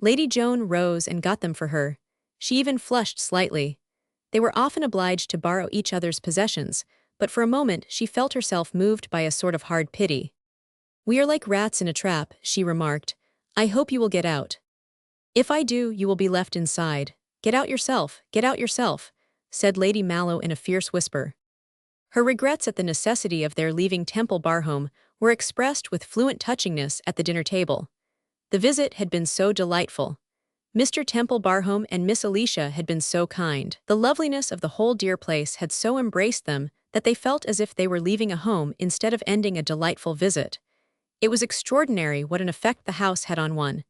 Lady Joan rose and got them for her. She even flushed slightly. They were often obliged to borrow each other's possessions, but for a moment she felt herself moved by a sort of hard pity. "We are like rats in a trap," she remarked. "I hope you will get out." "If I do, you will be left inside. Get out yourself," said Lady Mallow in a fierce whisper. Her regrets at the necessity of their leaving Tembarom were expressed with fluent touchingness at the dinner table. The visit had been so delightful. Mr. Tembarom and Miss Alicia had been so kind. The loveliness of the whole dear place had so embraced them that they felt as if they were leaving a home instead of ending a delightful visit. It was extraordinary what an effect the house had on one.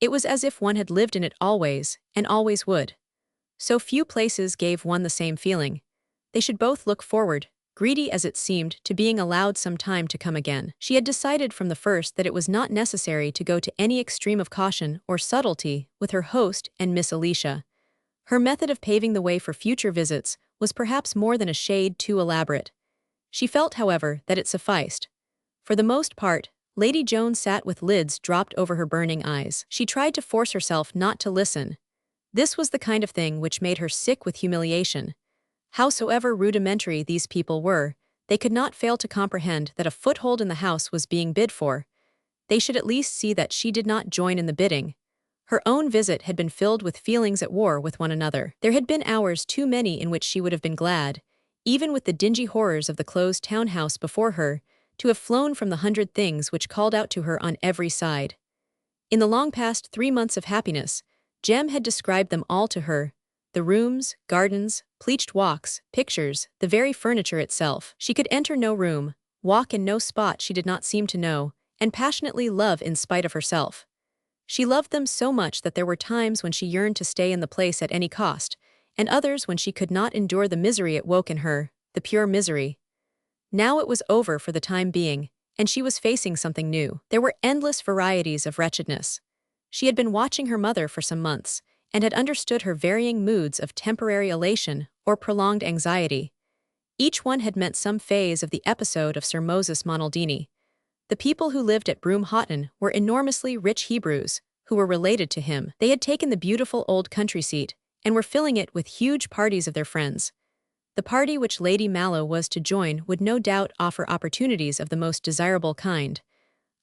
It was as if one had lived in it always, and always would. So few places gave one the same feeling. They should both look forward, greedy as it seemed, to being allowed some time to come again. She had decided from the first that it was not necessary to go to any extreme of caution or subtlety with her host and Miss Alicia. Her method of paving the way for future visits was perhaps more than a shade too elaborate. She felt, however, that it sufficed. For the most part, Lady Joan sat with lids dropped over her burning eyes. She tried to force herself not to listen. This was the kind of thing which made her sick with humiliation. Howsoever rudimentary these people were, they could not fail to comprehend that a foothold in the house was being bid for. They should at least see that she did not join in the bidding. Her own visit had been filled with feelings at war with one another. There had been hours too many in which she would have been glad, even with the dingy horrors of the closed townhouse before her, to have flown from the 100 things which called out to her on every side. In the long past 3 months of happiness, Jem had described them all to her: the rooms, gardens, pleached walks, pictures, the very furniture itself. She could enter no room, walk in no spot she did not seem to know, and passionately love in spite of herself. She loved them so much that there were times when she yearned to stay in the place at any cost, and others when she could not endure the misery it woke in her, the pure misery. Now it was over for the time being, and she was facing something new. There were endless varieties of wretchedness. She had been watching her mother for some months, and had understood her varying moods of temporary elation or prolonged anxiety. Each one had meant some phase of the episode of Sir Moses Monaldini. The people who lived at Hodgson were enormously rich Hebrews, who were related to him. They had taken the beautiful old country seat, and were filling it with huge parties of their friends. The party which Lady Mallow was to join would no doubt offer opportunities of the most desirable kind.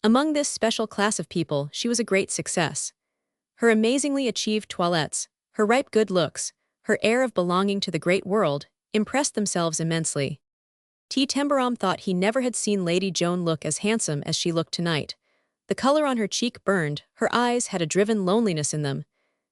Among this special class of people she was a great success. Her amazingly achieved toilettes, her ripe good looks, her air of belonging to the great world, impressed themselves immensely. Tembarom thought he never had seen Lady Joan look as handsome as she looked tonight. The color on her cheek burned, her eyes had a driven loneliness in them.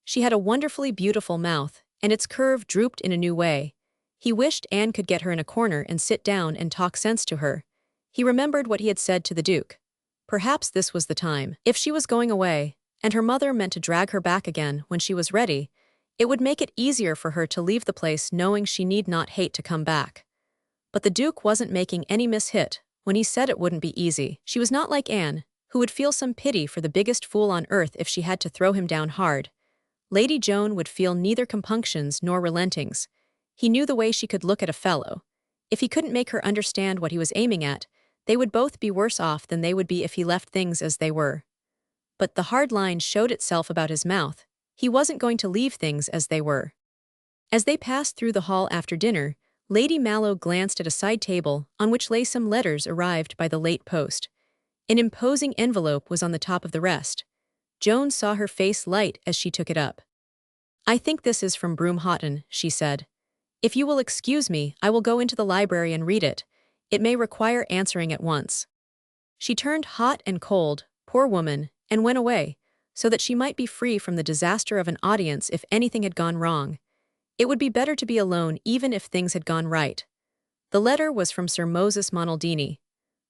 She had a wonderfully beautiful mouth, and its curve drooped in a new way. He wished Anne could get her in a corner and sit down and talk sense to her. He remembered what he had said to the Duke. Perhaps this was the time. If she was going away, and her mother meant to drag her back again when she was ready, it would make it easier for her to leave the place knowing she need not hate to come back. But the Duke wasn't making any mishit when he said it wouldn't be easy. She was not like Anne, who would feel some pity for the biggest fool on earth if she had to throw him down hard. Lady Joan would feel neither compunctions nor relentings. He knew the way she could look at a fellow. If he couldn't make her understand what he was aiming at, they would both be worse off than they would be if he left things as they were. But the hard line showed itself about his mouth. He wasn't going to leave things as they were. As they passed through the hall after dinner, Lady Mallow glanced at a side table on which lay some letters arrived by the late post. An imposing envelope was on the top of the rest. Joan saw her face light as she took it up. "I think this is from Hodgson," she said. "If you will excuse me, I will go into the library and read it. It may require answering at once." She turned hot and cold, poor woman, and went away, so that she might be free from the disaster of an audience if anything had gone wrong. It would be better to be alone even if things had gone right. The letter was from Sir Moses Monaldini.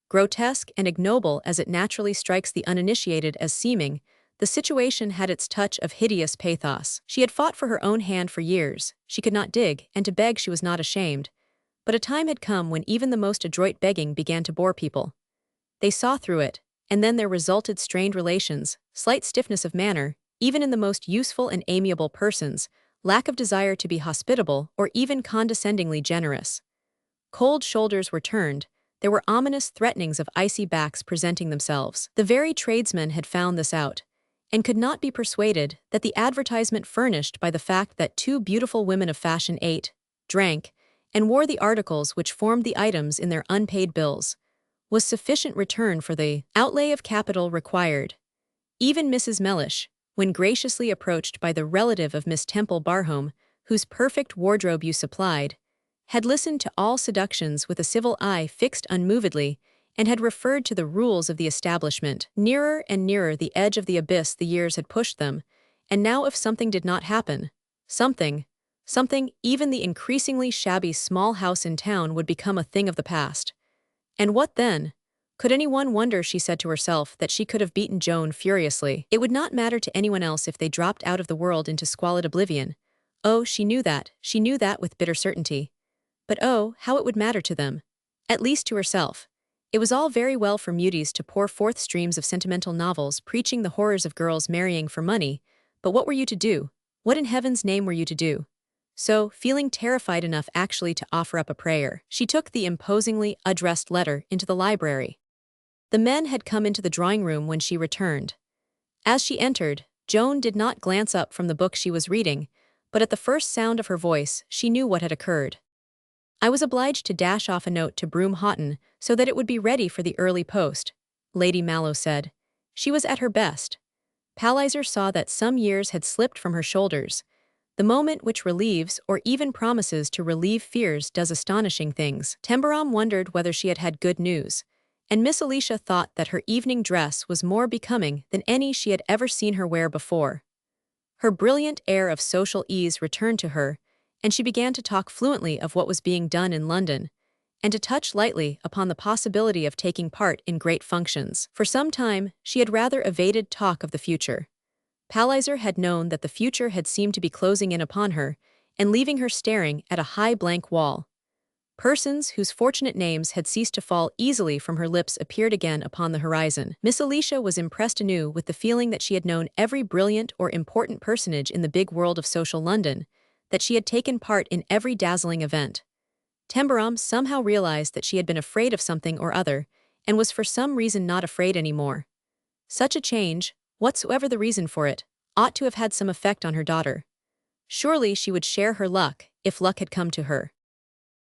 Grotesque and ignoble as it naturally strikes the uninitiated as seeming, the situation had its touch of hideous pathos. She had fought for her own hand for years, she could not dig, and to beg she was not ashamed. But a time had come when even the most adroit begging began to bore people. They saw through it, and then there resulted strained relations, slight stiffness of manner, even in the most useful and amiable persons, lack of desire to be hospitable or even condescendingly generous. Cold shoulders were turned, there were ominous threatenings of icy backs presenting themselves. The very tradesmen had found this out, and could not be persuaded that the advertisement furnished by the fact that two beautiful women of fashion ate, drank, and wore the articles which formed the items in their unpaid bills was sufficient return for the outlay of capital required. Even Mrs. Mellish, when graciously approached by the relative of Miss Temple Barhome, whose perfect wardrobe you supplied, had listened to all seductions with a civil eye fixed unmovedly, and had referred to the rules of the establishment. Nearer and nearer the edge of the abyss the years had pushed them, and now if something did not happen, something, even the increasingly shabby small house in town would become a thing of the past. And what then? Could anyone wonder, she said to herself, that she could have beaten Joan furiously? It would not matter to anyone else if they dropped out of the world into squalid oblivion. Oh, she knew that with bitter certainty. But oh, how it would matter to them. At least to herself. It was all very well for muties to pour forth streams of sentimental novels preaching the horrors of girls marrying for money, but what were you to do? What in heaven's name were you to do? So, feeling terrified enough actually to offer up a prayer, she took the imposingly addressed letter into the library. The men had come into the drawing-room when she returned. As she entered, Joan did not glance up from the book she was reading, but at the first sound of her voice, she knew what had occurred. I was obliged to dash off a note to Broom Houghton so that it would be ready for the early post, Lady Mallow said. She was at her best. Palliser saw that some years had slipped from her shoulders. The moment which relieves or even promises to relieve fears does astonishing things. Tembarom wondered whether she had had good news, and Miss Alicia thought that her evening dress was more becoming than any she had ever seen her wear before. Her brilliant air of social ease returned to her, and she began to talk fluently of what was being done in London, and to touch lightly upon the possibility of taking part in great functions. For some time, she had rather evaded talk of the future. Palliser had known that the future had seemed to be closing in upon her, and leaving her staring at a high blank wall. Persons whose fortunate names had ceased to fall easily from her lips appeared again upon the horizon. Miss Alicia was impressed anew with the feeling that she had known every brilliant or important personage in the big world of social London, that she had taken part in every dazzling event. Tembarom somehow realized that she had been afraid of something or other, and was for some reason not afraid any more. Such a change, whatsoever the reason for it, ought to have had some effect on her daughter. Surely she would share her luck, if luck had come to her.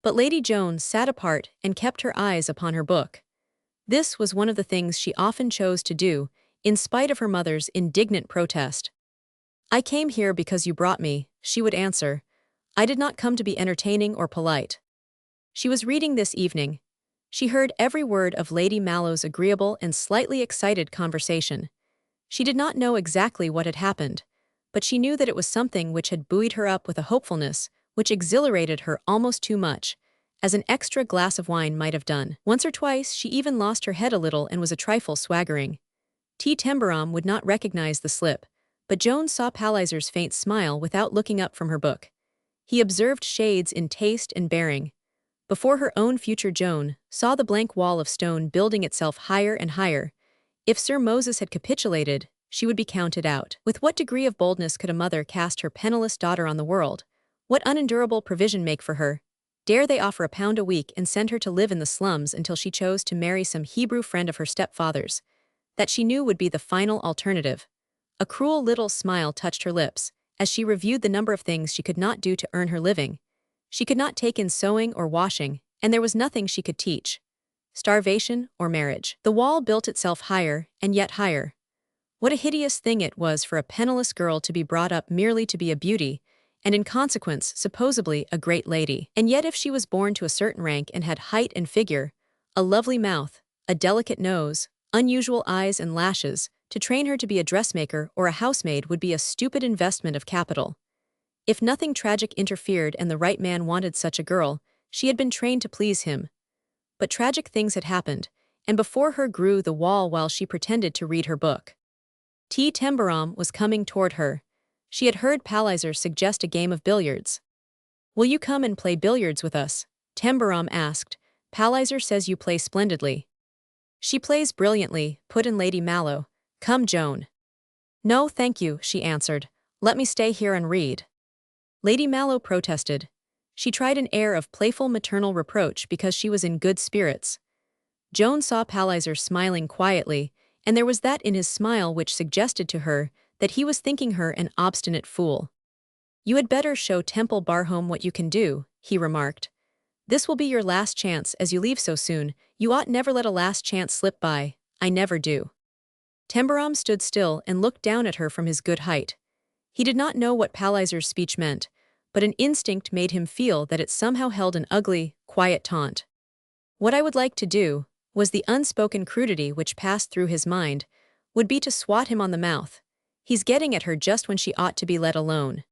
But Lady Joan sat apart and kept her eyes upon her book. This was one of the things she often chose to do, in spite of her mother's indignant protest. "I came here because you brought me," she would answer. "I did not come to be entertaining or polite." She was reading this evening. She heard every word of Lady Mallow's agreeable and slightly excited conversation. She did not know exactly what had happened, but she knew that it was something which had buoyed her up with a hopefulness which exhilarated her almost too much, as an extra glass of wine might have done. Once or twice she even lost her head a little and was a trifle swaggering. T. Tembarom would not recognize the slip, but Joan saw Palliser's faint smile without looking up from her book. He observed shades in taste and bearing. Before her own future Joan saw the blank wall of stone building itself higher and higher. If Sir Moses had capitulated, she would be counted out. With what degree of boldness could a mother cast her penniless daughter on the world? What unendurable provision make for her? Dare they offer £1 a week and send her to live in the slums until she chose to marry some Hebrew friend of her stepfather's? That she knew would be the final alternative. A cruel little smile touched her lips, as she reviewed the number of things she could not do to earn her living. She could not take in sewing or washing, and there was nothing she could teach. Starvation or marriage. The wall built itself higher and yet higher. What a hideous thing it was for a penniless girl to be brought up merely to be a beauty, and in consequence supposedly a great lady. And yet if she was born to a certain rank and had height and figure, a lovely mouth, a delicate nose, unusual eyes and lashes, to train her to be a dressmaker or a housemaid would be a stupid investment of capital. If nothing tragic interfered and the right man wanted such a girl, she had been trained to please him. But tragic things had happened, and before her grew the wall while she pretended to read her book. T. Tembarom was coming toward her. She had heard Palliser suggest a game of billiards. "Will you come and play billiards with us?" Tembarom asked. "Palliser says you play splendidly." "She plays brilliantly," put in Lady Mallow. "Come, Joan." "No, thank you," she answered. "Let me stay here and read." Lady Mallow protested. She tried an air of playful maternal reproach because she was in good spirits. Joan saw Palliser smiling quietly, and there was that in his smile which suggested to her that he was thinking her an obstinate fool. "You had better show Tembarom what you can do," he remarked. "This will be your last chance as you leave so soon. You ought never let a last chance slip by. I never do." Tembarom stood still and looked down at her from his good height. He did not know what Palliser's speech meant, but an instinct made him feel that it somehow held an ugly, quiet taunt. "What I would like to do," was the unspoken crudity which passed through his mind, "would be to swat him on the mouth. He's getting at her just when she ought to be let alone."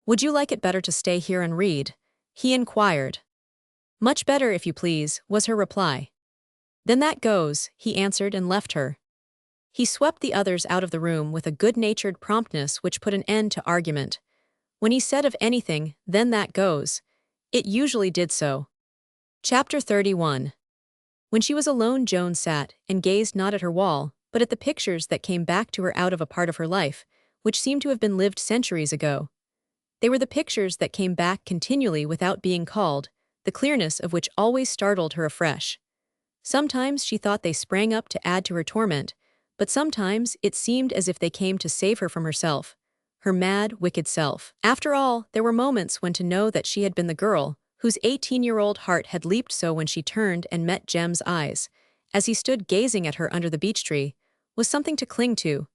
"Would you like it better to stay here and read?" he inquired. "Much better, if you please," was her reply. "Then that goes," he answered and left her. He swept the others out of the room with a good-natured promptness which put an end to argument. When he said of anything, "Then that goes," it usually did so. Chapter 31. When she was alone, Joan sat and gazed not at her wall, but at the pictures that came back to her out of a part of her life, which seemed to have been lived centuries ago. They were the pictures that came back continually without being called, the clearness of which always startled her afresh. Sometimes she thought they sprang up to add to her torment, but sometimes it seemed as if they came to save her from herself, her mad, wicked self. After all, there were moments when to know that she had been the girl whose 18-year-old heart had leaped so when she turned and met Jem's eyes, as he stood gazing at her under the beech tree, was something to cling to.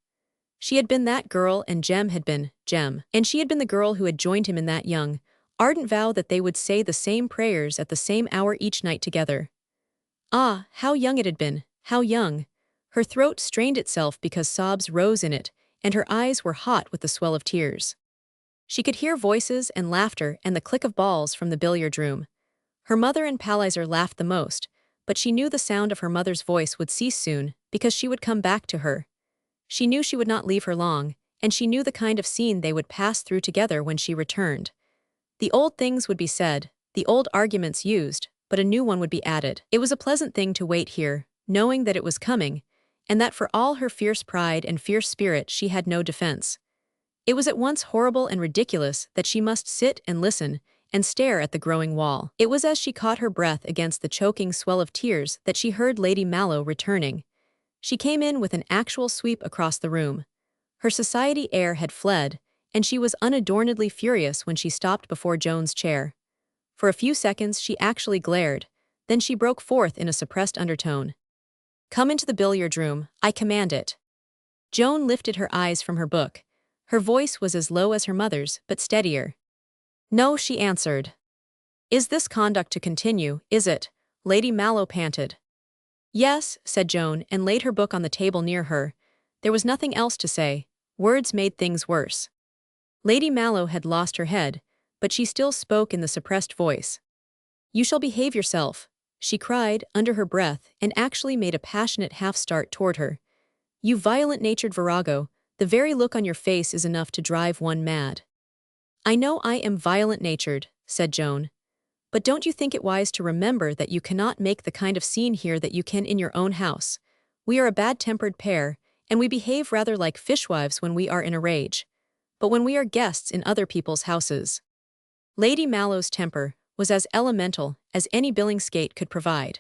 She had been that girl and Jem had been Jem, and she had been the girl who had joined him in that young, ardent vow that they would say the same prayers at the same hour each night together. Ah, how young it had been, how young! Her throat strained itself because sobs rose in it, and her eyes were hot with the swell of tears. She could hear voices and laughter and the click of balls from the billiard room. Her mother and Palliser laughed the most, but she knew the sound of her mother's voice would cease soon, because she would come back to her. She knew she would not leave her long, and she knew the kind of scene they would pass through together when she returned. The old things would be said, the old arguments used, but a new one would be added. It was a pleasant thing to wait here, knowing that it was coming, and that for all her fierce pride and fierce spirit she had no defense. It was at once horrible and ridiculous that she must sit and listen and stare at the growing wall. It was as she caught her breath against the choking swell of tears that she heard Lady Mallow returning. She came in with an actual sweep across the room. Her society air had fled, and she was unadornedly furious when she stopped before Joan's chair. For a few seconds she actually glared, then she broke forth in a suppressed undertone. "Come into the billiard room, I command it." Joan lifted her eyes from her book. Her voice was as low as her mother's, but steadier. "No," she answered. "Is this conduct to continue, is it?" Lady Mallow panted. "Yes," said Joan, and laid her book on the table near her. There was nothing else to say. Words made things worse. Lady Mallow had lost her head, but she still spoke in the suppressed voice. "You shall behave yourself," she cried under her breath and actually made a passionate half-start toward her. "You violent-natured virago, the very look on your face is enough to drive one mad." "I know I am violent-natured," said Joan. "But don't you think it wise to remember that you cannot make the kind of scene here that you can in your own house? We are a bad-tempered pair, and we behave rather like fishwives when we are in a rage. But when we are guests in other people's houses—" Lady Mallow's temper was as elemental as any Billingsgate could provide.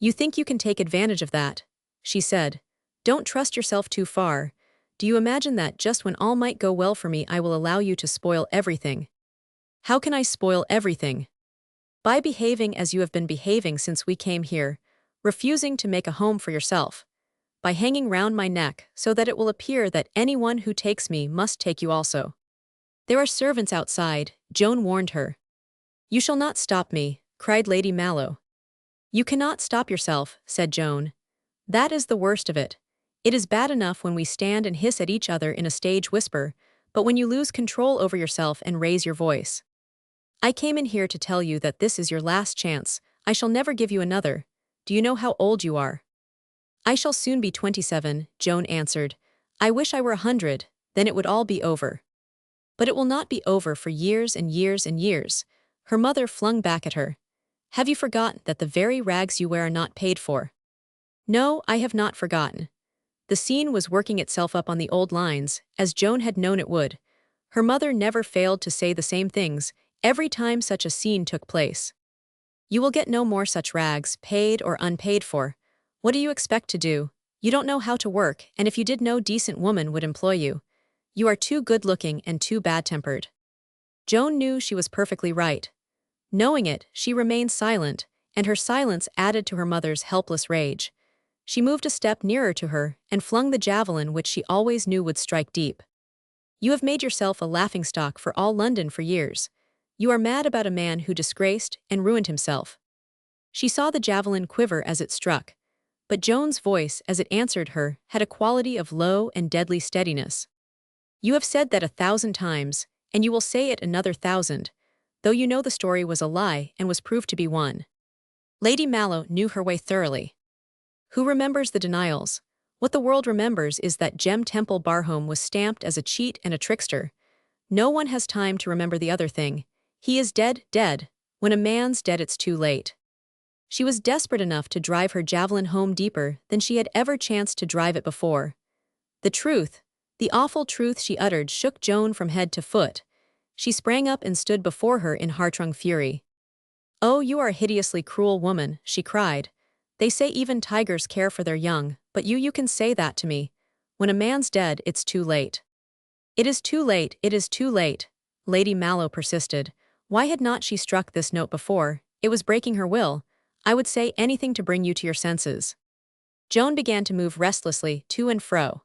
"You think you can take advantage of that," she said. "Don't trust yourself too far. Do you imagine that just when all might go well for me I will allow you to spoil everything?" "How can I spoil everything?" "By behaving as you have been behaving since we came here, refusing to make a home for yourself. By hanging round my neck so that it will appear that anyone who takes me must take you also." "There are servants outside," Joan warned her. "You shall not stop me," cried Lady Mallow. "You cannot stop yourself," said Joan. "That is the worst of it. It is bad enough when we stand and hiss at each other in a stage whisper, but when you lose control over yourself and raise your voice. I came in here to tell you that this is your last chance. I shall never give you another. Do you know how old you are?" "I shall soon be 27, Joan answered. "I wish I were 100, then it would all be over." "But it will not be over for years and years and years," her mother flung back at her. "Have you forgotten that the very rags you wear are not paid for?" "No, I have not forgotten." The scene was working itself up on the old lines, as Joan had known it would. Her mother never failed to say the same things every time such a scene took place. "You will get no more such rags, paid or unpaid for. What do you expect to do? You don't know how to work, and if you did no decent woman would employ you. You are too good-looking and too bad-tempered." Joan knew she was perfectly right. Knowing it, she remained silent, and her silence added to her mother's helpless rage. She moved a step nearer to her and flung the javelin which she always knew would strike deep. "You have made yourself a laughingstock for all London for years. You are mad about a man who disgraced and ruined himself." She saw the javelin quiver as it struck, but Joan's voice, as it answered her, had a quality of low and deadly steadiness. "You have said that 1,000 times, and you will say it another 1,000, though you know the story was a lie and was proved to be one." Lady Mallow knew her way thoroughly. Who remembers the denials? What the world remembers is that Jem Temple Barhome was stamped as a cheat and a trickster. No one has time to remember the other thing. He is dead, dead. When a man's dead, it's too late. She was desperate enough to drive her javelin home deeper than she had ever chanced to drive it before. The truth, the awful truth she uttered, shook Joan from head to foot. She sprang up and stood before her in heart-wrung fury. "Oh, you are a hideously cruel woman," she cried. "They say even tigers care for their young, but you can say that to me. When a man's dead, it's too late." "It is too late, it is too late," Lady Mallow persisted. Why had not she struck this note before? It was breaking her will. "I would say anything to bring you to your senses." Joan began to move restlessly to and fro.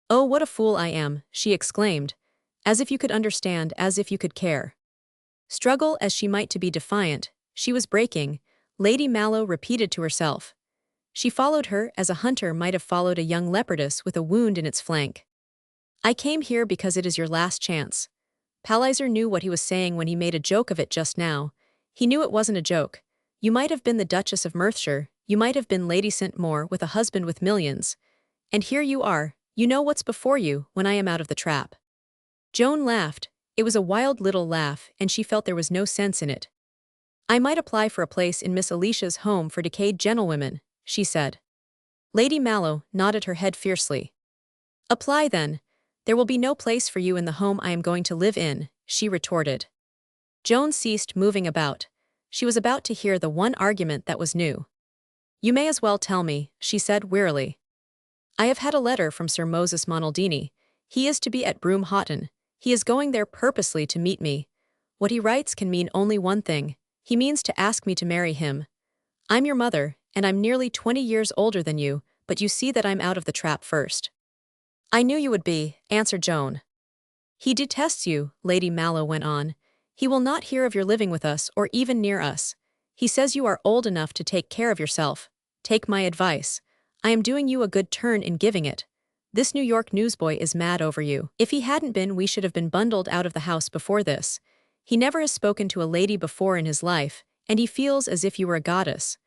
"Oh, what a fool I am," she exclaimed. "As if you could understand, as if you could care." Struggle as she might to be defiant, she was breaking, Lady Mallow repeated to herself. She followed her as a hunter might have followed a young leopardess with a wound in its flank. "I came here because it is your last chance." Palliser knew what he was saying when he made a joke of it just now. He knew it wasn't a joke. You might have been the Duchess of Merthshire, you might have been Lady St. Maur with a husband with millions. And here you are, you know what's before you when I am out of the trap. Joan laughed. It was a wild little laugh, and she felt there was no sense in it. "I might apply for a place in Miss Alicia's home for decayed gentlewomen," she said. Lady Mallow nodded her head fiercely. "Apply then. There will be no place for you in the home I am going to live in," she retorted. Joan ceased moving about. She was about to hear the one argument that was new. "You may as well tell me," she said wearily. "I have had a letter from Sir Moses Monaldini. He is to be at Broome Houghton. He is going there purposely to meet me. What he writes can mean only one thing. He means to ask me to marry him. I'm your mother, and I'm nearly 20 years older than you, but you see that I'm out of the trap first." "I knew you would be," answered Joan. "He detests you," Lady Mallow went on. "He will not hear of your living with us or even near us. He says you are old enough to take care of yourself. Take my advice. I am doing you a good turn in giving it. This New York newsboy is mad over you. If he hadn't been, we should have been bundled out of the house before this. He never has spoken to a lady before in his life, and he feels as if you were a goddess.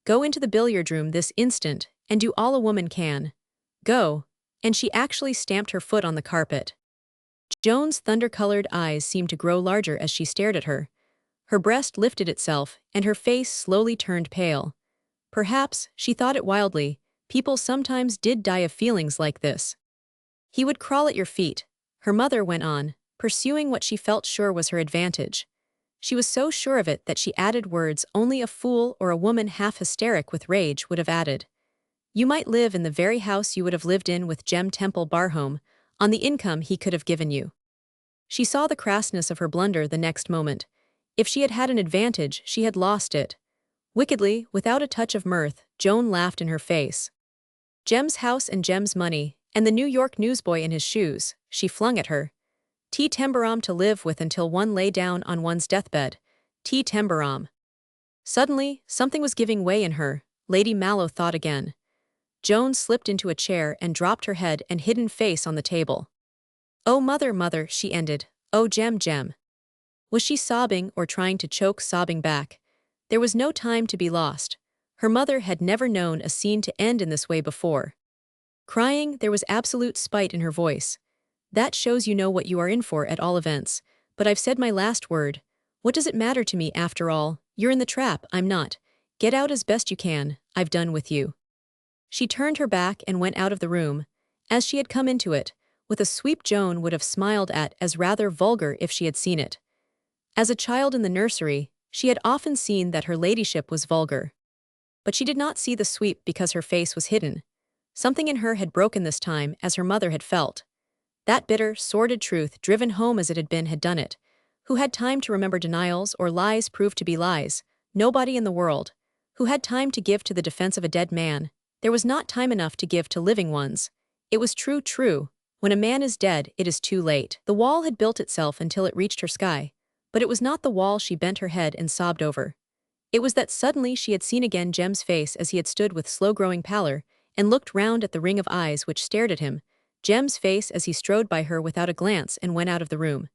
Go into the billiard room this instant, and do all a woman can. Go." And she actually stamped her foot on the carpet. Joan's thunder-colored eyes seemed to grow larger as she stared at her. Her breast lifted itself, and her face slowly turned pale. Perhaps, she thought it wildly, people sometimes did die of feelings like this. "He would crawl at your feet," her mother went on, pursuing what she felt sure was her advantage. She was so sure of it that she added words only a fool or a woman half hysteric with rage would have added. "You might live in the very house you would have lived in with Jem Temple Barhome, on the income he could have given you." She saw the crassness of her blunder the next moment. If she had had an advantage, she had lost it. Wickedly, without a touch of mirth, Joan laughed in her face. "Jem's house and Jem's money, and the New York newsboy in his shoes," she flung at her. "T. Tembarom to live with until one lay down on one's deathbed. T. Tembarom." Suddenly, something was giving way in her, Lady Mallow thought again. Joan slipped into a chair and dropped her head and hidden face on the table. "Oh, mother, mother," she ended. "Oh, Jem, Jem." Was she sobbing or trying to choke sobbing back? There was no time to be lost. Her mother had never known a scene to end in this way before. Crying, there was absolute spite in her voice. "That shows you know what you are in for at all events. But I've said my last word. What does it matter to me after all? You're in the trap, I'm not. Get out as best you can, I've done with you." She turned her back and went out of the room. As she had come into it, with a sweep Joan would have smiled at as rather vulgar if she had seen it. As a child in the nursery, she had often seen that her ladyship was vulgar. But she did not see the sweep because her face was hidden. Something in her had broken this time, as her mother had felt. That bitter, sordid truth, driven home as it had done it. Who had time to remember denials or lies proved to be lies? Nobody in the world. Who had time to give to the defense of a dead man? There was not time enough to give to living ones. It was true. When a man is dead, it is too late. The wall had built itself until it reached her sky. But it was not the wall she bent her head and sobbed over. It was that suddenly she had seen again Jem's face as he had stood with slow-growing pallor, and looked round at the ring of eyes which stared at him, Jem's face as he strode by her without a glance and went out of the room.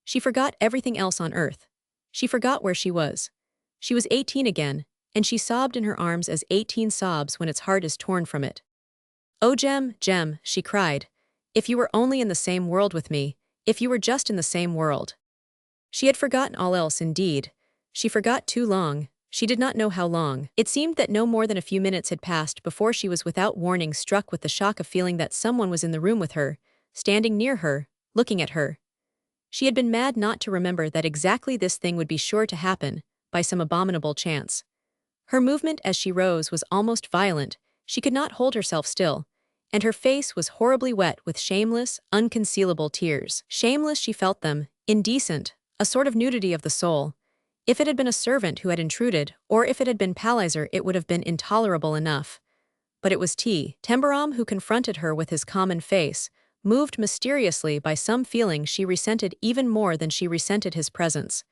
She forgot everything else on earth. She forgot where she was. She was 18 again, and she sobbed in her arms as 18 sobs when its heart is torn from it. "Oh, Jem, she cried. If you were only in the same world with me, if you were just in the same world." She had forgotten all else indeed. She forgot too long. She did not know how long. It seemed that no more than a few minutes had passed before she was without warning struck with the shock of feeling that someone was in the room with her, standing near her, looking at her. She had been mad not to remember that exactly this thing would be sure to happen, by some abominable chance. Her movement as she rose was almost violent. She could not hold herself still, and her face was horribly wet with shameless, unconcealable tears. Shameless she felt them, indecent, a sort of nudity of the soul. If it had been a servant who had intruded, or if it had been Palliser, it would have been intolerable enough. But it was Tembarom who confronted her with his common face, moved mysteriously by some feeling she resented even more than she resented his presence.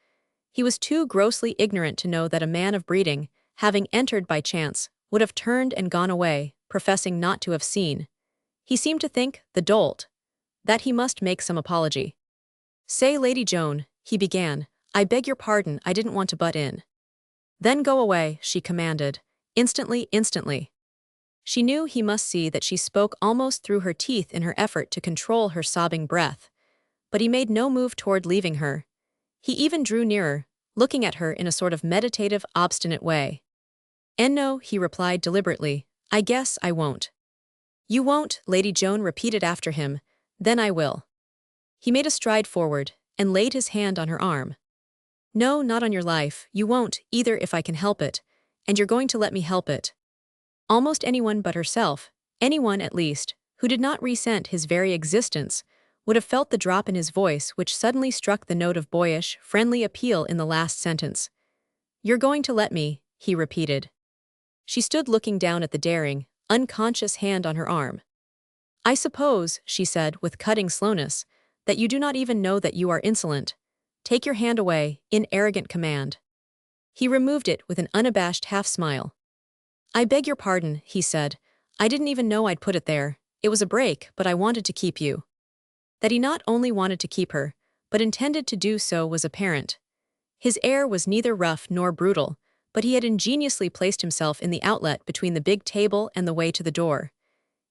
He was too grossly ignorant to know that a man of breeding, having entered by chance, would have turned and gone away, professing not to have seen. He seemed to think, the dolt, that he must make some apology. "Say, Lady Joan," he began, "I beg your pardon, I didn't want to butt in." "Then go away," she commanded. Instantly. She knew he must see that she spoke almost through her teeth in her effort to control her sobbing breath. But he made no move toward leaving her. He even drew nearer, looking at her in a sort of meditative, obstinate way. "No," he replied deliberately, "I guess I won't." "You won't," Lady Joan repeated after him. "Then I will." He made a stride forward, and laid his hand on her arm. "No, not on your life, you won't, either if I can help it, and you're going to let me help it." Almost anyone but herself, anyone at least, who did not resent his very existence, would have felt the drop in his voice which suddenly struck the note of boyish, friendly appeal in the last sentence. "You're going to let me," he repeated. She stood looking down at the daring, unconscious hand on her arm. "I suppose," she said with cutting slowness, "that you do not even know that you are insolent. Take your hand away," in arrogant command. He removed it with an unabashed half-smile. "I beg your pardon," he said. "I didn't even know I'd put it there. It was a break, but I wanted to keep you." That he not only wanted to keep her, but intended to do so was apparent. His air was neither rough nor brutal, but he had ingeniously placed himself in the outlet between the big table and the way to the door.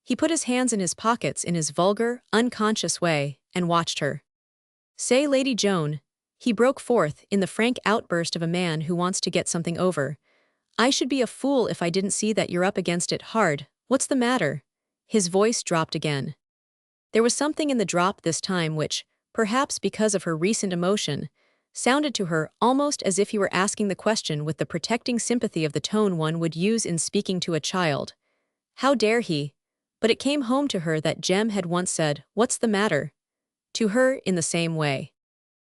He put his hands in his pockets in his vulgar, unconscious way, and watched her. "Say, Lady Joan," he broke forth in the frank outburst of a man who wants to get something over. "I should be a fool if I didn't see that you're up against it hard. What's the matter?" His voice dropped again. There was something in the drop this time which, perhaps because of her recent emotion, sounded to her almost as if he were asking the question with the protecting sympathy of the tone one would use in speaking to a child. How dare he? But it came home to her that Jem had once said, "What's the matter?" to her in the same way.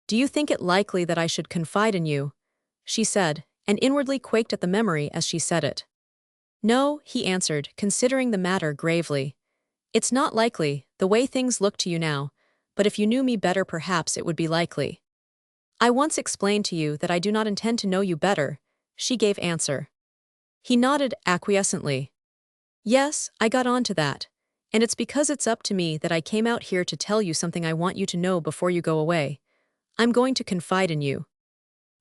"Do you think it likely that I should confide in you?" she said, and inwardly quaked at the memory as she said it. "No," he answered, considering the matter gravely. "It's not likely, the way things look to you now, but if you knew me better perhaps it would be likely." "I once explained to you that I do not intend to know you better," she gave answer. He nodded acquiescently. "Yes, I got on to that. And it's because it's up to me that I came out here to tell you something I want you to know before you go away. I'm going to confide in you."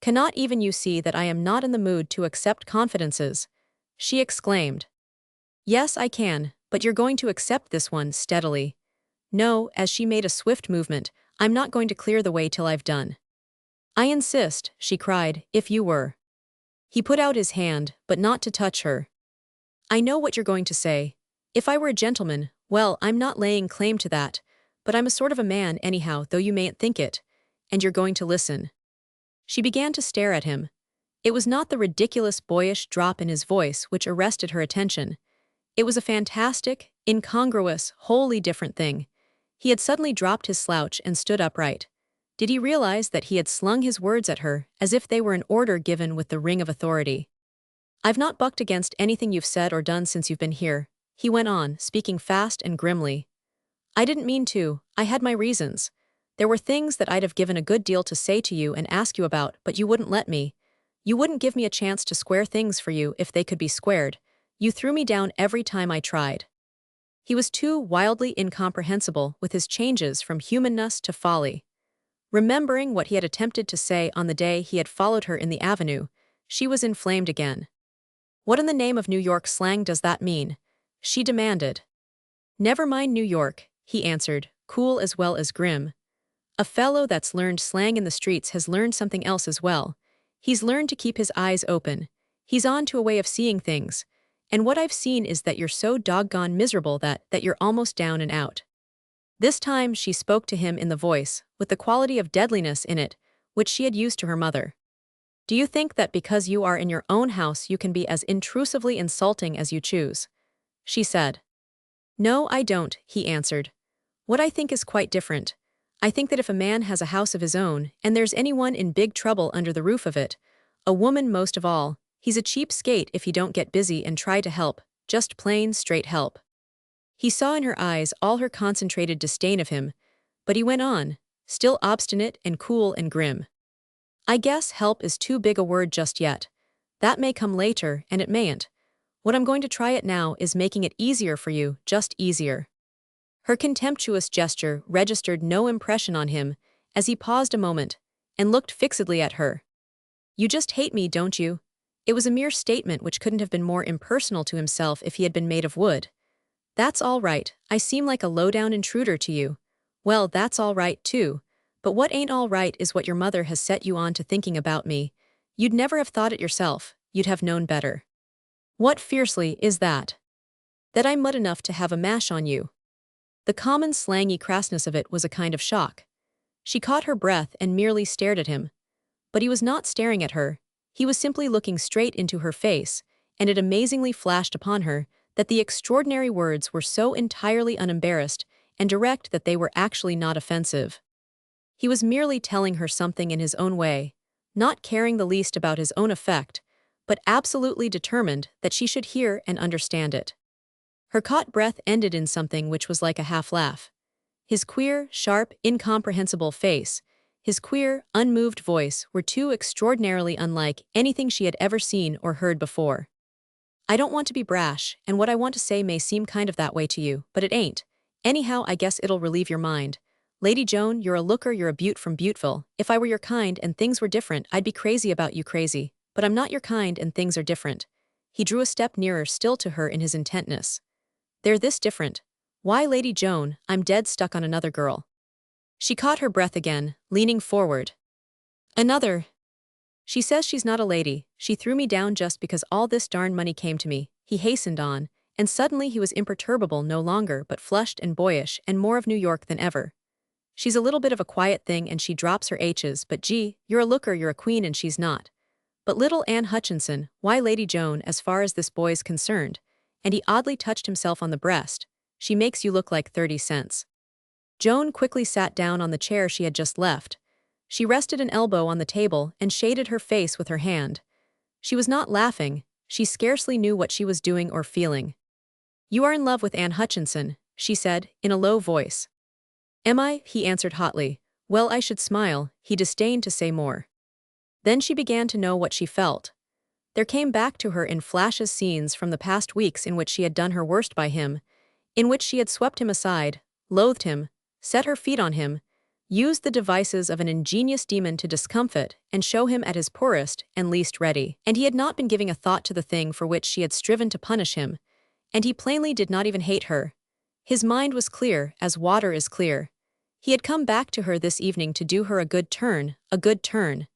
"Cannot even you see that I am not in the mood to accept confidences?" she exclaimed. "Yes, I can, but you're going to accept this one steadily." "No," as she made a swift movement, "I'm not going to clear the way till I've done." "I insist," she cried, "if you were." He put out his hand, but not to touch her. "I know what you're going to say. If I were a gentleman, well, I'm not laying claim to that, but I'm a sort of a man anyhow, though you mayn't think it, and you're going to listen." She began to stare at him. It was not the ridiculous boyish drop in his voice which arrested her attention. It was a fantastic, incongruous, wholly different thing. He had suddenly dropped his slouch and stood upright. Did he realize that he had slung his words at her as if they were an order given with the ring of authority? "I've not bucked against anything you've said or done since you've been here," he went on, speaking fast and grimly. "I didn't mean to, I had my reasons. There were things that I'd have given a good deal to say to you and ask you about, but you wouldn't let me. You wouldn't give me a chance to square things for you if they could be squared. You threw me down every time I tried." He was too wildly incomprehensible with his changes from humanness to folly. Remembering what he had attempted to say on the day he had followed her in the avenue, she was inflamed again. "What in the name of New York slang does that mean?" she demanded. "Never mind New York," he answered, cool as well as grim. "A fellow that's learned slang in the streets has learned something else as well. He's learned to keep his eyes open. He's on to a way of seeing things. And what I've seen is that you're so doggone miserable that you're almost down and out." This time she spoke to him in the voice, with the quality of deadliness in it, which she had used to her mother. "Do you think that because you are in your own house you can be as intrusively insulting as you choose?" she said. "No, I don't," he answered. "What I think is quite different. I think that if a man has a house of his own, and there's anyone in big trouble under the roof of it, a woman most of all, he's a cheap skate if he don't get busy and try to help, just plain straight help." He saw in her eyes all her concentrated disdain of him, but he went on, still obstinate and cool and grim. "I guess help is too big a word just yet. That may come later, and it mayn't. What I'm going to try it now is making it easier for you, just easier." Her contemptuous gesture registered no impression on him as he paused a moment and looked fixedly at her. "You just hate me, don't you?" It was a mere statement which couldn't have been more impersonal to himself if he had been made of wood. "That's all right, I seem like a low-down intruder to you. Well, that's all right, too. But what ain't all right is what your mother has set you on to thinking about me. You'd never have thought it yourself, you'd have known better." "What fiercely is that?" "That I'm mud enough to have a mash on you." The common slangy crassness of it was a kind of shock. She caught her breath and merely stared at him. But he was not staring at her, he was simply looking straight into her face, and it amazingly flashed upon her that the extraordinary words were so entirely unembarrassed and direct that they were actually not offensive. He was merely telling her something in his own way, not caring the least about his own effect, but absolutely determined that she should hear and understand it. Her caught breath ended in something which was like a half-laugh. His queer, sharp, incomprehensible face, his queer, unmoved voice were too extraordinarily unlike anything she had ever seen or heard before. "I don't want to be brash, and what I want to say may seem kind of that way to you, but it ain't. Anyhow, I guess it'll relieve your mind. Lady Joan, you're a looker, you're a beaut from Beautiful. If I were your kind and things were different, I'd be crazy about you crazy, but I'm not your kind and things are different." He drew a step nearer still to her in his intentness. "They're this different. Why, Lady Joan, I'm dead stuck on another girl." She caught her breath again, leaning forward. "Another? She says she's not a lady, she threw me down just because all this darn money came to me," he hastened on, and suddenly he was imperturbable no longer but flushed and boyish and more of New York than ever. "She's a little bit of a quiet thing and she drops her H's, but gee, you're a looker, you're a queen and she's not. But little Anne Hutchinson, why Lady Joan, as far as this boy's concerned," and he oddly touched himself on the breast, "she makes you look like 30 cents. Joan quickly sat down on the chair she had just left. She rested an elbow on the table and shaded her face with her hand. She was not laughing, she scarcely knew what she was doing or feeling. "You are in love with Anne Hutchinson," she said, in a low voice. "Am I?" he answered hotly. "Well, I should smile," he disdained to say more. Then she began to know what she felt. There came back to her in flashes scenes from the past weeks in which she had done her worst by him, in which she had swept him aside, loathed him, set her feet on him, used the devices of an ingenious demon to discomfit and show him at his poorest and least ready. And he had not been giving a thought to the thing for which she had striven to punish him, and he plainly did not even hate her. His mind was clear, as water is clear. He had come back to her this evening to do her a good turn, a good turn.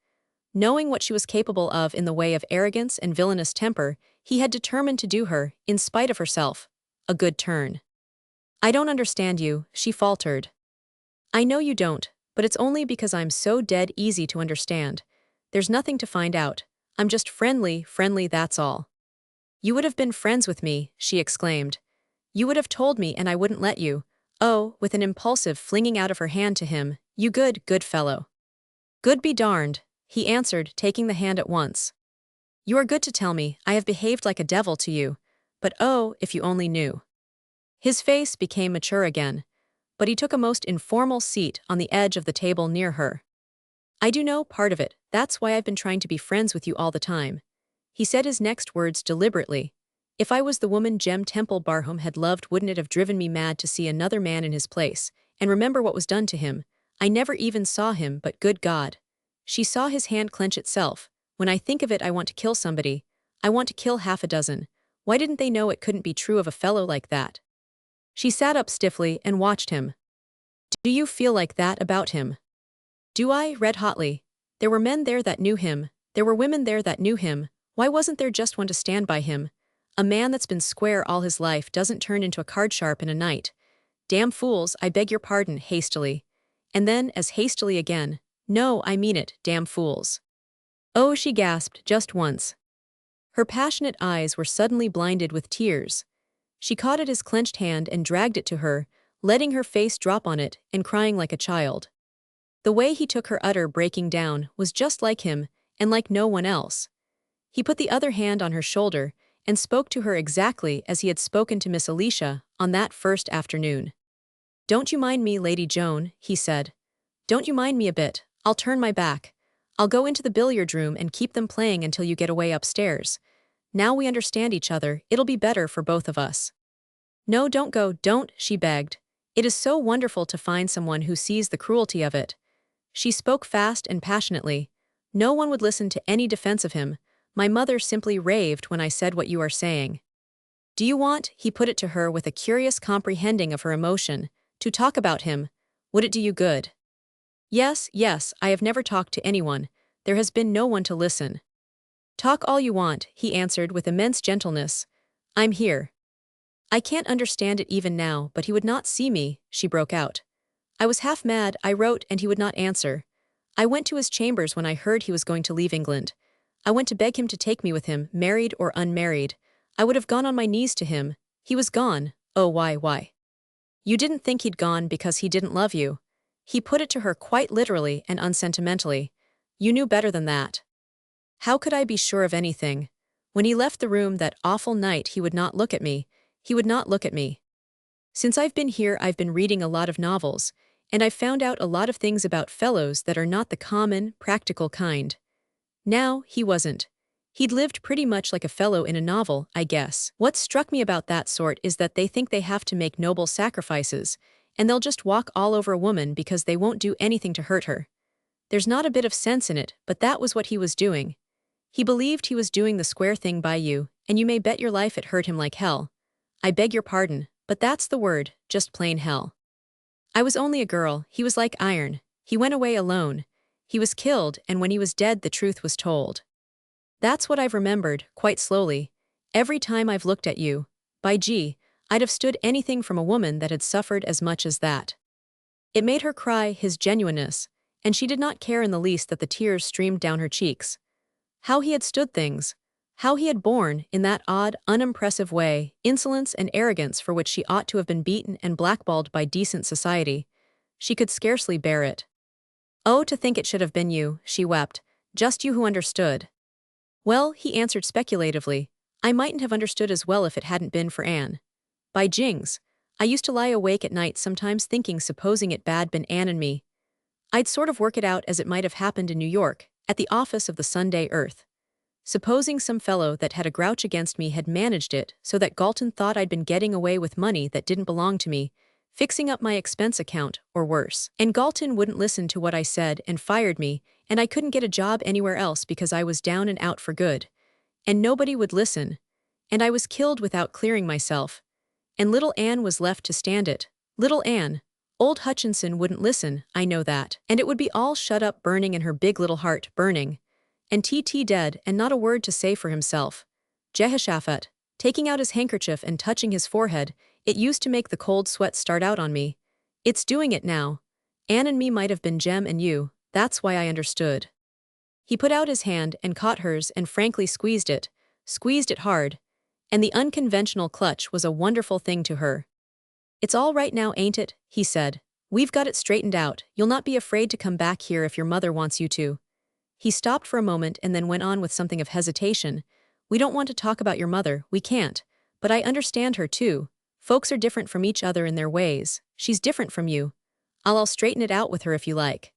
Knowing what she was capable of in the way of arrogance and villainous temper, he had determined to do her, in spite of herself, a good turn. "I don't understand you," she faltered. "I know you don't, but it's only because I'm so dead easy to understand. There's nothing to find out. I'm just friendly, that's all." "You would have been friends with me," she exclaimed. "You would have told me and I wouldn't let you. Oh, with an impulsive flinging out of her hand to him, "You good, good fellow." "Good be darned," he answered, taking the hand at once. "You are good to tell me I have behaved like a devil to you, but oh, if you only knew." His face became mature again, but he took a most informal seat on the edge of the table near her. "I do know part of it, that's why I've been trying to be friends with you all the time." He said his next words deliberately. "If I was the woman Temple Barham had loved, wouldn't it have driven me mad to see another man in his place, and remember what was done to him? I never even saw him, but good God." She saw his hand clench itself. "When I think of it, I want to kill somebody. I want to kill half a dozen. Why didn't they know it couldn't be true of a fellow like that?" She sat up stiffly and watched him. "Do you feel like that about him?" "Do I?" Red hotly. "There were men there that knew him. There were women there that knew him. Why wasn't there just one to stand by him? A man that's been square all his life doesn't turn into a card sharp in a night. Damn fools, I beg your pardon," hastily. And then, as hastily again, "No, I mean it, damn fools." "Oh," she gasped, just once. Her passionate eyes were suddenly blinded with tears. She caught at his clenched hand and dragged it to her, letting her face drop on it and crying like a child. The way he took her utter breaking down was just like him, and like no one else. He put the other hand on her shoulder and spoke to her exactly as he had spoken to Miss Alicia on that first afternoon. "Don't you mind me, Lady Joan," he said. "Don't you mind me a bit. I'll turn my back. I'll go into the billiard room and keep them playing until you get away upstairs. Now we understand each other, it'll be better for both of us." "No, don't go, don't," she begged. "It is so wonderful to find someone who sees the cruelty of it." She spoke fast and passionately. "No one would listen to any defense of him. My mother simply raved when I said what you are saying." "Do you want," he put it to her with a curious comprehending of her emotion, "to talk about him? Would it do you good?" "Yes, yes, I have never talked to anyone. There has been no one to listen." "Talk all you want," he answered with immense gentleness. "I'm here." "I can't understand it even now, but he would not see me," she broke out. "I was half mad, I wrote and he would not answer. I went to his chambers when I heard he was going to leave England. I went to beg him to take me with him, married or unmarried. I would have gone on my knees to him. He was gone. Oh, why? You didn't think he'd gone because he didn't love you." He put it to her quite literally and unsentimentally. "You knew better than that." "How could I be sure of anything? When he left the room that awful night, he would not look at me. He would not look at me. Since I've been here, I've been reading a lot of novels, and I've found out a lot of things about fellows that are not the common, practical kind. Now, he wasn't. He'd lived pretty much like a fellow in a novel, I guess. What struck me about that sort is that they think they have to make noble sacrifices, and they'll just walk all over a woman because they won't do anything to hurt her. There's not a bit of sense in it, but that was what he was doing. He believed he was doing the square thing by you, and you may bet your life it hurt him like hell. I beg your pardon, but that's the word, just plain hell. I was only a girl, he was like iron. He went away alone. He was killed, and when he was dead the truth was told. That's what I've remembered, quite slowly. Every time I've looked at you, by gee, I'd have stood anything from a woman that had suffered as much as that." It made her cry, his genuineness, and she did not care in the least that the tears streamed down her cheeks. How he had stood things. How he had borne, in that odd, unimpressive way, insolence and arrogance for which she ought to have been beaten and blackballed by decent society. She could scarcely bear it. "Oh, to think it should have been you," she wept. "Just you who understood." "Well," he answered speculatively, "I mightn't have understood as well if it hadn't been for Anne. By jings, I used to lie awake at night sometimes thinking supposing it bad been Anne and me. I'd sort of work it out as it might have happened in New York, at the office of the Sunday Earth. Supposing some fellow that had a grouch against me had managed it so that Galton thought I'd been getting away with money that didn't belong to me, fixing up my expense account, or worse. And Galton wouldn't listen to what I said and fired me, and I couldn't get a job anywhere else because I was down and out for good. And nobody would listen. And I was killed without clearing myself. And little Anne was left to stand it. Little Anne. Old Hodgson wouldn't listen, I know that. And it would be all shut up burning in her big little heart, burning. And T.T. dead and not a word to say for himself. Jehoshaphat, taking out his handkerchief and touching his forehead, it used to make the cold sweat start out on me. It's doing it now. Anne and me might have been Jem and you, that's why I understood." He put out his hand and caught hers and frankly squeezed it hard, and the unconventional clutch was a wonderful thing to her. "It's all right now, ain't it?" he said. "We've got it straightened out. You'll not be afraid to come back here if your mother wants you to." He stopped for a moment and then went on with something of hesitation. "We don't want to talk about your mother, we can't. But I understand her too. Folks are different from each other in their ways. She's different from you. I'll straighten it out with her if you like."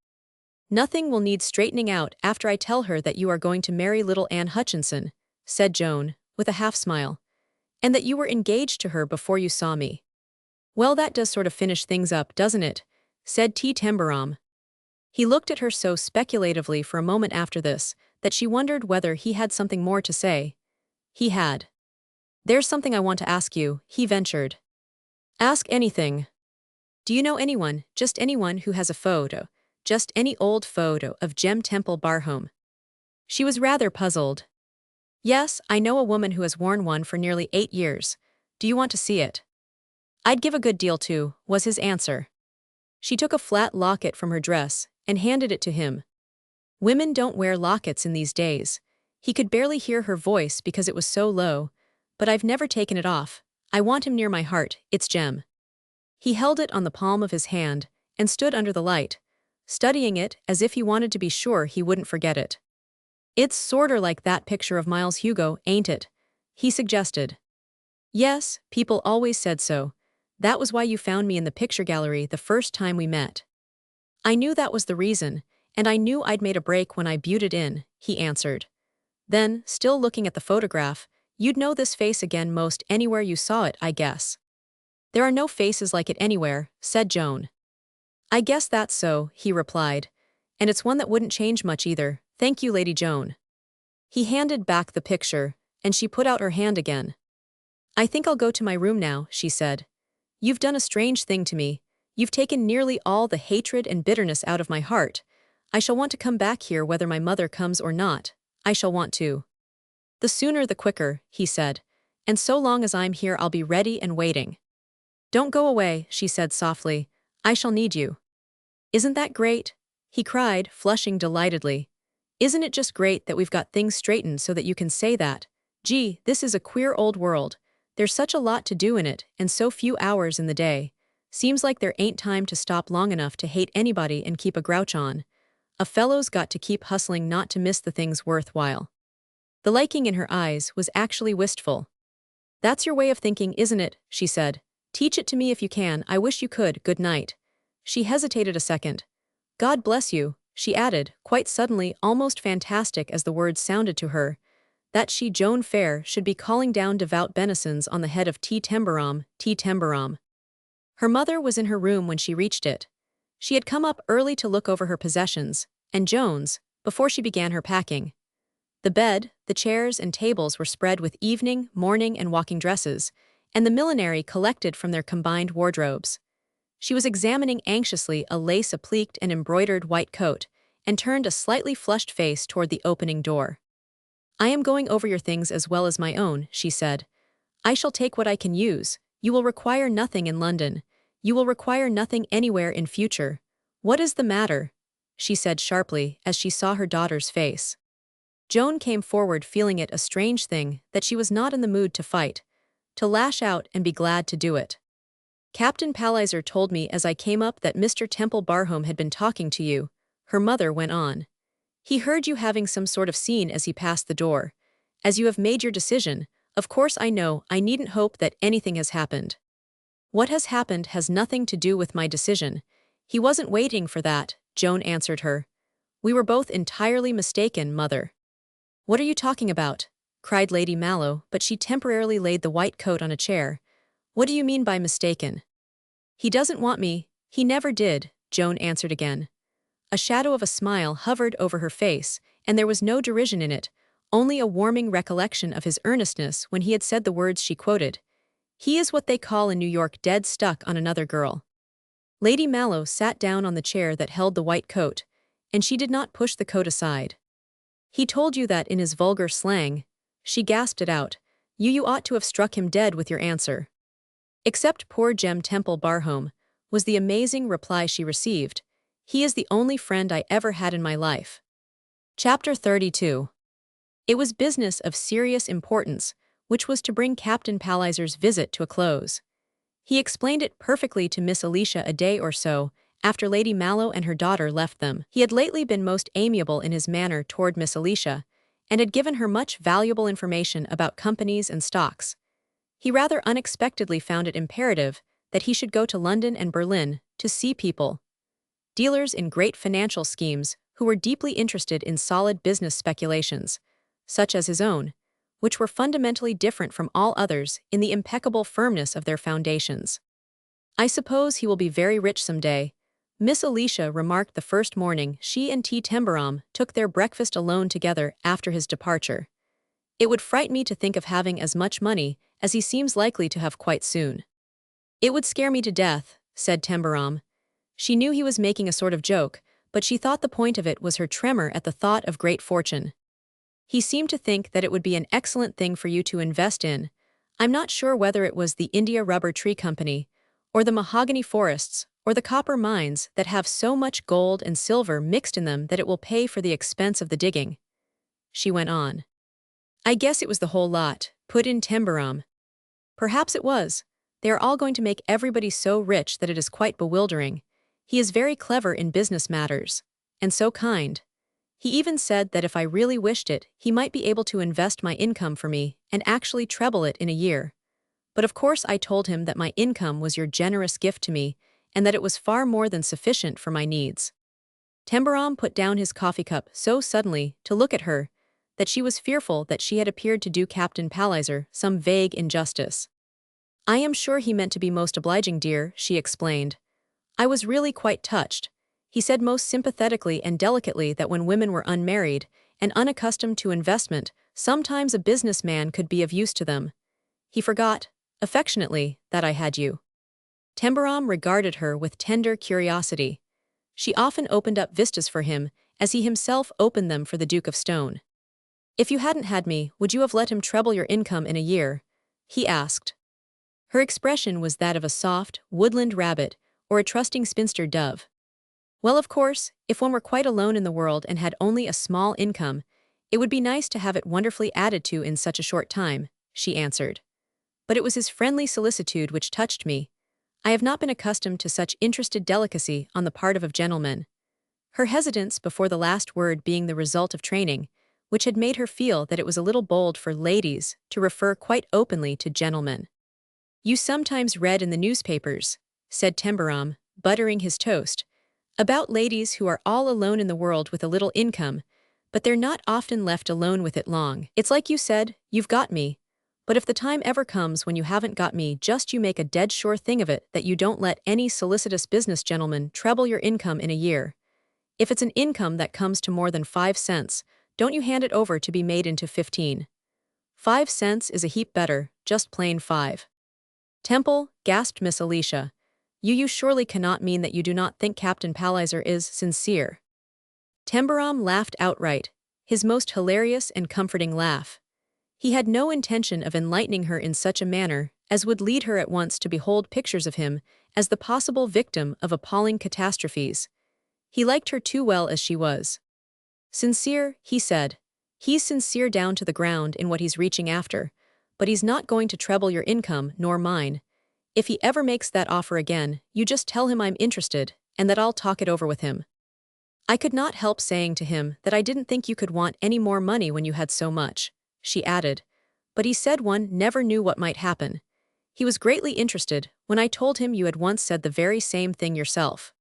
"Nothing will need straightening out after I tell her that you are going to marry little Anne Hutchinson," said Joan, with a half-smile. "And that you were engaged to her before you saw me." "Well, that does sort of finish things up, doesn't it?" said Tembarom. He looked at her so speculatively for a moment after this that she wondered whether he had something more to say. He had. "There's something I want to ask you," he ventured. "Ask anything." "Do you know anyone, just anyone who has a photo, just any old photo of Jem Temple Barham?" She was rather puzzled. "Yes, I know a woman who has worn one for nearly 8 years. Do you want to see it?" "I'd give a good deal to," was his answer. She took a flat locket from her dress and handed it to him. "Women don't wear lockets in these days." He could barely hear her voice because it was so low. "But I've never taken it off. I want him near my heart, it's Jem." He held it on the palm of his hand and stood under the light, studying it as if he wanted to be sure he wouldn't forget it. "It's sorter like that picture of Miles Hugo, ain't it?" he suggested. "Yes, people always said so. That was why you found me in the picture gallery the first time we met." "I knew that was the reason, and I knew I'd made a break when I viewed it in," he answered. Then, still looking at the photograph, "You'd know this face again most anywhere you saw it, I guess." "There are no faces like it anywhere," said Joan. "I guess that's so," he replied. "And it's one that wouldn't change much either. Thank you, Lady Joan." He handed back the picture, and she put out her hand again. "I think I'll go to my room now," she said. "You've done a strange thing to me. You've taken nearly all the hatred and bitterness out of my heart. I shall want to come back here whether my mother comes or not. I shall want to." "The sooner the quicker," he said. "And so long as I'm here I'll be ready and waiting." "Don't go away," she said softly. "I shall need you." "Isn't that great?" he cried, flushing delightedly. "Isn't it just great that we've got things straightened so that you can say that? Gee, this is a queer old world. There's such a lot to do in it, and so few hours in the day. Seems like there ain't time to stop long enough to hate anybody and keep a grouch on. A fellow's got to keep hustling not to miss the things worthwhile." The liking in her eyes was actually wistful. "That's your way of thinking, isn't it?" she said. "Teach it to me if you can. I wish you could. Good night." She hesitated a second. "God bless you," she added, quite suddenly, almost fantastic as the words sounded to her, that she, Joan Fair, should be calling down devout benisons on the head of Tembarom. Her mother was in her room when she reached it. She had come up early to look over her possessions, and Joan's, before she began her packing. The bed, the chairs and tables were spread with evening, morning and walking dresses, and the millinery collected from their combined wardrobes. She was examining anxiously a lace-appliqued and embroidered white coat, and turned a slightly flushed face toward the opening door. "I am going over your things as well as my own," she said. "I shall take what I can use. You will require nothing in London. You will require nothing anywhere in future. What is the matter?" she said sharply as she saw her daughter's face. Joan came forward feeling it a strange thing that she was not in the mood to fight, to lash out and be glad to do it. "Captain Palliser told me as I came up that Mr. Temple Barham had been talking to you," her mother went on. "He heard you having some sort of scene as he passed the door. As you have made your decision, of course I know I needn't hope that anything has happened." "What has happened has nothing to do with my decision. He wasn't waiting for that," Joan answered her. "We were both entirely mistaken, mother." "What are you talking about?" cried Lady Mallow, but she temporarily laid the white coat on a chair. "What do you mean by mistaken?" "He doesn't want me. He never did," Joan answered again. A shadow of a smile hovered over her face, and there was no derision in it, only a warming recollection of his earnestness when he had said the words she quoted. "He is what they call in New York dead stuck on another girl." Lady Mallow sat down on the chair that held the white coat, and she did not push the coat aside. "He told you that in his vulgar slang," she gasped it out. You ought to have struck him dead with your answer." "Except poor Jem Temple Barham," was the amazing reply she received. "He is the only friend I ever had in my life." Chapter 32. It was business of serious importance, which was to bring Captain Palliser's visit to a close. He explained it perfectly to Miss Alicia a day or so after Lady Mallow and her daughter left them. He had lately been most amiable in his manner toward Miss Alicia, and had given her much valuable information about companies and stocks. He rather unexpectedly found it imperative that he should go to London and Berlin to see people, dealers in great financial schemes who were deeply interested in solid business speculations, such as his own, which were fundamentally different from all others in the impeccable firmness of their foundations. "I suppose he will be very rich some day," Miss Alicia remarked the first morning she and Tembarom took their breakfast alone together after his departure. "It would frighten me to think of having as much money as he seems likely to have quite soon." "It would scare me to death," said Tembarom. She knew he was making a sort of joke, but she thought the point of it was her tremor at the thought of great fortune. "He seemed to think that it would be an excellent thing for you to invest in. I'm not sure whether it was the India Rubber Tree Company, or the mahogany forests, or the copper mines that have so much gold and silver mixed in them that it will pay for the expense of the digging," she went on. "I guess it was the whole lot," put in Tembarom. "Perhaps it was. They are all going to make everybody so rich that it is quite bewildering. He is very clever in business matters. And so kind. He even said that if I really wished it, he might be able to invest my income for me and actually treble it in a year. But of course I told him that my income was your generous gift to me, and that it was far more than sufficient for my needs." Tembarom put down his coffee cup so suddenly to look at her that she was fearful that she had appeared to do Captain Palliser some vague injustice. "I am sure he meant to be most obliging, dear," she explained. "I was really quite touched. He said most sympathetically and delicately that when women were unmarried and unaccustomed to investment, sometimes a businessman could be of use to them. He forgot, affectionately, that I had you." Tembarom regarded her with tender curiosity. She often opened up vistas for him, as he himself opened them for the Duke of Stone. "If you hadn't had me, would you have let him treble your income in a year?" he asked. Her expression was that of a soft, woodland rabbit or a trusting spinster dove. "Well, of course, if one were quite alone in the world and had only a small income, it would be nice to have it wonderfully added to in such a short time," she answered. "But it was his friendly solicitude which touched me. I have not been accustomed to such interested delicacy on the part of a gentleman." Her hesitance before the last word being the result of training, which had made her feel that it was a little bold for ladies to refer quite openly to gentlemen. "You sometimes read in the newspapers," said Tembarom, buttering his toast, "about ladies who are all alone in the world with a little income, but they're not often left alone with it long. It's like you said, you've got me. But if the time ever comes when you haven't got me, just you make a dead sure thing of it that you don't let any solicitous business gentleman treble your income in a year. If it's an income that comes to more than 5 cents, don't you hand it over to be made into 15. 5 cents is a heap better, just plain 5. "Temple," gasped Miss Alicia, you surely cannot mean that you do not think Captain Palliser is sincere." Tembarom laughed outright, his most hilarious and comforting laugh. He had no intention of enlightening her in such a manner as would lead her at once to behold pictures of him as the possible victim of appalling catastrophes. He liked her too well as she was. "Sincere," he said. "He's sincere down to the ground in what he's reaching after, but he's not going to treble your income nor mine. If he ever makes that offer again, you just tell him I'm interested and that I'll talk it over with him." "I could not help saying to him that I didn't think you could want any more money when you had so much," she added, "but he said one never knew what might happen. He was greatly interested when I told him you had once said the very same thing yourself."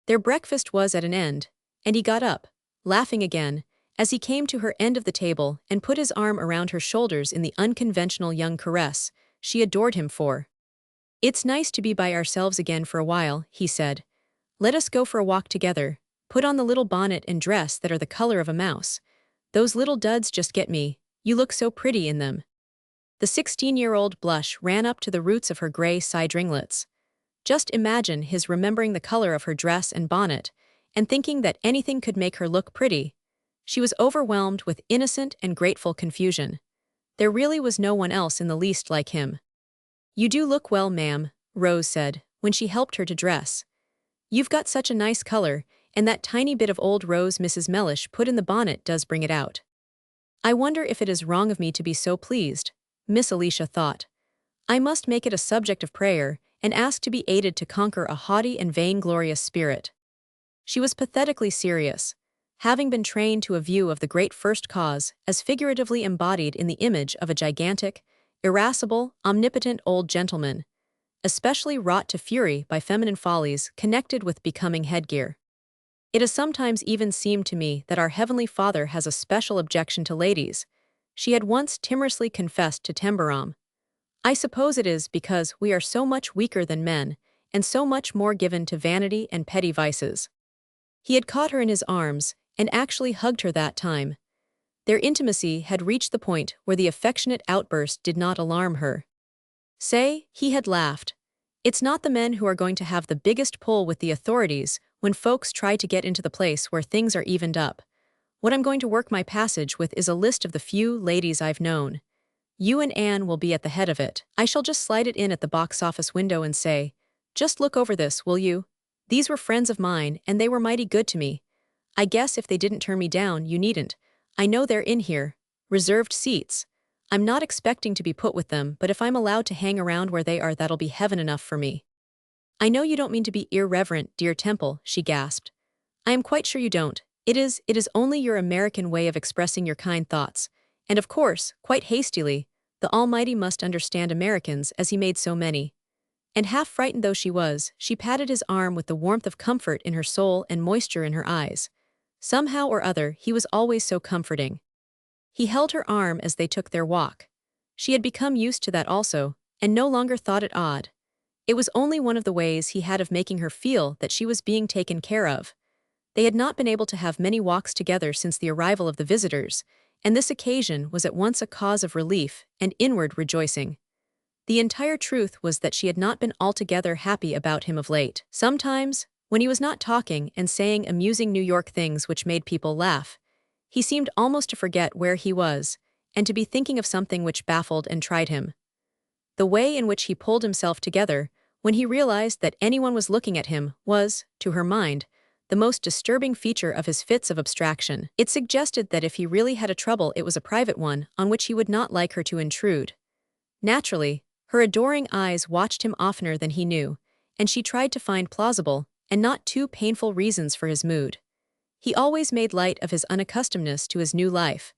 Their breakfast was at an end, and he got up, laughing again, as he came to her end of the table and put his arm around her shoulders in the unconventional young caress she adored him for. "It's nice to be by ourselves again for a while," he said. "Let us go for a walk together. Put on the little bonnet and dress that are the color of a mouse. Those little duds just get me, you look so pretty in them." The 16-year-old blush ran up to the roots of her gray side ringlets. Just imagine his remembering the color of her dress and bonnet, and thinking that anything could make her look pretty. She was overwhelmed with innocent and grateful confusion. There really was no one else in the least like him. "You do look well, ma'am," Rose said, when she helped her to dress. "You've got such a nice color, and that tiny bit of old rose Mrs. Mellish put in the bonnet does bring it out." "I wonder if it is wrong of me to be so pleased," Miss Alicia thought. "I must make it a subject of prayer, and asked to be aided to conquer a haughty and vainglorious spirit. She was pathetically serious, having been trained to a view of the great first cause as figuratively embodied in the image of a gigantic, irascible, omnipotent old gentleman, especially wrought to fury by feminine follies connected with becoming headgear. It has sometimes even seemed to me that our Heavenly Father has a special objection to ladies, she had once timorously confessed to Tembarom. I suppose it is because we are so much weaker than men, and so much more given to vanity and petty vices. He had caught her in his arms, and actually hugged her that time. Their intimacy had reached the point where the affectionate outburst did not alarm her. Say, he had laughed. It's not the men who are going to have the biggest pull with the authorities when folks try to get into the place where things are evened up. What I'm going to work my passage with is a list of the few ladies I've known. You and Anne will be at the head of it. I shall just slide it in at the box office window and say, "Just look over this, will you? These were friends of mine, and they were mighty good to me. I guess if they didn't turn me down, you needn't. I know they're in here. Reserved seats. I'm not expecting to be put with them, but if I'm allowed to hang around where they are, that'll be heaven enough for me." "I know you don't mean to be irreverent, dear Temple," she gasped. "I am quite sure you don't. It is only your American way of expressing your kind thoughts. And of course, quite hastily, the Almighty must understand Americans as He made so many." And half frightened though she was, she patted his arm with the warmth of comfort in her soul and moisture in her eyes. Somehow or other, he was always so comforting. He held her arm as they took their walk. She had become used to that also, and no longer thought it odd. It was only one of the ways he had of making her feel that she was being taken care of. They had not been able to have many walks together since the arrival of the visitors, and this occasion was at once a cause of relief and inward rejoicing. The entire truth was that she had not been altogether happy about him of late. Sometimes, when he was not talking and saying amusing New York things which made people laugh, he seemed almost to forget where he was, and to be thinking of something which baffled and tried him. The way in which he pulled himself together, when he realized that anyone was looking at him, was, to her mind, the most disturbing feature of his fits of abstraction. It suggested that if he really had a trouble, it was a private one, on which he would not like her to intrude. Naturally, her adoring eyes watched him oftener than he knew, and she tried to find plausible, and not too painful reasons for his mood. He always made light of his unaccustomedness to his new life,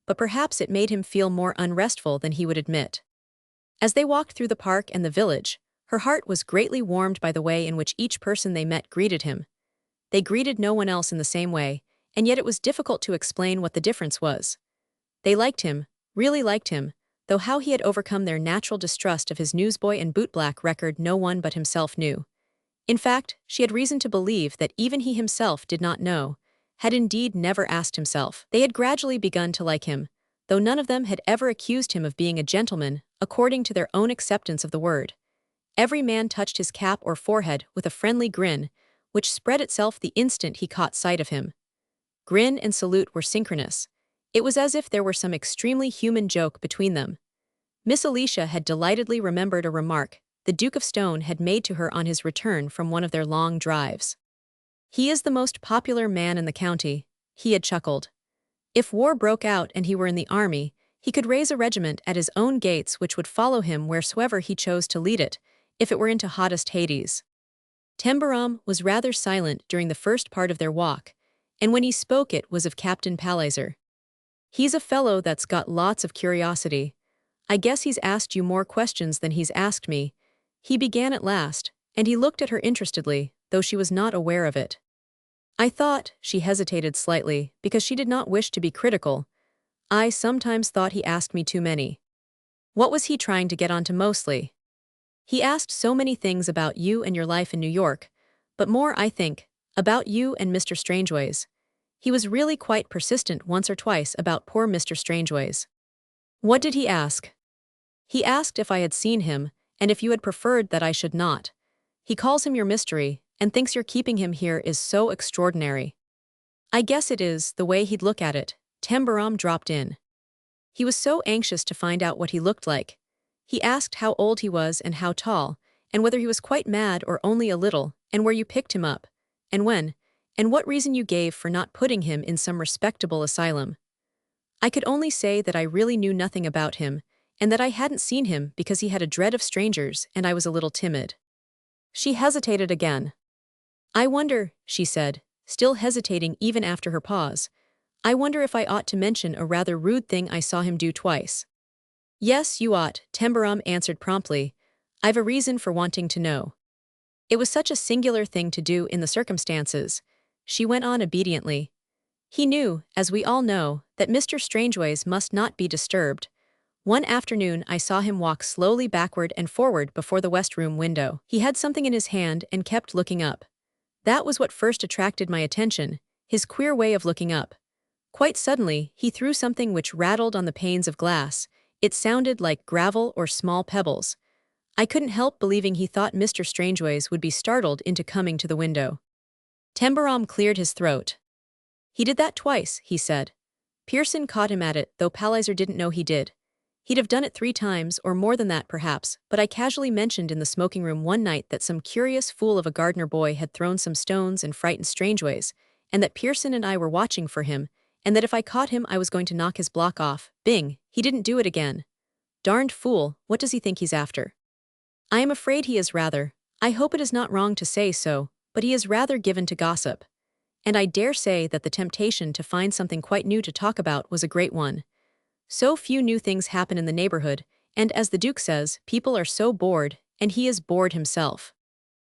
but perhaps it made him feel more unrestful than he would admit. As they walked through the park and the village, her heart was greatly warmed by the way in which each person they met greeted him. They greeted no one else in the same way, and yet it was difficult to explain what the difference was. They liked him, really liked him, though how he had overcome their natural distrust of his newsboy and bootblack record no one but himself knew. In fact, she had reason to believe that even he himself did not know, had indeed never asked himself. They had gradually begun to like him, though none of them had ever accused him of being a gentleman, according to their own acceptance of the word. Every man touched his cap or forehead with a friendly grin, which spread itself the instant he caught sight of him. Grin and salute were synchronous. It was as if there were some extremely human joke between them. Miss Alicia had delightedly remembered a remark the Duke of Stone had made to her on his return from one of their long drives. "He is the most popular man in the county," he had chuckled. "If war broke out and he were in the army, he could raise a regiment at his own gates which would follow him wheresoever he chose to lead it, if it were into hottest Hades." Tembarom was rather silent during the first part of their walk, and when he spoke it was of Captain Palliser. "He's a fellow that's got lots of curiosity. I guess he's asked you more questions than he's asked me," he began at last, and he looked at her interestedly, though she was not aware of it. "I thought," she hesitated slightly, because she did not wish to be critical, "I sometimes thought he asked me too many." "What was he trying to get onto mostly?" "He asked so many things about you and your life in New York, but more, I think, about you and Mr. Strangeways. He was really quite persistent once or twice about poor Mr. Strangeways." "What did he ask?" "He asked if I had seen him, and if you had preferred that I should not. He calls him your mystery, and thinks your keeping him here is so extraordinary." "I guess it is, the way he'd look at it," Tembarom dropped in. "He was so anxious to find out what he looked like. He asked how old he was and how tall, and whether he was quite mad or only a little, and where you picked him up, and when, and what reason you gave for not putting him in some respectable asylum. I could only say that I really knew nothing about him, and that I hadn't seen him because he had a dread of strangers and I was a little timid." She hesitated again. I wonder, she said, still hesitating even after her pause. I wonder if I ought to mention a rather rude thing I saw him do twice. Yes, you ought, Tembarom answered promptly. I've a reason for wanting to know. It was such a singular thing to do in the circumstances. She went on obediently. He knew, as we all know, that Mr. Strangeways must not be disturbed. One afternoon I saw him walk slowly backward and forward before the west room window. He had something in his hand and kept looking up. That was what first attracted my attention, his queer way of looking up. Quite suddenly, he threw something which rattled on the panes of glass. It sounded like gravel or small pebbles. I couldn't help believing he thought Mr. Strangeways would be startled into coming to the window. Tembarom cleared his throat. He did that twice, he said. Pearson caught him at it, though Palliser didn't know he did. He'd have done it 3 times, or more than that perhaps, but I casually mentioned in the smoking room one night that some curious fool of a gardener boy had thrown some stones and frightened Strangeways, and that Pearson and I were watching for him, and that if I caught him I was going to knock his block off. Bing, he didn't do it again. Darned fool, what does he think he's after? I am afraid he is rather. I hope it is not wrong to say so, but he is rather given to gossip. And I dare say that the temptation to find something quite new to talk about was a great one. So few new things happen in the neighborhood, and as the Duke says, people are so bored, and he is bored himself.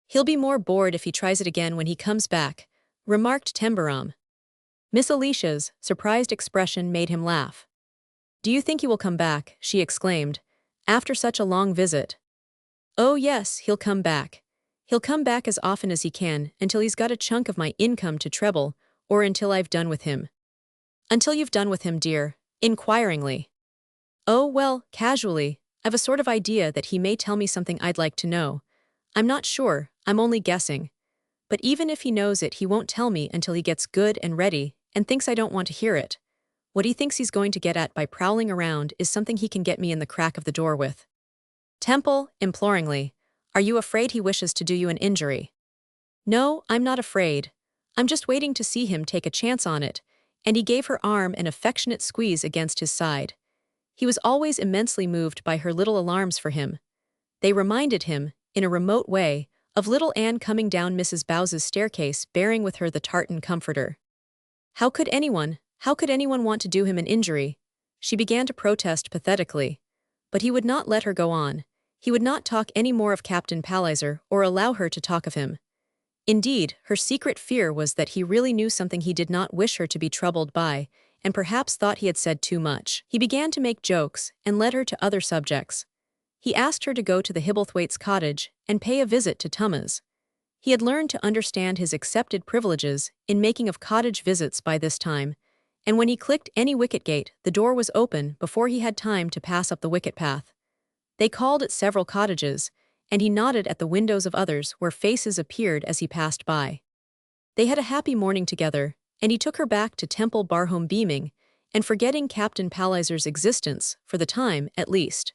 He'll be more bored if he tries it again when he comes back, remarked Tembarom. Miss Alicia's surprised expression made him laugh. Do you think he will come back, she exclaimed, after such a long visit? Oh yes, he'll come back. He'll come back as often as he can, until he's got a chunk of my income to treble, or until I've done with him. Until you've done with him, dear, inquiringly. Oh, well, casually, I've a sort of idea that he may tell me something I'd like to know. I'm not sure, I'm only guessing. But even if he knows it, he won't tell me until he gets good and ready, and thinks I don't want to hear it. What he thinks he's going to get at by prowling around is something he can get me in the crack of the door with. Temple, imploringly, are you afraid he wishes to do you an injury? No, I'm not afraid. I'm just waiting to see him take a chance on it, and he gave her arm an affectionate squeeze against his side. He was always immensely moved by her little alarms for him. They reminded him, in a remote way, of little Anne coming down Mrs. Bowes's staircase bearing with her the tartan comforter. How could anyone want to do him an injury? She began to protest pathetically. But he would not let her go on. He would not talk any more of Captain Palliser or allow her to talk of him. Indeed, her secret fear was that he really knew something he did not wish her to be troubled by, and perhaps thought he had said too much. He began to make jokes and led her to other subjects. He asked her to go to the Hibblethwaite's cottage and pay a visit to Tumma's. He had learned to understand his accepted privileges in making of cottage visits by this time, and when he clicked any wicket gate, the door was open before he had time to pass up the wicket path. They called at several cottages, and he nodded at the windows of others where faces appeared as he passed by. They had a happy morning together, and he took her back to Temple Barhome beaming, and forgetting Captain Palliser's existence, for the time, at least.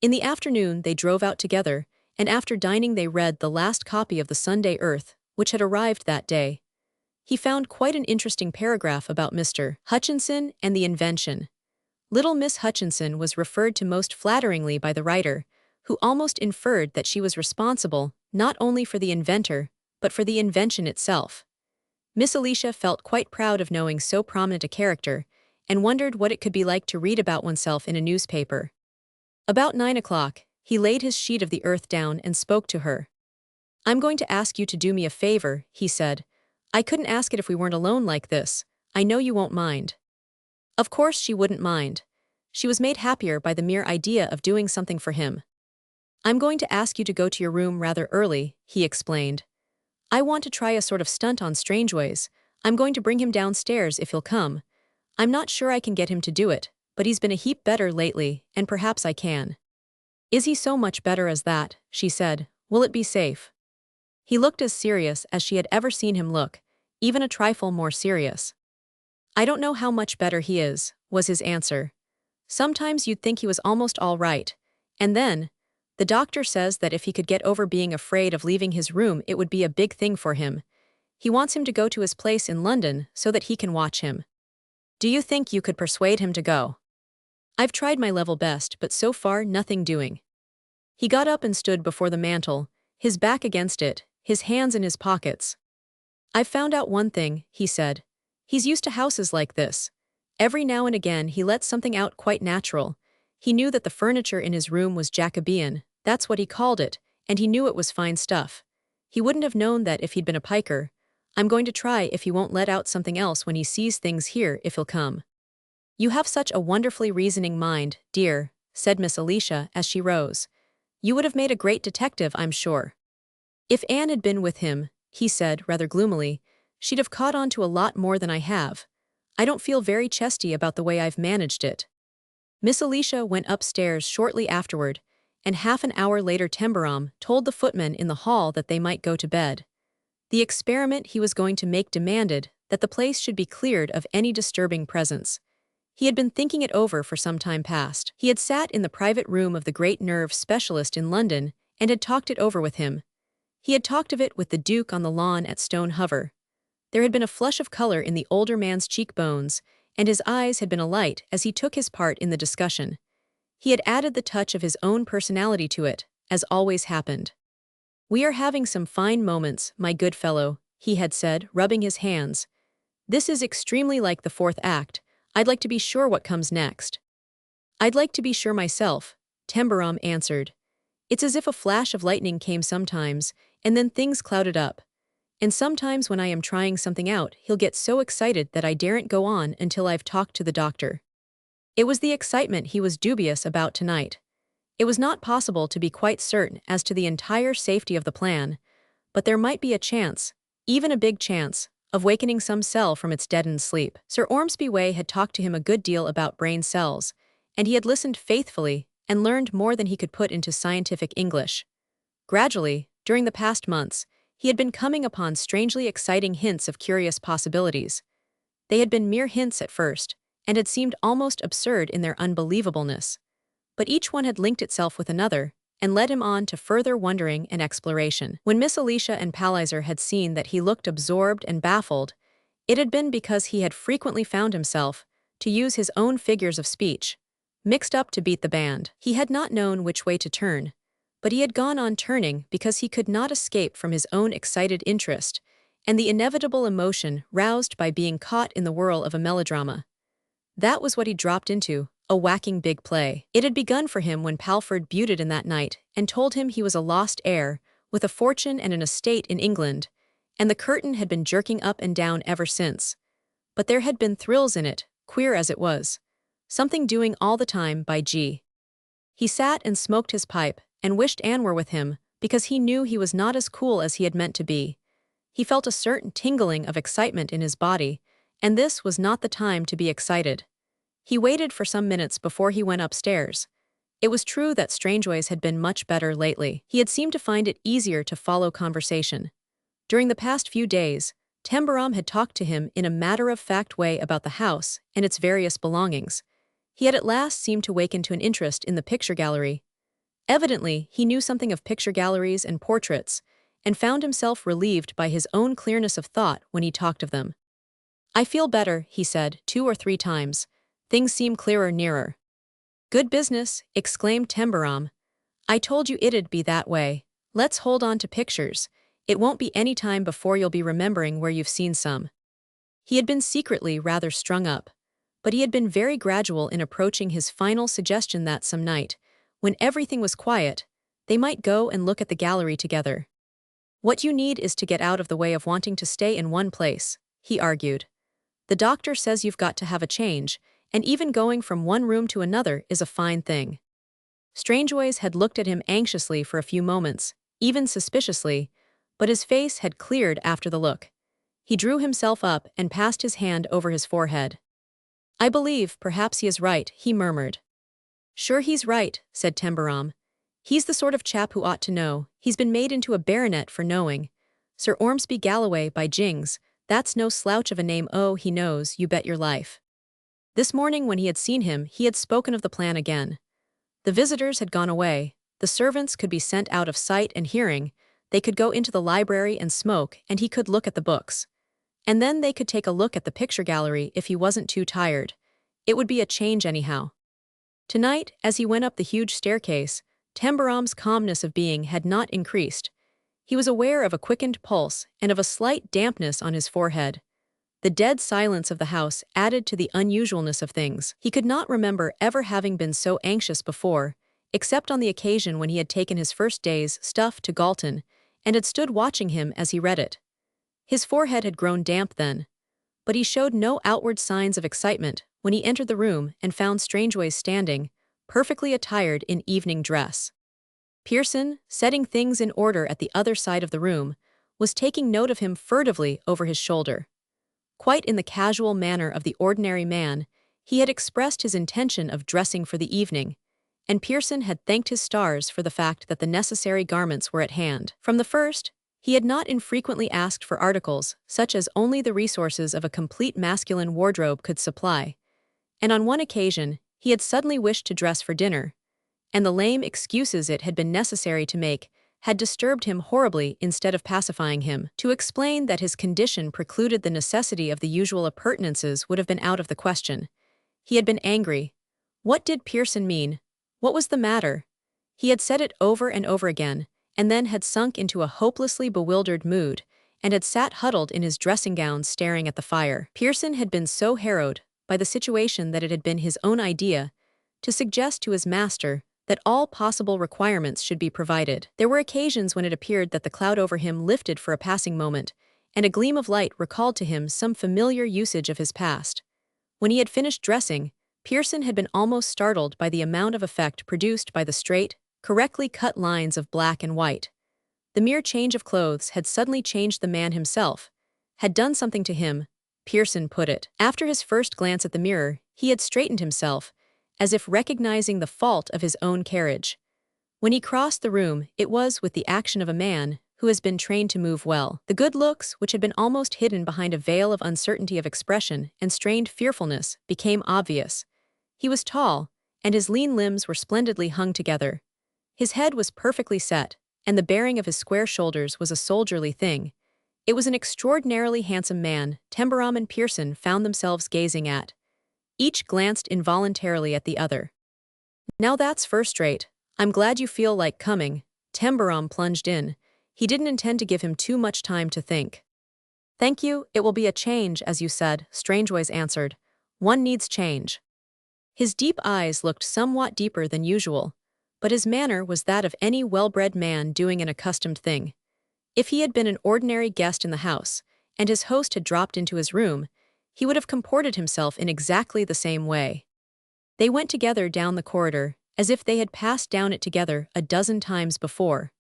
In the afternoon they drove out together, and after dining they read the last copy of the Sunday Earth, which had arrived that day. He found quite an interesting paragraph about Mr. Hutchinson and the invention. Little Miss Hutchinson was referred to most flatteringly by the writer, who almost inferred that she was responsible not only for the inventor, but for the invention itself. Miss Alicia felt quite proud of knowing so prominent a character, and wondered what it could be like to read about oneself in a newspaper. About 9 o'clock, he laid his sheet of the earth down and spoke to her. I'm going to ask you to do me a favor, he said. I couldn't ask it if we weren't alone like this. I know you won't mind. Of course she wouldn't mind. She was made happier by the mere idea of doing something for him. I'm going to ask you to go to your room rather early, he explained. I want to try a sort of stunt on Strangeways. I'm going to bring him downstairs if he'll come. I'm not sure I can get him to do it, but he's been a heap better lately, and perhaps I can. Is he so much better as that? She said. Will it be safe? He looked as serious as she had ever seen him look, even a trifle more serious. I don't know how much better he is, was his answer. Sometimes you'd think he was almost all right, and then, the doctor says that if he could get over being afraid of leaving his room it would be a big thing for him. He wants him to go to his place in London so that he can watch him. Do you think you could persuade him to go? I've tried my level best, but so far nothing doing. He got up and stood before the mantel, his back against it, his hands in his pockets. "I've found out one thing," he said. "He's used to houses like this. Every now and again he lets something out quite natural. He knew that the furniture in his room was Jacobean, that's what he called it, and he knew it was fine stuff. He wouldn't have known that if he'd been a piker. I'm going to try if he won't let out something else when he sees things here if he'll come." "You have such a wonderfully reasoning mind, dear," said Miss Alicia as she rose. "You would have made a great detective, I'm sure." "If Anne had been with him," he said rather gloomily, "she'd have caught on to a lot more than I have. I don't feel very chesty about the way I've managed it." Miss Alicia went upstairs shortly afterward, and half an hour later Tembarom told the footman in the hall that they might go to bed. The experiment he was going to make demanded that the place should be cleared of any disturbing presence. He had been thinking it over for some time past. He had sat in the private room of the great nerve specialist in London and had talked it over with him. He had talked of it with the Duke on the lawn at Stone Hover. There had been a flush of color in the older man's cheekbones, and his eyes had been alight as he took his part in the discussion. He had added the touch of his own personality to it, as always happened. "We are having some fine moments, my good fellow," he had said, rubbing his hands. "This is extremely like the fourth act. I'd like to be sure what comes next." "I'd like to be sure myself," Tembarom answered. "It's as if a flash of lightning came sometimes, and then things clouded up. And sometimes when I am trying something out, he'll get so excited that I daren't go on until I've talked to the doctor." It was the excitement he was dubious about tonight. It was not possible to be quite certain as to the entire safety of the plan, but there might be a chance, even a big chance, of wakening some cell from its deadened sleep. Sir Ormsby Way had talked to him a good deal about brain cells, and he had listened faithfully and learned more than he could put into scientific English. Gradually, during the past months, he had been coming upon strangely exciting hints of curious possibilities. They had been mere hints at first, and had seemed almost absurd in their unbelievableness. But each one had linked itself with another, and led him on to further wondering and exploration. When Miss Alicia and Palliser had seen that he looked absorbed and baffled, it had been because he had frequently found himself, to use his own figures of speech, mixed up to beat the band. He had not known which way to turn, but he had gone on turning because he could not escape from his own excited interest, and the inevitable emotion roused by being caught in the whirl of a melodrama. That was what he dropped into, a whacking big play. It had begun for him when Palford buted in that night and told him he was a lost heir, with a fortune and an estate in England, and the curtain had been jerking up and down ever since. But there had been thrills in it, queer as it was. Something doing all the time by G. He sat and smoked his pipe, and wished Anne were with him, because he knew he was not as cool as he had meant to be. He felt a certain tingling of excitement in his body, and this was not the time to be excited. He waited for some minutes before he went upstairs. It was true that Strangeways had been much better lately. He had seemed to find it easier to follow conversation. During the past few days, Tembarom had talked to him in a matter-of-fact way about the house and its various belongings. He had at last seemed to waken to an interest in the picture gallery. Evidently, he knew something of picture galleries and portraits, and found himself relieved by his own clearness of thought when he talked of them. "I feel better," he said 2 or 3 times. "Things seem clearer nearer." "Good business," exclaimed Tembarom. "I told you it'd be that way. Let's hold on to pictures. It won't be any time before you'll be remembering where you've seen some." He had been secretly rather strung up, but he had been very gradual in approaching his final suggestion that some night, when everything was quiet, they might go and look at the gallery together. "What you need is to get out of the way of wanting to stay in one place," he argued. "The doctor says you've got to have a change, and even going from one room to another is a fine thing." Strangeways had looked at him anxiously for a few moments, even suspiciously, but his face had cleared after the look. He drew himself up and passed his hand over his forehead. "I believe perhaps he is right," he murmured. "Sure he's right," said Tembarom. "He's the sort of chap who ought to know. He's been made into a baronet for knowing. Sir Ormsby Galloway, by jings, that's no slouch of a name. Oh, he knows, you bet your life." This morning when he had seen him, he had spoken of the plan again. The visitors had gone away, the servants could be sent out of sight and hearing, they could go into the library and smoke, and he could look at the books. And then they could take a look at the picture gallery if he wasn't too tired. It would be a change anyhow. Tonight, as he went up the huge staircase, Tembarom's calmness of being had not increased. He was aware of a quickened pulse and of a slight dampness on his forehead. The dead silence of the house added to the unusualness of things. He could not remember ever having been so anxious before, except on the occasion when he had taken his first day's stuff to Galton and had stood watching him as he read it. His forehead had grown damp then, but he showed no outward signs of excitement when he entered the room and found Strangeways standing, perfectly attired in evening dress. Pearson, setting things in order at the other side of the room, was taking note of him furtively over his shoulder. Quite in the casual manner of the ordinary man, he had expressed his intention of dressing for the evening, and Pearson had thanked his stars for the fact that the necessary garments were at hand. From the first, he had not infrequently asked for articles such as only the resources of a complete masculine wardrobe could supply, and on one occasion he had suddenly wished to dress for dinner, and the lame excuses it had been necessary to make had disturbed him horribly instead of pacifying him. To explain that his condition precluded the necessity of the usual appurtenances would have been out of the question. He had been angry. What did Pearson mean? What was the matter? He had said it over and over again, and then had sunk into a hopelessly bewildered mood, and had sat huddled in his dressing gown staring at the fire. Pearson had been so harrowed by the situation that it had been his own idea to suggest to his master that all possible requirements should be provided. There were occasions when it appeared that the cloud over him lifted for a passing moment, and a gleam of light recalled to him some familiar usage of his past. When he had finished dressing, Pearson had been almost startled by the amount of effect produced by the straight, correctly cut lines of black and white. The mere change of clothes had suddenly changed the man himself, had done something to him, Pearson put it. After his first glance at the mirror, he had straightened himself, as if recognizing the fault of his own carriage. When he crossed the room, it was with the action of a man who has been trained to move well. The good looks, which had been almost hidden behind a veil of uncertainty of expression and strained fearfulness, became obvious. He was tall, and his lean limbs were splendidly hung together. His head was perfectly set, and the bearing of his square shoulders was a soldierly thing. It was an extraordinarily handsome man Tembarom and Pearson found themselves gazing at. Each glanced involuntarily at the other. "Now that's first-rate. I'm glad you feel like coming." Tembarom plunged in. He didn't intend to give him too much time to think. "Thank you, it will be a change, as you said," Strangeways answered. "One needs change." His deep eyes looked somewhat deeper than usual, but his manner was that of any well-bred man doing an accustomed thing. If he had been an ordinary guest in the house, and his host had dropped into his room, he would have comported himself in exactly the same way. They went together down the corridor, as if they had passed down it together a dozen times before.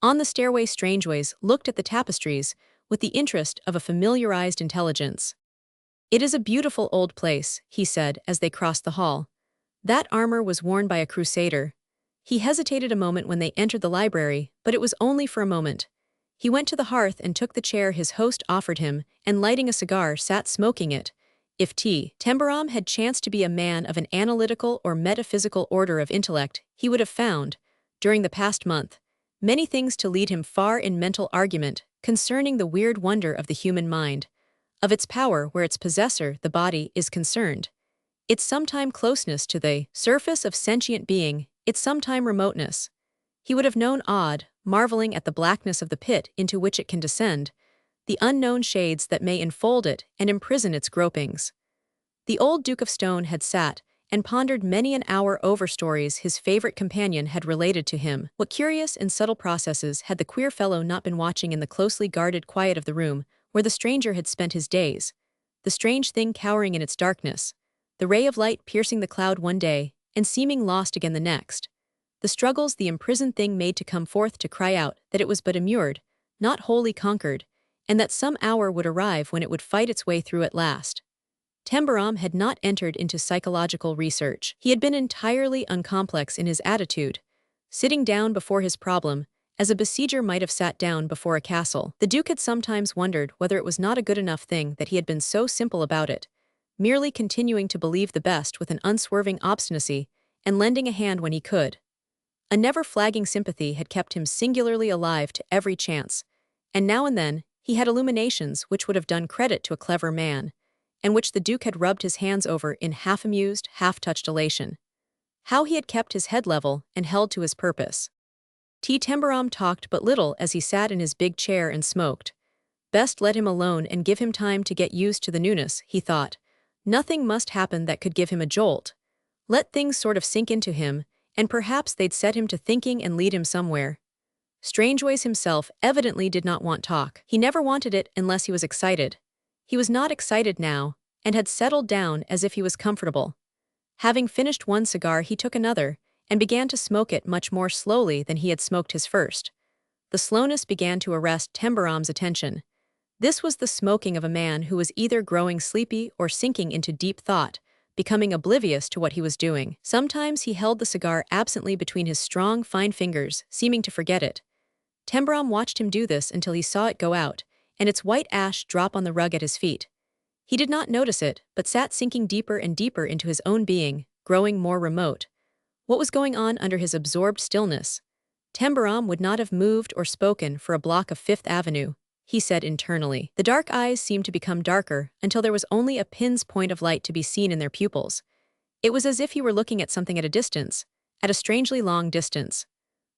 On the stairway Strangeways looked at the tapestries with the interest of a familiarized intelligence. "It is a beautiful old place," he said as they crossed the hall. "That armor was worn by a crusader." He hesitated a moment when they entered the library, but it was only for a moment. He went to the hearth and took the chair his host offered him, and lighting a cigar sat smoking it. If Tembarom had chanced to be a man of an analytical or metaphysical order of intellect, he would have found, during the past month, many things to lead him far in mental argument concerning the weird wonder of the human mind, of its power where its possessor, the body, is concerned, its sometime closeness to the surface of sentient being, its sometime remoteness. He would have known awed, marveling at the blackness of the pit into which it can descend, the unknown shades that may enfold it and imprison its gropings. The old Duke of Stone had sat and pondered many an hour over stories his favorite companion had related to him. What curious and subtle processes had the queer fellow not been watching in the closely guarded quiet of the room where the stranger had spent his days? The strange thing cowering in its darkness, the ray of light piercing the cloud one day and seeming lost again the next. The struggles the imprisoned thing made to come forth to cry out that it was but immured, not wholly conquered, and that some hour would arrive when it would fight its way through at last. Tembarom had not entered into psychological research. He had been entirely uncomplex in his attitude, sitting down before his problem, as a besieger might have sat down before a castle. The Duke had sometimes wondered whether it was not a good enough thing that he had been so simple about it, merely continuing to believe the best with an unswerving obstinacy, and lending a hand when he could. A never-flagging sympathy had kept him singularly alive to every chance, and now and then he had illuminations which would have done credit to a clever man, and which the Duke had rubbed his hands over in half-amused, half-touched elation. How he had kept his head level and held to his purpose. Tembarom talked but little as he sat in his big chair and smoked. Best let him alone and give him time to get used to the newness, he thought. Nothing must happen that could give him a jolt. Let things sort of sink into him, and perhaps they'd set him to thinking and lead him somewhere. Strangeways himself evidently did not want talk. He never wanted it unless he was excited. He was not excited now, and had settled down as if he was comfortable. Having finished one cigar, he took another, and began to smoke it much more slowly than he had smoked his first. The slowness began to arrest Tembarom's attention. This was the smoking of a man who was either growing sleepy or sinking into deep thought, becoming oblivious to what he was doing. Sometimes he held the cigar absently between his strong, fine fingers, seeming to forget it. Tembarom watched him do this until he saw it go out, and its white ash drop on the rug at his feet. He did not notice it, but sat sinking deeper and deeper into his own being, growing more remote. What was going on under his absorbed stillness? Tembarom would not have moved or spoken for a block of Fifth Avenue, he said internally. The dark eyes seemed to become darker until there was only a pin's point of light to be seen in their pupils. It was as if he were looking at something at a distance, at a strangely long distance.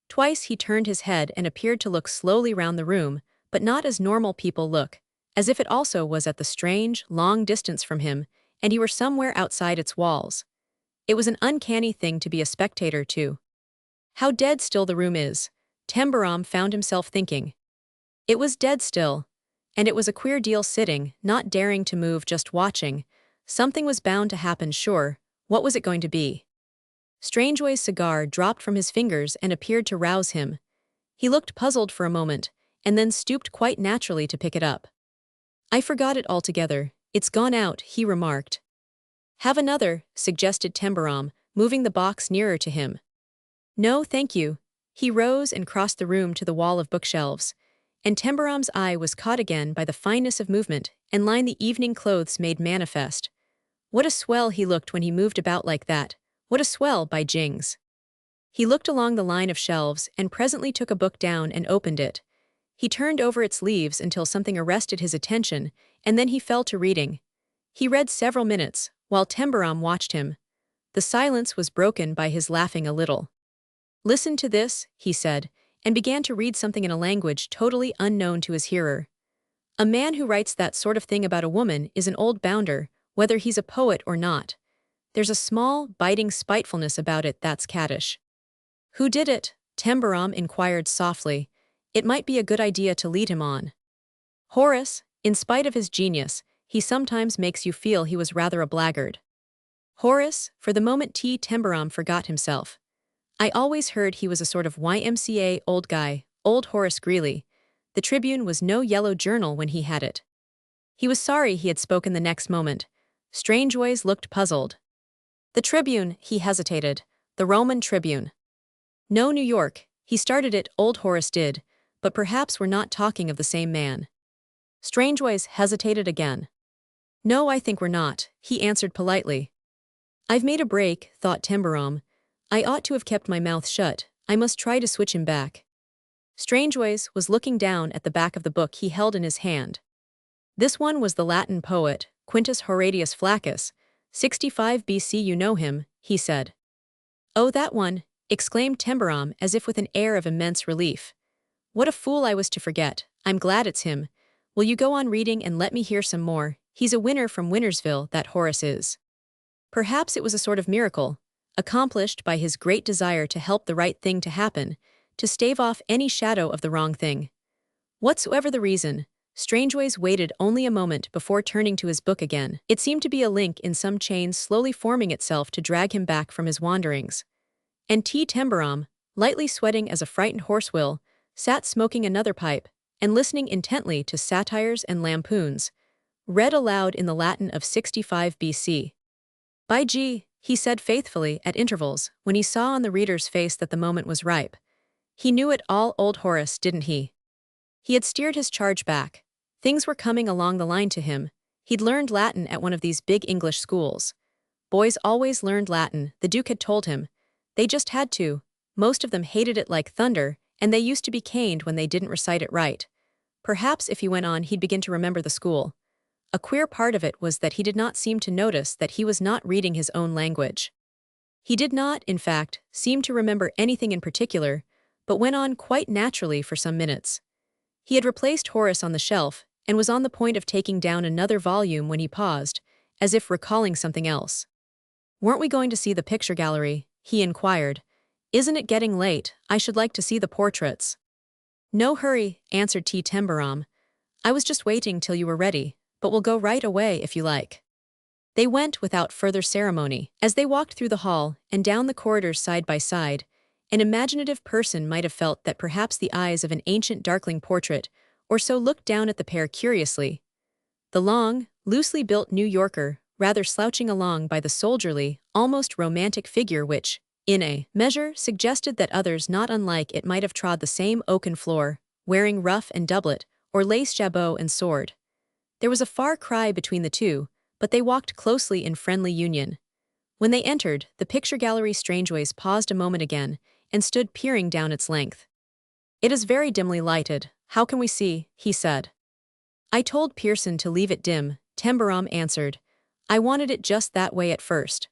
Twice he turned his head and appeared to look slowly round the room, but not as normal people look, as if it also was at the strange, long distance from him, and he were somewhere outside its walls. It was an uncanny thing to be a spectator to. How dead still the room is, Tembarom found himself thinking. It was dead still, and it was a queer deal sitting, not daring to move, just watching. Something was bound to happen, sure. What was it going to be? Strangeway's cigar dropped from his fingers and appeared to rouse him. He looked puzzled for a moment, and then stooped quite naturally to pick it up. I forgot it altogether. It's gone out, he remarked. Have another, suggested Tembarom, moving the box nearer to him. No, thank you. He rose and crossed the room to the wall of bookshelves, and Tembarom's eye was caught again by the fineness of movement and line the evening clothes made manifest. What a swell he looked when he moved about like that. What a swell, by jings. He looked along the line of shelves and presently took a book down and opened it. He turned over its leaves until something arrested his attention, and then he fell to reading. He read several minutes, while Tembarom watched him. The silence was broken by his laughing a little. Listen to this, he said, and began to read something in a language totally unknown to his hearer. A man who writes that sort of thing about a woman is an old bounder, whether he's a poet or not. There's a small, biting spitefulness about it that's caddish. Who did it? Tembarom inquired softly. It might be a good idea to lead him on. Horace, in spite of his genius, he sometimes makes you feel he was rather a blackguard. Horace, for the moment Tembarom forgot himself. I always heard he was a sort of YMCA old guy, old Horace Greeley. The Tribune was no yellow journal when he had it. He was sorry he had spoken the next moment. Strangeways looked puzzled. The Tribune, he hesitated. The Roman Tribune. No, New York. He started it, old Horace did, but perhaps we're not talking of the same man. Strangeways hesitated again. No, I think we're not, he answered politely. I've made a break, thought Tembarom. I ought to have kept my mouth shut. I must try to switch him back. Strangeways was looking down at the back of the book he held in his hand. This one was the Latin poet, Quintus Horatius Flaccus, 65 BC. You know him, he said. Oh, that one, exclaimed Tembarom as if with an air of immense relief. What a fool I was to forget. I'm glad it's him. Will you go on reading and let me hear some more? He's a winner from Winnersville, that Horace is. Perhaps it was a sort of miracle, accomplished by his great desire to help the right thing to happen, to stave off any shadow of the wrong thing. Whatsoever the reason, Strangeways waited only a moment before turning to his book again. It seemed to be a link in some chain slowly forming itself to drag him back from his wanderings. And Tembarom, lightly sweating as a frightened horse will, sat smoking another pipe, and listening intently to satires and lampoons, read aloud in the Latin of 65 BC. By G, he said faithfully at intervals, when he saw on the reader's face that the moment was ripe. He knew it all, old Horace, didn't he? He had steered his charge back. Things were coming along the line to him. He'd learned Latin at one of these big English schools. Boys always learned Latin, the Duke had told him. They just had to. Most of them hated it like thunder, and they used to be caned when they didn't recite it right. Perhaps if he went on he'd begin to remember the school. A queer part of it was that he did not seem to notice that he was not reading his own language. He did not, in fact, seem to remember anything in particular, but went on quite naturally for some minutes. He had replaced Horace on the shelf and was on the point of taking down another volume when he paused, as if recalling something else. "Weren't we going to see the picture gallery?" he inquired. "Isn't it getting late? I should like to see the portraits." "No hurry," answered Tembarom. "I was just waiting till you were ready, but we'll go right away if you like." They went without further ceremony. As they walked through the hall and down the corridors side by side, an imaginative person might have felt that perhaps the eyes of an ancient darkling portrait or so looked down at the pair curiously. The long, loosely built New Yorker, rather slouching along by the soldierly, almost romantic figure which, in a measure, suggested that others not unlike it might have trod the same oaken floor, wearing ruff and doublet, or lace jabot and sword. There was a far cry between the two, but they walked closely in friendly union. When they entered, the picture gallery Strangeways paused a moment again and stood peering down its length. "It is very dimly lighted. How can we see?" he said. "I told Pearson to leave it dim," Tembarom answered. "I wanted it just that way at first."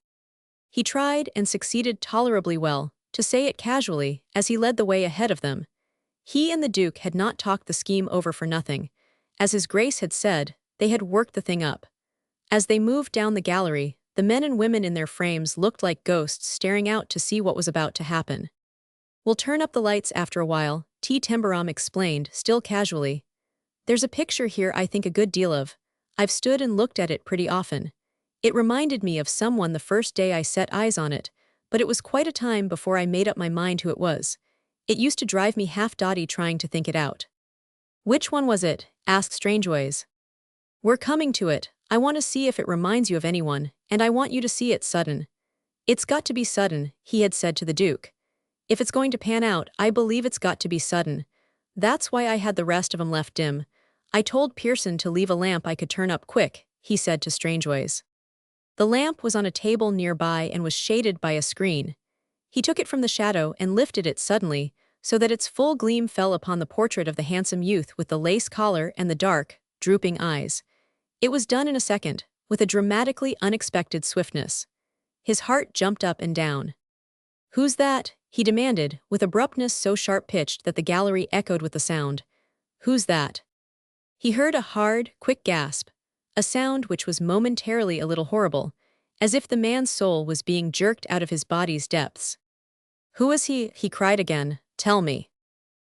He tried and succeeded tolerably well, to say it casually, as he led the way ahead of them. He and the Duke had not talked the scheme over for nothing. As His Grace had said, they had worked the thing up. As they moved down the gallery, the men and women in their frames looked like ghosts staring out to see what was about to happen. "We'll turn up the lights after a while," Tembarom explained, still casually. "There's a picture here I think a good deal of. I've stood and looked at it pretty often. It reminded me of someone the first day I set eyes on it, but it was quite a time before I made up my mind who it was. It used to drive me half dotty trying to think it out." "Which one was it?" asked Strangeways. "We're coming to it. I want to see if it reminds you of anyone, and I want you to see it sudden." "It's got to be sudden," he had said to the Duke. "If it's going to pan out, I believe it's got to be sudden. That's why I had the rest of 'em left dim. I told Pearson to leave a lamp I could turn up quick," he said to Strangeways. The lamp was on a table nearby and was shaded by a screen. He took it from the shadow and lifted it suddenly, so that its full gleam fell upon the portrait of the handsome youth with the lace collar and the dark, drooping eyes. It was done in a second, with a dramatically unexpected swiftness. His heart jumped up and down. "Who's that?" he demanded, with abruptness so sharp-pitched that the gallery echoed with the sound. "Who's that?" He heard a hard, quick gasp, a sound which was momentarily a little horrible, as if the man's soul was being jerked out of his body's depths. "Who is he?" he cried again. "Tell me."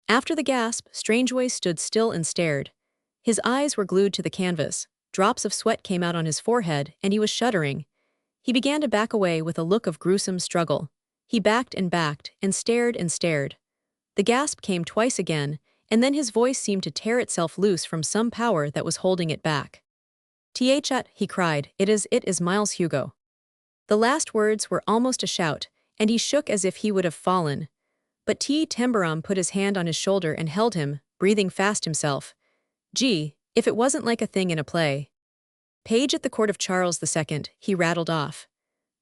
After the gasp, Strangeways stood still and stared. His eyes were glued to the canvas, drops of sweat came out on his forehead, and he was shuddering. He began to back away with a look of gruesome struggle. He backed, and stared and stared. The gasp came twice again, and then his voice seemed to tear itself loose from some power that was holding it back. "Tchat," he cried, it is Miles Hugo." The last words were almost a shout, and he shook as if he would have fallen. But Tembarom put his hand on his shoulder and held him, breathing fast himself. "Gee, if it wasn't like a thing in a play." "Page at the court of Charles II, he rattled off.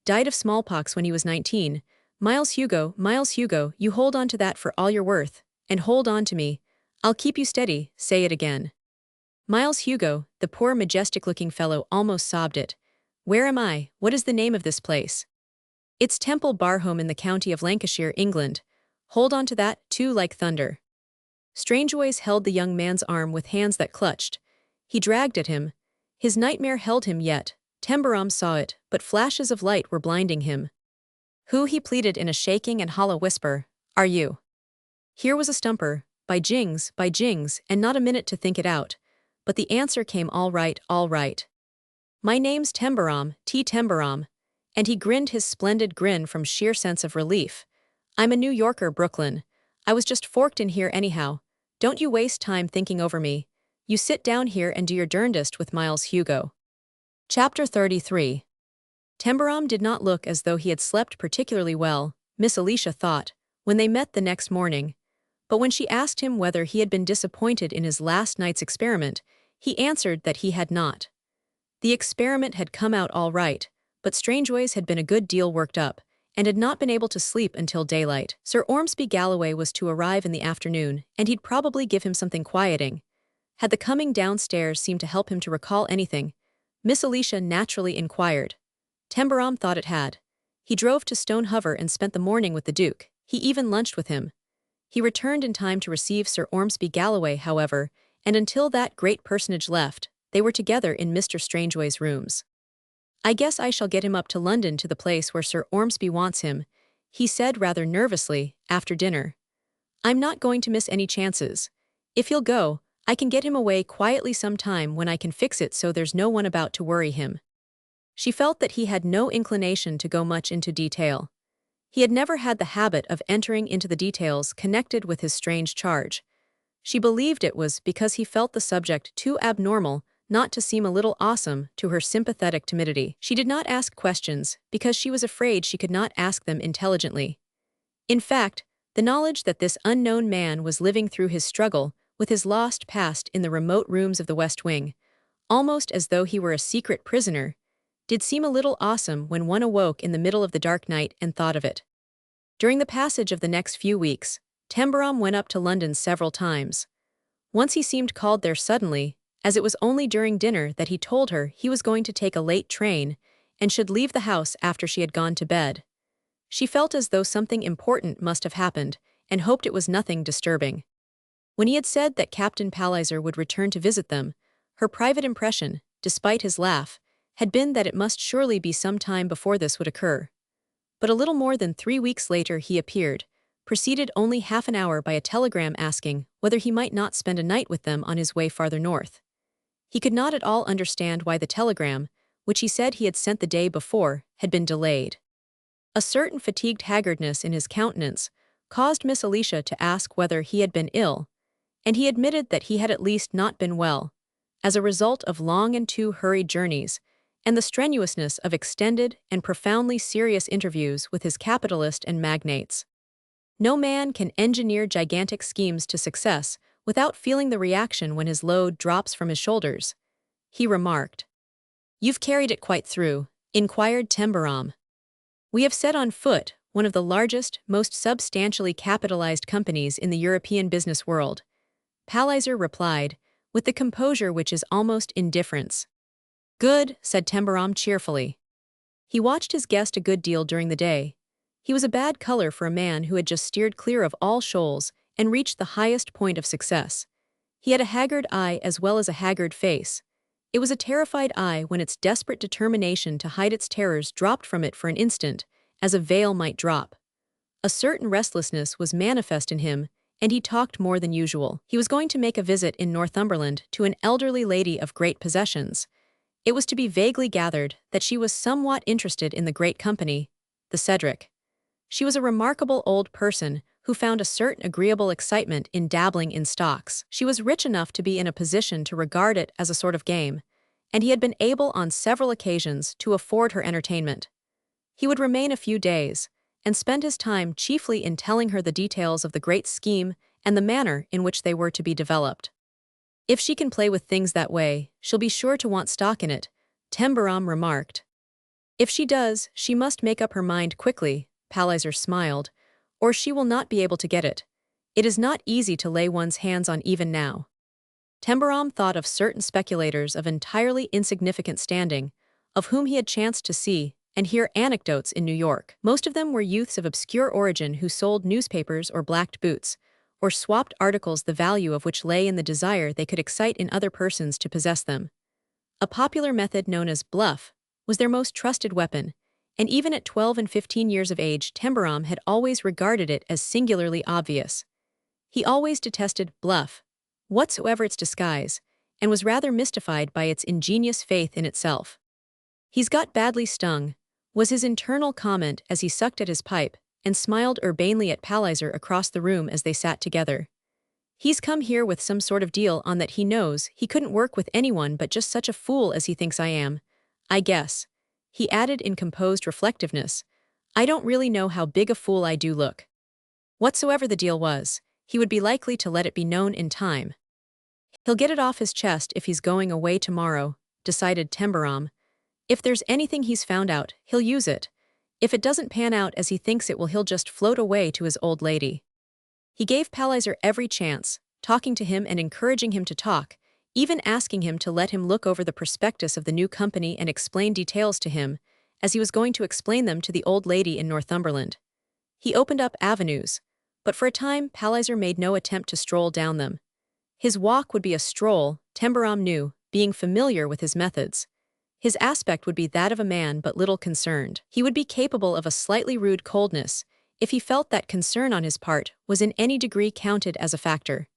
"Died of smallpox when he was 19. Miles Hugo, you hold on to that for all you're worth, and hold on to me. I'll keep you steady, say it again." Miles Hugo, the poor majestic-looking fellow almost sobbed it. "Where am I? What is the name of this place?" "It's Temple Barhome in the county of Lancashire, England. Hold on to that, too, like thunder." Strangeways held the young man's arm with hands that clutched. He dragged at him. His nightmare held him yet. Tembarom saw it, but flashes of light were blinding him. "Who?" he pleaded in a shaking and hollow whisper. "Are you?" Here was a stumper, by jings, and not a minute to think it out. But the answer came all right. "My name's Tembarom, Tembarom." And he grinned his splendid grin from sheer sense of relief. "I'm a New Yorker, Brooklyn. I was just forked in here anyhow. Don't you waste time thinking over me. You sit down here and do your darndest with Miles Hugo." Chapter 33. Tembarom did not look as though he had slept particularly well, Miss Alicia thought, when they met the next morning. But when she asked him whether he had been disappointed in his last night's experiment, he answered that he had not. The experiment had come out all right, but Strangeways had been a good deal worked up, and had not been able to sleep until daylight. Sir Ormsby Galloway was to arrive in the afternoon, and he'd probably give him something quieting. Had the coming downstairs seemed to help him to recall anything? Miss Alicia naturally inquired. Tembarom thought it had. He drove to Stone Hover and spent the morning with the Duke. He even lunched with him. He returned in time to receive Sir Ormsby Galloway, however, and until that great personage left, they were together in Mr. Strangeway's rooms. "I guess I shall get him up to London to the place where Sir Ormsby wants him," he said rather nervously, after dinner. "I'm not going to miss any chances. If he'll go, I can get him away quietly some time when I can fix it so there's no one about to worry him." She felt that he had no inclination to go much into detail. He had never had the habit of entering into the details connected with his strange charge. She believed it was because he felt the subject too abnormal not to seem a little awesome to her sympathetic timidity. She did not ask questions because she was afraid she could not ask them intelligently. In fact, the knowledge that this unknown man was living through his struggle with his lost past in the remote rooms of the West Wing, almost as though he were a secret prisoner, did seem a little awesome when one awoke in the middle of the dark night and thought of it. During the passage of the next few weeks, Tembarom went up to London several times. Once he seemed called there suddenly, as it was only during dinner that he told her he was going to take a late train and should leave the house after she had gone to bed. She felt as though something important must have happened and hoped it was nothing disturbing. When he had said that Captain Palliser would return to visit them, her private impression, despite his laugh, had been that it must surely be some time before this would occur. But a little more than 3 weeks later he appeared, preceded only half an hour by a telegram asking whether he might not spend a night with them on his way farther north. He could not at all understand why the telegram, which he said he had sent the day before, had been delayed. A certain fatigued haggardness in his countenance caused Miss Alicia to ask whether he had been ill, and he admitted that he had at least not been well, as a result of long and too hurried journeys, and the strenuousness of extended and profoundly serious interviews with his capitalist and magnates. No man can engineer gigantic schemes to success without feeling the reaction when his load drops from his shoulders, he remarked. "You've carried it quite through?" inquired Tembarom. "We have set on foot one of the largest, most substantially capitalized companies in the European business world," Palliser replied, with the composure which is almost indifference. "Good," said Tembarom cheerfully. He watched his guest a good deal during the day. He was a bad color for a man who had just steered clear of all shoals and reached the highest point of success. He had a haggard eye as well as a haggard face. It was a terrified eye when its desperate determination to hide its terrors dropped from it for an instant, as a veil might drop. A certain restlessness was manifest in him, and he talked more than usual. He was going to make a visit in Northumberland to an elderly lady of great possessions. It was to be vaguely gathered that she was somewhat interested in the great company, the Cedric. She was a remarkable old person who found a certain agreeable excitement in dabbling in stocks. She was rich enough to be in a position to regard it as a sort of game, and he had been able on several occasions to afford her entertainment. He would remain a few days, and spend his time chiefly in telling her the details of the great scheme and the manner in which they were to be developed. "If she can play with things that way, she'll be sure to want stock in it," Tembarom remarked. "If she does, she must make up her mind quickly," Palliser smiled, "or she will not be able to get it. It is not easy to lay one's hands on even now." Tembarom thought of certain speculators of entirely insignificant standing, of whom he had chanced to see and hear anecdotes in New York. Most of them were youths of obscure origin who sold newspapers or blacked boots, or swapped articles the value of which lay in the desire they could excite in other persons to possess them. A popular method known as bluff was their most trusted weapon, and even at 12 and 15 years of age Tembarom had always regarded it as singularly obvious. He always detested bluff, whatsoever its disguise, and was rather mystified by its ingenious faith in itself. "He's got badly stung," was his internal comment as he sucked at his pipe and smiled urbanely at Palliser across the room as they sat together. "He's come here with some sort of deal on that he knows he couldn't work with anyone but just such a fool as he thinks I am, I guess," he added in composed reflectiveness. "I don't really know how big a fool I do look." Whatsoever the deal was, he would be likely to let it be known in time. "He'll get it off his chest if he's going away tomorrow," decided Tembarom. "If there's anything he's found out, he'll use it. If it doesn't pan out as he thinks it will, he'll just float away to his old lady." He gave Palliser every chance, talking to him and encouraging him to talk, even asking him to let him look over the prospectus of the new company and explain details to him, as he was going to explain them to the old lady in Northumberland. He opened up avenues, But for a time, Palliser made no attempt to stroll down them. His walk would be a stroll, Tembarom knew, being familiar with his methods. His aspect would be that of a man but little concerned. He would be capable of a slightly rude coldness, if he felt that concern on his part was in any degree counted as a factor.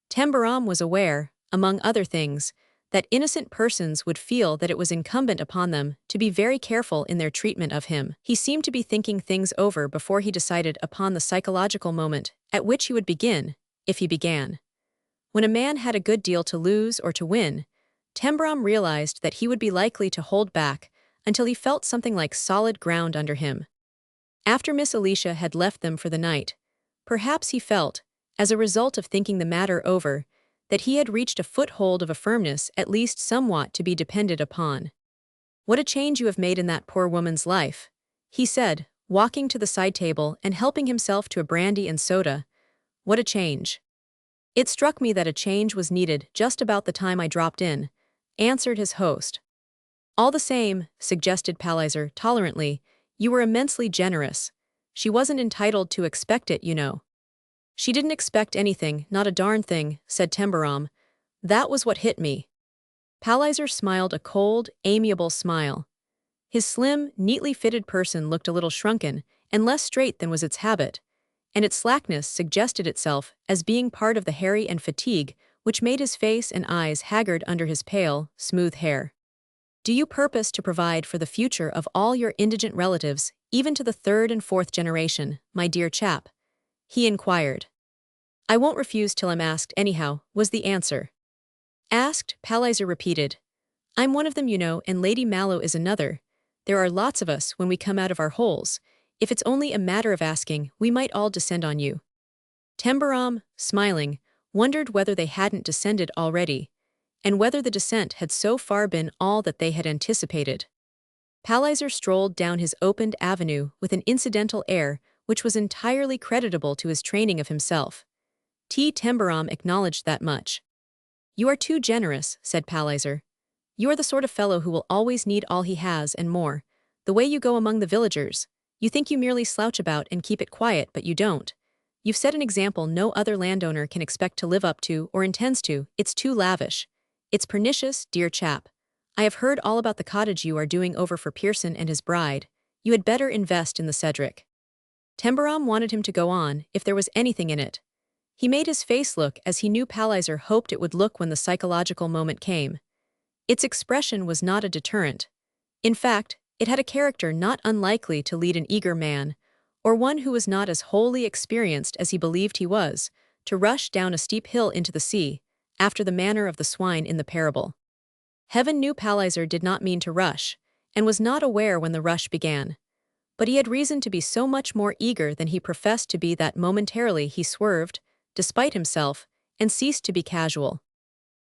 Tembarom was aware, among other things, that innocent persons would feel that it was incumbent upon them to be very careful in their treatment of him. He seemed to be thinking things over before he decided upon the psychological moment at which he would begin, if he began. When a man had a good deal to lose or to win, Tembarom realized that he would be likely to hold back until he felt something like solid ground under him. After Miss Alicia had left them for the night, perhaps he felt, as a result of thinking the matter over, that he had reached a foothold of a firmness at least somewhat to be depended upon. "What a change you have made in that poor woman's life," he said, walking to the side table and helping himself to a brandy and soda. "What a change." "It struck me that a change was needed just about the time I dropped in," answered his host. "All the same," suggested Palliser tolerantly, "you were immensely generous. She wasn't entitled to expect it, you know." "She didn't expect anything, not a darn thing," said Tembarom. "That was what hit me." Palliser smiled a cold, amiable smile. His slim, neatly fitted person looked a little shrunken and less straight than was its habit, and its slackness suggested itself as being part of the harry and fatigue which made his face and eyes haggard under his pale, smooth hair. "Do you purpose to provide for the future of all your indigent relatives, even to the third and fourth generation, my dear chap?" he inquired. "I won't refuse till I'm asked anyhow," was the answer. "Asked," Palliser repeated. "I'm one of them, you know, and Lady Mallow is another. There are lots of us when we come out of our holes. If it's only a matter of asking, we might all descend on you." Tembarom, smiling, wondered whether they hadn't descended already, and whether the descent had so far been all that they had anticipated. Palliser strolled down his opened avenue with an incidental air which was entirely creditable to his training of himself. Tembarom acknowledged that much. "You are too generous," said Palliser. "You are the sort of fellow who will always need all he has and more. The way you go among the villagers. You think you merely slouch about and keep it quiet, but you don't. You've set an example no other landowner can expect to live up to or intends to. It's too lavish. It's pernicious, dear chap. I have heard all about the cottage you are doing over for Pearson and his bride. You had better invest in the Cedric." Tembarom wanted him to go on, if there was anything in it. He made his face look as he knew Palliser hoped it would look when the psychological moment came. Its expression was not a deterrent. In fact, it had a character not unlikely to lead an eager man, or one who was not as wholly experienced as he believed he was, to rush down a steep hill into the sea, after the manner of the swine in the parable. Heaven knew Palliser did not mean to rush, and was not aware when the rush began. But he had reason to be so much more eager than he professed to be that momentarily he swerved, despite himself, and ceased to be casual.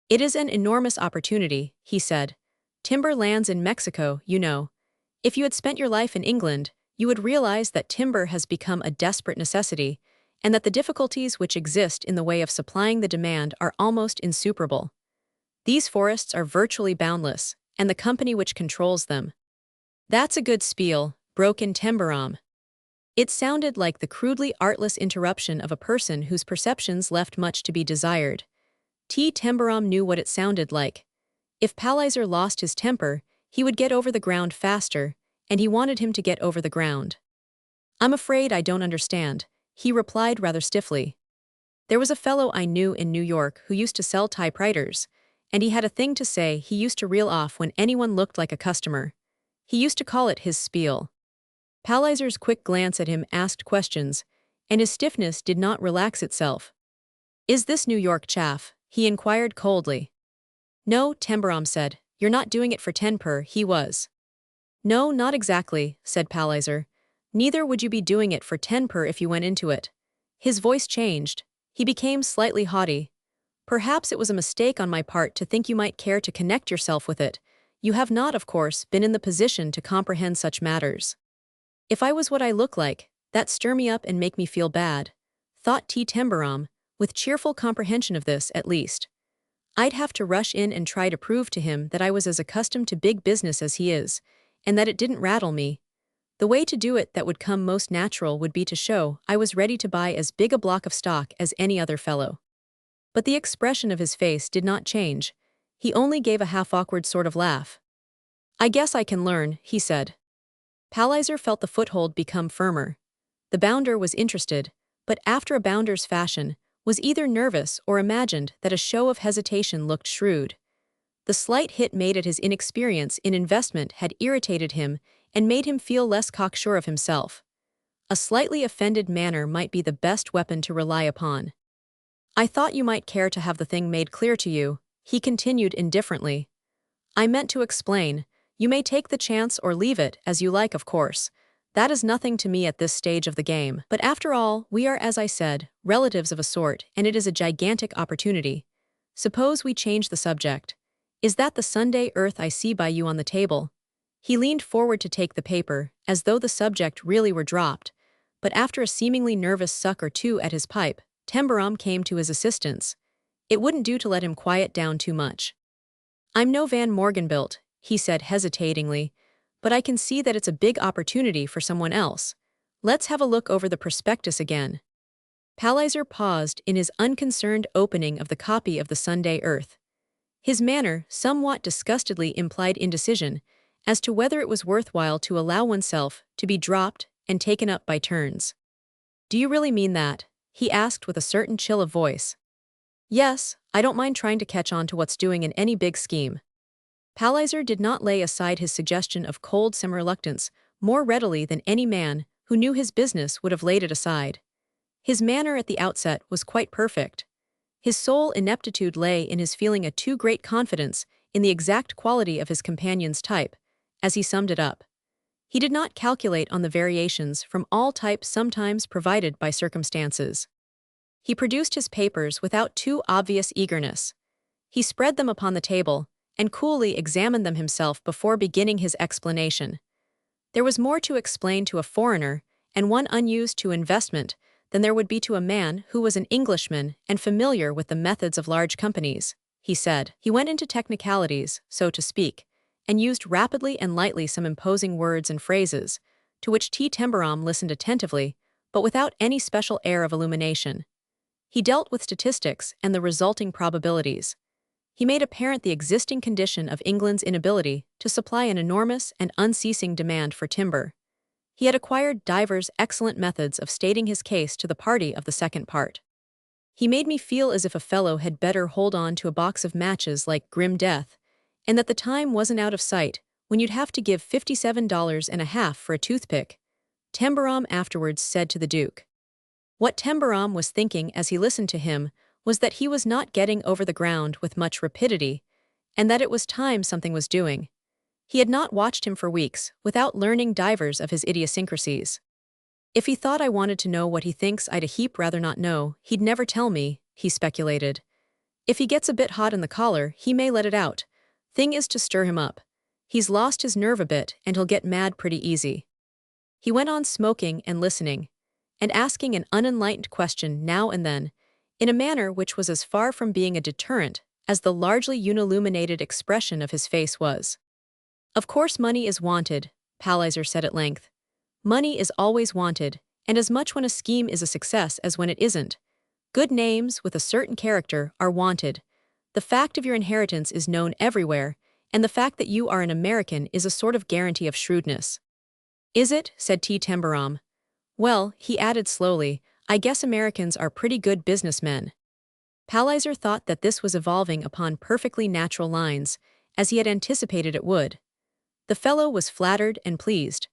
"It is an enormous opportunity," he said. "Timber lands in Mexico, you know. If you had spent your life in England, you would realize that timber has become a desperate necessity, and that the difficulties which exist in the way of supplying the demand are almost insuperable. These forests are virtually boundless, and the company which controls them—" "That's a good spiel," broke in Tembarom. It sounded like the crudely artless interruption of a person whose perceptions left much to be desired. Tembarom knew what it sounded like. If Palliser lost his temper, he would get over the ground faster, and he wanted him to get over the ground. "I'm afraid I don't understand," he replied rather stiffly. "There was a fellow I knew in New York who used to sell typewriters, and he had a thing to say he used to reel off when anyone looked like a customer. He used to call it his spiel." Palliser's quick glance at him asked questions, and his stiffness did not relax itself. "Is this New York chaff?" he inquired coldly. "No," Tembarom said. "You're not doing it for 10 per, he was." "No, not exactly," said Palliser. "Neither would you be doing it for 10 per if you went into it." His voice changed. He became slightly haughty. "Perhaps it was a mistake on my part to think you might care to connect yourself with it. You have not, of course, been in the position to comprehend such matters." "If I was what I look like, that'd stir me up and make me feel bad," thought Tembarom, with cheerful comprehension of this, at least. "I'd have to rush in and try to prove to him that I was as accustomed to big business as he is, and that it didn't rattle me. The way to do it that would come most natural would be to show I was ready to buy as big a block of stock as any other fellow. But the expression of his face did not change. He only gave a half-awkward sort of laugh. "I guess I can learn," he said. Palliser felt the foothold become firmer. The bounder was interested, but after a bounder's fashion, was either nervous or imagined that a show of hesitation looked shrewd. The slight hit made at his inexperience in investment had irritated him and made him feel less cocksure of himself. A slightly offended manner might be the best weapon to rely upon. "I thought you might care to have the thing made clear to you," he continued indifferently. "I meant to explain. You may take the chance or leave it, as you like, of course. That is nothing to me at this stage of the game. But after all, we are, as I said, relatives of a sort, and it is a gigantic opportunity. Suppose we change the subject. Is that the Sunday Earth I see by you on the table?" He leaned forward to take the paper, as though the subject really were dropped, but after a seemingly nervous suck or two at his pipe, Tembarom came to his assistance. It wouldn't do to let him quiet down too much. "I'm no Van Morgenbilt," he said hesitatingly, "but I can see that it's a big opportunity for someone else. Let's have a look over the prospectus again." Palliser paused in his unconcerned opening of the copy of the Sunday Earth. His manner somewhat disgustedly implied indecision as to whether it was worthwhile to allow oneself to be dropped and taken up by turns. "Do you really mean that?" he asked with a certain chill of voice. "Yes, I don't mind trying to catch on to what's doing in any big scheme." Palliser did not lay aside his suggestion of cold semi-reluctance more readily than any man who knew his business would have laid it aside. His manner at the outset was quite perfect. His sole ineptitude lay in his feeling a too great confidence in the exact quality of his companion's type, as he summed it up. He did not calculate on the variations from all types sometimes provided by circumstances. He produced his papers without too obvious eagerness. He spread them upon the table and coolly examined them himself before beginning his explanation. There was more to explain to a foreigner and one unused to investment than there would be to a man who was an Englishman and familiar with the methods of large companies, he said. He went into technicalities, so to speak, and used rapidly and lightly some imposing words and phrases, to which Tembarom listened attentively, but without any special air of illumination. He dealt with statistics and the resulting probabilities. He made apparent the existing condition of England's inability to supply an enormous and unceasing demand for timber. He had acquired divers excellent methods of stating his case to the party of the second part. He made me feel as if a fellow had better hold on to a box of matches like grim death, and that the time wasn't out of sight when you'd have to give $57.50 for a toothpick. Tembarom afterwards said to the Duke. What Tembarom was thinking as he listened to him was that he was not getting over the ground with much rapidity, and that it was time something was doing. He had not watched him for weeks without learning divers of his idiosyncrasies. "If he thought I wanted to know what he thinks, I'd a heap rather not know. He'd never tell me," he speculated. "If he gets a bit hot in the collar, he may let it out. Thing is to stir him up. He's lost his nerve a bit, and he'll get mad pretty easy." He went on smoking and listening, and asking an unenlightened question now and then, in a manner which was as far from being a deterrent as the largely unilluminated expression of his face was. "Of course money is wanted," Palliser said at length. "Money is always wanted, and as much when a scheme is a success as when it isn't. Good names, with a certain character, are wanted. The fact of your inheritance is known everywhere, and the fact that you are an American is a sort of guarantee of shrewdness." "Is it?" said Tembarom. "Well," he added slowly, "I guess Americans are pretty good businessmen." Palliser thought that this was evolving upon perfectly natural lines, as he had anticipated it would. The fellow was flattered and pleased.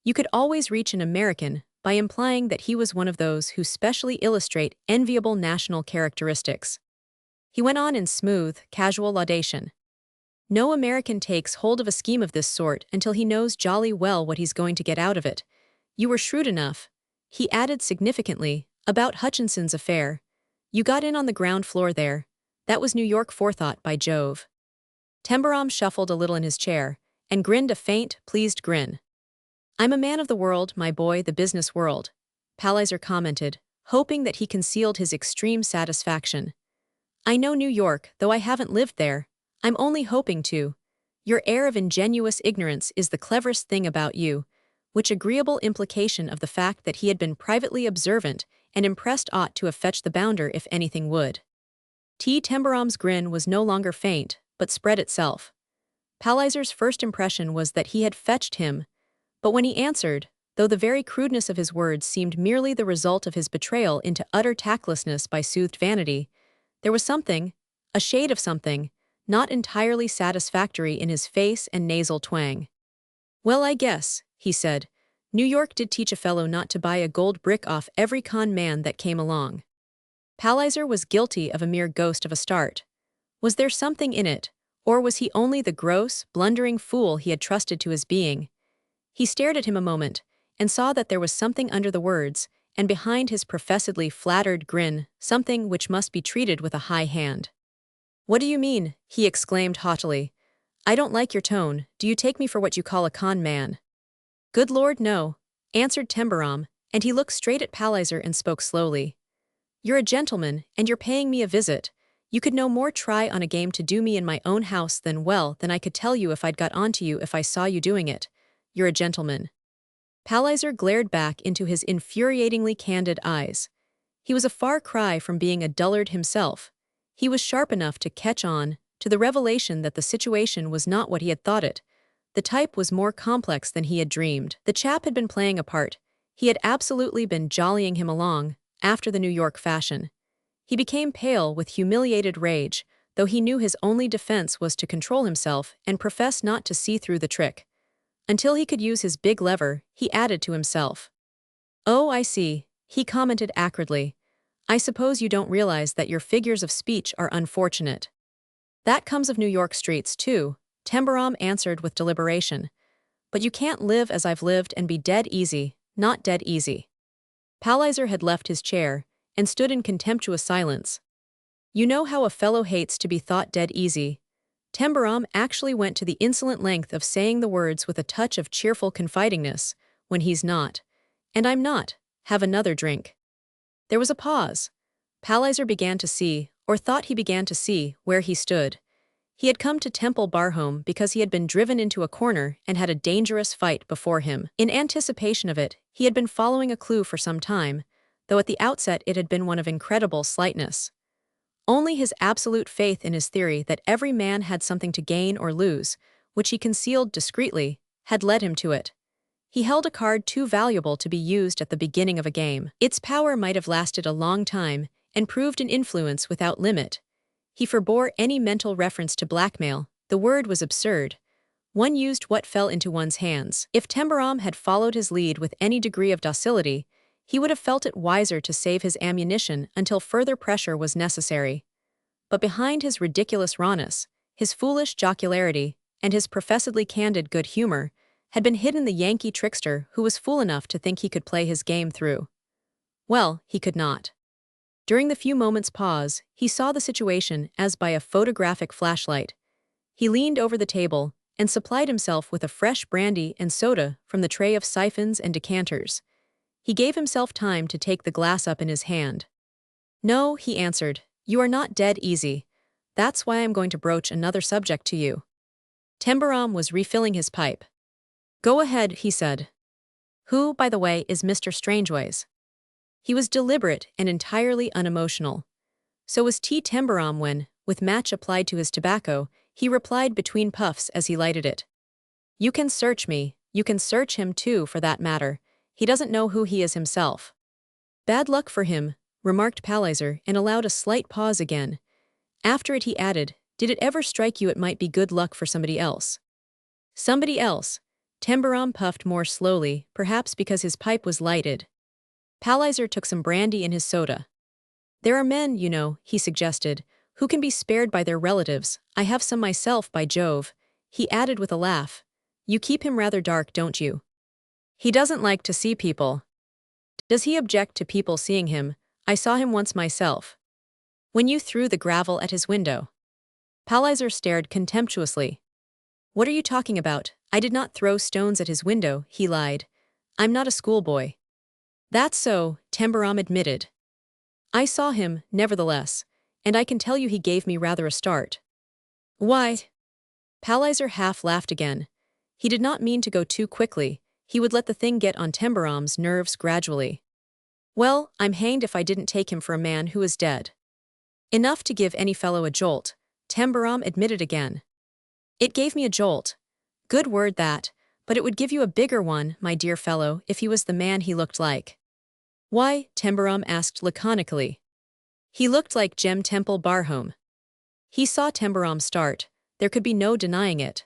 You could always reach an American by implying that he was one of those who specially illustrate enviable national characteristics. He went on in smooth, casual laudation. "No American takes hold of a scheme of this sort until he knows jolly well what he's going to get out of it. You were shrewd enough," he added significantly, "about Hutchinson's affair. You got in on the ground floor there. That was New York forethought, by Jove." Tembarom shuffled a little in his chair, and grinned a faint, pleased grin. "I'm a man of the world, my boy, the business world," Palliser commented, hoping that he concealed his extreme satisfaction. "I know New York, though I haven't lived there. I'm only hoping to. Your air of ingenuous ignorance is the cleverest thing about you. which agreeable implication of the fact that he had been privately observant and impressed ought to have fetched the bounder if anything would. Tembarom's grin was no longer faint, but spread itself. Palliser's first impression was that he had fetched him, but when he answered, though the very crudeness of his words seemed merely the result of his betrayal into utter tactlessness by soothed vanity, there was something, a shade of something, not entirely satisfactory in his face and nasal twang. "Well, I guess," he said, "New York did teach a fellow not to buy a gold brick off every con man that came along." Palliser was guilty of a mere ghost of a start. Was there something in it, or was he only the gross, blundering fool he had trusted to his being? He stared at him a moment, and saw that there was something under the words, and behind his professedly flattered grin, something which must be treated with a high hand. "What do you mean?" he exclaimed haughtily. "I don't like your tone. Do you take me for what you call a con man?" "Good Lord, no," answered Tembarom, and he looked straight at Palliser and spoke slowly. "You're a gentleman, and you're paying me a visit. You could no more try on a game to do me in my own house than I could tell you if I'd got onto you if I saw you doing it. You're a gentleman." Palliser glared back into his infuriatingly candid eyes. He was a far cry from being a dullard himself. He was sharp enough to catch on to the revelation that the situation was not what he had thought it. The type was more complex than he had dreamed. The chap had been playing a part. He had absolutely been jollying him along, after the New York fashion. He became pale with humiliated rage, though he knew his only defense was to control himself and profess not to see through the trick. Until he could use his big lever, he added to himself. "Oh, I see," he commented acridly. "I suppose you don't realize that your figures of speech are unfortunate." "That comes of New York streets, too," Tembarom answered with deliberation. "But you can't live as I've lived and be dead easy, not dead easy." Palliser had left his chair, and stood in contemptuous silence. "You know how a fellow hates to be thought dead easy." Tembarom actually went to the insolent length of saying the words with a touch of cheerful confidingness, "when he's not. And I'm not. Have another drink." There was a pause. Palliser began to see, or thought he began to see, where he stood. He had come to Temple because he had been driven into a corner and had a dangerous fight before him. In anticipation of it, he had been following a clue for some time, though at the outset it had been one of incredible slightness. Only his absolute faith in his theory that every man had something to gain or lose, which he concealed discreetly, had led him to it. He held a card too valuable to be used at the beginning of a game. Its power might have lasted a long time, and proved an influence without limit. He forbore any mental reference to blackmail. The word was absurd. One used what fell into one's hands. If Tembarom had followed his lead with any degree of docility, he would have felt it wiser to save his ammunition until further pressure was necessary. But behind his ridiculous rawness, his foolish jocularity, and his professedly candid good humor, had been hidden the Yankee trickster who was fool enough to think he could play his game through. Well, he could not. During the few moments' pause, he saw the situation as by a photographic flashlight. He leaned over the table and supplied himself with a fresh brandy and soda from the tray of siphons and decanters. He gave himself time to take the glass up in his hand. "No," he answered, "you are not dead easy. That's why I'm going to broach another subject to you." Tembarom was refilling his pipe. "Go ahead," he said. "Who, by the way, is Mr. Strangeways?" He was deliberate and entirely unemotional. So was Tembarom when, with match applied to his tobacco, he replied between puffs as he lighted it. "You can search me, you can search him too for that matter. He doesn't know who he is himself." "Bad luck for him," remarked Palliser, and allowed a slight pause again. After it he added, "Did it ever strike you it might be good luck for somebody else?" "Somebody else?" Tembarom puffed more slowly, perhaps because his pipe was lighted. Palliser took some brandy in his soda. "There are men, you know," he suggested, "who can be spared by their relatives. I have some myself, by Jove," he added with a laugh. "You keep him rather dark, don't you?" "He doesn't like to see people." "Does he object to people seeing him? I saw him once myself." "When you threw the gravel at his window." Palliser stared contemptuously. "What are you talking about? I did not throw stones at his window," he lied. "I'm not a schoolboy." "That's so," Tembarom admitted. "I saw him, nevertheless, and I can tell you he gave me rather a start." "Why?" Palliser half laughed again. He did not mean to go too quickly. He would let the thing get on Tembarom's nerves gradually. Well, I'm hanged if I didn't take him for a man who is dead. Enough to give any fellow a jolt, Tembarom admitted again. It gave me a jolt. Good word that, but it would give you a bigger one, my dear fellow, if he was the man he looked like. Why? Tembarom asked laconically. He looked like Tembarom. He saw Tembarom start. There could be no denying it.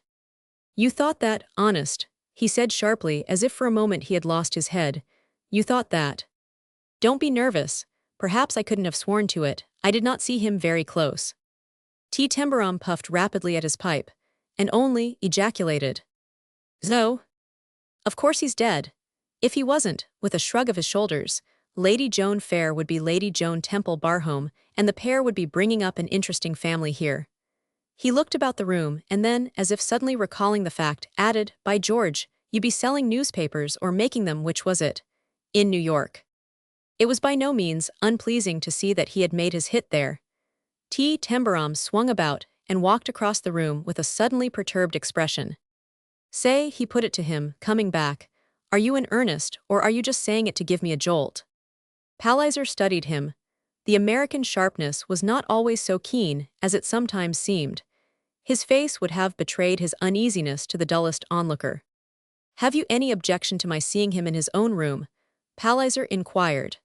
You thought that, honest, he said sharply, as if for a moment he had lost his head. You thought that. Don't be nervous. Perhaps I couldn't have sworn to it. I did not see him very close. Tembarom puffed rapidly at his pipe, and only ejaculated. So? Of course he's dead. If he wasn't, with a shrug of his shoulders, Lady Joan Fair would be Lady Joan Tembarom, and the pair would be bringing up an interesting family here. He looked about the room and then, as if suddenly recalling the fact, added, By George, you'd be selling newspapers or making them, which was it? In New York. It was by no means unpleasing to see that he had made his hit there. Tembarom swung about and walked across the room with a suddenly perturbed expression. Say, he put it to him, coming back, are you in earnest, or are you just saying it to give me a jolt? Palliser studied him. The American sharpness was not always so keen as it sometimes seemed. His face would have betrayed his uneasiness to the dullest onlooker. Have you any objection to my seeing him in his own room? Palliser inquired.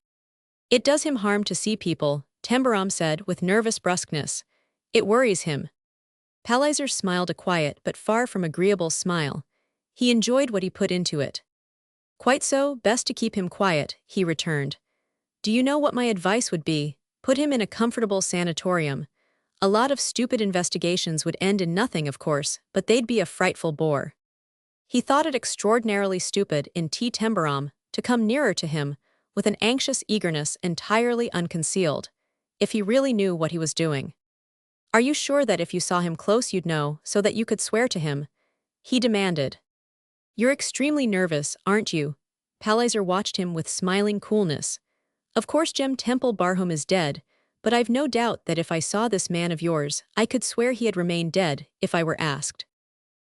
It does him harm to see people, Tembarom said with nervous brusqueness. It worries him. Palliser smiled a quiet but far from agreeable smile. He enjoyed what he put into it. Quite so, best to keep him quiet, he returned. Do you know what my advice would be? Put him in a comfortable sanatorium. A lot of stupid investigations would end in nothing, of course, but they'd be a frightful bore. He thought it extraordinarily stupid in Tembarom to come nearer to him, with an anxious eagerness entirely unconcealed, if he really knew what he was doing. Are you sure that if you saw him close you'd know, so that you could swear to him? He demanded. You're extremely nervous, aren't you? Palliser watched him with smiling coolness. Of course Tembarom is dead, but I've no doubt that if I saw this man of yours, I could swear he had remained dead, if I were asked.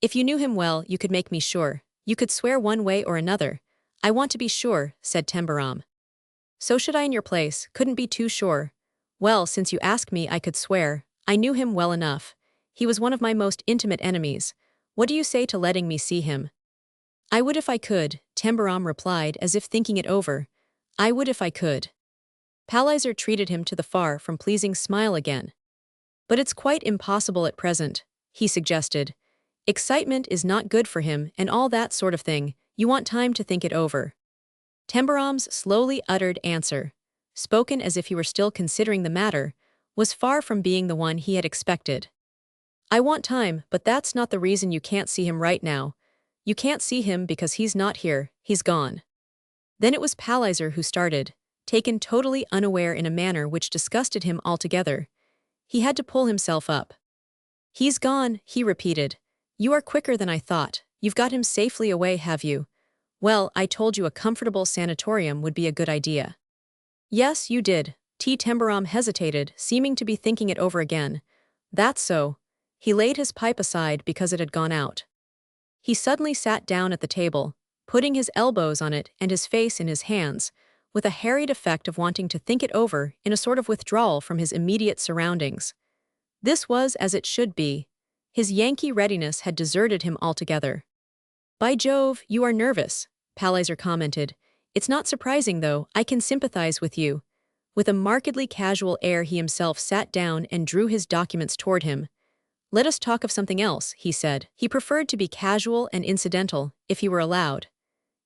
If you knew him well, you could make me sure. You could swear one way or another. I want to be sure, said Tembarom. So should I in your place, couldn't be too sure. Well, since you ask me, I could swear. I knew him well enough. He was one of my most intimate enemies. What do you say to letting me see him? I would if I could, Tembarom replied as if thinking it over. I would if I could. Palliser treated him to the far from pleasing smile again. But it's quite impossible at present, he suggested. Excitement is not good for him and all that sort of thing. You want time to think it over. Tembarom's slowly uttered answer, spoken as if he were still considering the matter, was far from being the one he had expected. I want time, but that's not the reason you can't see him right now. You can't see him because he's not here, he's gone. Then it was Palliser who started, taken totally unaware in a manner which disgusted him altogether. He had to pull himself up. He's gone, he repeated. You are quicker than I thought. You've got him safely away, have you? Well, I told you a comfortable sanatorium would be a good idea. Yes, you did. Tembarom hesitated, seeming to be thinking it over again. That's so. He laid his pipe aside because it had gone out. He suddenly sat down at the table, putting his elbows on it and his face in his hands, with a harried effect of wanting to think it over in a sort of withdrawal from his immediate surroundings. This was as it should be. His Yankee readiness had deserted him altogether. By Jove, you are nervous, Palliser commented. It's not surprising, though. I can sympathize with you. With a markedly casual air he himself sat down and drew his documents toward him. Let us talk of something else, he said. He preferred to be casual and incidental, if he were allowed.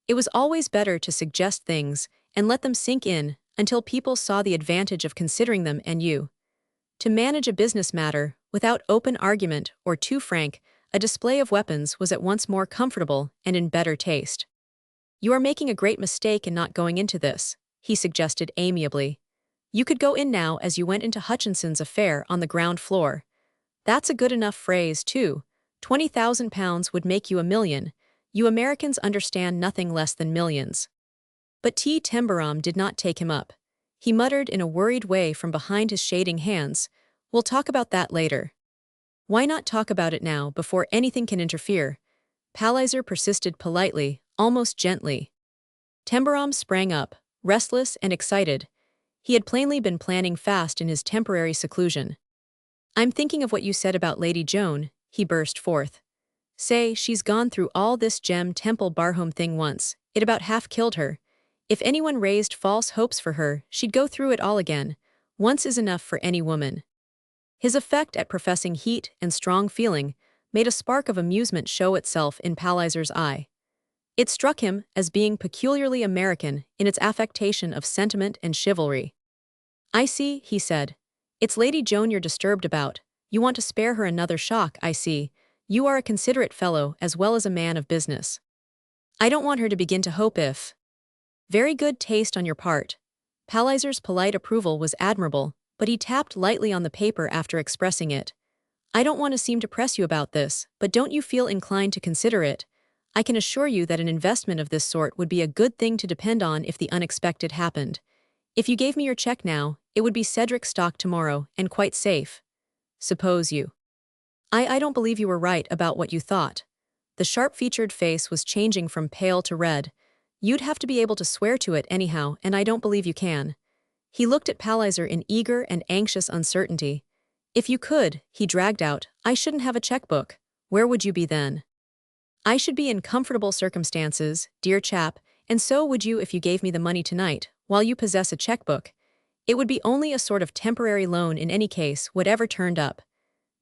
It was always better to suggest things and let them sink in until people saw the advantage of considering them and you. To manage a business matter, without open argument or too frank, a display of weapons was at once more comfortable and in better taste. You are making a great mistake in not going into this, he suggested amiably. You could go in now as you went into Hodgson's affair on the ground floor. That's a good enough phrase, too. £20,000 would make you a million. You Americans understand nothing less than millions. But Tembarom did not take him up. He muttered in a worried way from behind his shading hands, We'll talk about that later. Why not talk about it now before anything can interfere? Palliser persisted politely, almost gently. Tembarom sprang up, restless and excited. He had plainly been planning fast in his temporary seclusion. "I'm thinking of what you said about Lady Joan," he burst forth. "Say, she's gone through all this Temple Barhome thing once. It about half killed her. If anyone raised false hopes for her, she'd go through it all again. Once is enough for any woman." His effect at professing heat and strong feeling made a spark of amusement show itself in Palliser's eye. It struck him as being peculiarly American in its affectation of sentiment and chivalry. "I see," he said. "It's Lady Joan you're disturbed about. You want to spare her another shock, I see. You are a considerate fellow as well as a man of business. I don't want her to begin to hope if—" "Very good taste on your part." Palliser's polite approval was admirable, but he tapped lightly on the paper after expressing it. "I don't want to seem to press you about this, but don't you feel inclined to consider it? I can assure you that an investment of this sort would be a good thing to depend on if the unexpected happened. If you gave me your check now, it would be Cedric stock tomorrow, and quite safe. Suppose you—" I don't believe you were right about what you thought." The sharp-featured face was changing from pale to red. "You'd have to be able to swear to it anyhow, and I don't believe you can." He looked at Palliser in eager and anxious uncertainty. "If you could," he dragged out, "I shouldn't have a checkbook. Where would you be then?" "I should be in comfortable circumstances, dear chap, and so would you if you gave me the money tonight, while you possess a checkbook. It would be only a sort of temporary loan in any case, whatever turned up.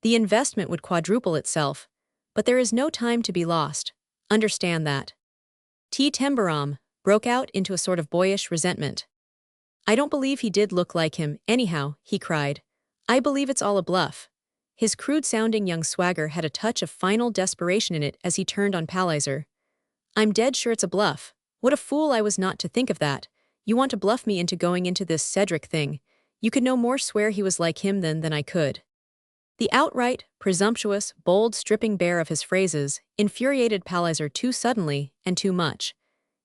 The investment would quadruple itself. But there is no time to be lost. Understand that." Tembarom broke out into a sort of boyish resentment. "I don't believe he did look like him, anyhow," he cried. "I believe it's all a bluff." His crude-sounding young swagger had a touch of final desperation in it as he turned on Palliser. "I'm dead sure it's a bluff. What a fool I was not to think of that. You want to bluff me into going into this Cedric thing. You could no more swear he was like him than I could." The outright, presumptuous, bold stripping bare of his phrases infuriated Palliser too suddenly and too much.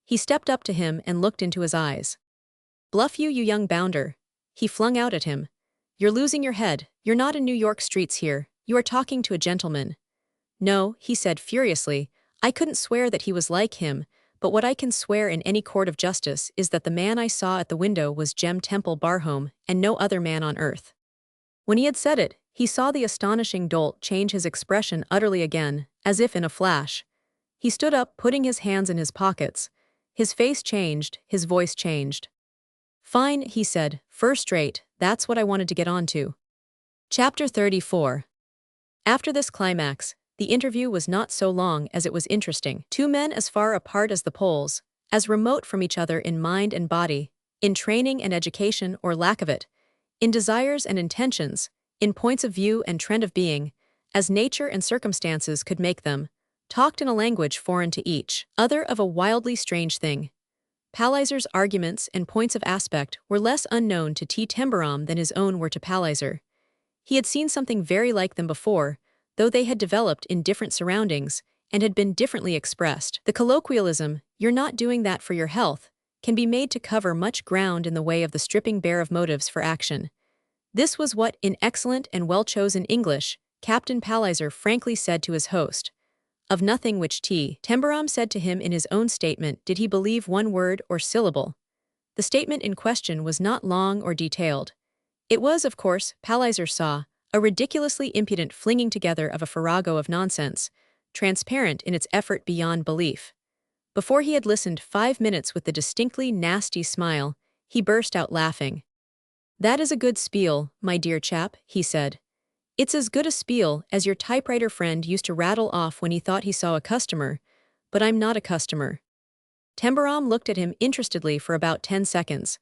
He stepped up to him and looked into his eyes. "Bluff you, you young bounder," he flung out at him. "You're losing your head. You're not in New York streets here. You are talking to a gentleman." "No," he said furiously, "I couldn't swear that he was like him, but what I can swear in any court of justice is that the man I saw at the window was Temple Barhome and no other man on earth." When he had said it, he saw the astonishing dolt change his expression utterly again, as if in a flash. He stood up, putting his hands in his pockets. His face changed, his voice changed. "Fine," he said, "first rate, that's what I wanted to get on to." Chapter 34. After this climax, the interview was not so long as it was interesting. Two men as far apart as the poles, as remote from each other in mind and body, in training and education or lack of it, in desires and intentions, in points of view and trend of being, as nature and circumstances could make them, talked in a language foreign to each other of a wildly strange thing. Palliser's arguments and points of aspect were less unknown to Tembarom than his own were to Palliser. He had seen something very like them before, though they had developed in different surroundings and had been differently expressed. The colloquialism, "You're not doing that for your health," can be made to cover much ground in the way of the stripping bare of motives for action. This was what, in excellent and well-chosen English, Captain Palliser frankly said to his host. Of nothing which Tembarom said to him in his own statement did he believe one word or syllable. The statement in question was not long or detailed. It was, of course, Palliser saw, a ridiculously impudent flinging together of a farrago of nonsense, transparent in its effort beyond belief. Before he had listened 5 minutes with the distinctly nasty smile, he burst out laughing. "That is a good spiel, my dear chap," he said. "It's as good a spiel as your typewriter friend used to rattle off when he thought he saw a customer, but I'm not a customer." Tembarom looked at him interestedly for about 10 seconds.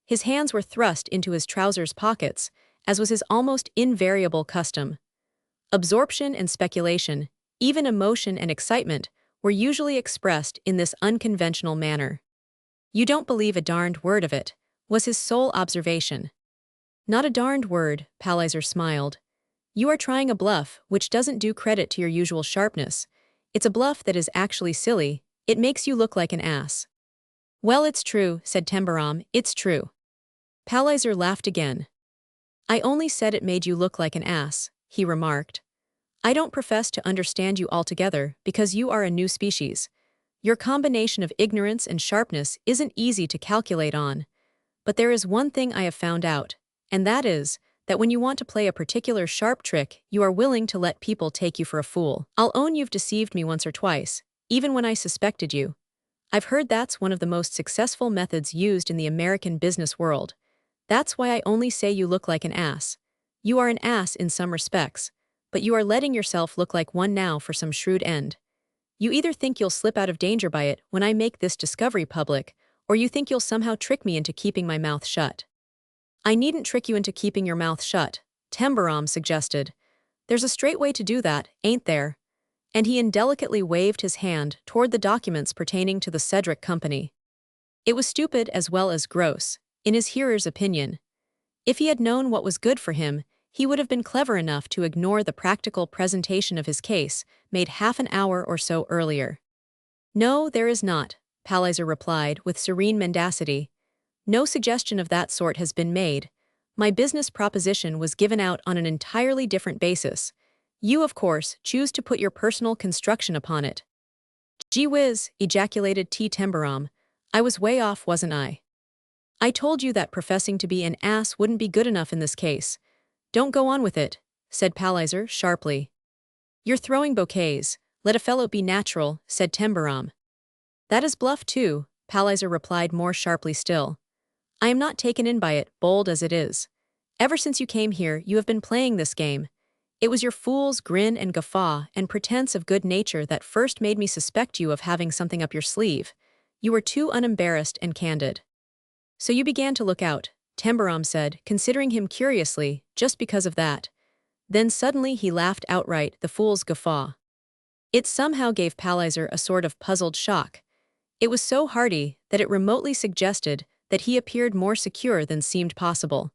His hands were thrust into his trousers pockets, as was his almost invariable custom. Absorption and speculation, even emotion and excitement, were usually expressed in this unconventional manner. "You don't believe a darned word of it," was his sole observation. "Not a darned word," Palliser smiled. "You are trying a bluff which doesn't do credit to your usual sharpness. It's a bluff that is actually silly. It makes you look like an ass." "Well, it's true," said Tembarom, "it's true." Palliser laughed again. "I only said it made you look like an ass," he remarked. "I don't profess to understand you altogether because you are a new species. Your combination of ignorance and sharpness isn't easy to calculate on. But there is one thing I have found out, and that is, that when you want to play a particular sharp trick, you are willing to let people take you for a fool. I'll own you've deceived me once or twice, even when I suspected you. I've heard that's one of the most successful methods used in the American business world. That's why I only say you look like an ass. You are an ass in some respects, but you are letting yourself look like one now for some shrewd end. You either think you'll slip out of danger by it when I make this discovery public, or you think you'll somehow trick me into keeping my mouth shut. I needn't trick you into keeping your mouth shut, Tembarom suggested. There's a straight way to do that, ain't there? And he indelicately waved his hand toward the documents pertaining to the Cedric Company. It was stupid as well as gross, in his hearer's opinion. If he had known what was good for him, he would have been clever enough to ignore the practical presentation of his case, made half an hour or so earlier. No, there is not, Palliser replied with serene mendacity. No suggestion of that sort has been made. My business proposition was given out on an entirely different basis. You, of course, choose to put your personal construction upon it. Gee whiz, ejaculated T. Tembarom. I was way off, wasn't I? I told you that professing to be an ass wouldn't be good enough in this case. Don't go on with it, said Palliser sharply. You're throwing bouquets. Let a fellow be natural, said Tembarom. That is bluff too, Palliser replied more sharply still. I am not taken in by it, bold as it is. Ever since you came here, you have been playing this game. It was your fool's grin and guffaw and pretense of good nature that first made me suspect you of having something up your sleeve. You were too unembarrassed and candid. So you began to look out, Tembarom said, considering him curiously, just because of that. Then suddenly he laughed outright, the fool's guffaw. It somehow gave Palliser a sort of puzzled shock. It was so hearty that it remotely suggested that he appeared more secure than seemed possible.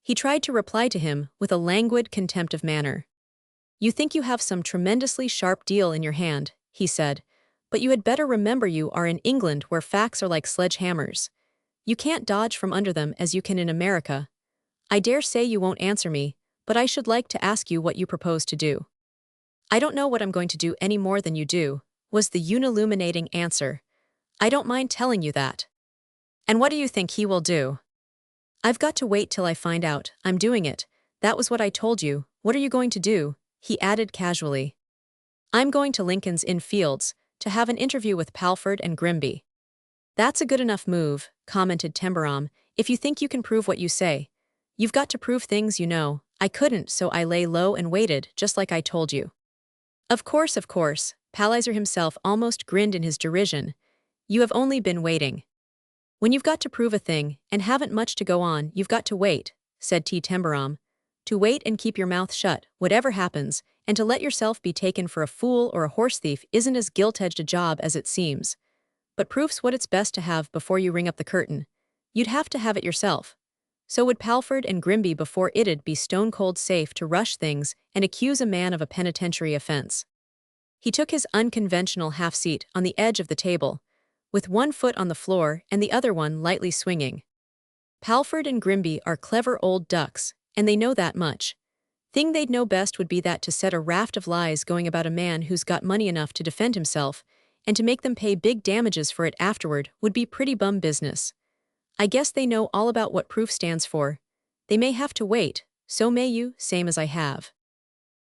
He tried to reply to him with a languid, contemptive manner. You think you have some tremendously sharp deal in your hand, he said, but you had better remember you are in England where facts are like sledgehammers. You can't dodge from under them as you can in America. I dare say you won't answer me, but I should like to ask you what you propose to do. I don't know what I'm going to do any more than you do, was the unilluminating answer. I don't mind telling you that. And what do you think he will do? I've got to wait till I find out. I'm doing it. That was what I told you. What are you going to do? He added casually. I'm going to Lincoln's Inn Fields to have an interview with Palford and Grimby. That's a good enough move, commented Tembarom, if you think you can prove what you say. You've got to prove things you know. I couldn't, so I lay low and waited, just like I told you. Of course, Palliser himself almost grinned in his derision. You have only been waiting. When you've got to prove a thing, and haven't much to go on, you've got to wait, said T. Tembarom. To wait and keep your mouth shut, whatever happens, and to let yourself be taken for a fool or a horse thief isn't as gilt-edged a job as it seems. But proof's what it's best to have before you ring up the curtain. You'd have to have it yourself. So would Palford and Grimby before it'd be stone-cold safe to rush things and accuse a man of a penitentiary offense. He took his unconventional half-seat on the edge of the table, with one foot on the floor and the other one lightly swinging. Palford and Grimby are clever old ducks, and they know that much. Thing they'd know best would be that to set a raft of lies going about a man who's got money enough to defend himself, and to make them pay big damages for it afterward would be pretty bum business. I guess they know all about what proof stands for. They may have to wait, so may you, same as I have.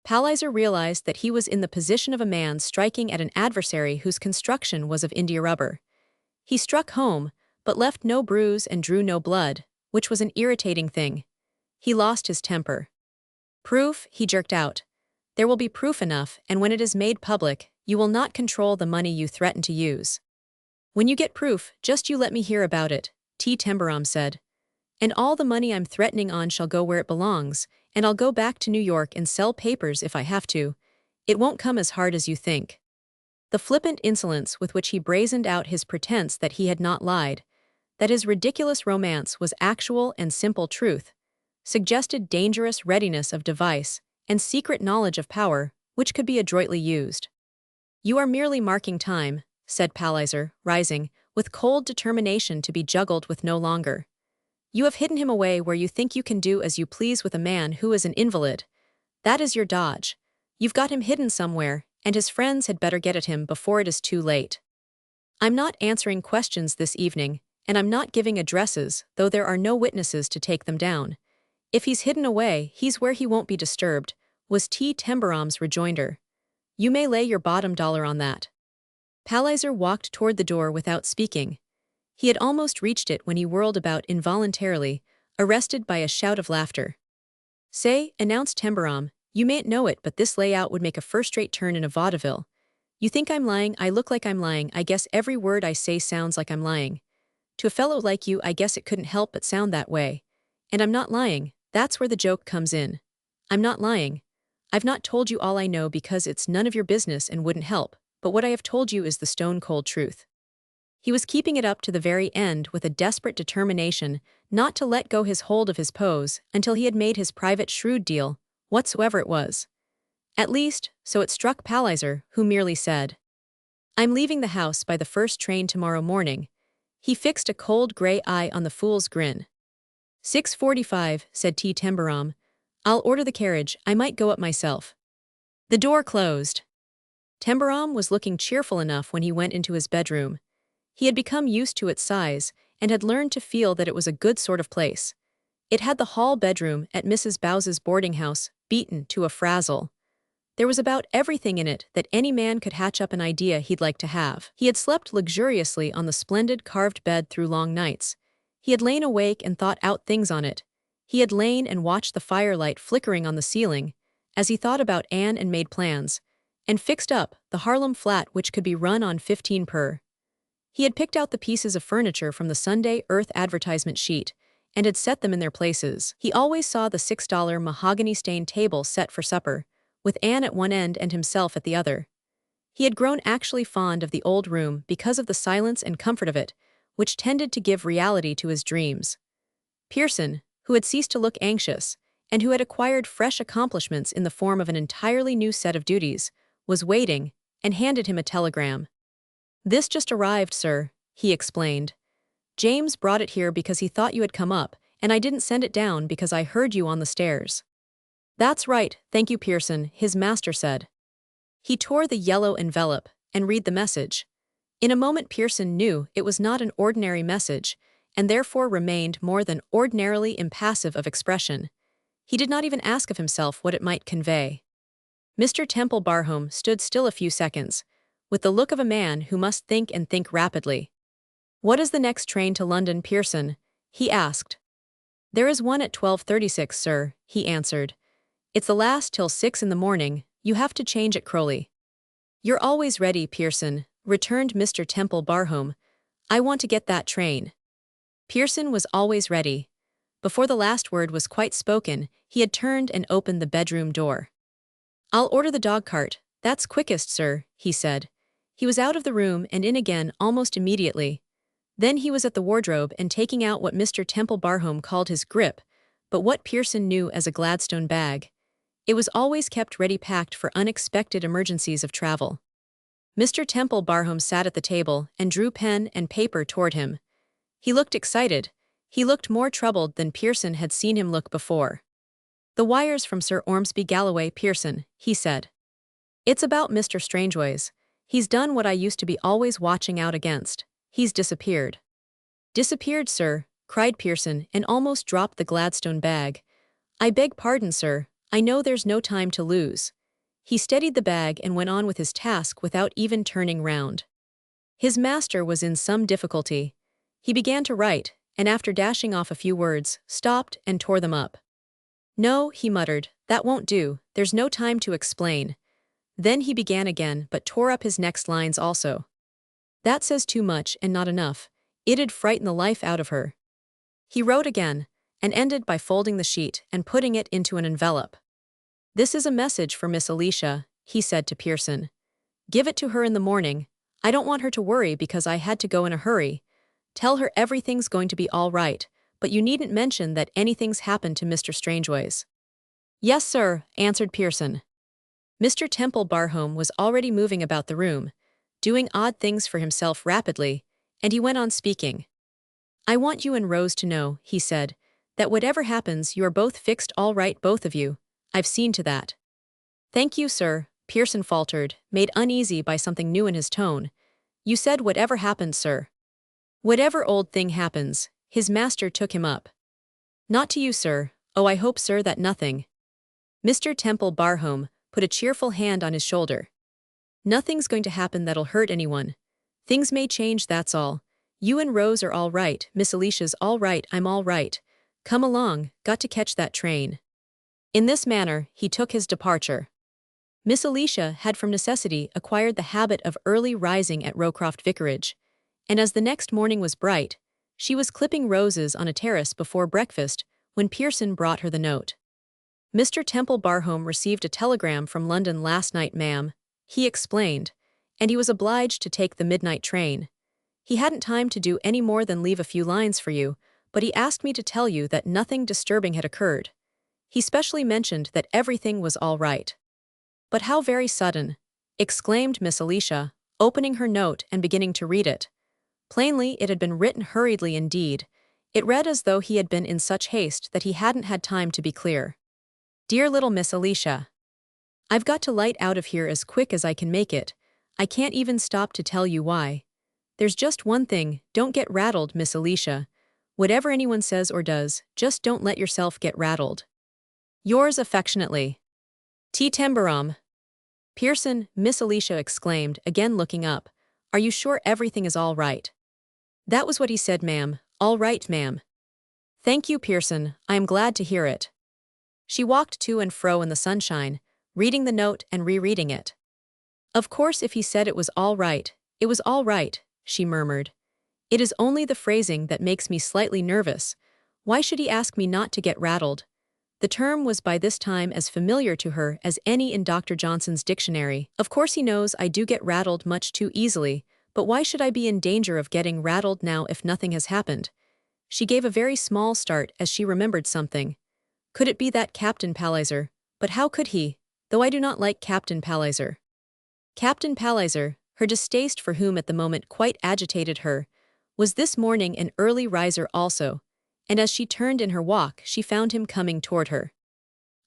Palliser realized that he was in the position of a man striking at an adversary whose construction was of india rubber. He struck home, but left no bruise and drew no blood, which was an irritating thing. He lost his temper. Proof, he jerked out. There will be proof enough, and when it is made public, you will not control the money you threaten to use. When you get proof, just you let me hear about it, T. Tembarom said. And all the money I'm threatening on shall go where it belongs, and I'll go back to New York and sell papers if I have to. It won't come as hard as you think. The flippant insolence with which he brazened out his pretense that he had not lied, that his ridiculous romance was actual and simple truth, suggested dangerous readiness of device and secret knowledge of power, which could be adroitly used. You are merely marking time, said Palliser, rising, with cold determination to be juggled with no longer. You have hidden him away where you think you can do as you please with a man who is an invalid. That is your dodge. You've got him hidden somewhere, and his friends had better get at him before it is too late. I'm not answering questions this evening, and I'm not giving addresses, though there are no witnesses to take them down. If he's hidden away, he's where he won't be disturbed, was T. Tembarom's rejoinder. You may lay your bottom dollar on that. Palliser walked toward the door without speaking. He had almost reached it when he whirled about involuntarily, arrested by a shout of laughter. Say, announced Tembarom, you mayn't know it, but this layout would make a first-rate turn in a vaudeville. You think I'm lying? I look like I'm lying. I guess every word I say sounds like I'm lying. To a fellow like you, I guess it couldn't help but sound that way. And I'm not lying. That's where the joke comes in. I'm not lying. I've not told you all I know because it's none of your business and wouldn't help, but what I have told you is the stone-cold truth. He was keeping it up to the very end with a desperate determination not to let go his hold of his pose until he had made his private shrewd deal, whatsoever it was. At least, so it struck Palliser, who merely said, I'm leaving the house by the first train tomorrow morning. He fixed a cold grey eye on the fool's grin. 6:45, said T. Tembarom. I'll order the carriage, I might go up myself. The door closed. Tembarom was looking cheerful enough when he went into his bedroom. He had become used to its size, and had learned to feel that it was a good sort of place. It had the hall bedroom at Mrs. Bowes's boarding house, beaten to a frazzle. There was about everything in it that any man could hatch up an idea he'd like to have. He had slept luxuriously on the splendid carved bed through long nights. He had lain awake and thought out things on it. He had lain and watched the firelight flickering on the ceiling, as he thought about Anne and made plans, and fixed up the Harlem flat which could be run on 15 per. He had picked out the pieces of furniture from the Sunday Earth advertisement sheet, and had set them in their places. He always saw the $6 mahogany-stained table set for supper, with Anne at one end and himself at the other. He had grown actually fond of the old room because of the silence and comfort of it, which tended to give reality to his dreams. Pearson, who had ceased to look anxious, and who had acquired fresh accomplishments in the form of an entirely new set of duties, was waiting, and handed him a telegram. This just arrived, sir, he explained. James brought it here because he thought you had come up, and I didn't send it down because I heard you on the stairs. That's right, thank you, Pearson, his master said. He tore the yellow envelope and read the message. In a moment Pearson knew it was not an ordinary message, and therefore remained more than ordinarily impassive of expression. He did not even ask of himself what it might convey. Mr. Temple Barham stood still a few seconds, with the look of a man who must think and think rapidly. What is the next train to London, Pearson? He asked. There is one at 12:36, sir, he answered. It's the last till 6 in the morning, you have to change at Crowley. You're always ready, Pearson, returned Mr. Temple Barham. I want to get that train. Pearson was always ready. Before the last word was quite spoken, he had turned and opened the bedroom door. I'll order the dog-cart, that's quickest, sir, he said. He was out of the room and in again almost immediately. Then he was at the wardrobe and taking out what Mr. Temple Barham called his grip, but what Pearson knew as a Gladstone bag. It was always kept ready packed for unexpected emergencies of travel. Mr. Temple Barham sat at the table and drew pen and paper toward him. He looked excited. He looked more troubled than Pearson had seen him look before. The wires from Sir Ormsby Galloway, Pearson, he said. It's about Mr. Strangeways. He's done what I used to be always watching out against. He's disappeared. Disappeared, sir, cried Pearson and almost dropped the Gladstone bag. I beg pardon, sir. I know there's no time to lose. He steadied the bag and went on with his task without even turning round. His master was in some difficulty. He began to write, and after dashing off a few words, stopped and tore them up. No, he muttered, that won't do, there's no time to explain. Then he began again but tore up his next lines also. That says too much and not enough. It'd frighten the life out of her. He wrote again, and ended by folding the sheet and putting it into an envelope. This is a message for Miss Alicia, he said to Pearson. Give it to her in the morning. I don't want her to worry because I had to go in a hurry. Tell her everything's going to be all right, but you needn't mention that anything's happened to Mr. Strangeways. Yes, sir, answered Pearson. Mr. Temple Barham was already moving about the room, doing odd things for himself rapidly, and he went on speaking. I want you and Rose to know, he said, that whatever happens you are both fixed all right, both of you. I've seen to that. Thank you, sir, Pearson faltered, made uneasy by something new in his tone. You said whatever happened, sir. Whatever old thing happens, his master took him up. Not to you, sir. Oh, I hope, sir, that nothing. Mr. Temple Barhome put a cheerful hand on his shoulder. Nothing's going to happen that'll hurt anyone. Things may change, that's all. You and Rose are all right, Miss Alicia's all right, I'm all right. Come along, got to catch that train. In this manner, he took his departure. Miss Alicia had from necessity acquired the habit of early rising at Rowcroft Vicarage, and as the next morning was bright, she was clipping roses on a terrace before breakfast when Pearson brought her the note. Mr. Temple Barhome received a telegram from London last night, ma'am, he explained, and he was obliged to take the midnight train. He hadn't time to do any more than leave a few lines for you, but he asked me to tell you that nothing disturbing had occurred. He specially mentioned that everything was all right. But how very sudden, exclaimed Miss Alicia, opening her note and beginning to read it. Plainly, it had been written hurriedly indeed. It read as though he had been in such haste that he hadn't had time to be clear. Dear little Miss Alicia, I've got to light out of here as quick as I can make it. I can't even stop to tell you why. There's just one thing, don't get rattled, Miss Alicia. Whatever anyone says or does, just don't let yourself get rattled. Yours affectionately, T. Tembarom. Pearson, Miss Alicia exclaimed, again looking up. Are you sure everything is all right? That was what he said, ma'am. All right, ma'am. Thank you, Pearson, I am glad to hear it. She walked to and fro in the sunshine, reading the note and rereading it. Of course, if he said it was all right, she murmured. It is only the phrasing that makes me slightly nervous. Why should he ask me not to get rattled? The term was by this time as familiar to her as any in Dr. Johnson's dictionary. Of course he knows I do get rattled much too easily, but why should I be in danger of getting rattled now if nothing has happened? She gave a very small start as she remembered something. Could it be that Captain Palliser? But how could he? Though I do not like Captain Palliser. Captain Palliser, her distaste for whom at the moment quite agitated her, was this morning an early riser also, and as she turned in her walk she found him coming toward her.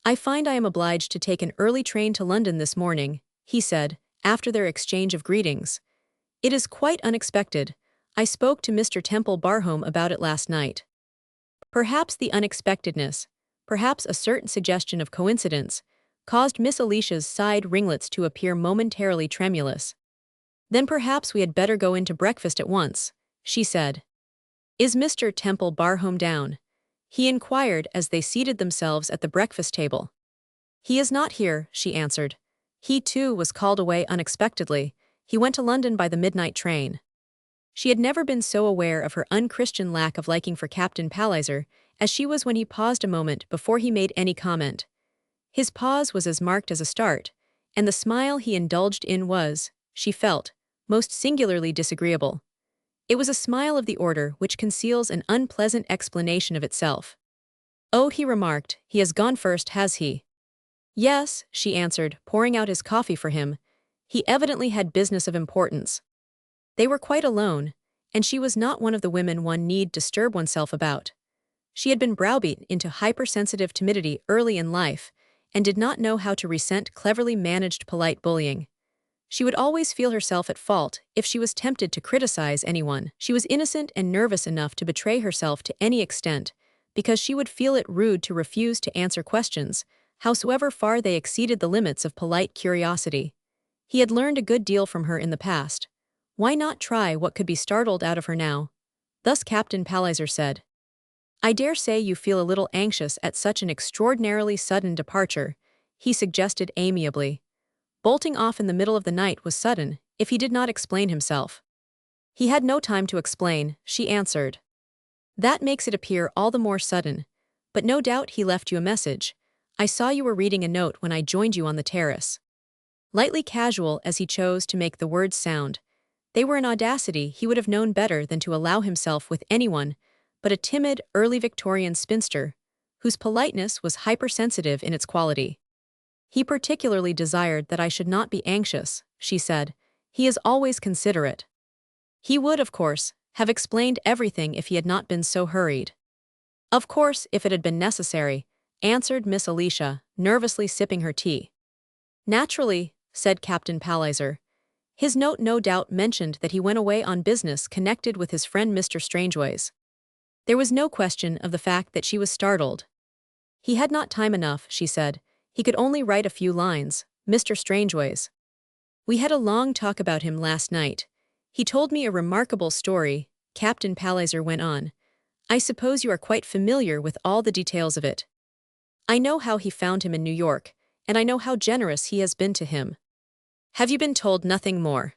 I find I am obliged to take an early train to London this morning, he said, after their exchange of greetings. It is quite unexpected. I spoke to Mr. Temple Barhome about it last night. Perhaps the unexpectedness, perhaps a certain suggestion of coincidence, caused Miss Alicia's side ringlets to appear momentarily tremulous. Then perhaps we had better go in to breakfast at once, she said. Is Mr. Temple Barhome down? He inquired as they seated themselves at the breakfast table. He is not here, she answered. He too was called away unexpectedly. He went to London by the midnight train. She had never been so aware of her unchristian lack of liking for Captain Palliser as she was when he paused a moment before he made any comment. His pause was as marked as a start, and the smile he indulged in was, she felt, most singularly disagreeable. It was a smile of the order which conceals an unpleasant explanation of itself. Oh, he remarked, he has gone first, has he? Yes, she answered, pouring out his coffee for him. He evidently had business of importance. They were quite alone, and she was not one of the women one need disturb oneself about. She had been browbeaten into hypersensitive timidity early in life, and did not know how to resent cleverly managed polite bullying. She would always feel herself at fault if she was tempted to criticize anyone. She was innocent and nervous enough to betray herself to any extent, because she would feel it rude to refuse to answer questions, howsoever far they exceeded the limits of polite curiosity. He had learned a good deal from her in the past. Why not try what could be startled out of her now? Thus Captain Palliser said, I dare say you feel a little anxious at such an extraordinarily sudden departure, he suggested amiably. Bolting off in the middle of the night was sudden, if he did not explain himself. He had no time to explain, she answered. That makes it appear all the more sudden, but no doubt he left you a message. I saw you were reading a note when I joined you on the terrace. Lightly casual as he chose to make the words sound, they were an audacity he would have known better than to allow himself with anyone but a timid, early Victorian spinster, whose politeness was hypersensitive in its quality. He particularly desired that I should not be anxious, she said. He is always considerate. He would, of course, have explained everything if he had not been so hurried. Of course, if it had been necessary, answered Miss Alicia, nervously sipping her tea. Naturally, said Captain Palliser. His note no doubt mentioned that he went away on business connected with his friend Mr. Strangeways. There was no question of the fact that she was startled. He had not time enough, she said. He could only write a few lines, Mr. Strangeways. We had a long talk about him last night. He told me a remarkable story, Captain Palliser went on. I suppose you are quite familiar with all the details of it. I know how he found him in New York, and I know how generous he has been to him. Have you been told nothing more?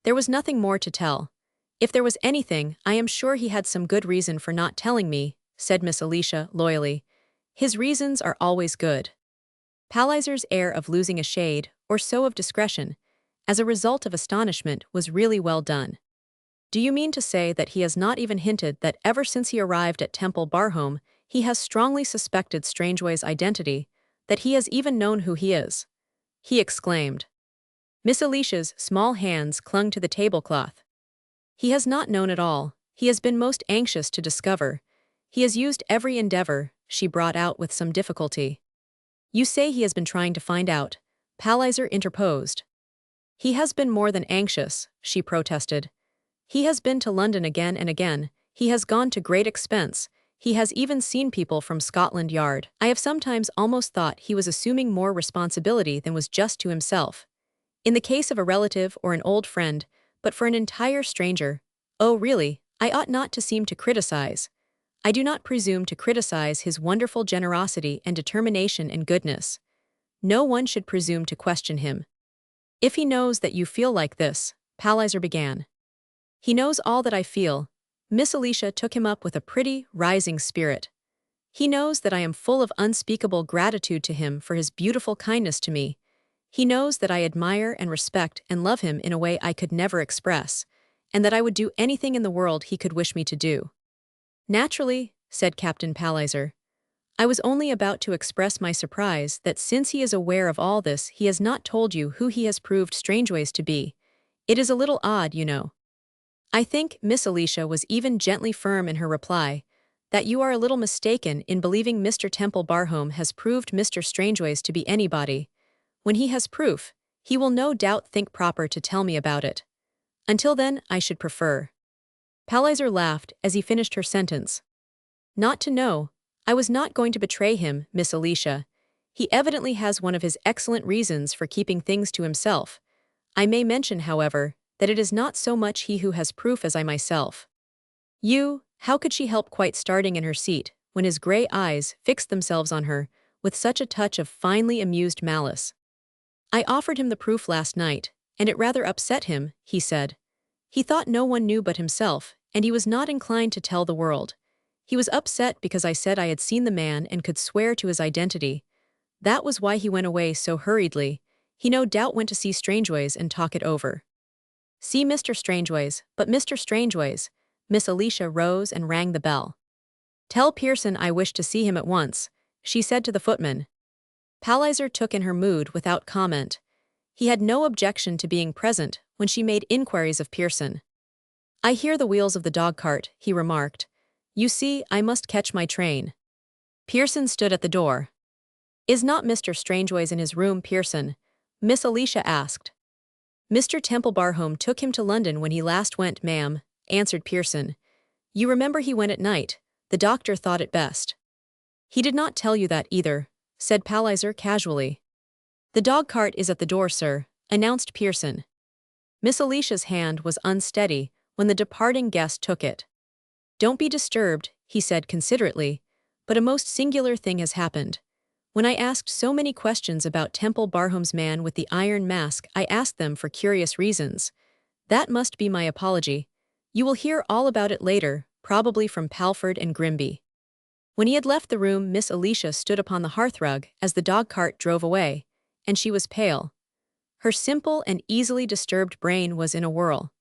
There was nothing more to tell. If there was anything, I am sure he had some good reason for not telling me, said Miss Alicia loyally. His reasons are always good. Palliser's air of losing a shade, or so of discretion, as a result of astonishment, was really well done. Do you mean to say that he has not even hinted that ever since he arrived at Temple Barhome, he has strongly suspected Strangeway's identity, that he has even known who he is? He exclaimed. Miss Alicia's small hands clung to the tablecloth. He has not known at all. He has been most anxious to discover. He has used every endeavor, she brought out with some difficulty. You say he has been trying to find out, Palliser interposed. He has been more than anxious, she protested. He has been to London again and again, he has gone to great expense, he has even seen people from Scotland Yard. I have sometimes almost thought he was assuming more responsibility than was just to himself. In the case of a relative or an old friend, but for an entire stranger, oh really, I ought not to seem to criticize. I do not presume to criticize his wonderful generosity and determination and goodness. No one should presume to question him. If he knows that you feel like this, Palliser began. He knows all that I feel. Miss Alicia took him up with a pretty, rising spirit. He knows that I am full of unspeakable gratitude to him for his beautiful kindness to me. He knows that I admire and respect and love him in a way I could never express, and that I would do anything in the world he could wish me to do. Naturally, said Captain Palliser. I was only about to express my surprise that since he is aware of all this he has not told you who he has proved Strangeways to be. It is a little odd, you know. I think, Miss Alicia was even gently firm in her reply, that you are a little mistaken in believing Mr. Temple Barhome has proved Mr. Strangeways to be anybody. When he has proof, he will no doubt think proper to tell me about it. Until then, I should prefer. Palliser laughed as he finished her sentence. Not to know. I was not going to betray him, Miss Alicia. He evidently has one of his excellent reasons for keeping things to himself. I may mention, however, that it is not so much he who has proof as I myself. How could she help quite starting in her seat, when his grey eyes fixed themselves on her, with such a touch of finely amused malice? I offered him the proof last night, and it rather upset him, he said. He thought no one knew but himself, and he was not inclined to tell the world. He was upset because I said I had seen the man and could swear to his identity. That was why he went away so hurriedly. He no doubt went to see Strangeways and talk it over. See Mr. Strangeways, but Mr. Strangeways. Miss Alicia rose and rang the bell. Tell Pearson I wish to see him at once, she said to the footman. Palliser took in her mood without comment. He had no objection to being present when she made inquiries of Pearson. I hear the wheels of the dog-cart, he remarked. You see, I must catch my train. Pearson stood at the door. Is not Mr. Strangeways in his room, Pearson? Miss Alicia asked. Mr. Temple Barhome took him to London when he last went, ma'am, answered Pearson. You remember he went at night. The doctor thought it best. He did not tell you that either, said Palliser casually. The dog-cart is at the door, sir, announced Pearson. Miss Alicia's hand was unsteady when the departing guest took it. Don't be disturbed, he said considerately, but a most singular thing has happened. When I asked so many questions about Temple Barhome's man with the iron mask, I asked them for curious reasons. That must be my apology. You will hear all about it later, probably from Palford and Grimby. When he had left the room, Miss Alicia stood upon the hearthrug as the dog-cart drove away, and she was pale. Her simple and easily disturbed brain was in a whirl.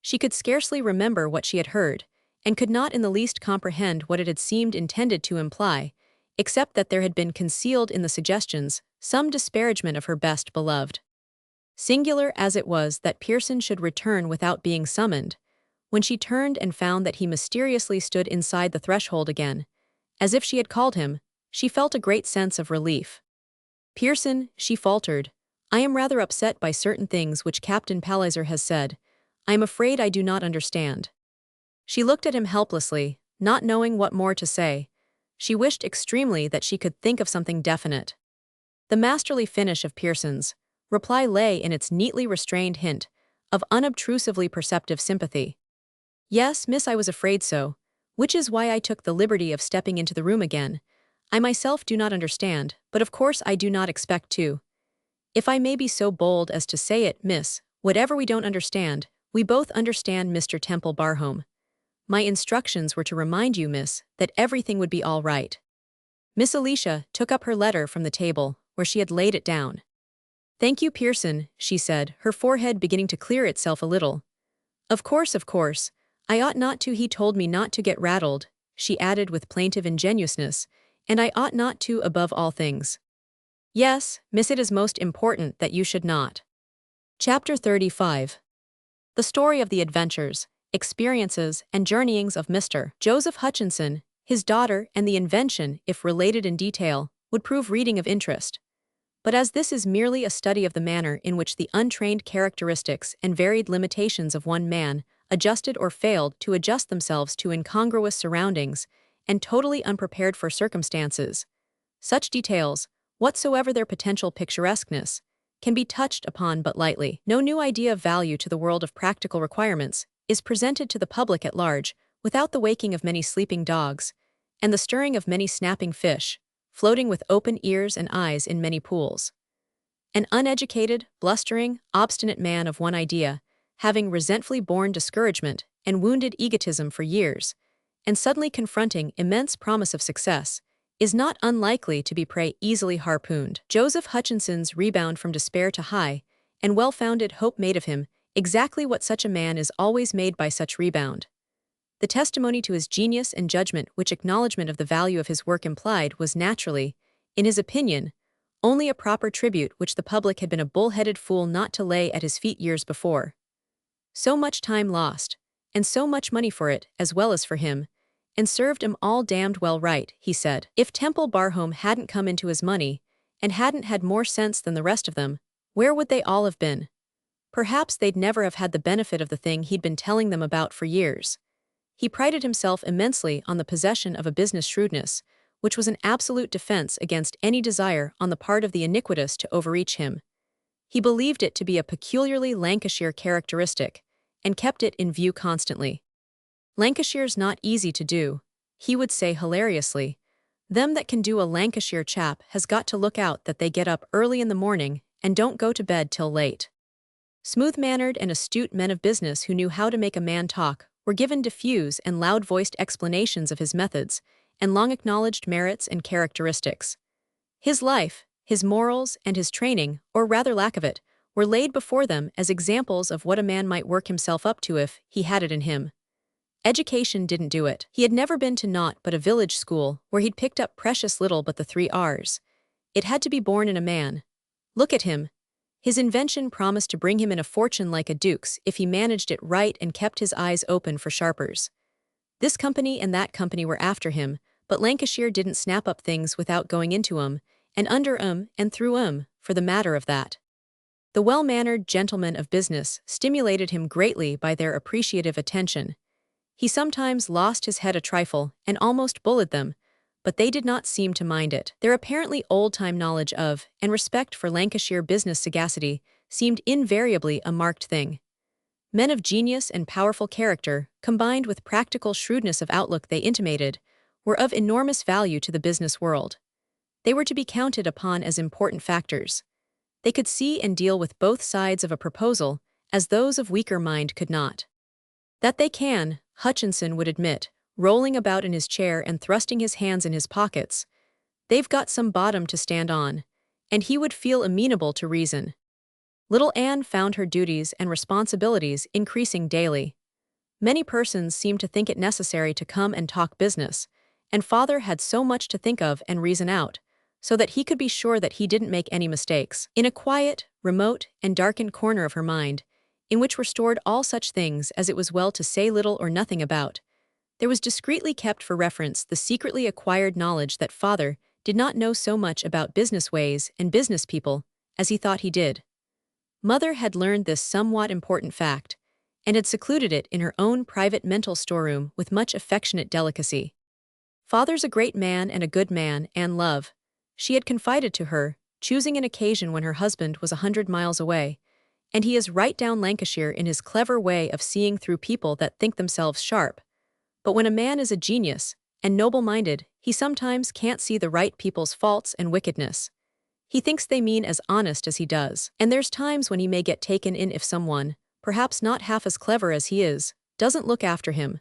She could scarcely remember what she had heard, and could not in the least comprehend what it had seemed intended to imply, except that there had been concealed in the suggestions some disparagement of her best beloved. Singular as it was that Pearson should return without being summoned, when she turned and found that he mysteriously stood inside the threshold again, as if she had called him, she felt a great sense of relief. Pearson, she faltered, I am rather upset by certain things which Captain Palliser has said. I am afraid I do not understand." She looked at him helplessly, not knowing what more to say. She wished extremely that she could think of something definite. The masterly finish of Pearson's reply lay in its neatly restrained hint of unobtrusively perceptive sympathy. "Yes, miss, I was afraid so, which is why I took the liberty of stepping into the room again. I myself do not understand, but of course I do not expect to. If I may be so bold as to say it, miss, whatever we don't understand, we both understand Mr. Temple Barhome. My instructions were to remind you, miss, that everything would be all right." Miss Alicia took up her letter from the table, where she had laid it down. "Thank you, Pearson," she said, her forehead beginning to clear itself a little. Of course. I ought not to, he told me not to get rattled," she added with plaintive ingenuousness, "and I ought not to above all things." "Yes, miss, it is most important that you should not." Chapter 35. The story of the adventures, experiences, and journeyings of Mr. Joseph Hutchinson, his daughter, and the invention, if related in detail, would prove reading of interest. But as this is merely a study of the manner in which the untrained characteristics and varied limitations of one man adjusted or failed to adjust themselves to incongruous surroundings and totally unprepared for circumstances, such details, whatsoever their potential picturesqueness, can be touched upon but lightly. No new idea of value to the world of practical requirements is presented to the public at large without the waking of many sleeping dogs and the stirring of many snapping fish, floating with open ears and eyes in many pools. An uneducated, blustering, obstinate man of one idea, having resentfully borne discouragement and wounded egotism for years, and suddenly confronting immense promise of success, is not unlikely to be prey easily harpooned. Joseph Hutchinson's rebound from despair to high and well-founded hope made of him exactly what such a man is always made by such rebound. The testimony to his genius and judgment which acknowledgment of the value of his work implied was naturally, in his opinion, only a proper tribute which the public had been a bull-headed fool not to lay at his feet years before. So much time lost, and so much money for it, as well as for him, and served him all damned well right, he said. If Temple Barhome hadn't come into his money, and hadn't had more sense than the rest of them, where would they all have been? Perhaps they'd never have had the benefit of the thing he'd been telling them about for years. He prided himself immensely on the possession of a business shrewdness, which was an absolute defense against any desire on the part of the iniquitous to overreach him. He believed it to be a peculiarly Lancashire characteristic, and kept it in view constantly. "Lancashire's not easy to do," he would say hilariously. "Them that can do a Lancashire chap has got to look out that they get up early in the morning and don't go to bed till late." Smooth-mannered and astute men of business who knew how to make a man talk were given diffuse and loud-voiced explanations of his methods and long-acknowledged merits and characteristics. His life, his morals, and his training, or rather lack of it, were laid before them as examples of what a man might work himself up to if he had it in him. Education didn't do it. He had never been to naught but a village school where he'd picked up precious little but the 3 R's. It had to be born in a man. Look at him. His invention promised to bring him in a fortune like a duke's if he managed it right and kept his eyes open for sharpers. This company and that company were after him, but Lancashire didn't snap up things without going into 'em, and under 'em, and through 'em, for the matter of that. The well-mannered gentlemen of business stimulated him greatly by their appreciative attention. He sometimes lost his head a trifle and almost bullied them, but they did not seem to mind it. Their apparently old-time knowledge of and respect for Lancashire business sagacity seemed invariably a marked thing. Men of genius and powerful character, combined with practical shrewdness of outlook they intimated, were of enormous value to the business world. They were to be counted upon as important factors. They could see and deal with both sides of a proposal, as those of weaker mind could not. That they can, Hutchinson would admit, rolling about in his chair and thrusting his hands in his pockets. They've got some bottom to stand on, and he would feel amenable to reason. Little Anne found her duties and responsibilities increasing daily. Many persons seemed to think it necessary to come and talk business, and father had so much to think of and reason out, so that he could be sure that he didn't make any mistakes. In a quiet, remote, and darkened corner of her mind, in which were stored all such things as it was well to say little or nothing about, there was discreetly kept for reference the secretly acquired knowledge that father did not know so much about business ways and business people as he thought he did. Mother had learned this somewhat important fact, and had secluded it in her own private mental storeroom with much affectionate delicacy. Father's a great man and a good man, and love, she had confided to her, choosing an occasion when her husband was 100 miles away, and he is right down Lancashire in his clever way of seeing through people that think themselves sharp. But when a man is a genius, and noble-minded, he sometimes can't see the right people's faults and wickedness. He thinks they mean as honest as he does, and there's times when he may get taken in if someone, perhaps not half as clever as he is, doesn't look after him.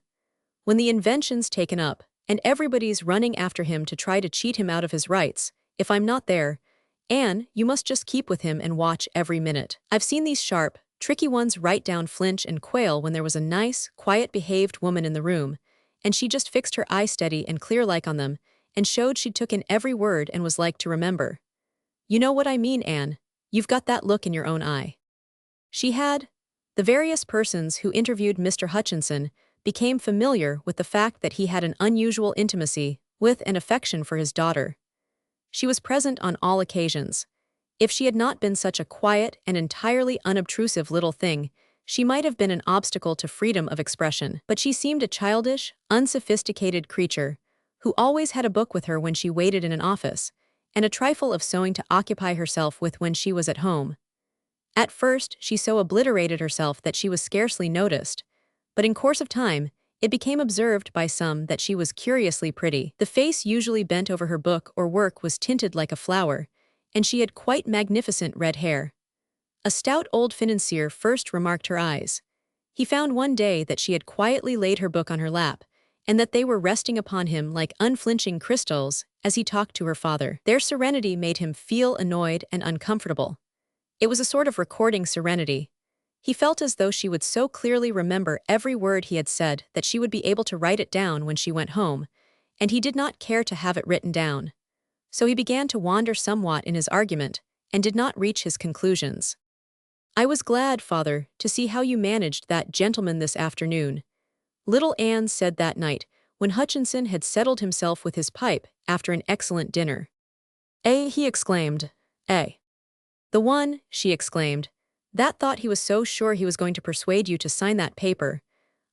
When the invention's taken up, and everybody's running after him to try to cheat him out of his rights, if I'm not there, Anne, you must just keep with him and watch every minute. I've seen these sharp, tricky ones right down flinch and quail when there was a nice, quiet-behaved woman in the room, and she just fixed her eye steady and clear-like on them, and showed she took in every word and was like to remember. You know what I mean, Anne, you've got that look in your own eye. She had. The various persons who interviewed Mr. Hodgson became familiar with the fact that he had an unusual intimacy with and affection for his daughter. She was present on all occasions. If she had not been such a quiet and entirely unobtrusive little thing, she might have been an obstacle to freedom of expression. But she seemed a childish, unsophisticated creature, who always had a book with her when she waited in an office, and a trifle of sewing to occupy herself with when she was at home. At first, she so obliterated herself that she was scarcely noticed, but in course of time, it became observed by some that she was curiously pretty. The face usually bent over her book or work was tinted like a flower, and she had quite magnificent red hair. A stout old financier first remarked her eyes. He found one day that she had quietly laid her book on her lap, and that they were resting upon him like unflinching crystals as he talked to her father. Their serenity made him feel annoyed and uncomfortable. It was a sort of recording serenity. He felt as though she would so clearly remember every word he had said that she would be able to write it down when she went home, and he did not care to have it written down. So he began to wander somewhat in his argument, and did not reach his conclusions. I was glad, father, to see how you managed that gentleman this afternoon. Little Anne said that night, when Hodgson had settled himself with his pipe after an excellent dinner. Eh, he exclaimed. Eh. The one, she exclaimed, that thought he was so sure he was going to persuade you to sign that paper.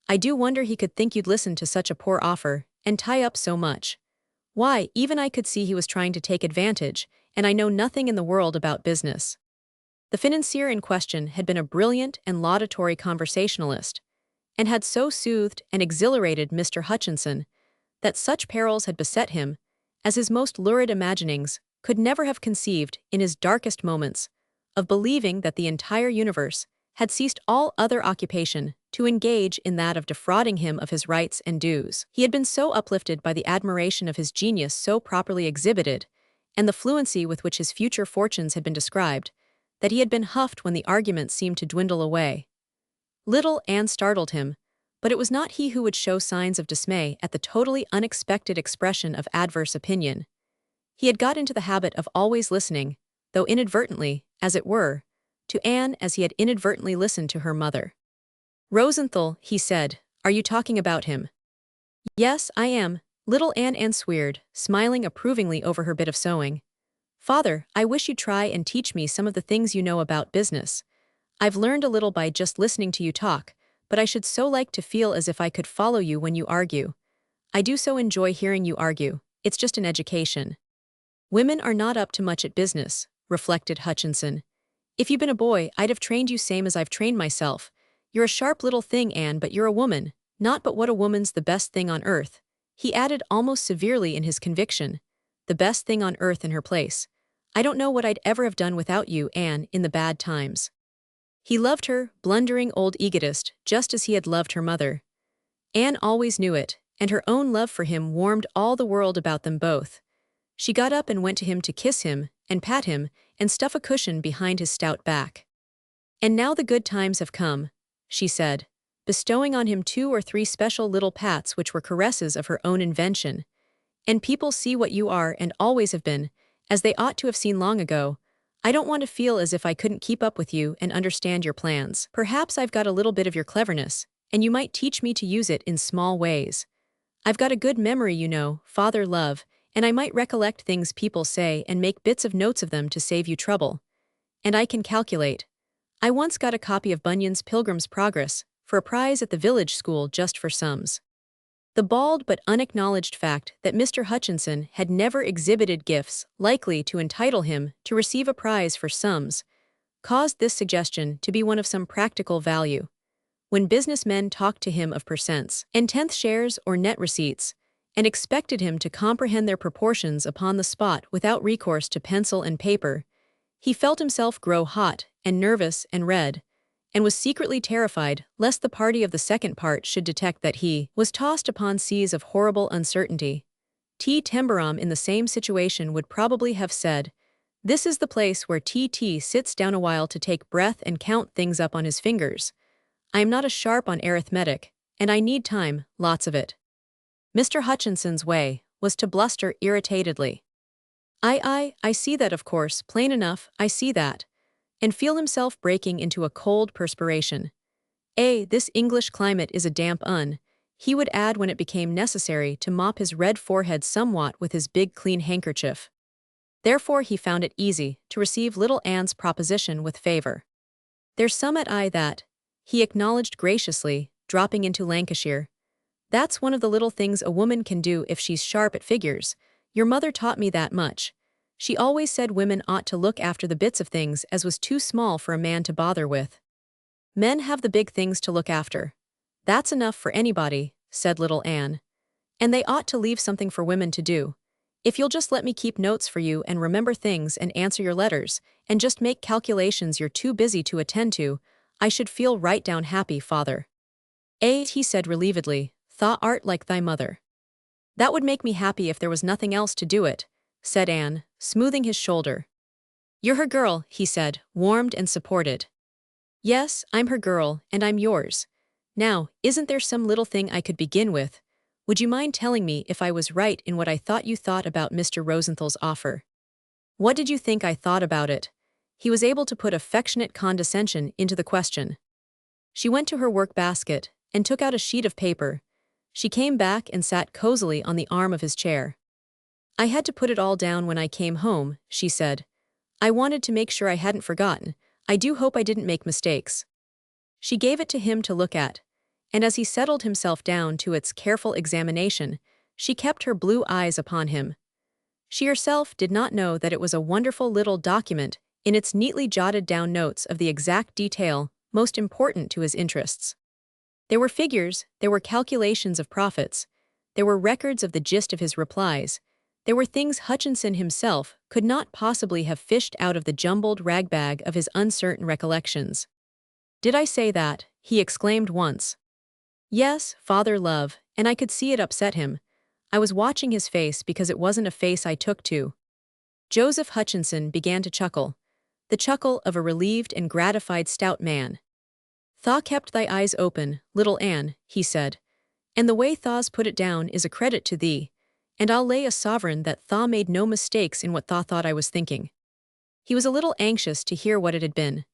I do wonder he could think you'd listen to such a poor offer, and tie up so much. Why, even I could see he was trying to take advantage, and I know nothing in the world about business. The financier in question had been a brilliant and laudatory conversationalist, and had so soothed and exhilarated Mr. Hodgson that such perils had beset him, as his most lurid imaginings could never have conceived in his darkest moments, of believing that the entire universe had ceased all other occupation to engage in that of defrauding him of his rights and dues. He had been so uplifted by the admiration of his genius so properly exhibited, and the fluency with which his future fortunes had been described, that he had been huffed when the argument seemed to dwindle away. Little Anne startled him, but it was not he who would show signs of dismay at the totally unexpected expression of adverse opinion. He had got into the habit of always listening, though inadvertently, as it were, to Anne as he had inadvertently listened to her mother. Rosenthal, he said, are you talking about him? Yes, I am, little Anne answered, smiling approvingly over her bit of sewing. Father, I wish you'd try and teach me some of the things you know about business. I've learned a little by just listening to you talk, but I should so like to feel as if I could follow you when you argue. I do so enjoy hearing you argue, it's just an education. Women are not up to much at business, reflected Hodgson. If you'd been a boy, I'd have trained you same as I've trained myself. You're a sharp little thing, Anne, but you're a woman, not but what a woman's the best thing on earth. He added almost severely in his conviction, the best thing on earth in her place. I don't know what I'd ever have done without you, Anne, in the bad times. He loved her, blundering old egotist, just as he had loved her mother. Anne always knew it, and her own love for him warmed all the world about them both. She got up and went to him to kiss him, and pat him, and stuff a cushion behind his stout back. And now the good times have come, she said, bestowing on him 2 or 3 special little pats which were caresses of her own invention. And people see what you are and always have been, as they ought to have seen long ago. I don't want to feel as if I couldn't keep up with you and understand your plans. Perhaps I've got a little bit of your cleverness, and you might teach me to use it in small ways. I've got a good memory, you know, father love, and I might recollect things people say and make bits of notes of them to save you trouble. And I can calculate. I once got a copy of Bunyan's Pilgrim's Progress for a prize at the village school just for sums. The bald but unacknowledged fact that Mr. Hutchinson had never exhibited gifts likely to entitle him to receive a prize for sums caused this suggestion to be one of some practical value. When businessmen talked to him of percents and tenth shares or net receipts, and expected him to comprehend their proportions upon the spot without recourse to pencil and paper, he felt himself grow hot and nervous and red, and was secretly terrified lest the party of the second part should detect that he was tossed upon seas of horrible uncertainty. Tembarom in the same situation would probably have said, "This is the place where T sits down a while to take breath and count things up on his fingers. I am not a sharp on arithmetic, and I need time, lots of it." Mr. Hutchinson's way was to bluster irritatedly. I see that, of course, plain enough, I see that," and feel himself breaking into a cold perspiration. This English climate is a damp he would add when it became necessary to mop his red forehead somewhat with his big clean handkerchief. Therefore he found it easy to receive little Anne's proposition with favor. "There's some at that," he acknowledged graciously, dropping into Lancashire. "That's one of the little things a woman can do if she's sharp at figures. Your mother taught me that much. She always said women ought to look after the bits of things as was too small for a man to bother with. Men have the big things to look after. That's enough for anybody," said little Anne. "And they ought to leave something for women to do. If you'll just let me keep notes for you and remember things and answer your letters, and just make calculations you're too busy to attend to, I should feel right down happy, father." He said relievedly, "Thou art like thy mother." "That would make me happy if there was nothing else to do it," said Anne, smoothing his shoulder. "You're her girl," he said, warmed and supported. "Yes, I'm her girl, and I'm yours. Now, isn't there some little thing I could begin with? Would you mind telling me if I was right in what I thought you thought about Mr. Rosenthal's offer? What did you think I thought about it?" He was able to put affectionate condescension into the question. She went to her work basket and took out a sheet of paper. She came back and sat cozily on the arm of his chair. "I had to put it all down when I came home," she said. "I wanted to make sure I hadn't forgotten. I do hope I didn't make mistakes." She gave it to him to look at, and as he settled himself down to its careful examination, she kept her blue eyes upon him. She herself did not know that it was a wonderful little document in its neatly jotted down notes of the exact detail most important to his interests. There were figures, there were calculations of profits, there were records of the gist of his replies, there were things Hutchinson himself could not possibly have fished out of the jumbled ragbag of his uncertain recollections. "Did I say that?" he exclaimed once. "Yes, father love," and I could see it upset him. I was watching his face because it wasn't a face I took to. Joseph Hutchinson began to chuckle, the chuckle of a relieved and gratified stout man. "Thaw kept thy eyes open, little Anne," he said, "and the way thaw's put it down is a credit to thee, and I'll lay a sovereign that thaw made no mistakes in what thaw thought I was thinking." He was a little anxious to hear what it had been.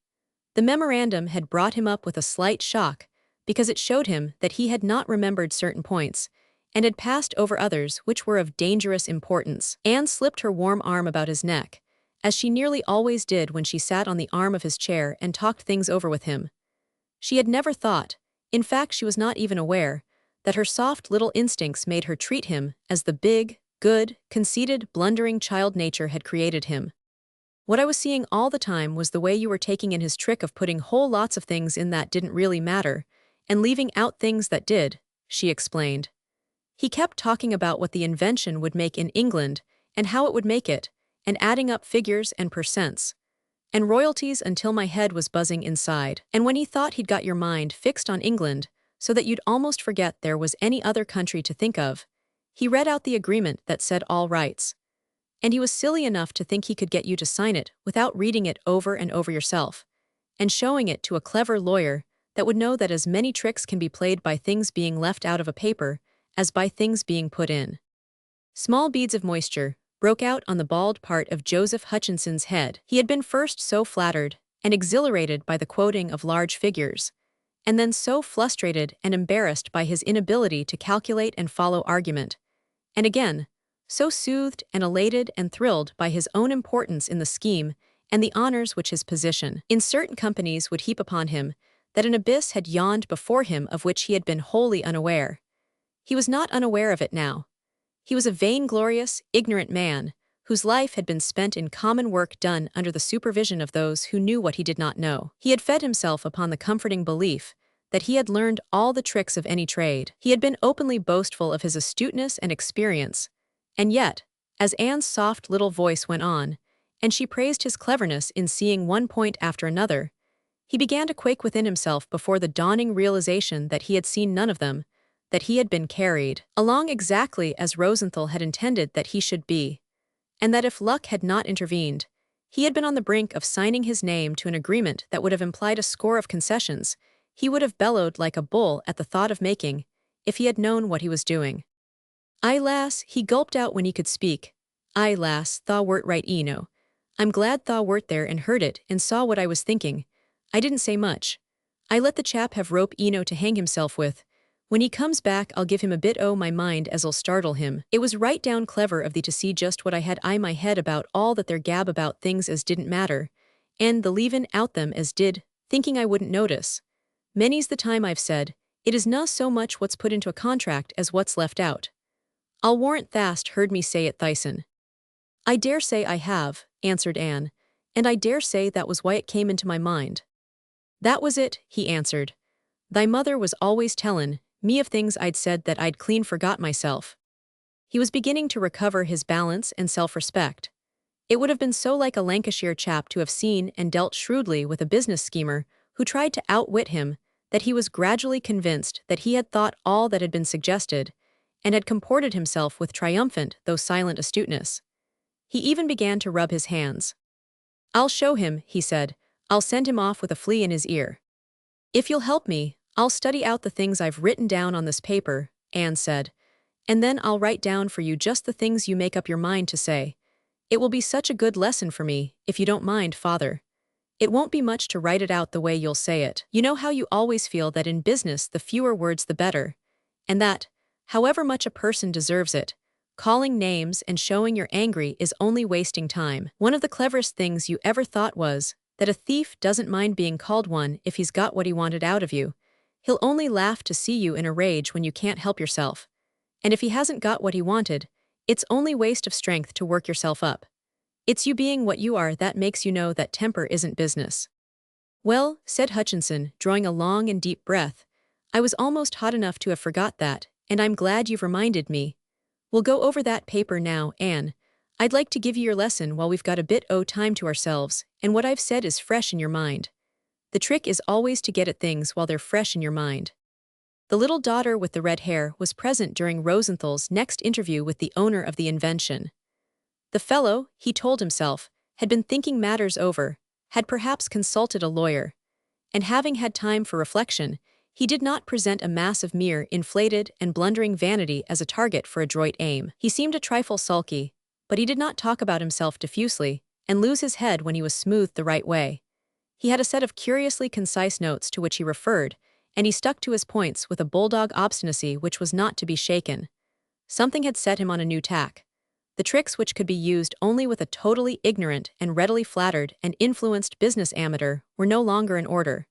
The memorandum had brought him up with a slight shock, because it showed him that he had not remembered certain points, and had passed over others which were of dangerous importance. Anne slipped her warm arm about his neck, as she nearly always did when she sat on the arm of his chair and talked things over with him. She had never thought, in fact she was not even aware, that her soft little instincts made her treat him as the big, good, conceited, blundering child nature had created him. "What I was seeing all the time was the way you were taking in his trick of putting whole lots of things in that didn't really matter, and leaving out things that did," she explained. "He kept talking about what the invention would make in England, and how it would make it, and adding up figures and percents, and royalties until my head was buzzing inside. And when he thought he'd got your mind fixed on England, so that you'd almost forget there was any other country to think of, he read out the agreement that said all rights. And he was silly enough to think he could get you to sign it without reading it over and over yourself, and showing it to a clever lawyer that would know that as many tricks can be played by things being left out of a paper as by things being put in." Small beads of moisture broke out on the bald part of Joseph Hutchinson's head. He had been first so flattered and exhilarated by the quoting of large figures, and then so frustrated and embarrassed by his inability to calculate and follow argument, and again, so soothed and elated and thrilled by his own importance in the scheme and the honors which his position in certain companies would heap upon him, that an abyss had yawned before him of which he had been wholly unaware. He was not unaware of it now. He was a vainglorious, ignorant man, whose life had been spent in common work done under the supervision of those who knew what he did not know. He had fed himself upon the comforting belief that he had learned all the tricks of any trade. He had been openly boastful of his astuteness and experience, and yet, as Anne's soft little voice went on, and she praised his cleverness in seeing one point after another, he began to quake within himself before the dawning realization that he had seen none of them, that he had been carried along exactly as Rosenthal had intended that he should be, and that if luck had not intervened, he had been on the brink of signing his name to an agreement that would have implied a score of concessions he would have bellowed like a bull at the thought of making, if he had known what he was doing. "Aye, lass," he gulped out when he could speak. "Aye, lass, thou wert right eno. I'm glad thou wert there and heard it and saw what I was thinking. I didn't say much. I let the chap have rope eno to hang himself with. When he comes back I'll give him a bit o' my mind as'll startle him. It was right down clever of thee to see just what I had I my head about all that there gab about things as didn't matter, and the leavin' out them as did, thinking I wouldn't notice. Many's the time I've said, it is no so much what's put into a contract as what's left out. I'll warrant tha'st heard me say it thysen." "I dare say I have," answered Anne, "and I dare say that was why it came into my mind." "That was it," he answered. "Thy mother was always tellin' me of things I'd said that I'd clean forgot myself." He was beginning to recover his balance and self-respect. It would have been so like a Lancashire chap to have seen and dealt shrewdly with a business schemer who tried to outwit him, that he was gradually convinced that he had thought all that had been suggested, and had comported himself with triumphant though silent astuteness. He even began to rub his hands. "I'll show him," he said. "I'll send him off with a flea in his ear." "If you'll help me, I'll study out the things I've written down on this paper," Anne said, "and then I'll write down for you just the things you make up your mind to say. It will be such a good lesson for me, if you don't mind, father. It won't be much to write it out the way you'll say it. You know how you always feel that in business the fewer words the better, and that, however much a person deserves it, calling names and showing you're angry is only wasting time. One of the cleverest things you ever thought was that a thief doesn't mind being called one if he's got what he wanted out of you. He'll only laugh to see you in a rage when you can't help yourself. And if he hasn't got what he wanted, it's only waste of strength to work yourself up. It's you being what you are that makes you know that temper isn't business." "Well," said Hutchinson, drawing a long and deep breath, "I was almost hot enough to have forgot that, and I'm glad you've reminded me. We'll go over that paper now, Anne. I'd like to give you your lesson while we've got a bit o' time to ourselves, and what I've said is fresh in your mind. The trick is always to get at things while they're fresh in your mind." The little daughter with the red hair was present during Rosenthal's next interview with the owner of the invention. The fellow, he told himself, had been thinking matters over, had perhaps consulted a lawyer, and having had time for reflection, he did not present a mass of mere inflated and blundering vanity as a target for adroit aim. He seemed a trifle sulky, but he did not talk about himself diffusely and lose his head when he was smoothed the right way. He had a set of curiously concise notes to which he referred, and he stuck to his points with a bulldog obstinacy which was not to be shaken. Something had set him on a new tack. The tricks which could be used only with a totally ignorant and readily flattered and influenced business amateur were no longer in order.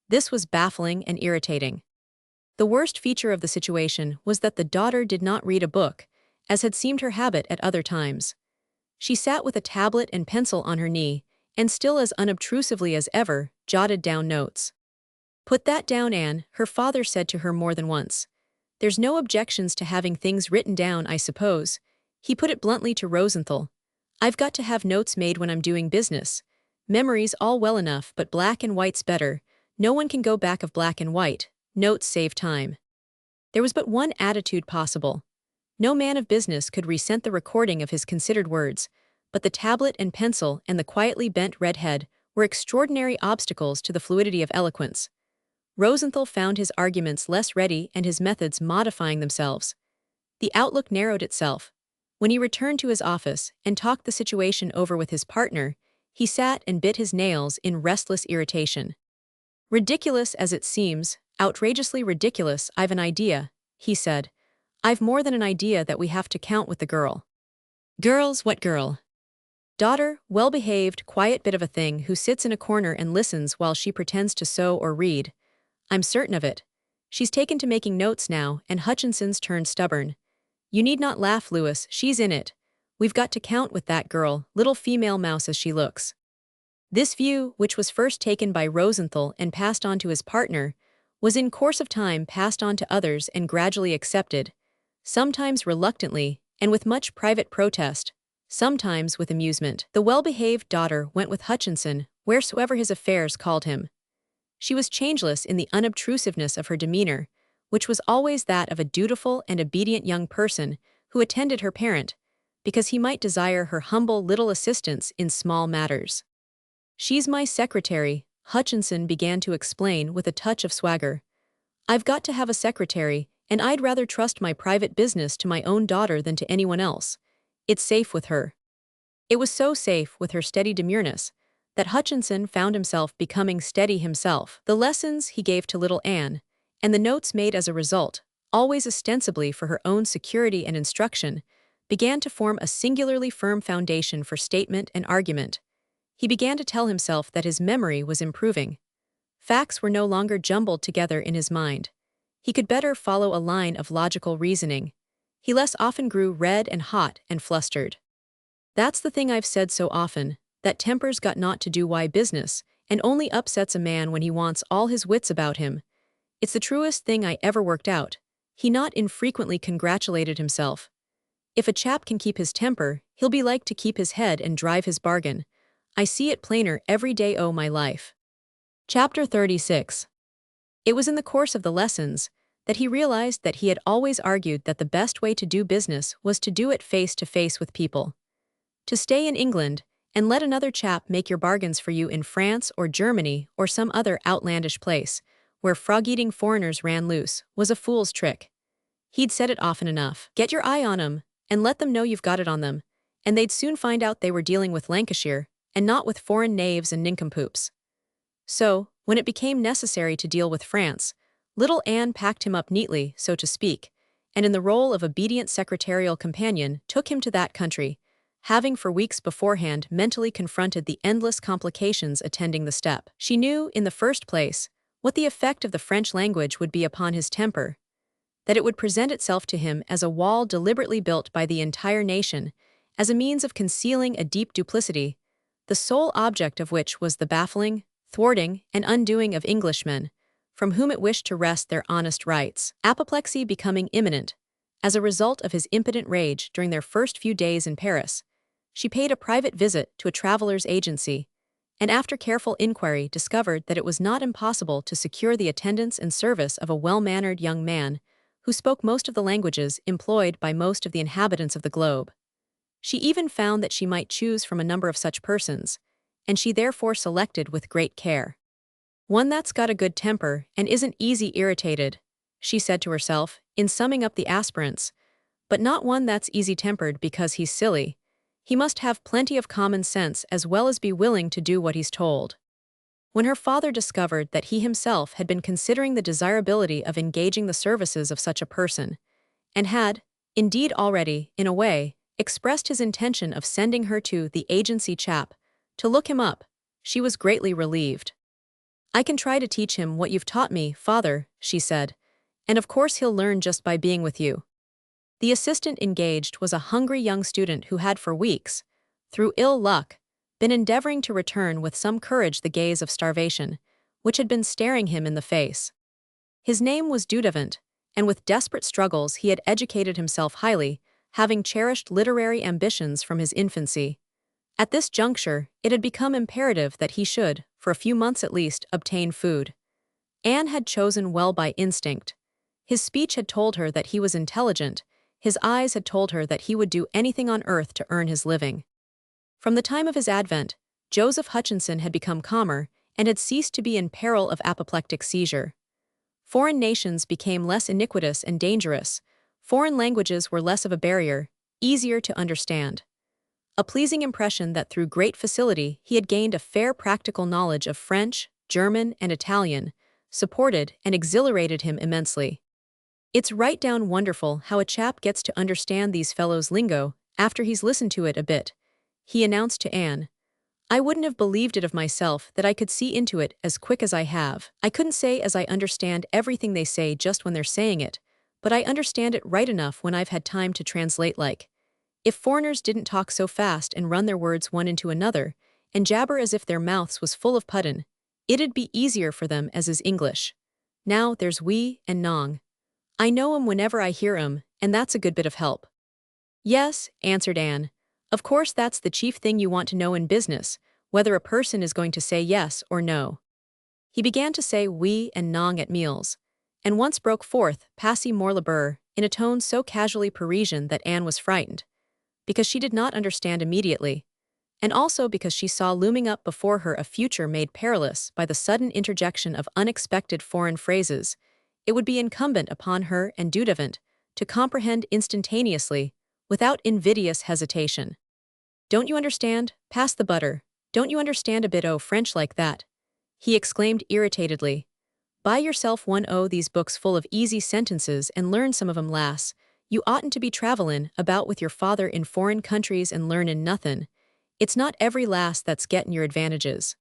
This was baffling and irritating. The worst feature of the situation was that the daughter did not read a book, as had seemed her habit at other times. She sat with a tablet and pencil on her knee, and still as unobtrusively as ever, jotted down notes. "Put that down, Anne," her father said to her more than once. "There's no objections to having things written down, I suppose." He put it bluntly to Rosenthal. "I've got to have notes made when I'm doing business. Memory's all well enough, but black and white's better. No one can go back of black and white. Notes save time." There was but one attitude possible. No man of business could resent the recording of his considered words, but the tablet and pencil and the quietly bent red head were extraordinary obstacles to the fluidity of eloquence. Rosenthal found his arguments less ready and his methods modifying themselves. The outlook narrowed itself. When he returned to his office and talked the situation over with his partner, he sat and bit his nails in restless irritation. "Ridiculous as it seems, outrageously ridiculous, I've an idea," he said. "I've more than an idea that we have to count with the girl." "Girls, what girl?" Daughter, well-behaved, quiet bit of a thing who sits in a corner and listens while she pretends to sew or read. I'm certain of it. She's taken to making notes now, and Hutchinson's turned stubborn. You need not laugh, Lewis, she's in it. We've got to count with that girl, little female mouse as she looks. This view, which was first taken by Rosenthal and passed on to his partner, was in course of time passed on to others and gradually accepted, sometimes reluctantly, and with much private protest, sometimes with amusement. The well-behaved daughter went with Hutchinson wheresoever his affairs called him. She was changeless in the unobtrusiveness of her demeanor, which was always that of a dutiful and obedient young person who attended her parent, because he might desire her humble little assistance in small matters. She's my secretary, Hutchinson began to explain with a touch of swagger. I've got to have a secretary, and I'd rather trust my private business to my own daughter than to anyone else. It's safe with her. It was so safe with her steady demureness that Hutchinson found himself becoming steady himself. The lessons he gave to little Anne, and the notes made as a result, always ostensibly for her own security and instruction, began to form a singularly firm foundation for statement and argument. He began to tell himself that his memory was improving. Facts were no longer jumbled together in his mind. He could better follow a line of logical reasoning. He less often grew red and hot and flustered. That's the thing I've said so often, that temper's got not to do why business, and only upsets a man when he wants all his wits about him. It's the truest thing I ever worked out, he not infrequently congratulated himself. If a chap can keep his temper, he'll be like to keep his head and drive his bargain. I see it plainer every day o' my life. Chapter 36. It was in the course of the lessons that he realized that he had always argued that the best way to do business was to do it face to face with people. To stay in England and let another chap make your bargains for you in France or Germany or some other outlandish place, where frog-eating foreigners ran loose, was a fool's trick. He'd said it often enough. Get your eye on 'em, and let them know you've got it on them, and they'd soon find out they were dealing with Lancashire, and not with foreign knaves and nincompoops. So, when it became necessary to deal with France, little Anne packed him up neatly, so to speak, and in the role of obedient secretarial companion took him to that country, having for weeks beforehand mentally confronted the endless complications attending the step. She knew, in the first place, what the effect of the French language would be upon his temper, that it would present itself to him as a wall deliberately built by the entire nation, as a means of concealing a deep duplicity, the sole object of which was the baffling, thwarting, and undoing of Englishmen, from whom it wished to wrest their honest rights. Apoplexy becoming imminent, as a result of his impotent rage during their first few days in Paris, she paid a private visit to a traveler's agency, and after careful inquiry discovered that it was not impossible to secure the attendance and service of a well-mannered young man who spoke most of the languages employed by most of the inhabitants of the globe. She even found that she might choose from a number of such persons, and she therefore selected with great care. One that's got a good temper and isn't easy irritated, she said to herself, in summing up the aspirants, but not one that's easy-tempered because he's silly. He must have plenty of common sense as well as be willing to do what he's told. When her father discovered that he himself had been considering the desirability of engaging the services of such a person, and had, indeed already, in a way, expressed his intention of sending her to the agency chap to look him up, she was greatly relieved. I can try to teach him what you've taught me, father, she said, and of course he'll learn just by being with you. The assistant engaged was a hungry young student who had for weeks, through ill luck, been endeavoring to return with some courage the gaze of starvation, which had been staring him in the face. His name was Dudevant, and with desperate struggles he had educated himself highly, having cherished literary ambitions from his infancy. At this juncture, it had become imperative that he should, for a few months at least, obtain food. Anne had chosen well by instinct. His speech had told her that he was intelligent, his eyes had told her that he would do anything on earth to earn his living. From the time of his advent, Joseph Hutchinson had become calmer and had ceased to be in peril of apoplectic seizure. Foreign nations became less iniquitous and dangerous, foreign languages were less of a barrier, easier to understand. A pleasing impression that through great facility he had gained a fair practical knowledge of French, German, and Italian, supported and exhilarated him immensely. It's right down wonderful how a chap gets to understand these fellows' lingo after he's listened to it a bit, he announced to Anne. I wouldn't have believed it of myself that I could see into it as quick as I have. I couldn't say as I understand everything they say just when they're saying it, but I understand it right enough when I've had time to translate like. If foreigners didn't talk so fast and run their words one into another, and jabber as if their mouths was full of puddin', it'd be easier for them as is English. Now there's we and nong. I know 'em whenever I hear 'em, and that's a good bit of help. Yes, answered Anne. Of course that's the chief thing you want to know in business, whether a person is going to say yes or no. He began to say we and nong at meals, and once broke forth, passy morlabour, in a tone so casually Parisian that Anne was frightened, because she did not understand immediately, and also because she saw looming up before her a future made perilous by the sudden interjection of unexpected foreign phrases. It would be incumbent upon her and Dudevant to comprehend instantaneously, without invidious hesitation. Don't you understand? Pass the butter. Don't you understand a bit o' French like that? He exclaimed irritatedly. Buy yourself one o' these books full of easy sentences and learn some of 'em, lass. You oughtn't to be travellin' about with your father in foreign countries and learnin' nothin'. It's not every lass that's gettin' your advantages.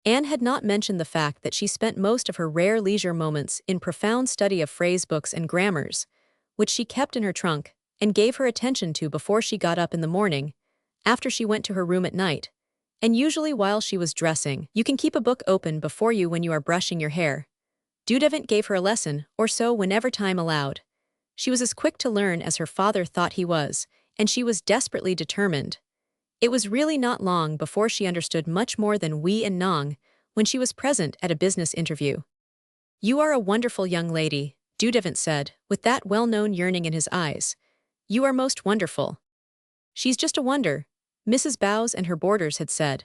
Anne had not mentioned the fact that she spent most of her rare leisure moments in profound study of phrase books and grammars, which she kept in her trunk and gave her attention to before she got up in the morning, after she went to her room at night, and usually while she was dressing. You can keep a book open before you when you are brushing your hair. Dudevant gave her a lesson or so whenever time allowed. She was as quick to learn as her father thought he was, and she was desperately determined. It was really not long before she understood much more than we and nong when she was present at a business interview. You are a wonderful young lady, Dudevant said, with that well-known yearning in his eyes. You are most wonderful. She's just a wonder, Mrs. Bowes and her boarders had said.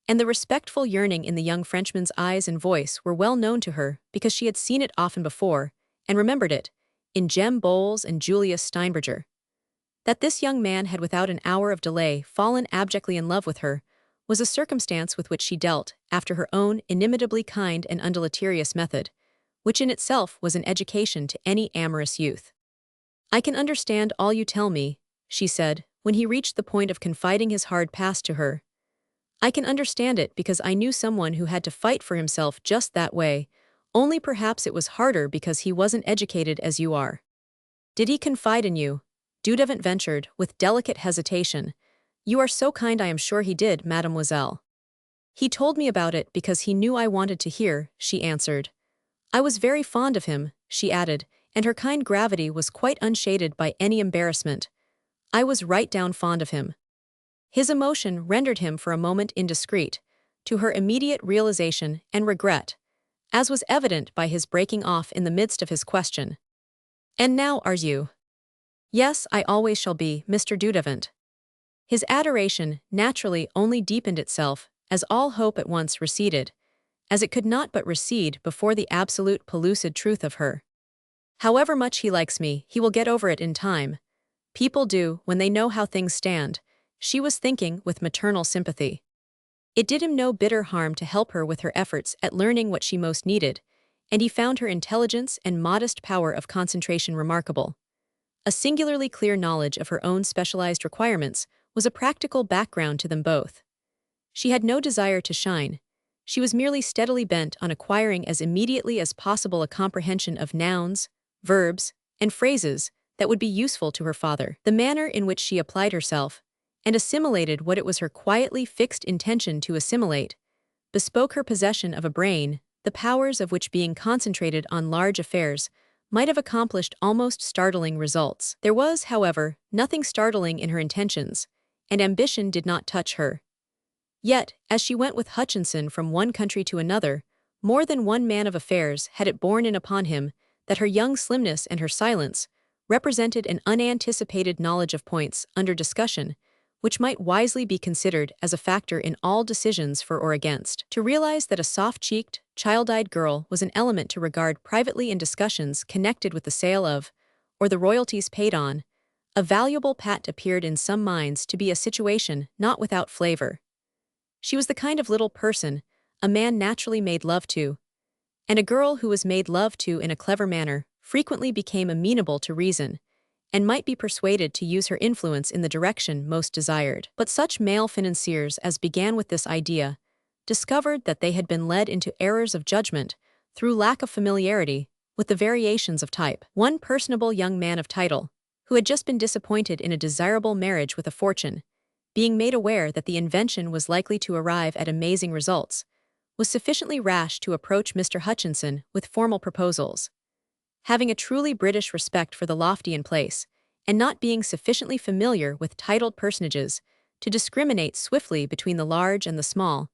And the respectful yearning in the young Frenchman's eyes and voice were well known to her because she had seen it often before, and remembered it, in Jem Bowles and Julius Steinberger. That this young man had without an hour of delay fallen abjectly in love with her was a circumstance with which she dealt after her own inimitably kind and undeleterious method, which in itself was an education to any amorous youth. I can understand all you tell me, she said, when he reached the point of confiding his hard past to her. I can understand it because I knew someone who had to fight for himself just that way, only perhaps it was harder because he wasn't educated as you are. Did he confide in you? Dudevant ventured, with delicate hesitation. You are so kind, I am sure he did, mademoiselle. He told me about it because he knew I wanted to hear, she answered. I was very fond of him, she added, and her kind gravity was quite unshaded by any embarrassment. I was right down fond of him. His emotion rendered him for a moment indiscreet, to her immediate realization and regret, as was evident by his breaking off in the midst of his question. And now are you? Yes, I always shall be, Mr. Dudevant. His adoration naturally only deepened itself as all hope at once receded, as it could not but recede before the absolute pellucid truth of her. However much he likes me, he will get over it in time. People do when they know how things stand, she was thinking with maternal sympathy. It did him no bitter harm to help her with her efforts at learning what she most needed, and he found her intelligence and modest power of concentration remarkable. A singularly clear knowledge of her own specialized requirements was a practical background to them both. She had no desire to shine. She was merely steadily bent on acquiring as immediately as possible a comprehension of nouns, verbs, and phrases that would be useful to her father. The manner in which she applied herself, and assimilated what it was her quietly fixed intention to assimilate, bespoke her possession of a brain, the powers of which being concentrated on large affairs, might have accomplished almost startling results. There was, however, nothing startling in her intentions, and ambition did not touch her. Yet, as she went with Hodgson from one country to another, more than one man of affairs had it borne in upon him that her young slimness and her silence represented an unanticipated knowledge of points under discussion, which might wisely be considered as a factor in all decisions for or against. To realize that a soft-cheeked, child-eyed girl was an element to regard privately in discussions connected with the sale of, or the royalties paid on, a valuable pat appeared in some minds to be a situation not without flavor. She was the kind of little person a man naturally made love to, and a girl who was made love to in a clever manner frequently became amenable to reason, and might be persuaded to use her influence in the direction most desired. But such male financiers as began with this idea discovered that they had been led into errors of judgment through lack of familiarity with the variations of type. One personable young man of title, who had just been disappointed in a desirable marriage with a fortune, being made aware that the invention was likely to arrive at amazing results, was sufficiently rash to approach Mr. Hodgson with formal proposals. Having a truly British respect for the lofty in place, and not being sufficiently familiar with titled personages to discriminate swiftly between the large and the small,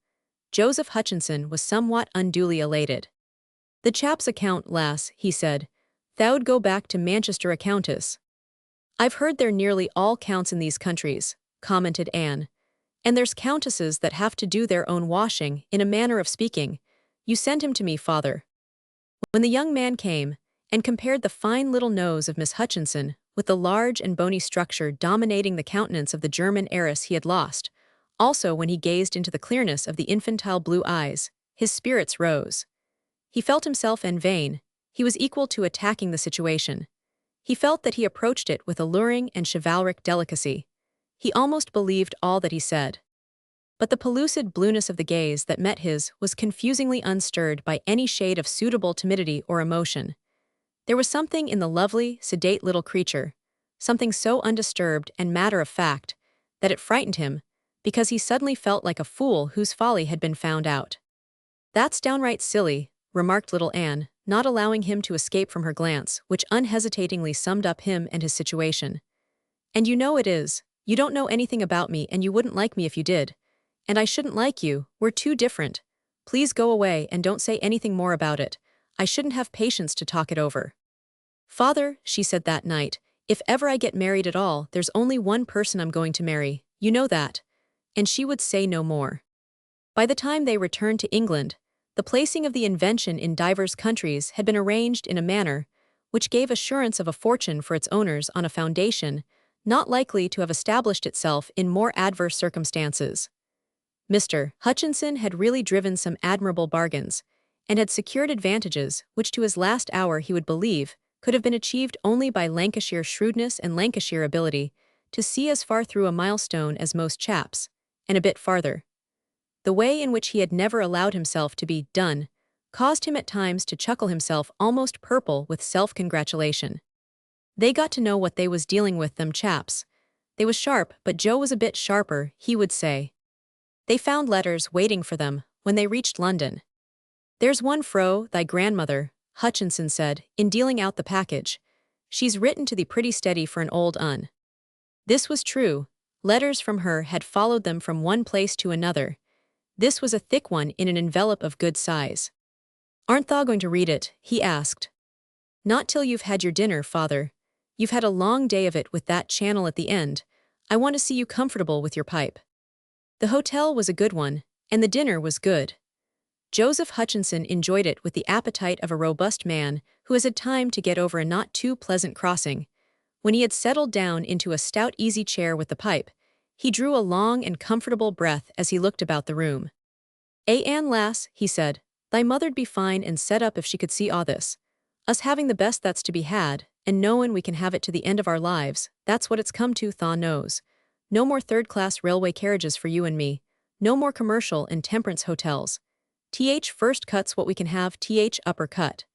Joseph Hodgson was somewhat unduly elated. "The chap's account, lass," he said. "Thou'd go back to Manchester a countess." "I've heard they're nearly all counts in these countries," commented Anne. "And there's countesses that have to do their own washing, in a manner of speaking. You send him to me, father." When the young man came, and compared the fine little nose of Miss Hodgson with the large and bony structure dominating the countenance of the German heiress he had lost, also when he gazed into the clearness of the infantile blue eyes, his spirits rose. He felt himself en vain. He was equal to attacking the situation. He felt that he approached it with alluring and chivalric delicacy. He almost believed all that he said. But the pellucid blueness of the gaze that met his was confusingly unstirred by any shade of suitable timidity or emotion. There was something in the lovely, sedate little creature, something so undisturbed and matter-of-fact, that it frightened him, because he suddenly felt like a fool whose folly had been found out. "That's downright silly," remarked little Anne, not allowing him to escape from her glance, which unhesitatingly summed up him and his situation. "And you know it is. You don't know anything about me, and you wouldn't like me if you did. And I shouldn't like you. We're too different. Please go away and don't say anything more about it. I shouldn't have patience to talk it over." "Father," she said that night, "if ever I get married at all, there's only one person I'm going to marry. You know that." And she would say no more. By the time they returned to England, the placing of the invention in divers countries had been arranged in a manner which gave assurance of a fortune for its owners on a foundation not likely to have established itself in more adverse circumstances. Mr. Hodgson had really driven some admirable bargains, and had secured advantages which to his last hour he would believe could have been achieved only by Lancashire shrewdness and Lancashire ability to see as far through a milestone as most chaps, and a bit farther. The way in which he had never allowed himself to be done caused him at times to chuckle himself almost purple with self-congratulation. They got to know what they was dealing with, them chaps. They was sharp, but Joe was a bit sharper, he would say. They found letters waiting for them when they reached London. "There's one fro thy grandmother," Hodgson said, in dealing out the package. "She's written to thee pretty steady for an old un." This was true. Letters from her had followed them from one place to another. This was a thick one in an envelope of good size. "Aren't thou going to read it?" he asked. "Not till you've had your dinner, father. You've had a long day of it with that channel at the end. I want to see you comfortable with your pipe." The hotel was a good one, and the dinner was good. Joseph Hodgson enjoyed it with the appetite of a robust man who has had time to get over a not too pleasant crossing. When he had settled down into a stout easy chair with the pipe, he drew a long and comfortable breath as he looked about the room. Anne, lass," he said, "thy mother'd be fine and set up if she could see all this. Us having the best that's to be had, and knowin' we can have it to the end of our lives, that's what it's come to, thaw knows. No more third-class railway carriages for you and me. No more commercial and temperance hotels. First cut's what we can have, upper cut.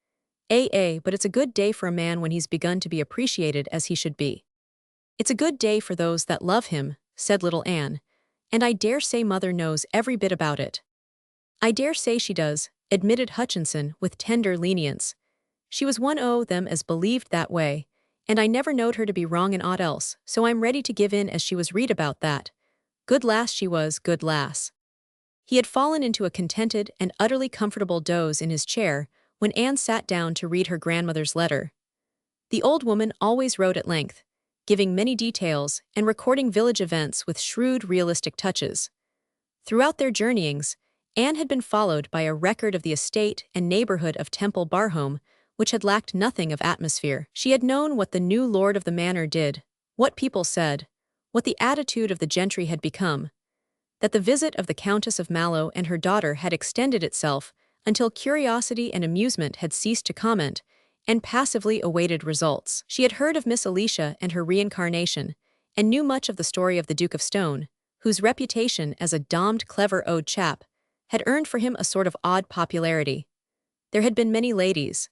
But it's a good day for a man when he's begun to be appreciated as he should be." "It's a good day for those that love him," said little Anne, "and I dare say mother knows every bit about it." "I dare say she does," admitted Hodgson with tender lenience. "She was one o' them as believed that way, and I never knowed her to be wrong in aught else, so I'm ready to give in as she was read about that. Good lass she was, good lass." He had fallen into a contented and utterly comfortable doze in his chair when Anne sat down to read her grandmother's letter. The old woman always wrote at length, giving many details and recording village events with shrewd, realistic touches. Throughout their journeyings, Anne had been followed by a record of the estate and neighborhood of Tembarom, which had lacked nothing of atmosphere. She had known what the new lord of the manor did, what people said, what the attitude of the gentry had become, that the visit of the Countess of Mallow and her daughter had extended itself until curiosity and amusement had ceased to comment, and passively awaited results. She had heard of Miss Alicia and her reincarnation, and knew much of the story of the Duke of Stone, whose reputation as a damned clever old chap had earned for him a sort of odd popularity. There had been many ladies.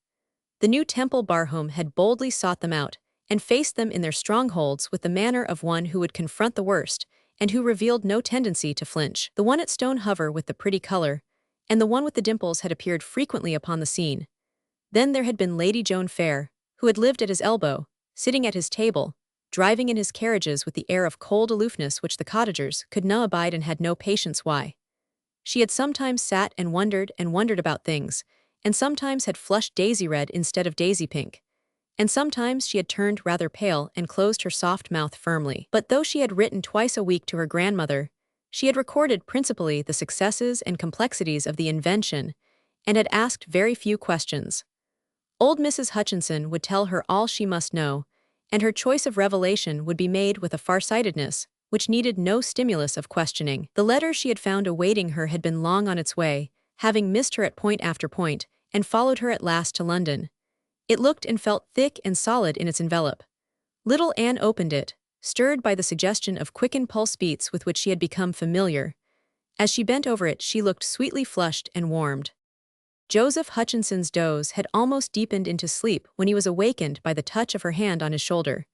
The new Temple Barhome had boldly sought them out, and faced them in their strongholds with the manner of one who would confront the worst, and who revealed no tendency to flinch. The one at Stone Hover with the pretty color, and the one with the dimples had appeared frequently upon the scene. Then there had been Lady Joan Fair, who had lived at his elbow, sitting at his table, driving in his carriages with the air of cold aloofness which the cottagers could not abide and had no patience why. She had sometimes sat and wondered about things, and sometimes had flushed daisy red instead of daisy pink, and sometimes she had turned rather pale and closed her soft mouth firmly. But though she had written twice a week to her grandmother, she had recorded principally the successes and complexities of the invention, and had asked very few questions. Old Mrs. Hutchinson would tell her all she must know, and her choice of revelation would be made with a farsightedness which needed no stimulus of questioning. The letter she had found awaiting her had been long on its way, having missed her at point after point, and followed her at last to London. It looked and felt thick and solid in its envelope. Little Anne opened it, stirred by the suggestion of quickened pulse beats with which she had become familiar. As she bent over it, she looked sweetly flushed and warmed. Joseph Hutchinson's doze had almost deepened into sleep when he was awakened by the touch of her hand on his shoulder.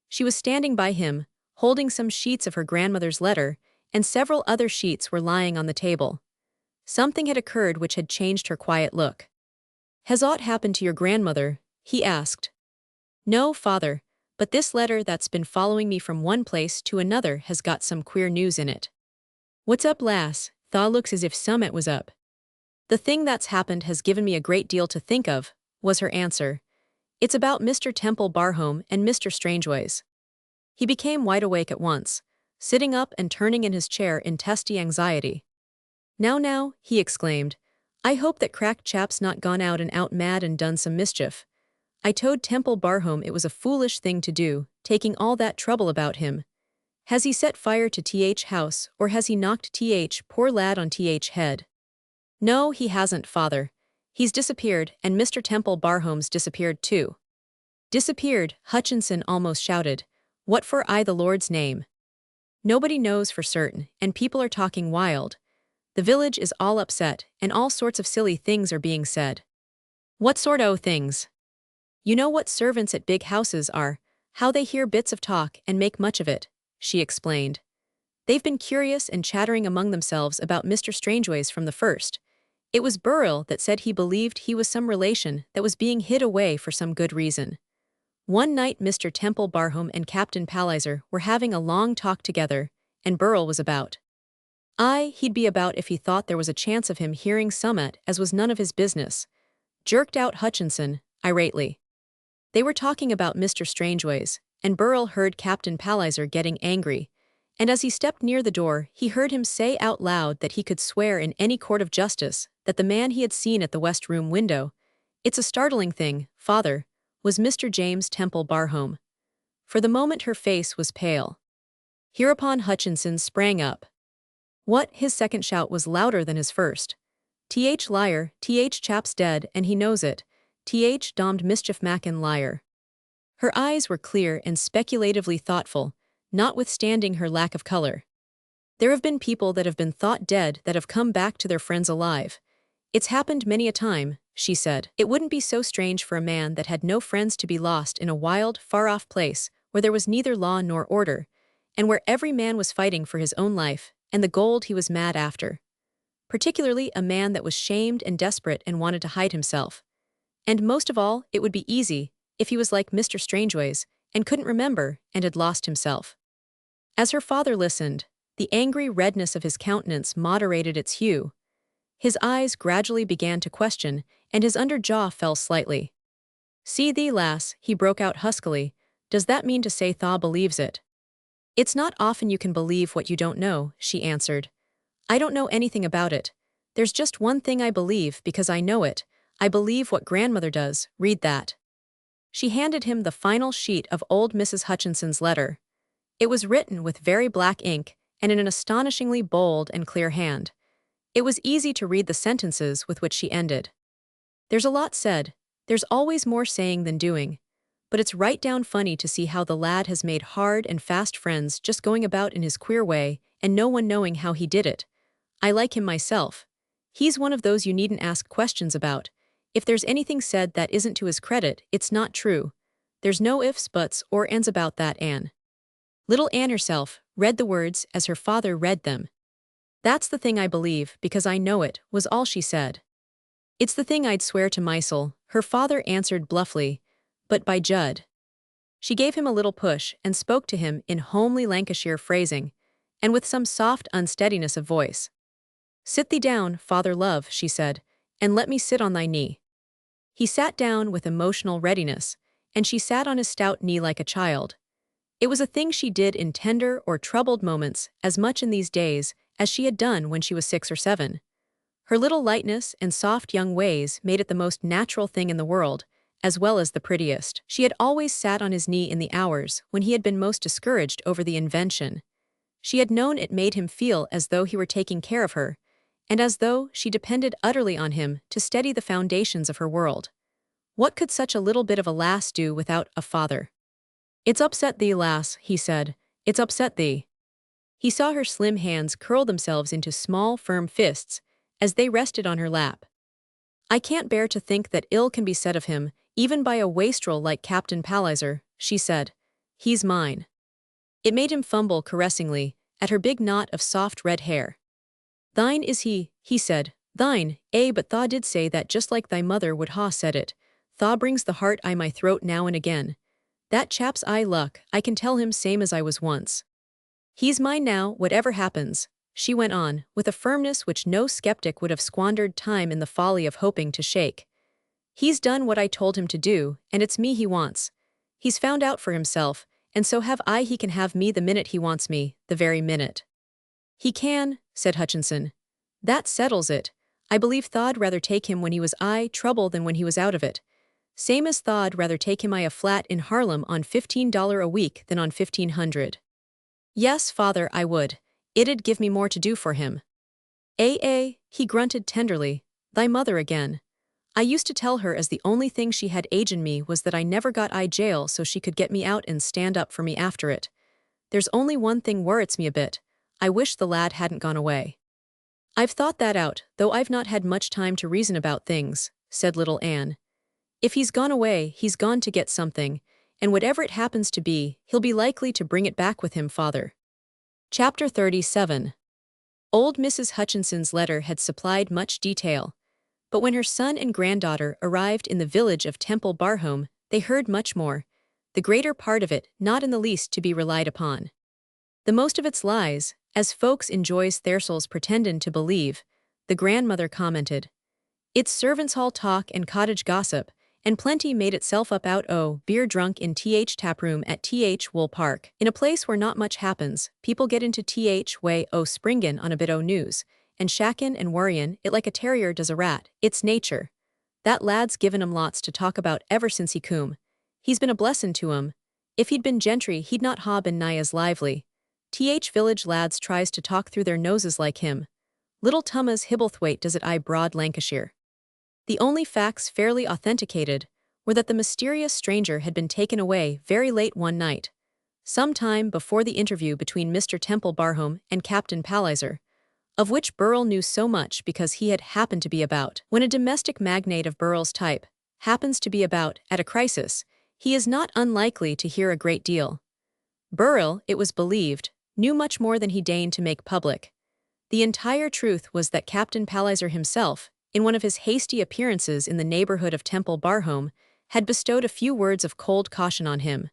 She was standing by him, holding some sheets of her grandmother's letter, and several other sheets were lying on the table. Something had occurred which had changed her quiet look. "Has aught happened to your grandmother?" he asked. "No, father, but this letter that's been following me from one place to another has got some queer news in it." "What's up, lass? Tha looks as if summat was up." "The thing that's happened has given me a great deal to think of," was her answer. "It's about Mr. Temple Barhome and Mr. Strangeways." He became wide awake at once, sitting up and turning in his chair in testy anxiety. Now, he exclaimed, "I hope that cracked chap's not gone out and out mad and done some mischief. I told Temple Barhome it was a foolish thing to do, taking all that trouble about him. Has he set fire to Th house, or has he knocked poor lad on Th head?" "No, he hasn't, father. He's disappeared, and Mr. Temple Barhome's disappeared too." "Disappeared," Hutchinson almost shouted. "What for I the Lord's name?" "Nobody knows for certain, and people are talking wild. The village is all upset, and all sorts of silly things are being said." "What sort o' things?" "You know what servants at big houses are, how they hear bits of talk and make much of it," she explained. "They've been curious and chattering among themselves about Mr. Strangeways from the first. It was Burrell that said he believed he was some relation that was being hid away for some good reason. One night Mr. Temple Barhome and Captain Palliser were having a long talk together, and Burrell was about. Aye, he'd be about if he thought there was a chance of him hearing summat as was none of his business," jerked out Hutchinson, irately. They were talking about Mr. Strangeways, and Burrell heard Captain Palliser getting angry, and as he stepped near the door he heard him say out loud that he could swear in any court of justice that the man he had seen at the West Room window, "It's a startling thing, father," was Mr. James Temple Barhome. For the moment her face was pale. Hereupon Hutchinson sprang up. What? His second shout was louder than his first. "Th liar, th chap's dead, and he knows it. Th dommed mischief mackin liar." Her eyes were clear and speculatively thoughtful, notwithstanding her lack of color. "There have been people that have been thought dead that have come back to their friends alive. It's happened many a time," she said. "It wouldn't be so strange for a man that had no friends to be lost in a wild, far-off place where there was neither law nor order, and where every man was fighting for his own life and the gold he was mad after. Particularly a man that was shamed and desperate and wanted to hide himself. And most of all, it would be easy if he was like Mr. Strangeways and couldn't remember and had lost himself." As her father listened, the angry redness of his countenance moderated its hue. His eyes gradually began to question, and his under jaw fell slightly. "See thee, lass," he broke out huskily, "does that mean to say tha believes it?" "It's not often you can believe what you don't know," she answered. "I don't know anything about it. There's just one thing I believe because I know it. I believe what grandmother does, read that." She handed him the final sheet of old Mrs. Hutchinson's letter. It was written with very black ink and in an astonishingly bold and clear hand. It was easy to read the sentences with which she ended. "There's a lot said, There's always more saying than doing. But it's right down funny to see how the lad has made hard and fast friends just going about in his queer way, and no one knowing how he did it. I like him myself. He's one of those you needn't ask questions about. If there's anything said that isn't to his credit, it's not true. There's no ifs, buts, or ands about that, Anne. Little Anne herself read the words as her father read them. That's the thing I believe, because I know it, was all she said. It's the thing I'd swear to my soul, her father answered bluffly, but by Judd. She gave him a little push and spoke to him in homely Lancashire phrasing, and with some soft unsteadiness of voice. Sit thee down, father love, she said, and let me sit on thy knee. He sat down with emotional readiness, and she sat on his stout knee like a child. It was a thing she did in tender or troubled moments as much in these days as she had done when she was 6 or 7. Her little lightness and soft young ways made it the most natural thing in the world, as well as the prettiest. She had always sat on his knee in the hours when he had been most discouraged over the invention. She had known it made him feel as though he were taking care of her, and as though she depended utterly on him to steady the foundations of her world. What could such a little bit of a lass do without a father? It's upset thee, lass, he said. It's upset thee. He saw her slim hands curl themselves into small, firm fists as they rested on her lap. I can't bear to think that ill can be said of him, even by a wastrel like Captain Palliser, she said. He's mine. It made him fumble caressingly at her big knot of soft red hair. Thine is he said. Thine, but tha did say that just like thy mother would ha said it. Tha brings the heart I my throat now and again. That chap's luck, I can tell him same as I was once. He's mine now, whatever happens, she went on, with a firmness which no skeptic would have squandered time in the folly of hoping to shake. He's done what I told him to do, and it's me he wants. He's found out for himself, and so have I. He can have me the minute he wants me, the very minute. He can, said Hodgson. That settles it. I believe tha'd rather take him when he was trouble than when he was out of it. Same as tha'd rather take him a flat in Harlem on $15 a week than on 1,500. Yes, father, I would. It'd give me more to do for him. He grunted tenderly. Thy mother again. I used to tell her as the only thing she had in me was that I never got jail so she could get me out and stand up for me after it. There's only one thing worrits me a bit. I wish the lad hadn't gone away. I've thought that out, though I've not had much time to reason about things, said little Anne. If he's gone away, he's gone to get something, and whatever it happens to be, he'll be likely to bring it back with him, father. Chapter 37. Old Mrs. Hutchinson's letter had supplied much detail, but when her son and granddaughter arrived in the village of Tembarom, they heard much more, the greater part of it not in the least to be relied upon. The most of its lies, as folks in Joyce Thersels pretended to believe, the grandmother commented. It's servants' hall talk and cottage gossip, and plenty made itself up out beer drunk in taproom at Wool Park. In a place where not much happens, people get into way springin' on a bit news, and shackin' and worryin' it like a terrier does a rat. It's nature. That lad's given 'em lots to talk about ever since he coom. He's been a blessin' to 'em. If he'd been gentry he'd not ha been nigh as lively. Village lads tries to talk through their noses like him. Little Tummas Hibblethwaite does it broad Lancashire. The only facts fairly authenticated were that the mysterious stranger had been taken away very late one night, some time before the interview between Mr. Tembarom and Captain Palliser, of which Burrell knew so much because he had happened to be about. When a domestic magnate of Burrell's type happens to be about at a crisis, he is not unlikely to hear a great deal. Burrell, it was believed, knew much more than he deigned to make public. The entire truth was that Captain Palliser himself, in one of his hasty appearances in the neighborhood of Tembarom, had bestowed a few words of cold caution on him.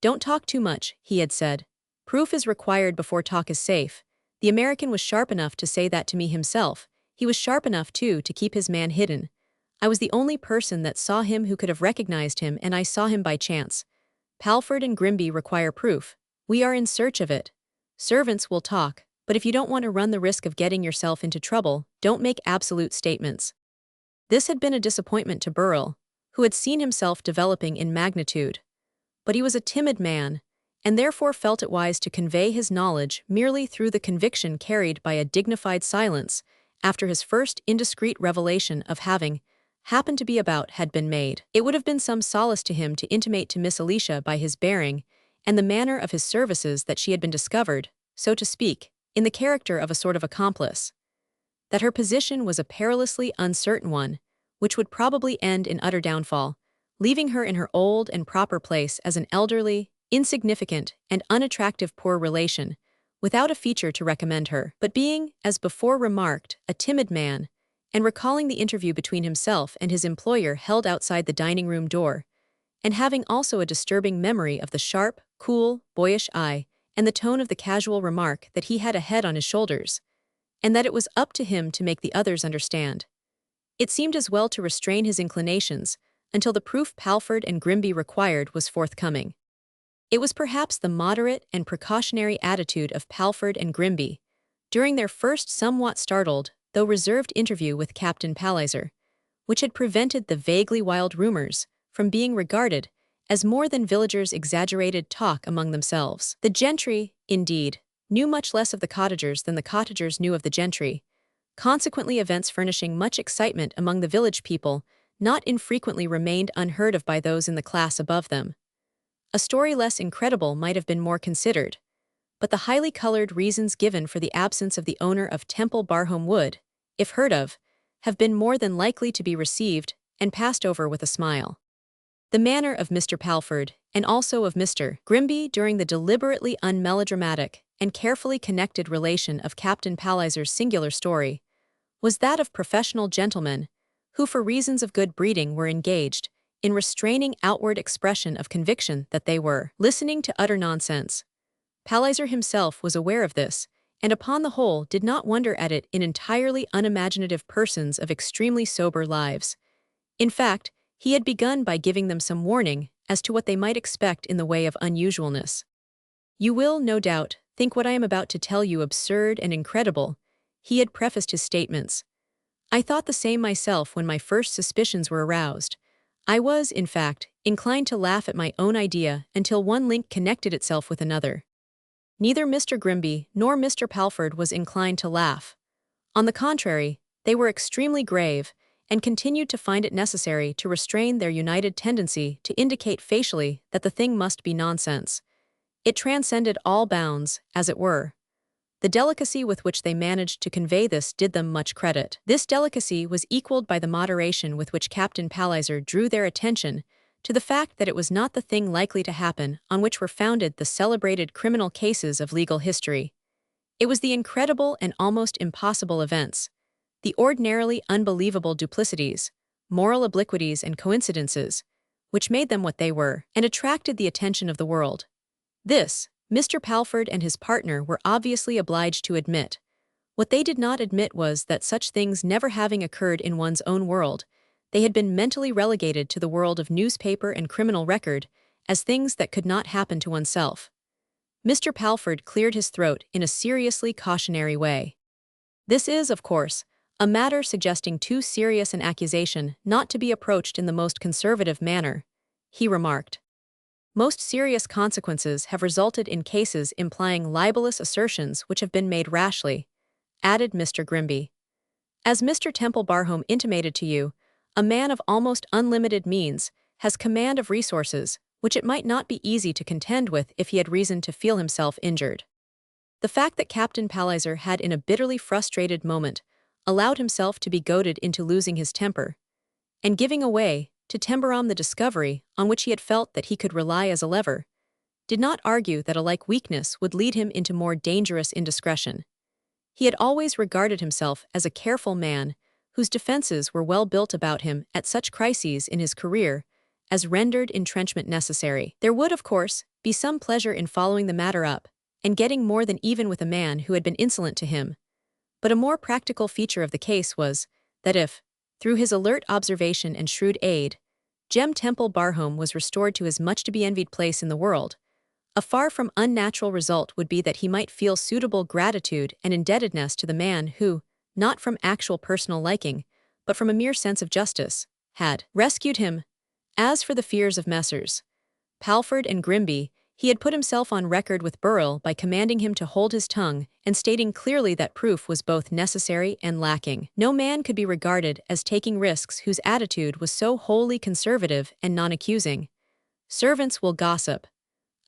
Don't talk too much, he had said. Proof is required before talk is safe. The American was sharp enough to say that to me himself. He was sharp enough, too, to keep his man hidden. I was the only person that saw him who could have recognized him, and I saw him by chance. Palford and Grimby require proof. We are in search of it. Servants will talk, but if you don't want to run the risk of getting yourself into trouble, don't make absolute statements. This had been a disappointment to Burrell, who had seen himself developing in magnitude. But he was a timid man, and therefore felt it wise to convey his knowledge merely through the conviction carried by a dignified silence after his first indiscreet revelation of having, happened to be about had been made. It would have been some solace to him to intimate to Miss Alicia by his bearing and the manner of his services that she had been discovered, so to speak, in the character of a sort of accomplice. That her position was a perilously uncertain one, which would probably end in utter downfall, leaving her in her old and proper place as an elderly, insignificant, and unattractive poor relation, without a feature to recommend her. But being, as before remarked, a timid man, and recalling the interview between himself and his employer held outside the dining-room door, and having also a disturbing memory of the sharp, cool, boyish eye and the tone of the casual remark that he had a head on his shoulders, and that it was up to him to make the others understand, it seemed as well to restrain his inclinations until the proof Palford and Grimby required was forthcoming. It was perhaps the moderate and precautionary attitude of Palford and Grimby, during their first somewhat startled, though reserved interview with Captain Palliser, which had prevented the vaguely wild rumors from being regarded as more than villagers' exaggerated talk among themselves. The gentry, indeed, knew much less of the cottagers than the cottagers knew of the gentry, consequently events furnishing much excitement among the village people not infrequently remained unheard of by those in the class above them. A story less incredible might have been more considered, but the highly colored reasons given for the absence of the owner of Tembarom would, if heard of, have been more than likely to be received and passed over with a smile. The manner of Mr. Palford, and also of Mr. Grimby during the deliberately unmelodramatic and carefully connected relation of Captain Palliser's singular story, was that of professional gentlemen who for reasons of good breeding were engaged in restraining outward expression of conviction that they were listening to utter nonsense. Palliser himself was aware of this, and upon the whole did not wonder at it in entirely unimaginative persons of extremely sober lives. In fact, he had begun by giving them some warning as to what they might expect in the way of unusualness. "You will, no doubt, think what I am about to tell you absurd and incredible," he had prefaced his statements. "I thought the same myself when my first suspicions were aroused. I was, in fact, inclined to laugh at my own idea until one link connected itself with another." Neither Mr. Grimby nor Mr. Palford was inclined to laugh. On the contrary, they were extremely grave, and continued to find it necessary to restrain their united tendency to indicate facially that the thing must be nonsense. It transcended all bounds, as it were. The delicacy with which they managed to convey this did them much credit. This delicacy was equaled by the moderation with which Captain Palliser drew their attention to the fact that it was not the thing likely to happen on which were founded the celebrated criminal cases of legal history. It was the incredible and almost impossible events, the ordinarily unbelievable duplicities, moral obliquities and coincidences, which made them what they were, and attracted the attention of the world. This, Mr. Palford and his partner were obviously obliged to admit. What they did not admit was that such things never having occurred in one's own world, they had been mentally relegated to the world of newspaper and criminal record as things that could not happen to oneself. Mr. Palford cleared his throat in a seriously cautionary way. "This is, of course, a matter suggesting too serious an accusation not to be approached in the most conservative manner," he remarked. "Most serious consequences have resulted in cases implying libelous assertions which have been made rashly," added Mr. Grimby. "As Mr. Tembarom intimated to you, a man of almost unlimited means has command of resources which it might not be easy to contend with if he had reason to feel himself injured." The fact that Captain Palliser had in a bitterly frustrated moment allowed himself to be goaded into losing his temper, and giving away to Tembarom the discovery on which he had felt that he could rely as a lever, did not argue that a like weakness would lead him into more dangerous indiscretion. He had always regarded himself as a careful man whose defenses were well built about him at such crises in his career as rendered entrenchment necessary. There would, of course, be some pleasure in following the matter up and getting more than even with a man who had been insolent to him. But a more practical feature of the case was that if, through his alert observation and shrewd aid, Jem Tembarom was restored to his much-to-be-envied place in the world, a far from unnatural result would be that he might feel suitable gratitude and indebtedness to the man who, not from actual personal liking, but from a mere sense of justice, had rescued him. As for the fears of Messrs. Palford and Grimby, He had put himself on record with Burrell by commanding him to hold his tongue and stating clearly that proof was both necessary and lacking. No man could be regarded as taking risks whose attitude was so wholly conservative and non-accusing. Servants will gossip.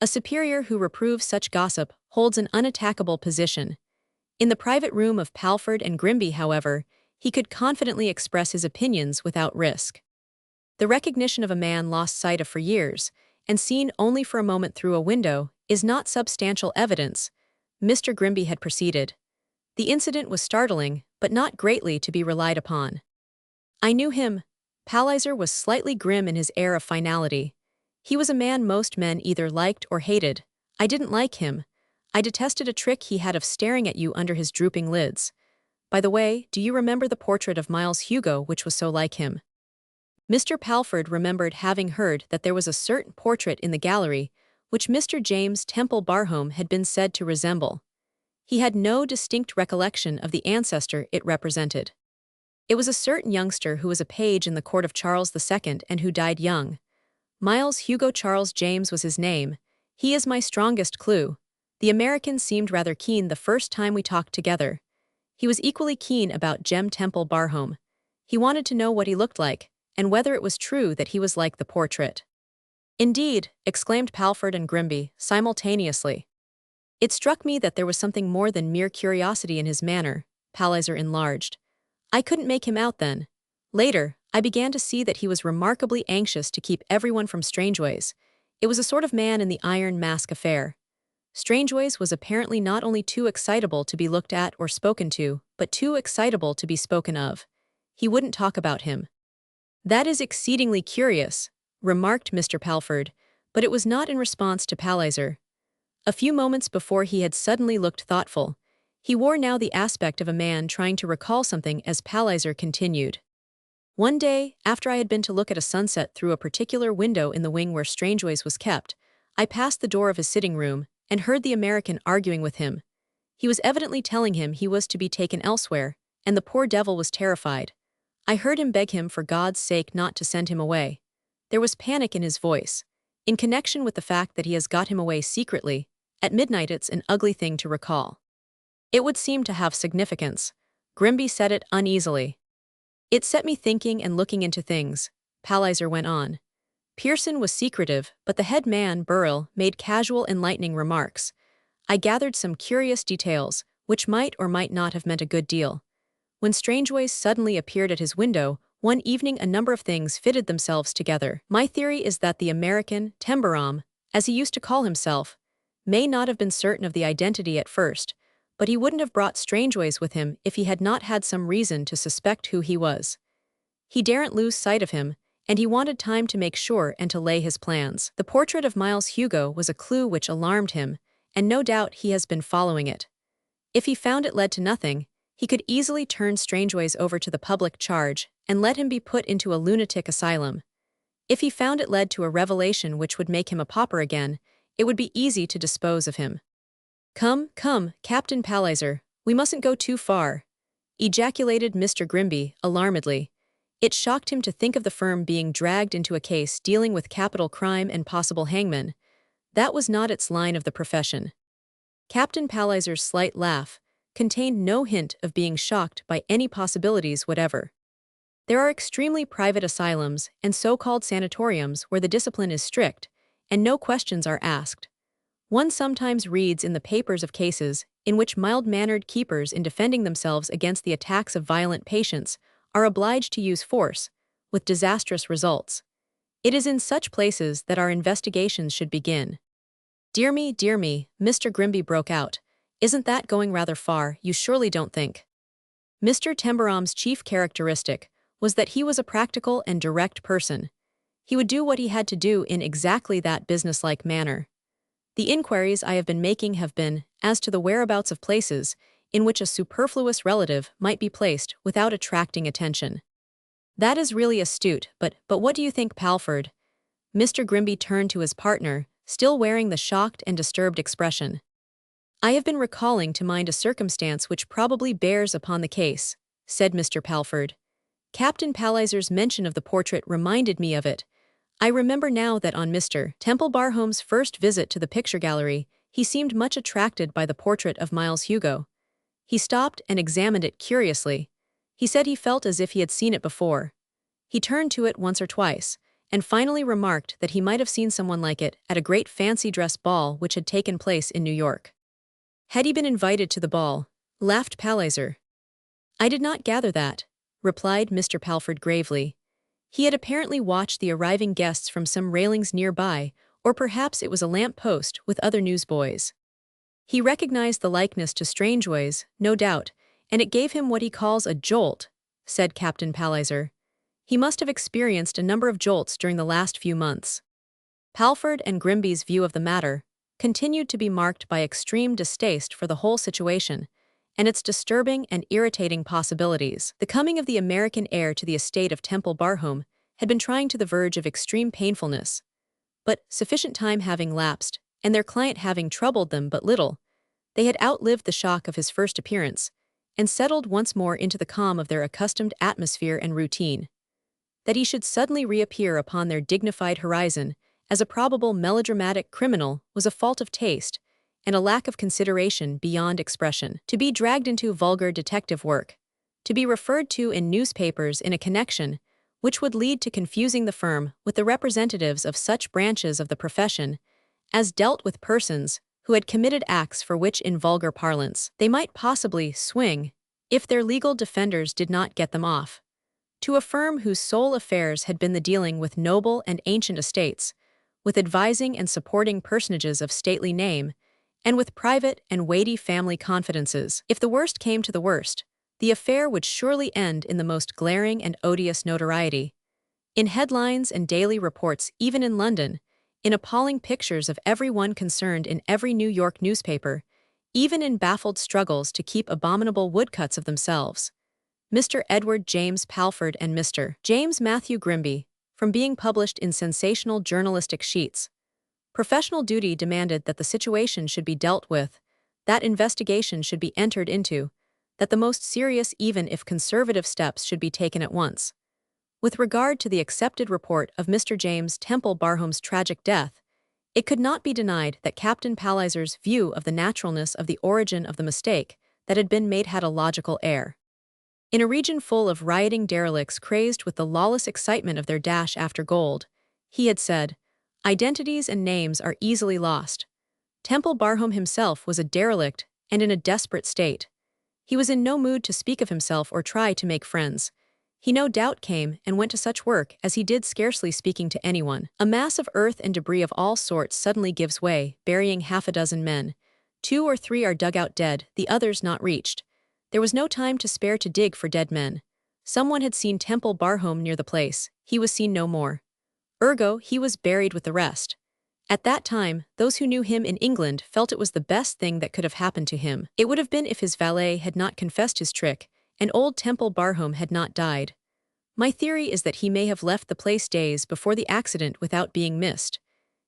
A superior who reproves such gossip holds an unattackable position. In the private room of Palford and Grimby, however, he could confidently express his opinions without risk. The recognition of a man lost sight of for years, and seen only for a moment through a window, is not substantial evidence, Mr. Grimby had proceeded. The incident was startling, but not greatly to be relied upon. I knew him. Palliser was slightly grim in his air of finality. He was a man most men either liked or hated. I didn't like him. I detested a trick he had of staring at you under his drooping lids. By the way, do you remember the portrait of Miles Hugo which was so like him? Mr. Palford remembered having heard that there was a certain portrait in the gallery which Mr. James Temple Barhome had been said to resemble. He had no distinct recollection of the ancestor it represented. It was a certain youngster who was a page in the court of Charles II and who died young. Miles Hugo Charles James was his name. He is my strongest clue. The American seemed rather keen the first time we talked together. He was equally keen about Jem Temple Barhome. He wanted to know what he looked like, and whether it was true that he was like the portrait. Indeed, exclaimed Palford and Grimby, simultaneously. It struck me that there was something more than mere curiosity in his manner, Palliser enlarged. I couldn't make him out then. Later, I began to see that he was remarkably anxious to keep everyone from Strangeways. It was a sort of man in the Iron Mask affair. Strangeways was apparently not only too excitable to be looked at or spoken to, but too excitable to be spoken of. He wouldn't talk about him. That is exceedingly curious, remarked Mr. Palford, but it was not in response to Palliser. A few moments before he had suddenly looked thoughtful. He wore now the aspect of a man trying to recall something as Palliser continued. One day, after I had been to look at a sunset through a particular window in the wing where Strangeways was kept, I passed the door of his sitting room and heard the American arguing with him. He was evidently telling him he was to be taken elsewhere, and the poor devil was terrified. I heard him beg him for God's sake not to send him away. There was panic in his voice. In connection with the fact that he has got him away secretly, at midnight it's an ugly thing to recall. It would seem to have significance. Grimby said it uneasily. It set me thinking and looking into things, Palliser went on. Pearson was secretive, but the head man, Burrell, made casual enlightening remarks. I gathered some curious details, which might or might not have meant a good deal. When Strangeways suddenly appeared at his window, one evening a number of things fitted themselves together. My theory is that the American, Tembarom, as he used to call himself, may not have been certain of the identity at first, but he wouldn't have brought Strangeways with him if he had not had some reason to suspect who he was. He daren't lose sight of him, and he wanted time to make sure and to lay his plans. The portrait of Miles Hugo was a clue which alarmed him, and no doubt he has been following it. If he found it led to nothing, he could easily turn Strangeways over to the public charge and let him be put into a lunatic asylum. If he found it led to a revelation which would make him a pauper again, it would be easy to dispose of him. Come, come, Captain Palliser, we mustn't go too far, ejaculated Mr. Grimby, alarmedly. It shocked him to think of the firm being dragged into a case dealing with capital crime and possible hangmen. That was not its line of the profession. Captain Palliser's slight laugh contained no hint of being shocked by any possibilities whatever. There are extremely private asylums and so-called sanatoriums where the discipline is strict, and no questions are asked. One sometimes reads in the papers of cases in which mild-mannered keepers in defending themselves against the attacks of violent patients are obliged to use force, with disastrous results. It is in such places that our investigations should begin. Dear me, Mr. Grimby broke out. Isn't that going rather far, you surely don't think? Mr. Tembarom's chief characteristic was that he was a practical and direct person. He would do what he had to do in exactly that businesslike manner. The inquiries I have been making have been as to the whereabouts of places in which a superfluous relative might be placed without attracting attention. That is really astute, but what do you think, Palford? Mr. Grimby turned to his partner, still wearing the shocked and disturbed expression. I have been recalling to mind a circumstance which probably bears upon the case, said Mr. Palford. Captain Palliser's mention of the portrait reminded me of it. I remember now that on Mr. Temple Barhome's first visit to the picture gallery, he seemed much attracted by the portrait of Miles Hugo. He stopped and examined it curiously. He said he felt as if he had seen it before. He turned to it once or twice, and finally remarked that he might have seen someone like it at a great fancy dress ball which had taken place in New York. Had he been invited to the ball? Laughed Palliser. I did not gather that, replied Mr. Palford gravely. He had apparently watched the arriving guests from some railings nearby, or perhaps it was a lamp post with other newsboys. He recognized the likeness to Strangeways, no doubt, and it gave him what he calls a jolt, said Captain Palliser. He must have experienced a number of jolts during the last few months. Palford and Grimby's view of the matter continued to be marked by extreme distaste for the whole situation and its disturbing and irritating possibilities. The coming of the American heir to the estate of Temple Barhome had been trying to the verge of extreme painfulness, but sufficient time having lapsed, and their client having troubled them but little, they had outlived the shock of his first appearance and settled once more into the calm of their accustomed atmosphere and routine. That he should suddenly reappear upon their dignified horizon as a probable melodramatic criminal was a fault of taste and a lack of consideration beyond expression. To be dragged into vulgar detective work, to be referred to in newspapers in a connection which would lead to confusing the firm with the representatives of such branches of the profession as dealt with persons who had committed acts for which in vulgar parlance they might possibly swing if their legal defenders did not get them off. To a firm whose sole affairs had been the dealing with noble and ancient estates, with advising and supporting personages of stately name, and with private and weighty family confidences. If the worst came to the worst, the affair would surely end in the most glaring and odious notoriety. In headlines and daily reports, even in London, in appalling pictures of everyone concerned in every New York newspaper, even in baffled struggles to keep abominable woodcuts of themselves. Mr. Edward James Palford and Mr. James Matthew Grimby, from being published in sensational journalistic sheets. Professional duty demanded that the situation should be dealt with, that investigation should be entered into, that the most serious even if conservative steps should be taken at once. With regard to the accepted report of Mr. James Temple Barhome's tragic death, it could not be denied that Captain Palliser's view of the naturalness of the origin of the mistake that had been made had a logical air. In a region full of rioting derelicts crazed with the lawless excitement of their dash after gold, he had said, identities and names are easily lost. Temple Barhome himself was a derelict and in a desperate state. He was in no mood to speak of himself or try to make friends. He no doubt came and went to such work as he did scarcely speaking to anyone. A mass of earth and debris of all sorts suddenly gives way, burying half a dozen men. 2 or 3 are dug out dead, the others not reached. There was no time to spare to dig for dead men. Someone had seen Temple Barhome near the place. He was seen no more. Ergo, he was buried with the rest. At that time, those who knew him in England felt it was the best thing that could have happened to him. It would have been if his valet had not confessed his trick, and old Temple Barhome had not died. My theory is that he may have left the place days before the accident without being missed.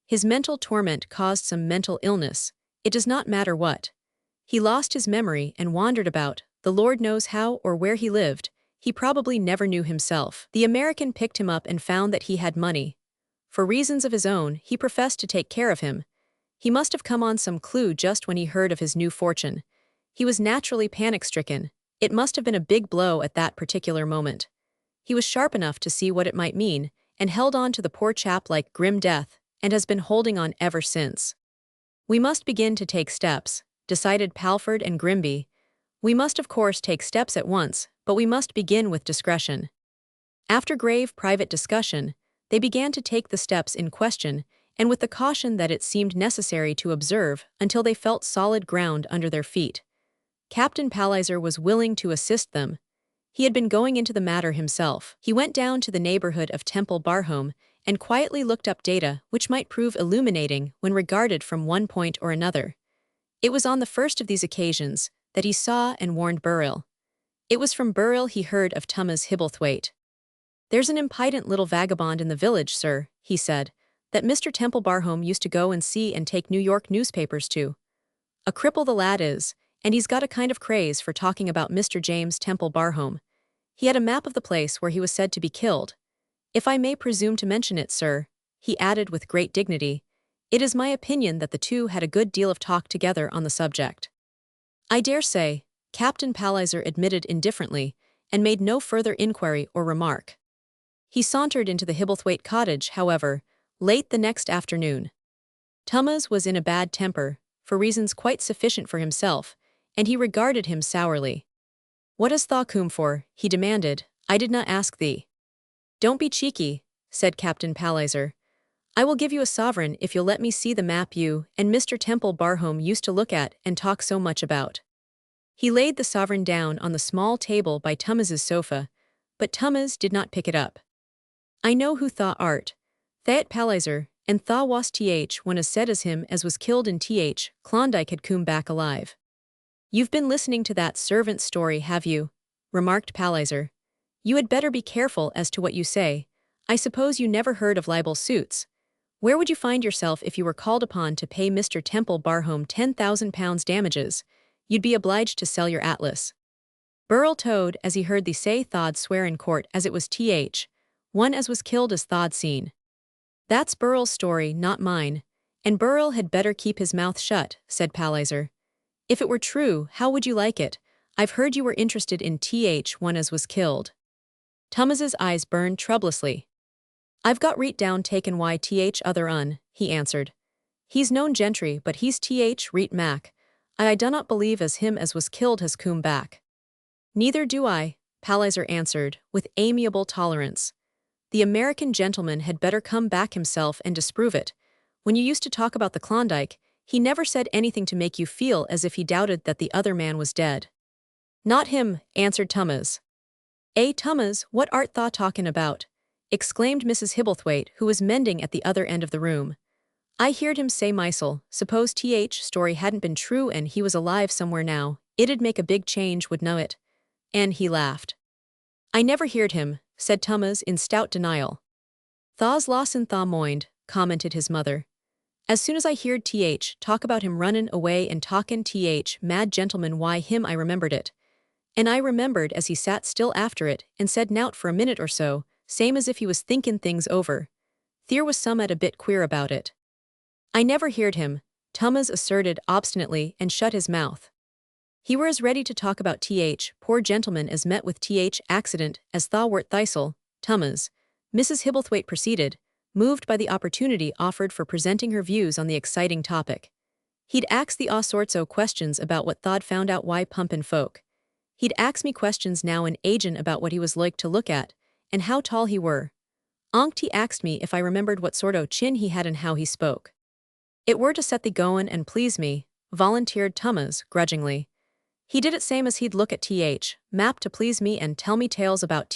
His mental torment caused some mental illness. It does not matter what. He lost his memory and wandered about, the Lord knows how or where he lived. He probably never knew himself. The American picked him up and found that he had money. For reasons of his own, he professed to take care of him. He must have come on some clue just when he heard of his new fortune. He was naturally panic-stricken. It must have been a big blow at that particular moment. He was sharp enough to see what it might mean, and held on to the poor chap like grim death, and has been holding on ever since. We must begin to take steps, decided Palford and Grimby. We must of course take steps at once, but we must begin with discretion. After grave private discussion, they began to take the steps in question, and with the caution that it seemed necessary to observe until they felt solid ground under their feet. Captain Palliser was willing to assist them. He had been going into the matter himself. He went down to the neighborhood of Temple Barhome and quietly looked up data which might prove illuminating when regarded from one point or another. It was on the first of these occasions that he saw and warned Burrill. It was from Burrill he heard of Thomas Hibblethwaite. "There's an impudent little vagabond in the village, sir," he said, "that Mr. Temple Barhome used to go and see and take New York newspapers to. A cripple the lad is, and he's got a kind of craze for talking about Mr. James Temple Barhome. He had a map of the place where he was said to be killed. If I may presume to mention it, sir, he added with great dignity, "it is my opinion that the two had a good deal of talk together on the subject." "I dare say," Captain Palliser admitted indifferently, and made no further inquiry or remark. He sauntered into the Hibblethwaite cottage, however, late the next afternoon. Tummas was in a bad temper, for reasons quite sufficient for himself, and he regarded him sourly. "What has thou come for?" he demanded. "I did not ask thee." "Don't be cheeky," said Captain Palliser. "I will give you a sovereign if you'll let me see the map you and Mr. Temple Barhome used to look at and talk so much about." He laid the sovereign down on the small table by Tummas's sofa, but Tummas did not pick it up. "I know who thou art, Thaat Palliser, and thou wast one as said as him as was killed in Klondike had come back alive." "You've been listening to that servant's story, have you?" remarked Palliser. "You had better be careful as to what you say. I suppose you never heard of libel suits. Where would you find yourself if you were called upon to pay Mr. Temple Barhome £10,000 damages? You'd be obliged to sell your atlas." Burrell told as he heard thee say tha'd swear in court as it was one as was killed as tha'd seen. "That's Burrell's story, not mine, and Burrell had better keep his mouth shut," said Palliser. "If it were true, how would you like it? I've heard you were interested in one as was killed." Tummas's eyes burned troublously. "I've got reet down taken why other he answered. "He's known gentry, but he's reet Mac. I do not believe as him as was killed has come back." "Neither do I," Palliser answered, with amiable tolerance. "The American gentleman had better come back himself and disprove it. When you used to talk about the Klondike, he never said anything to make you feel as if he doubted that the other man was dead." "Not him," answered Tummas. Tummas, what art thou talking about?" exclaimed Mrs. Hibblethwaite, who was mending at the other end of the room. "I heard him say mysel, suppose story hadn't been true and he was alive somewhere now, it'd make a big change, would know it?" And he laughed. "I never heard him," said Tummas in stout denial. "Thaw's lossin' thaw moind," commented his mother. "As soon as I heard talk about him runnin' away and talkin' mad gentleman, why him I remembered it. And I remembered as he sat still after it and said nowt for a minute or so, same as if he was thinkin' things over. There was summat a bit queer about it." "I never heard him," Tummas asserted obstinately and shut his mouth. "He were as ready to talk about poor gentleman as met with accident as thaw wert thisel, Tummas," Mrs. Hibblethwaite proceeded, moved by the opportunity offered for presenting her views on the exciting topic. "He'd ax thee all sorts o' questions about what tha'd found out why pumpin' folk. He'd ax me questions now and agin about what he was like to look at, and how tall he were. Onct he axed me if I remembered what sort o' chin he had and how he spoke." "It were to set thee goin' and please me," volunteered Tummas, grudgingly. "He did it same as he'd look at map to please me and tell me tales about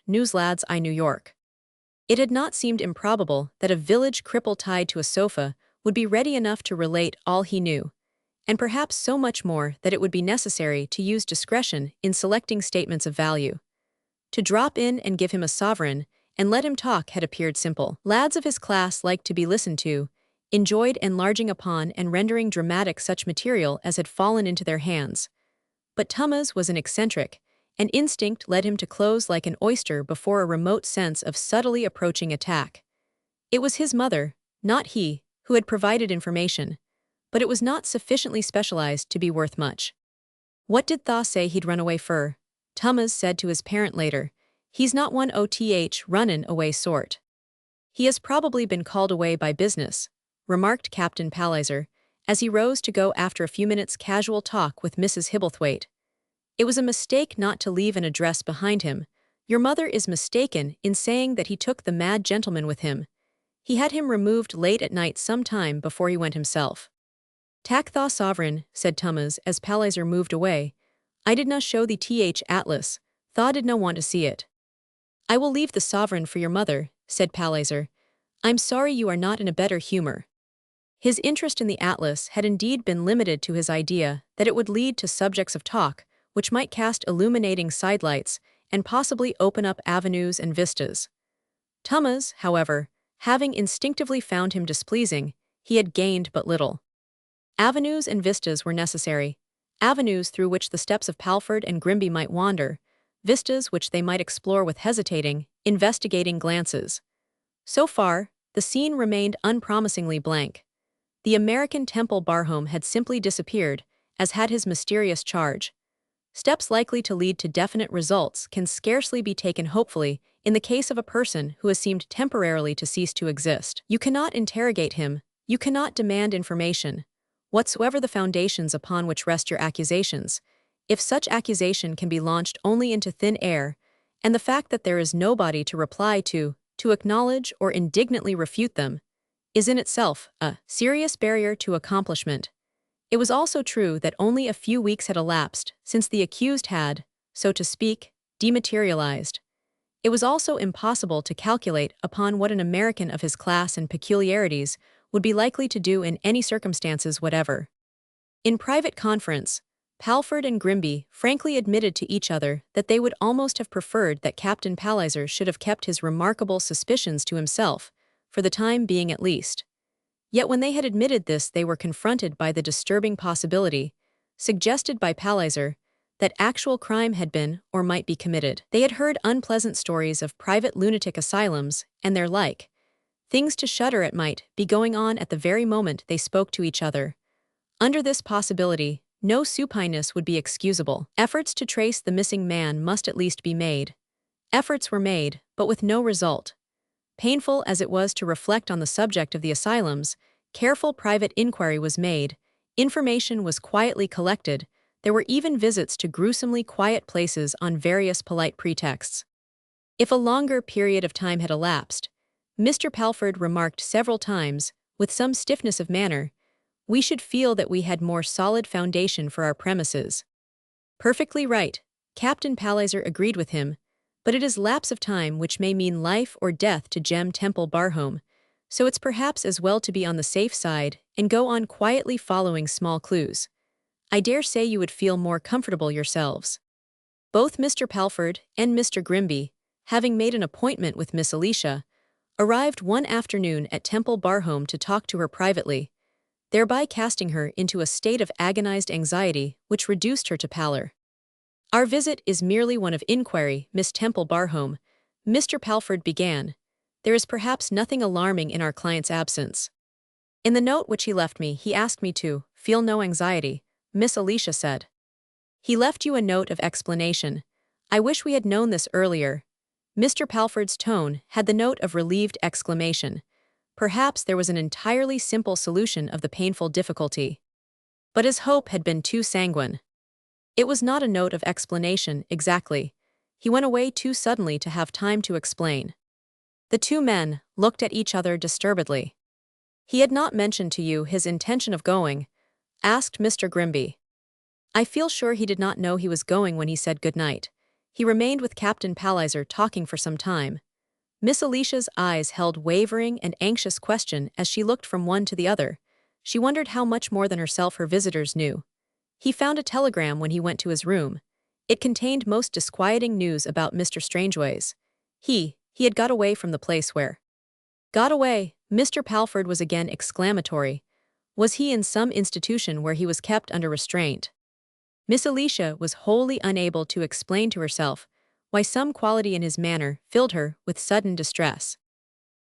news lads I New York." It had not seemed improbable that a village cripple tied to a sofa would be ready enough to relate all he knew, and perhaps so much more that it would be necessary to use discretion in selecting statements of value. To drop in and give him a sovereign and let him talk had appeared simple. Lads of his class liked to be listened to, enjoyed enlarging upon and rendering dramatic such material as had fallen into their hands. But Tummas was an eccentric, and instinct led him to close like an oyster before a remote sense of subtly approaching attack. It was his mother, not he, who had provided information, but it was not sufficiently specialized to be worth much. "What did thaw say he'd run away fur?" Tummas said to his parent later. "He's not one runnin' away sort." "He has probably been called away by business," remarked Captain Palliser, as he rose to go after a few minutes' casual talk with Mrs. Hibblethwaite. "It was a mistake not to leave an address behind him. Your mother is mistaken in saying that he took the mad gentleman with him. He had him removed late at night some time before he went himself." "Tak thaw sovereign," said Tummas as Palliser moved away. "I did not show thee atlas, thaw did not want to see it." "I will leave the sovereign for your mother," said Palliser. "I'm sorry you are not in a better humor." His interest in the atlas had indeed been limited to his idea that it would lead to subjects of talk which might cast illuminating sidelights and possibly open up avenues and vistas. Tummas, however, having instinctively found him displeasing, he had gained but little. Avenues and vistas were necessary, avenues through which the steps of Palford and Grimby might wander, vistas which they might explore with hesitating, investigating glances. So far, The scene remained unpromisingly blank. The American Temple Barhome had simply disappeared, as had his mysterious charge. Steps likely to lead to definite results can scarcely be taken hopefully in the case of a person who has seemed temporarily to cease to exist. You cannot interrogate him, you cannot demand information, whatsoever the foundations upon which rest your accusations. If such accusation can be launched only into thin air, and the fact that there is nobody to reply to acknowledge or indignantly refute them, is in itself a serious barrier to accomplishment. It was also true that only a few weeks had elapsed since the accused had, so to speak, dematerialized. It was also impossible to calculate upon what an American of his class and peculiarities would be likely to do in any circumstances whatever. In private conference, Palford and Grimby frankly admitted to each other that they would almost have preferred that Captain Palliser should have kept his remarkable suspicions to himself, for the time being at least. Yet when they had admitted this, they were confronted by the disturbing possibility, suggested by Palliser, that actual crime had been or might be committed. They had heard unpleasant stories of private lunatic asylums and their like. Things to shudder at might be going on at the very moment they spoke to each other. Under this possibility, no supineness would be excusable. Efforts to trace the missing man must at least be made. Efforts were made, but with no result. Painful as it was to reflect on the subject of the asylums, careful private inquiry was made, information was quietly collected, there were even visits to gruesomely quiet places on various polite pretexts. If a longer period of time had elapsed, Mr. Palford remarked several times, with some stiffness of manner, we should feel that we had more solid foundation for our premises. Perfectly right, Captain Palliser agreed with him, but it is lapse of time which may mean life or death to Gem Temple Barhome, so it's perhaps as well to be on the safe side and go on quietly following small clues. I dare say you would feel more comfortable yourselves. Both Mr. Palford and Mr. Grimby, having made an appointment with Miss Alicia, arrived one afternoon at Temple Barhome to talk to her privately, thereby casting her into a state of agonized anxiety which reduced her to pallor. Our visit is merely one of inquiry, Miss Temple Barhome, Mr. Palford began. There is perhaps nothing alarming in our client's absence. In the note which he left me, he asked me to feel no anxiety, Miss Alicia said. He left you a note of explanation. I wish we had known this earlier. Mr. Palford's tone had the note of relieved exclamation. Perhaps there was an entirely simple solution of the painful difficulty. But his hope had been too sanguine. It was not a note of explanation, exactly. He went away too suddenly to have time to explain. The two men looked at each other disturbedly. He had not mentioned to you his intention of going? Asked Mr. Grimby. I feel sure he did not know he was going when he said good night. He remained with Captain Palliser talking for some time. Miss Alicia's eyes held wavering and anxious question as she looked from one to the other. She wondered how much more than herself her visitors knew. He found a telegram when he went to his room. It contained most disquieting news about Mr. Strangeways. He had got away from the place where. Got away, Mr. Palford was again exclamatory. Was he in some institution where he was kept under restraint? Miss Alicia was wholly unable to explain to herself why some quality in his manner filled her with sudden distress.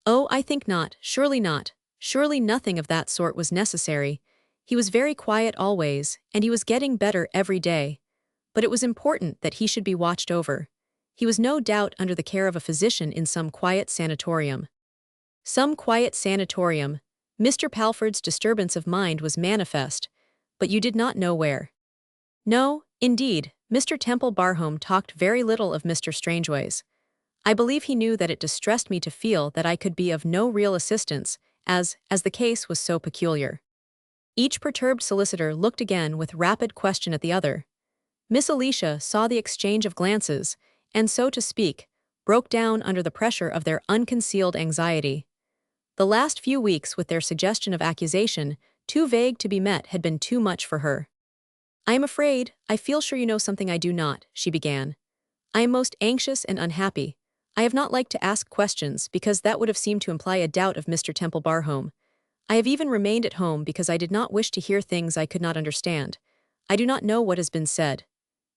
Oh, I think not, surely not, surely nothing of that sort was necessary. He was very quiet always, and he was getting better every day. But it was important that he should be watched over. He was no doubt under the care of a physician in some quiet sanatorium. Some quiet sanatorium. Mr. Palford's disturbance of mind was manifest, but you did not know where. No, indeed, Mr. Temple Barhome talked very little of Mr. Strangeways. I believe he knew that it distressed me to feel that I could be of no real assistance, as the case was so peculiar. Each perturbed solicitor looked again with rapid question at the other. Miss Alicia saw the exchange of glances, and so to speak, broke down under the pressure of their unconcealed anxiety. The last few weeks with their suggestion of accusation, too vague to be met, had been too much for her. I am afraid, I feel sure you know something I do not, she began. I am most anxious and unhappy. I have not liked to ask questions because that would have seemed to imply a doubt of Mr. Temple Barhome. I have even remained at home because I did not wish to hear things I could not understand. I do not know what has been said.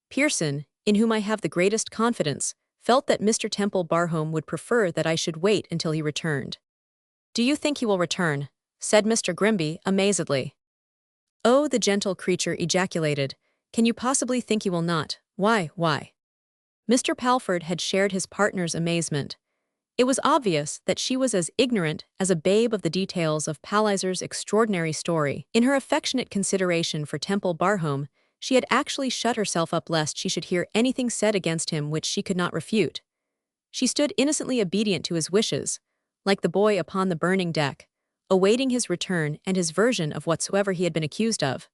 Pearson, in whom I have the greatest confidence, felt that Mr. Temple Barhome would prefer that I should wait until he returned. "Do you think he will return?" said Mr. Grimby, amazedly. "Oh," the gentle creature ejaculated, "can you possibly think he will not? Why?" Mr. Palford had shared his partner's amazement. It was obvious that she was as ignorant as a babe of the details of Palliser's extraordinary story. In her affectionate consideration for Temple Barhome, she had actually shut herself up lest she should hear anything said against him which she could not refute. She stood innocently obedient to his wishes, like the boy upon the burning deck, awaiting his return and his version of whatsoever he had been accused of.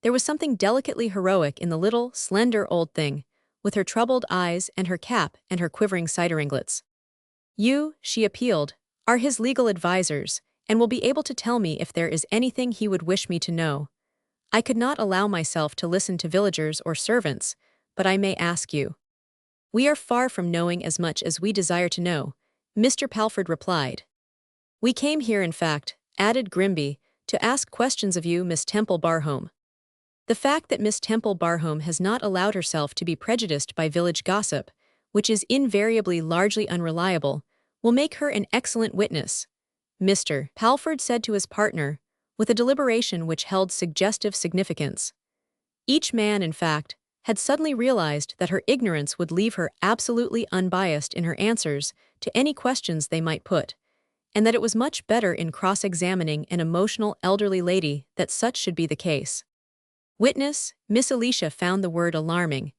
There was something delicately heroic in the little, slender old thing, with her troubled eyes and her cap and her quivering cider ringlets. "You," she appealed, "are his legal advisers, and will be able to tell me if there is anything he would wish me to know. I could not allow myself to listen to villagers or servants, but I may ask you." "We are far from knowing as much as we desire to know," Mr. Palford replied. "We came here, in fact," added Grimby, "to ask questions of you, Miss Temple Barhome. The fact that Miss Temple Barhome has not allowed herself to be prejudiced by village gossip, which is invariably largely unreliable, will make her an excellent witness," Mr. Palford said to his partner, with a deliberation which held suggestive significance. Each man, in fact, had suddenly realized that her ignorance would leave her absolutely unbiased in her answers to any questions they might put, and that it was much better in cross-examining an emotional elderly lady that such should be the case. Witness, Miss Alicia found the word alarming.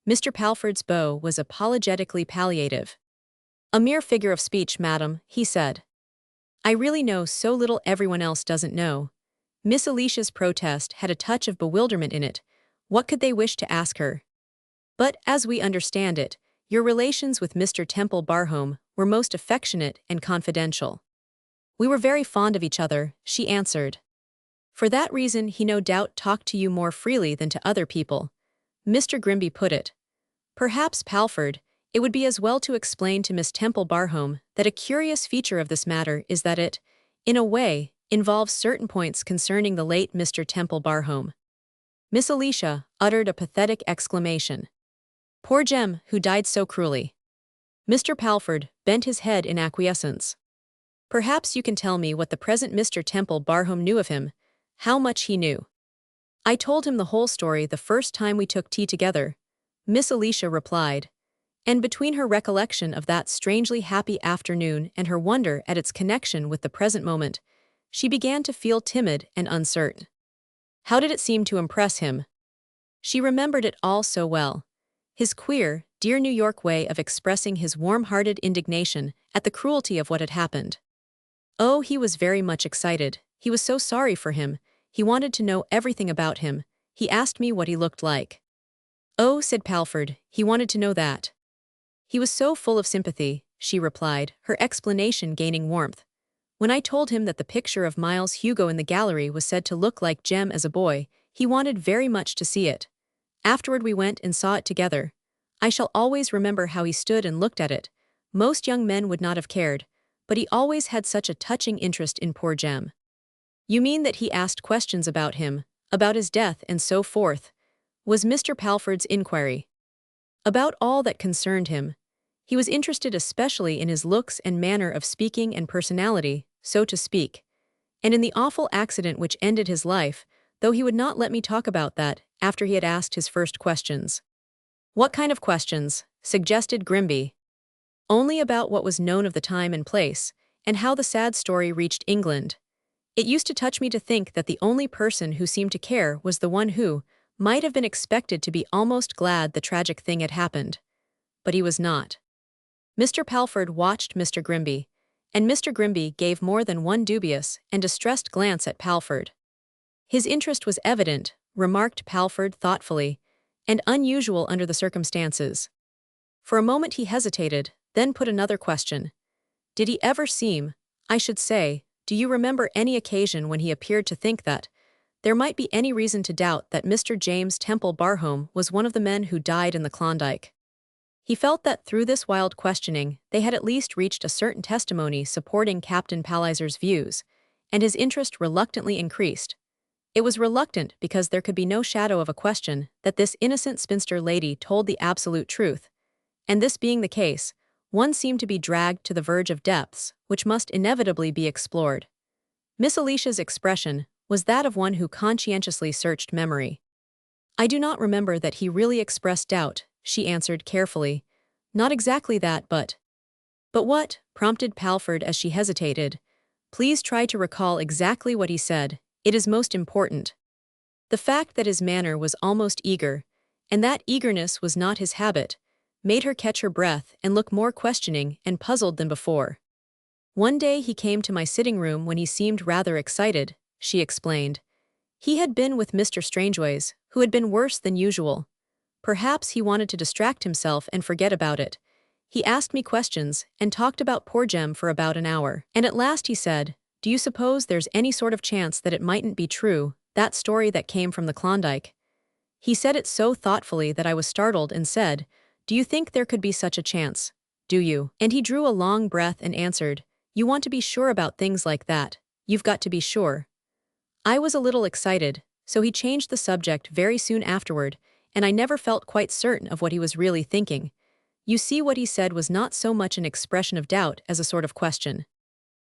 Mr. Palford's bow was apologetically palliative. "A mere figure of speech, madam," he said. "I really know so little everyone else doesn't know." Miss Alicia's protest had a touch of bewilderment in it. What could they wish to ask her? "But, as we understand it, your relations with Mr. Temple Barhome were most affectionate and confidential." "We were very fond of each other," she answered. "For that reason he no doubt talked to you more freely than to other people," Mr. Grimby put it. "Perhaps, Palford, it would be as well to explain to Miss Temple Barhome that a curious feature of this matter is that it, in a way, involves certain points concerning the late Mr. Temple Barhome." Miss Alicia uttered a pathetic exclamation. "Poor Jem, who died so cruelly." Mr. Palford bent his head in acquiescence. "Perhaps you can tell me what the present Mr. Temple Barhome knew of him, how much he knew." "I told him the whole story the first time we took tea together," Miss Alicia replied, and between her recollection of that strangely happy afternoon and her wonder at its connection with the present moment, she began to feel timid and uncertain. How did it seem to impress him? She remembered it all so well. His queer, dear New York way of expressing his warm-hearted indignation at the cruelty of what had happened. Oh, he was very much excited. He was so sorry for him. He wanted to know everything about him. He asked me what he looked like. "Oh," said Palford, "he wanted to know that." "He was so full of sympathy," she replied, her explanation gaining warmth. "When I told him that the picture of Miles Hugo in the gallery was said to look like Jem as a boy, he wanted very much to see it. Afterward we went and saw it together. I shall always remember how he stood and looked at it. Most young men would not have cared, but he always had such a touching interest in poor Jem." "You mean that he asked questions about him, about his death and so forth?" was Mr. Palford's inquiry. "About all that concerned him. He was interested especially in his looks and manner of speaking and personality, so to speak, and in the awful accident which ended his life, though he would not let me talk about that after he had asked his first questions." "What kind of questions?" suggested Grimby. "Only about what was known of the time and place, and how the sad story reached England. It used to touch me to think that the only person who seemed to care was the one who might have been expected to be almost glad the tragic thing had happened. But he was not." Mr. Palford watched Mr. Grimby, and Mr. Grimby gave more than one dubious and distressed glance at Palford. "His interest was evident," remarked Palford thoughtfully, "and unusual under the circumstances." For a moment he hesitated, then put another question. "Did he ever seem, I should say, do you remember any occasion when he appeared to think that there might be any reason to doubt that Mr. James Temple Barhome was one of the men who died in the Klondike?" He felt that through this wild questioning they had at least reached a certain testimony supporting Captain Palliser's views, and his interest reluctantly increased. It was reluctant because there could be no shadow of a question that this innocent spinster lady told the absolute truth, and this being the case, One seemed to be dragged to the verge of depths, which must inevitably be explored. Miss Alicia's expression was that of one who conscientiously searched memory. "I do not remember that he really expressed doubt," she answered carefully. "Not exactly that, but—" "But what?" prompted Palford as she hesitated. "Please try to recall exactly what he said. It is most important." The fact that his manner was almost eager, and that eagerness was not his habit, made her catch her breath and look more questioning and puzzled than before. "One day he came to my sitting room when he seemed rather excited," she explained. "He had been with Mr. Strangeways, who had been worse than usual. Perhaps he wanted to distract himself and forget about it. He asked me questions and talked about poor Jem for about an hour. And at last he said, 'Do you suppose there's any sort of chance that it mightn't be true, that story that came from the Klondike?' He said it so thoughtfully that I was startled and said, 'Do you think there could be such a chance? Do you?' And he drew a long breath and answered, 'You want to be sure about things like that. You've got to be sure.' I was a little excited, so he changed the subject very soon afterward, and I never felt quite certain of what he was really thinking. You see, what he said was not so much an expression of doubt as a sort of question."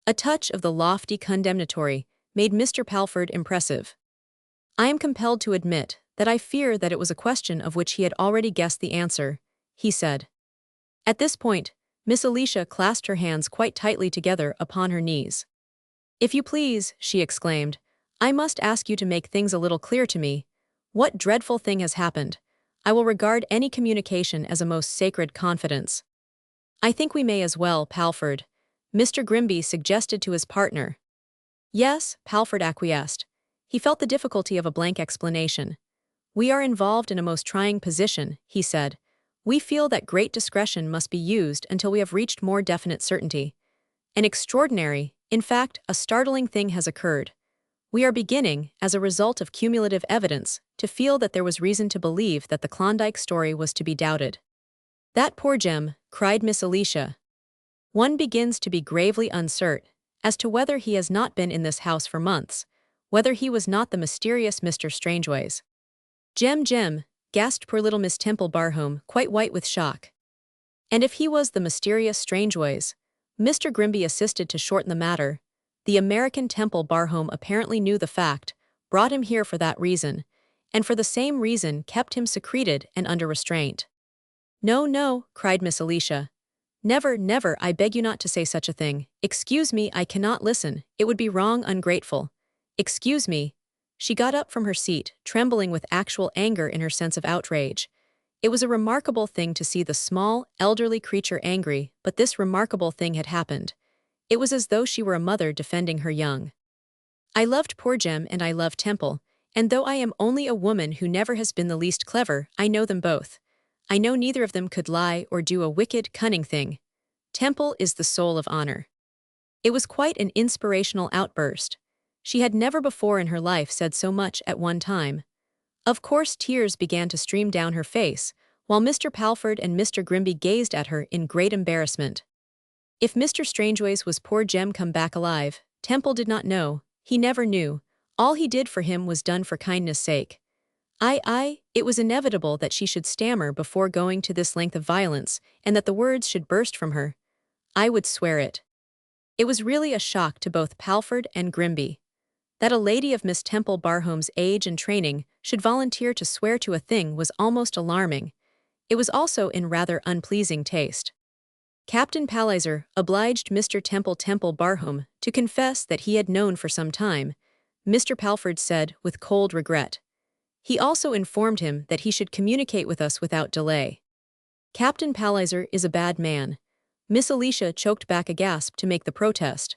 A touch of the lofty condemnatory made Mr. Palford impressive. "I am compelled to admit that I fear that it was a question of which he had already guessed the answer," he said. At this point, Miss Alicia clasped her hands quite tightly together upon her knees. "If you please," she exclaimed, "I must ask you to make things a little clear to me. What dreadful thing has happened? I will regard any communication as a most sacred confidence." "I think we may as well, Palford," Mr. Grimby suggested to his partner. "Yes," Palford acquiesced. He felt the difficulty of a blank explanation. "We are involved in a most trying position," he said. "We feel that great discretion must be used until we have reached more definite certainty. An extraordinary, in fact, a startling thing has occurred. We are beginning, as a result of cumulative evidence, to feel that there was reason to believe that the Klondike story was to be doubted." "That poor Jem," cried Miss Alicia. "One begins to be gravely uncertain as to whether he has not been in this house for months, whether he was not the mysterious Mr. Strangeways." Jem," gasped poor little Miss Temple Barhome, quite white with shock. "And if he was the mysterious Strangeways," Mr. Grimby assisted to shorten the matter, "the American Temple Barhome apparently knew the fact, brought him here for that reason, and for the same reason kept him secreted and under restraint." "No, no," cried Miss Alicia. "Never, never, I beg you not to say such a thing. Excuse me, I cannot listen, it would be wrong, ungrateful. Excuse me." She got up from her seat, trembling with actual anger in her sense of outrage. It was a remarkable thing to see the small, elderly creature angry, but this remarkable thing had happened. It was as though she were a mother defending her young. "I loved poor Jem and I love Temple, and though I am only a woman who never has been the least clever, I know them both. I know neither of them could lie or do a wicked, cunning thing. Temple is the soul of honor." It was quite an inspirational outburst. She had never before in her life said so much at one time. Of course, tears began to stream down her face, while Mr. Palford and Mr. Grimby gazed at her in great embarrassment. If Mr. Strangeways was poor Jem come back alive, Temple did not know. He never knew. All he did for him was done for kindness' sake. It was inevitable that she should stammer before going to this length of violence, and that the words should burst from her. I would swear it. It was really a shock to both Palford and Grimby. That a lady of Miss Temple Barhome's age and training should volunteer to swear to a thing was almost alarming. It was also in rather unpleasing taste. Captain Palliser obliged Mr. Temple Barhome to confess that he had known for some time, Mr. Palford said with cold regret. He also informed him that he should communicate with us without delay. Captain Palliser is a bad man. Miss Alicia choked back a gasp to make the protest.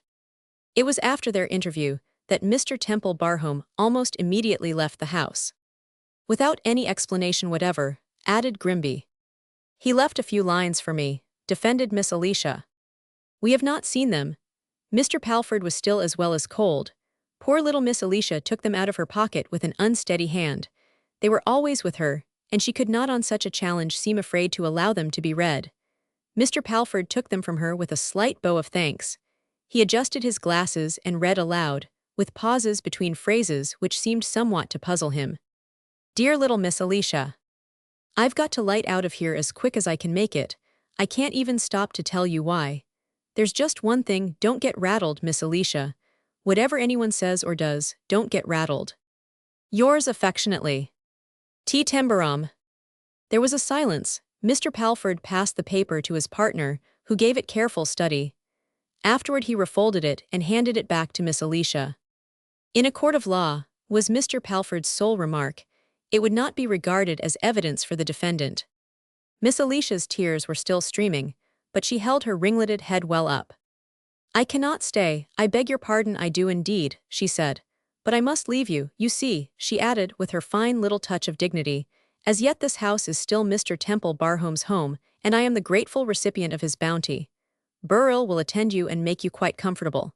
It was after their interview that Mr. Temple Barhome almost immediately left the house. Without any explanation whatever, added Grimby. He left a few lines for me, defended Miss Alicia. We have not seen them. Mr. Palford was still as well as cold. Poor little Miss Alicia took them out of her pocket with an unsteady hand. They were always with her, and she could not on such a challenge seem afraid to allow them to be read. Mr. Palford took them from her with a slight bow of thanks. He adjusted his glasses and read aloud, with pauses between phrases which seemed somewhat to puzzle him. Dear little Miss Alicia. I've got to light out of here as quick as I can make it. I can't even stop to tell you why. There's just one thing, don't get rattled, Miss Alicia. Whatever anyone says or does, don't get rattled. Yours affectionately, T. Tembarom. There was a silence. Mr. Palford passed the paper to his partner, who gave it careful study. Afterward he refolded it and handed it back to Miss Alicia. In a court of law, was Mr. Palford's sole remark, it would not be regarded as evidence for the defendant. Miss Alicia's tears were still streaming, but she held her ringleted head well up. I cannot stay, I beg your pardon, I do indeed, she said. But I must leave you, you see, she added with her fine little touch of dignity. As yet this house is still Mr. Temple Barhome's home, and I am the grateful recipient of his bounty. Burrell will attend you and make you quite comfortable.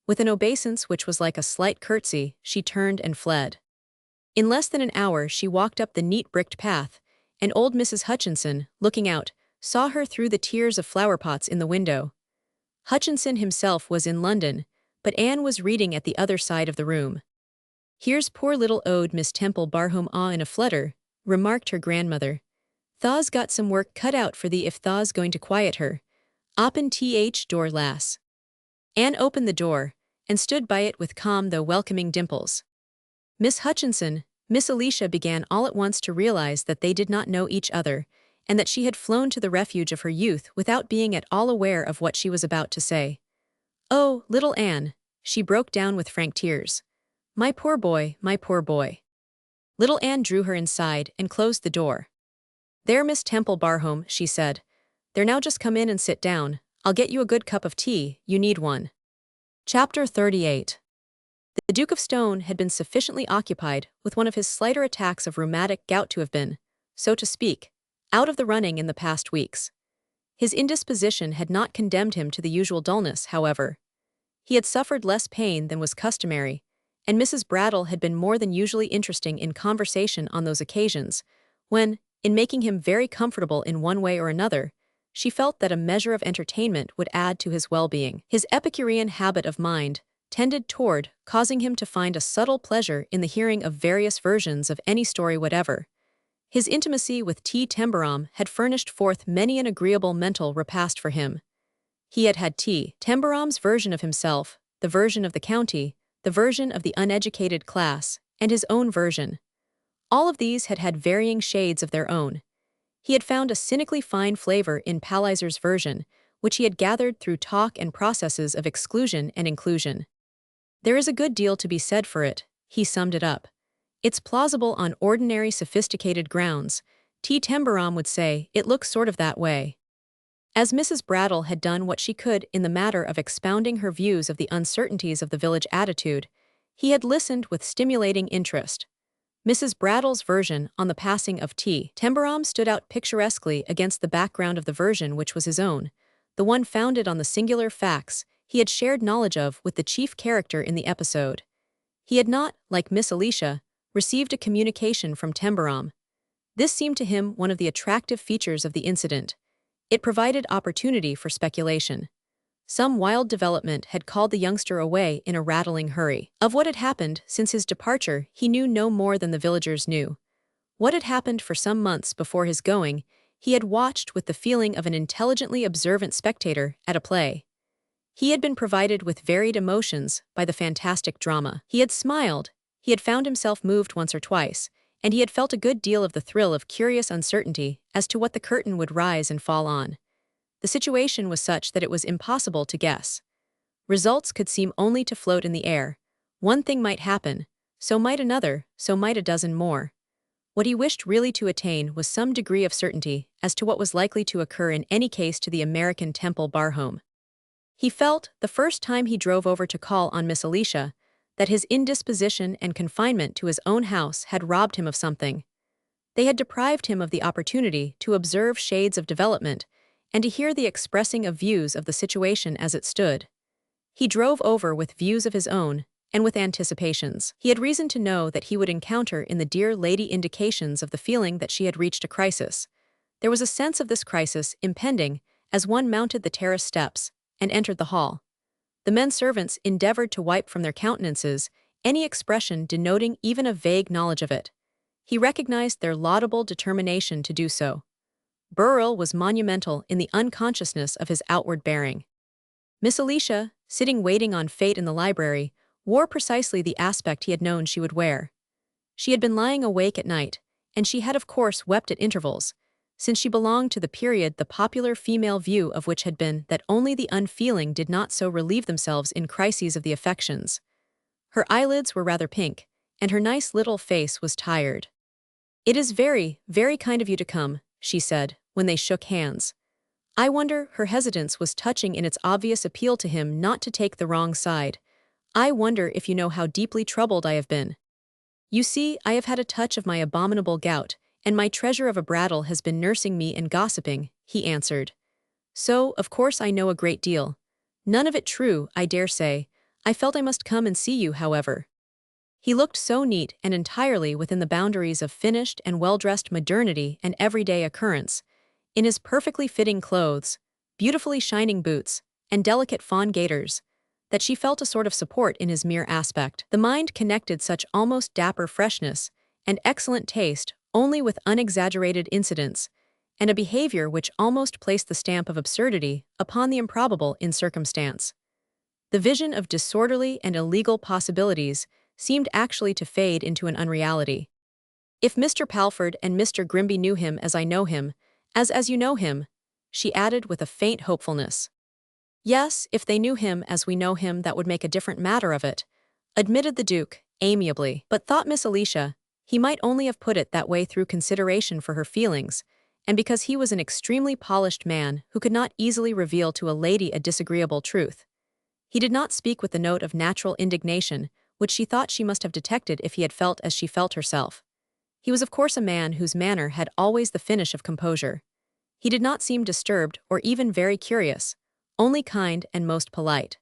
With an obeisance which was like a slight curtsy, she turned and fled. In less than an hour she walked up the neat bricked path, and old Mrs. Hodgson, looking out, saw her through the tiers of flower-pots in the window. Hodgson himself was in London, but Anne was reading at the other side of the room. Here's poor little old Miss Temple Barhome in a flutter, remarked her grandmother. Thaw's got some work cut out for thee if thaw's going to quiet her. Open th door, lass. Anne opened the door, and stood by it with calm though welcoming dimples. Miss Hodgson, Miss Alicia began all at once to realize that they did not know each other, and that she had flown to the refuge of her youth without being at all aware of what she was about to say. Oh, little Anne, she broke down with frank tears. My poor boy, my poor boy. Little Anne drew her inside and closed the door. There, Miss Temple Barhome, she said. There, now just come in and sit down. I'll get you a good cup of tea, you need one. Chapter 38. The Duke of Stone had been sufficiently occupied with one of his slighter attacks of rheumatic gout to have been, so to speak, out of the running in the past weeks. His indisposition had not condemned him to the usual dullness, however. He had suffered less pain than was customary, and Mrs. Brattle had been more than usually interesting in conversation on those occasions, when, in making him very comfortable in one way or another, she felt that a measure of entertainment would add to his well-being. His Epicurean habit of mind tended toward causing him to find a subtle pleasure in the hearing of various versions of any story whatever. His intimacy with T. Tembarom had furnished forth many an agreeable mental repast for him. He had had T. Tembarom's version of himself, the version of the county, the version of the uneducated class, and his own version. All of these had had varying shades of their own. He had found a cynically fine flavor in Palliser's version, which he had gathered through talk and processes of exclusion and inclusion. There is a good deal to be said for it, he summed it up. It's plausible on ordinary sophisticated grounds. T. Tembarom would say, it looks sort of that way. As Mrs. Brattle had done what she could in the matter of expounding her views of the uncertainties of the village attitude, he had listened with stimulating interest. Mrs. Brattle's version on the passing of T. Tembarom stood out picturesquely against the background of the version which was his own, the one founded on the singular facts he had shared knowledge of with the chief character in the episode. He had not, like Miss Alicia, received a communication from Tembarom. This seemed to him one of the attractive features of the incident. It provided opportunity for speculation. Some wild development had called the youngster away in a rattling hurry. Of what had happened since his departure he knew no more than the villagers knew. What had happened for some months before his going, he had watched with the feeling of an intelligently observant spectator at a play. He had been provided with varied emotions by the fantastic drama. He had smiled, he had found himself moved once or twice, and he had felt a good deal of the thrill of curious uncertainty as to what the curtain would rise and fall on. The situation was such that it was impossible to guess. Results could seem only to float in the air. One thing might happen, so might another, so might a dozen more. What he wished really to attain was some degree of certainty as to what was likely to occur in any case to the American Temple Barhome. He felt, the first time he drove over to call on Miss Alicia, that his indisposition and confinement to his own house had robbed him of something. They had deprived him of the opportunity to observe shades of development and to hear the expressing of views of the situation as it stood. He drove over with views of his own, and with anticipations. He had reason to know that he would encounter in the dear lady indications of the feeling that she had reached a crisis. There was a sense of this crisis impending as one mounted the terrace steps and entered the hall. The men servants endeavored to wipe from their countenances any expression denoting even a vague knowledge of it. He recognized their laudable determination to do so. Burrell was monumental in the unconsciousness of his outward bearing. Miss Alicia, sitting waiting on fate in the library, wore precisely the aspect he had known she would wear. She had been lying awake at night, and she had of course wept at intervals, since she belonged to the period the popular female view of which had been that only the unfeeling did not so relieve themselves in crises of the affections. Her eyelids were rather pink, and her nice little face was tired. "It is very, very kind of you to come," she said, when they shook hands. "I wonder," her hesitance was touching in its obvious appeal to him not to take the wrong side. "I wonder if you know how deeply troubled I have been. You see, I have had a touch of my abominable gout, and my treasure of a brattle has been nursing me and gossiping," he answered. "So, of course I know a great deal. None of it true, I dare say. I felt I must come and see you, however." He looked so neat and entirely within the boundaries of finished and well-dressed modernity and everyday occurrence, in his perfectly fitting clothes, beautifully shining boots, and delicate fawn gaiters, that she felt a sort of support in his mere aspect. The mind connected such almost dapper freshness and excellent taste only with unexaggerated incidents, and a behavior which almost placed the stamp of absurdity upon the improbable in circumstance. The vision of disorderly and illegal possibilities seemed actually to fade into an unreality. "If Mr. Palford and Mr. Grimby knew him as I know him, as you know him," she added with a faint hopefulness. "Yes, if they knew him as we know him, that would make a different matter of it," admitted the Duke, amiably. But thought Miss Alicia, he might only have put it that way through consideration for her feelings, and because he was an extremely polished man who could not easily reveal to a lady a disagreeable truth. He did not speak with the note of natural indignation, which she thought she must have detected if he had felt as she felt herself. He was of course a man whose manner had always the finish of composure. He did not seem disturbed or even very curious, only kind and most polite.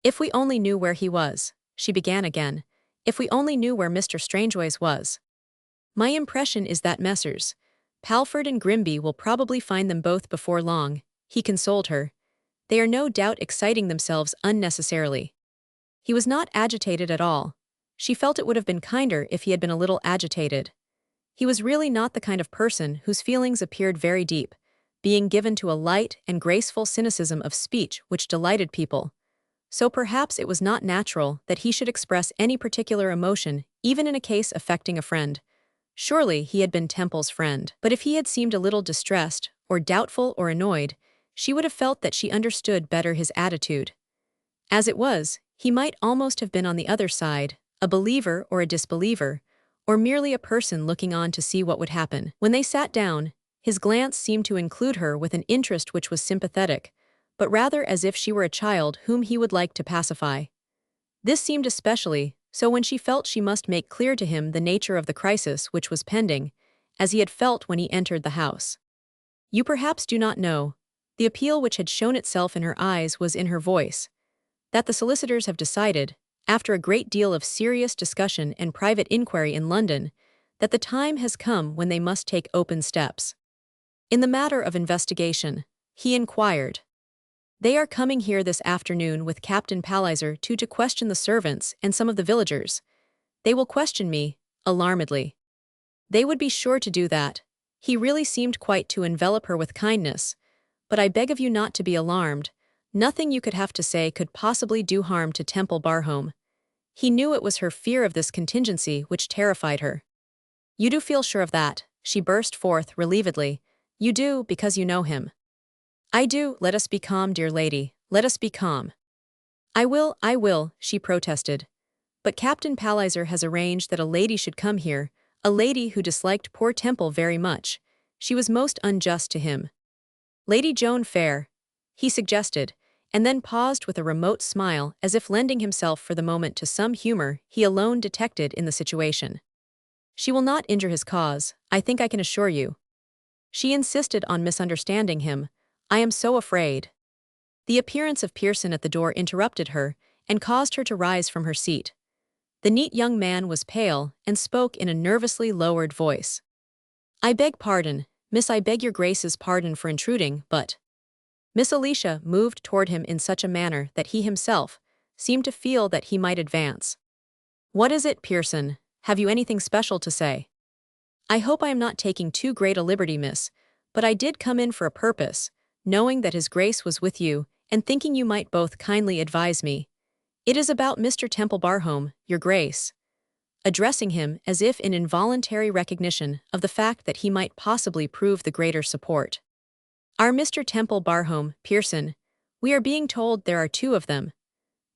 "If we only knew where he was," she began again, "if we only knew where Mr. Strangeways was. My impression is that Messrs. Palford and Grimby will probably find them both before long," he consoled her. "They are no doubt exciting themselves unnecessarily." He was not agitated at all. She felt it would have been kinder if he had been a little agitated. He was really not the kind of person whose feelings appeared very deep, being given to a light and graceful cynicism of speech which delighted people. So perhaps it was not natural that he should express any particular emotion, even in a case affecting a friend. Surely he had been Temple's friend. But if he had seemed a little distressed, or doubtful or annoyed, she would have felt that she understood better his attitude. As it was, he might almost have been on the other side, a believer or a disbeliever, or merely a person looking on to see what would happen. When they sat down, his glance seemed to include her with an interest which was sympathetic, but rather as if she were a child whom he would like to pacify. This seemed especially so when she felt she must make clear to him the nature of the crisis which was pending, as he had felt when he entered the house. "You perhaps do not know," the appeal which had shown itself in her eyes was in her voice, "that the solicitors have decided, after a great deal of serious discussion and private inquiry in London, that the time has come when they must take open steps. In the matter of investigation," he inquired. "They are coming here this afternoon with Captain Palliser to question the servants and some of the villagers. They will question me," alarmedly. "They would be sure to do that." He really seemed quite to envelop her with kindness. "But I beg of you not to be alarmed. Nothing you could have to say could possibly do harm to Temple Barhome." He knew it was her fear of this contingency which terrified her. "You do feel sure of that," she burst forth relievedly. "You do, because you know him." "I do. Let us be calm, dear lady. Let us be calm." I will," she protested. "But Captain Palliser has arranged that a lady should come here, a lady who disliked poor Temple very much. She was most unjust to him." "Lady Joan Fair," he suggested, and then paused with a remote smile as if lending himself for the moment to some humor he alone detected in the situation. "She will not injure his cause, I think I can assure you." She insisted on misunderstanding him. "I am so afraid." The appearance of Pearson at the door interrupted her and caused her to rise from her seat. The neat young man was pale and spoke in a nervously lowered voice. "I beg pardon, miss, I beg your grace's pardon for intruding, but—" Miss Alicia moved toward him in such a manner that he himself seemed to feel that he might advance. "What is it, Pearson? Have you anything special to say?" "I hope I am not taking too great a liberty, miss, But I did come in for a purpose, knowing that his grace was with you, and thinking you might both kindly advise me. It is about Mr. Temple Barhome, your grace." Addressing him as if in involuntary recognition of the fact that he might possibly prove the greater support. "Our Mr. Temple Barhome, Pearson. We are being told there are two of them."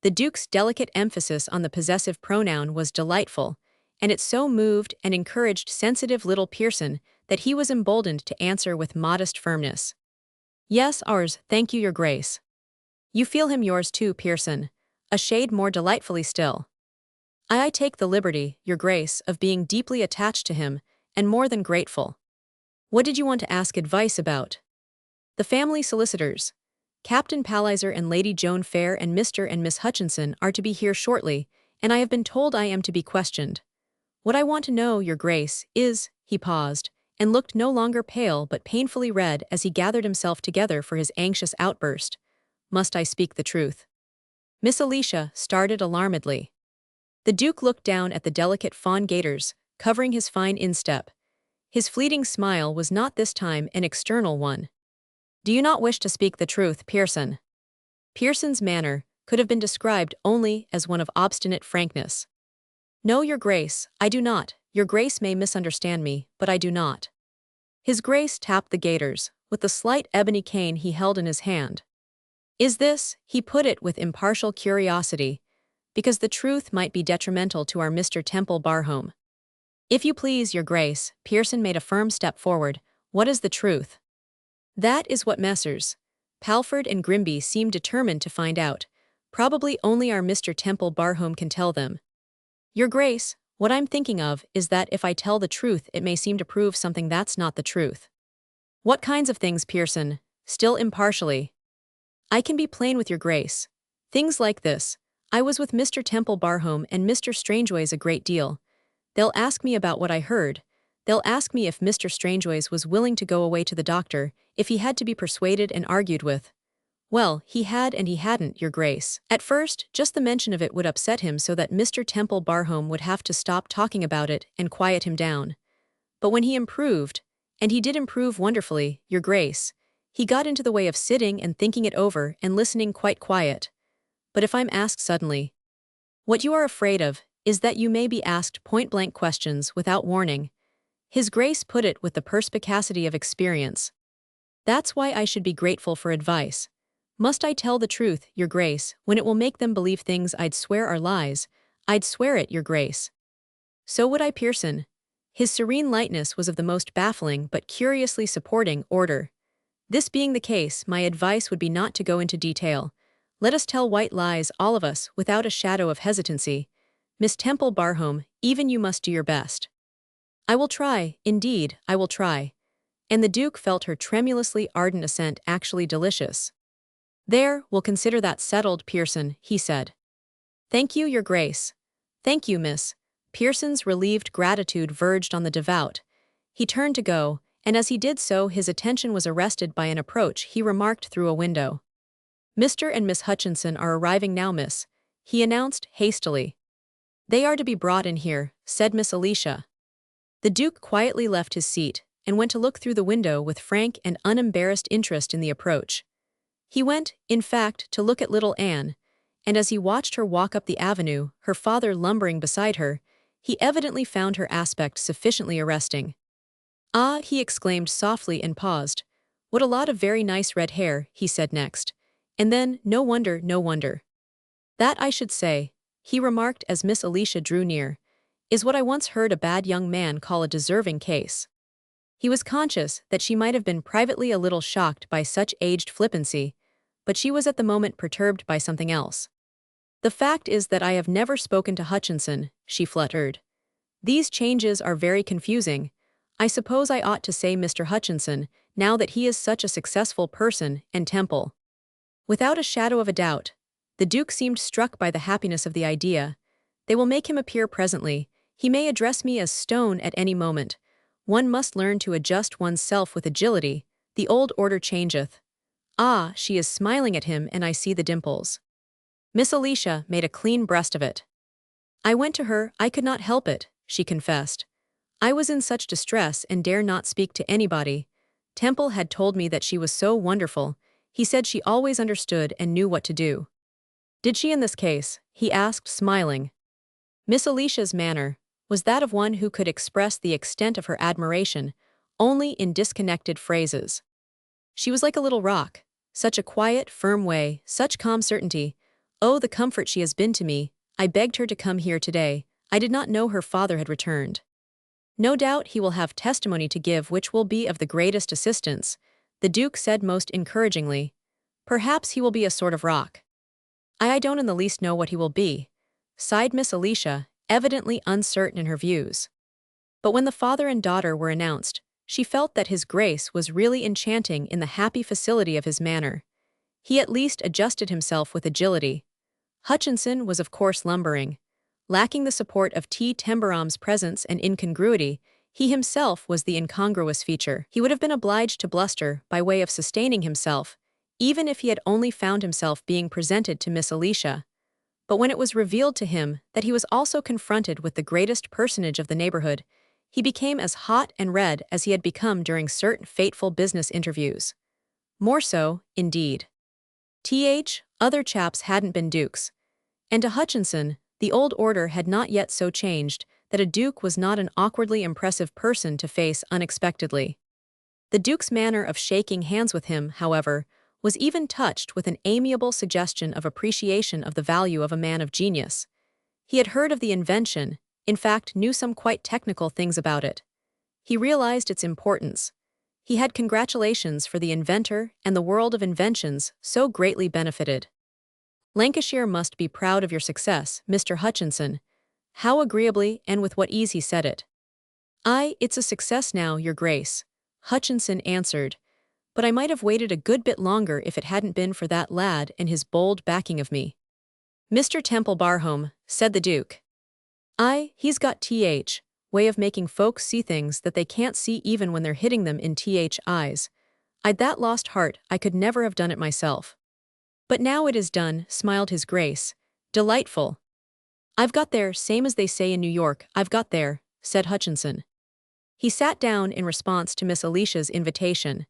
The Duke's delicate emphasis on the possessive pronoun was delightful, and it so moved and encouraged sensitive little Pearson that he was emboldened to answer with modest firmness. "Yes, ours, thank you, your grace." "You feel him yours too, Pearson." A shade more delightfully still. "I take the liberty, your grace, of being deeply attached to him, and more than grateful." "What did you want to ask advice about?" "The family solicitors. Captain Palliser and Lady Joan Fair and Mr. and Miss Hutchinson are to be here shortly, and I have been told I am to be questioned. What I want to know, your grace, is—" He paused, and looked no longer pale but painfully red as he gathered himself together for his anxious outburst. "Must I speak the truth?" Miss Alicia started alarmedly. The Duke looked down at the delicate fawn gaiters, covering his fine instep. His fleeting smile was not this time an external one. "Do you not wish to speak the truth, Pearson?" Pearson's manner could have been described only as one of obstinate frankness. "No, your grace, I do not. Your grace may misunderstand me, but I do not." His grace tapped the gaiters with the slight ebony cane he held in his hand. "Is this," he put it with impartial curiosity, "because the truth might be detrimental to our Mr. Temple Barhome?" "If you please, your grace," Pearson made a firm step forward, "what is the truth?" "That is what Messrs. Palford and Grimby seem determined to find out. Probably only our Mr. Temple Barhome can tell them. Your grace, what I'm thinking of is that if I tell the truth it may seem to prove something that's not the truth." "What kinds of things, Pearson?" Still impartially. "I can be plain with your grace. Things like this. I was with Mr. Temple Barhome and Mr. Strangeways a great deal. They'll ask me about what I heard. They'll ask me if Mr. Strangeways was willing to go away to the doctor, if he had to be persuaded and argued with. Well, he had and he hadn't, your grace. At first, just the mention of it would upset him so that Mr. Temple Barhome would have to stop talking about it and quiet him down. But when he improved, and he did improve wonderfully, your grace, he got into the way of sitting and thinking it over and listening quite quiet. But if I'm asked suddenly, what you are afraid of is that you may be asked point-blank questions without warning." His grace put it with the perspicacity of experience. "That's why I should be grateful for advice. Must I tell the truth, your grace, when it will make them believe things I'd swear are lies? I'd swear it, your grace." "So would I, Pearson." His serene lightness was of the most baffling but curiously supporting order. "This being the case, my advice would be not to go into detail. Let us tell white lies, all of us, without a shadow of hesitancy. Miss Temple Barhome, even you must do your best." "I will try, indeed, I will try." And the Duke felt her tremulously ardent assent actually delicious. "There, we'll consider that settled, Pearson," he said. "Thank you, your grace." "Thank you, miss." Pearson's relieved gratitude verged on the devout. He turned to go, and as he did so his attention was arrested by an approach he remarked through a window. "Mr. and Miss Hutchinson are arriving now, miss," he announced hastily. "They are to be brought in here," said Miss Alicia. The Duke quietly left his seat and went to look through the window with frank and unembarrassed interest in the approach. He went, in fact, to look at little Anne, and as he watched her walk up the avenue, her father lumbering beside her, he evidently found her aspect sufficiently arresting. "Ah," he exclaimed softly and paused. "What a lot of very nice red hair," he said next. And then, no wonder, no wonder. "That I should say," he remarked as Miss Alicia drew near, "is what I once heard a bad young man call a deserving case." He was conscious that she might have been privately a little shocked by such aged flippancy, but she was at the moment perturbed by something else. "The fact is that I have never spoken to Hutchinson," she fluttered. "These changes are very confusing. I suppose I ought to say Mr. Hutchinson, now that he is such a successful person, and Temple." Without a shadow of a doubt, the Duke seemed struck by the happiness of the idea. "They will make him appear presently. He may address me as Stone at any moment. One must learn to adjust one's self with agility. The old order changeth." "Ah, she is smiling at him and I see the dimples." Miss Alicia made a clean breast of it. "I went to her, I could not help it," she confessed. "I was in such distress and dare not speak to anybody. Temple had told me that she was so wonderful. He said she always understood and knew what to do. Did she in this case? He asked, smiling. Miss Alicia's manner was that of one who could express the extent of her admiration only in disconnected phrases. She was like a little rock, such a quiet, firm way, such calm certainty. Oh, the comfort she has been to me. I begged her to come here today. I did not know her father had returned. No doubt he will have testimony to give which will be of the greatest assistance, the Duke said most encouragingly. Perhaps he will be a sort of rock. I don't in the least know what he will be, sighed Miss Alicia, evidently uncertain in her views. But when the father and daughter were announced, she felt that his grace was really enchanting in the happy facility of his manner. He at least adjusted himself with agility. Hodgson was of course lumbering. Lacking the support of Tembarom's presence and incongruity, he himself was the incongruous feature. He would have been obliged to bluster by way of sustaining himself, even if he had only found himself being presented to Miss Alicia. But when it was revealed to him that he was also confronted with the greatest personage of the neighborhood, he became as hot and red as he had become during certain fateful business interviews. More so, indeed. Other chaps hadn't been dukes. And to Hodgson, the old order had not yet so changed that a duke was not an awkwardly impressive person to face unexpectedly. The duke's manner of shaking hands with him, however, was even touched with an amiable suggestion of appreciation of the value of a man of genius. He had heard of the invention, in fact knew some quite technical things about it. He realized its importance. He had congratulations for the inventor and the world of inventions so greatly benefited. Lancashire must be proud of your success, Mr. Hodgson. How agreeably and with what ease he said it. It's a success now, Your Grace, Hodgson answered, but I might have waited a good bit longer if it hadn't been for that lad and his bold backing of me. Mr. Temple-Barhome, said the Duke. He's got way of making folks see things that they can't see even when they're hitting them in eyes. I'd that lost heart I could never have done it myself. But now it is done, smiled his grace. Delightful. I've got there, same as they say in New York, I've got there, said Hodgson. He sat down in response to Miss Alicia's invitation.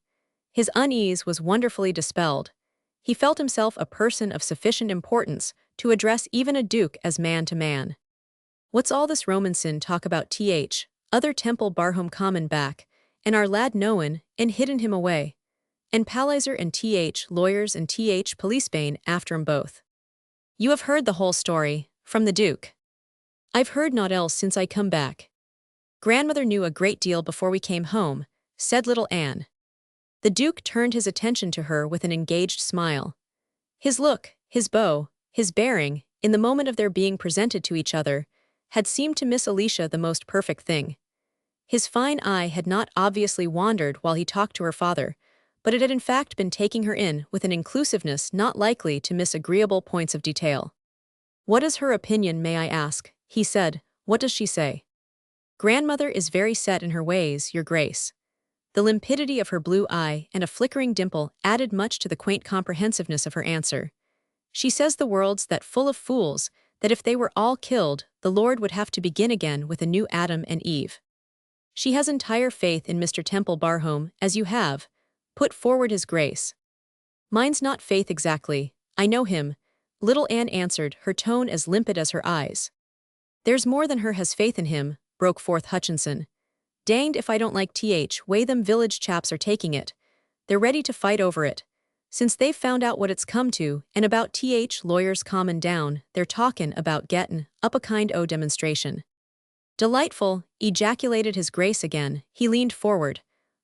His unease was wonderfully dispelled. He felt himself a person of sufficient importance to address even a duke as man to man. What's all this Romanson talk about other Temple-Barhome common back, and our lad knowin' and hidden him away. And Palliser and lawyers and policebane after 'em both. You have heard the whole story, from the Duke. I've heard naught else since I come back. Grandmother knew a great deal before we came home, said little Anne. The Duke turned his attention to her with an engaged smile. His look, his bow, his bearing, in the moment of their being presented to each other, had seemed to Miss Alicia the most perfect thing. His fine eye had not obviously wandered while he talked to her father, but it had in fact been taking her in with an inclusiveness not likely to miss agreeable points of detail. What is her opinion, may I ask? He said. What does she say? Grandmother is very set in her ways, Your Grace. The limpidity of her blue eye and a flickering dimple added much to the quaint comprehensiveness of her answer. She says the world's that full of fools, that if they were all killed, the Lord would have to begin again with a new Adam and Eve. She has entire faith in Mr. Temple-Barhome, as you have, put forward his grace. Mine's not faith exactly, I know him, little Anne answered, her tone as limpid as her eyes. There's more than her has faith in him, broke forth Hodgson. Danged if I don't like way them village chaps are taking it. They're ready to fight over it. Since they've found out what it's come to, and about lawyers common down, they're talkin' about gettin' up a kind o' demonstration. Delightful, ejaculated his grace again. He leaned forward.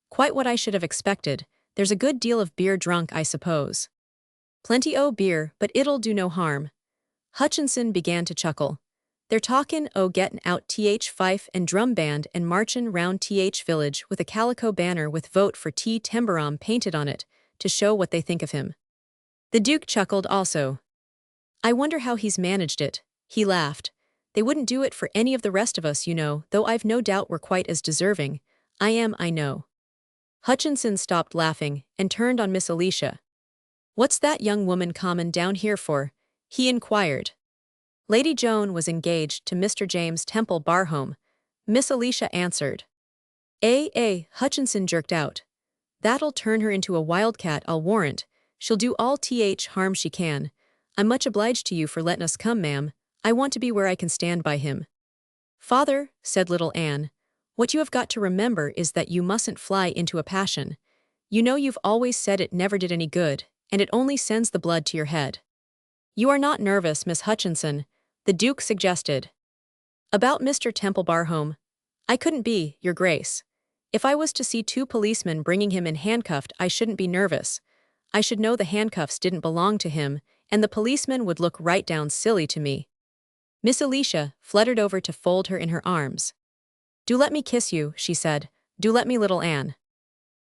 Quite what I should have expected. There's a good deal of beer drunk, I suppose. Plenty o' beer, but it'll do no harm. Hodgson began to chuckle. They're talkin' o' gettin' out fife and drum band and marchin' round village with a calico banner with vote for Tembarom painted on it, to show what they think of him. The Duke chuckled also. I wonder how he's managed it, he laughed. They wouldn't do it for any of the rest of us, you know, though I've no doubt we're quite as deserving. I know. Hodgson stopped laughing and turned on Miss Alicia. What's that young woman comin' down here for? He inquired. Lady Joan was engaged to Mr. James Temple-Barhome, Miss Alicia answered. Hodgson jerked out. That'll turn her into a wildcat, I'll warrant. She'll do all harm she can. I'm much obliged to you for letting us come, ma'am. I want to be where I can stand by him. Father, said little Anne, what you have got to remember is that you mustn't fly into a passion. You know you've always said it never did any good, and it only sends the blood to your head. You are not nervous, Miss Hutchinson, the Duke suggested. About Mr. Temple I couldn't be, Your Grace. If I was to see two policemen bringing him in handcuffed, I shouldn't be nervous. I should know the handcuffs didn't belong to him, and the policeman would look right down silly to me. Miss Alicia fluttered over to fold her in her arms. Do let me kiss you, she said. Do let me, little Anne.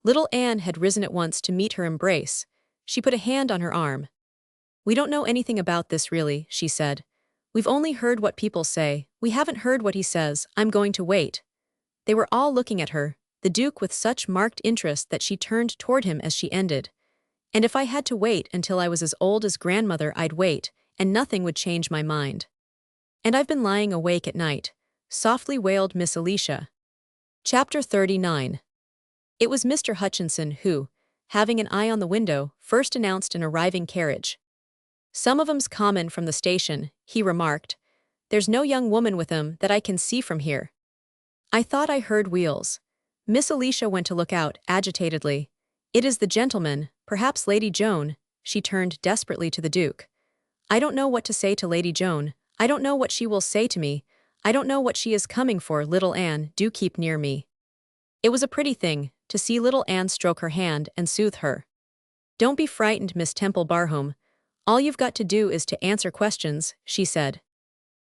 Little Anne had risen at once to meet her embrace. She put a hand on her arm. We don't know anything about this really, she said. We've only heard what people say. We haven't heard what he says. I'm going to wait. They were all looking at her, the Duke with such marked interest that she turned toward him as she ended. And if I had to wait until I was as old as grandmother, I'd wait, and nothing would change my mind. And I've been lying awake at night, softly wailed Miss Alicia. Chapter 39. It was Mr. Hutchinson who, having an eye on the window, first announced an arriving carriage. Some of 'em's common from the station, he remarked. There's no young woman with 'em that I can see from here. I thought I heard wheels. Miss Alicia went to look out, agitatedly. It is the gentleman, perhaps Lady Joan, she turned desperately to the Duke. I don't know what to say to Lady Joan. I don't know what she will say to me. I don't know what she is coming for, little Anne, do keep near me. It was a pretty thing, to see little Anne stroke her hand and soothe her. Don't be frightened, Miss Temple. All you've got to do is to answer questions, she said.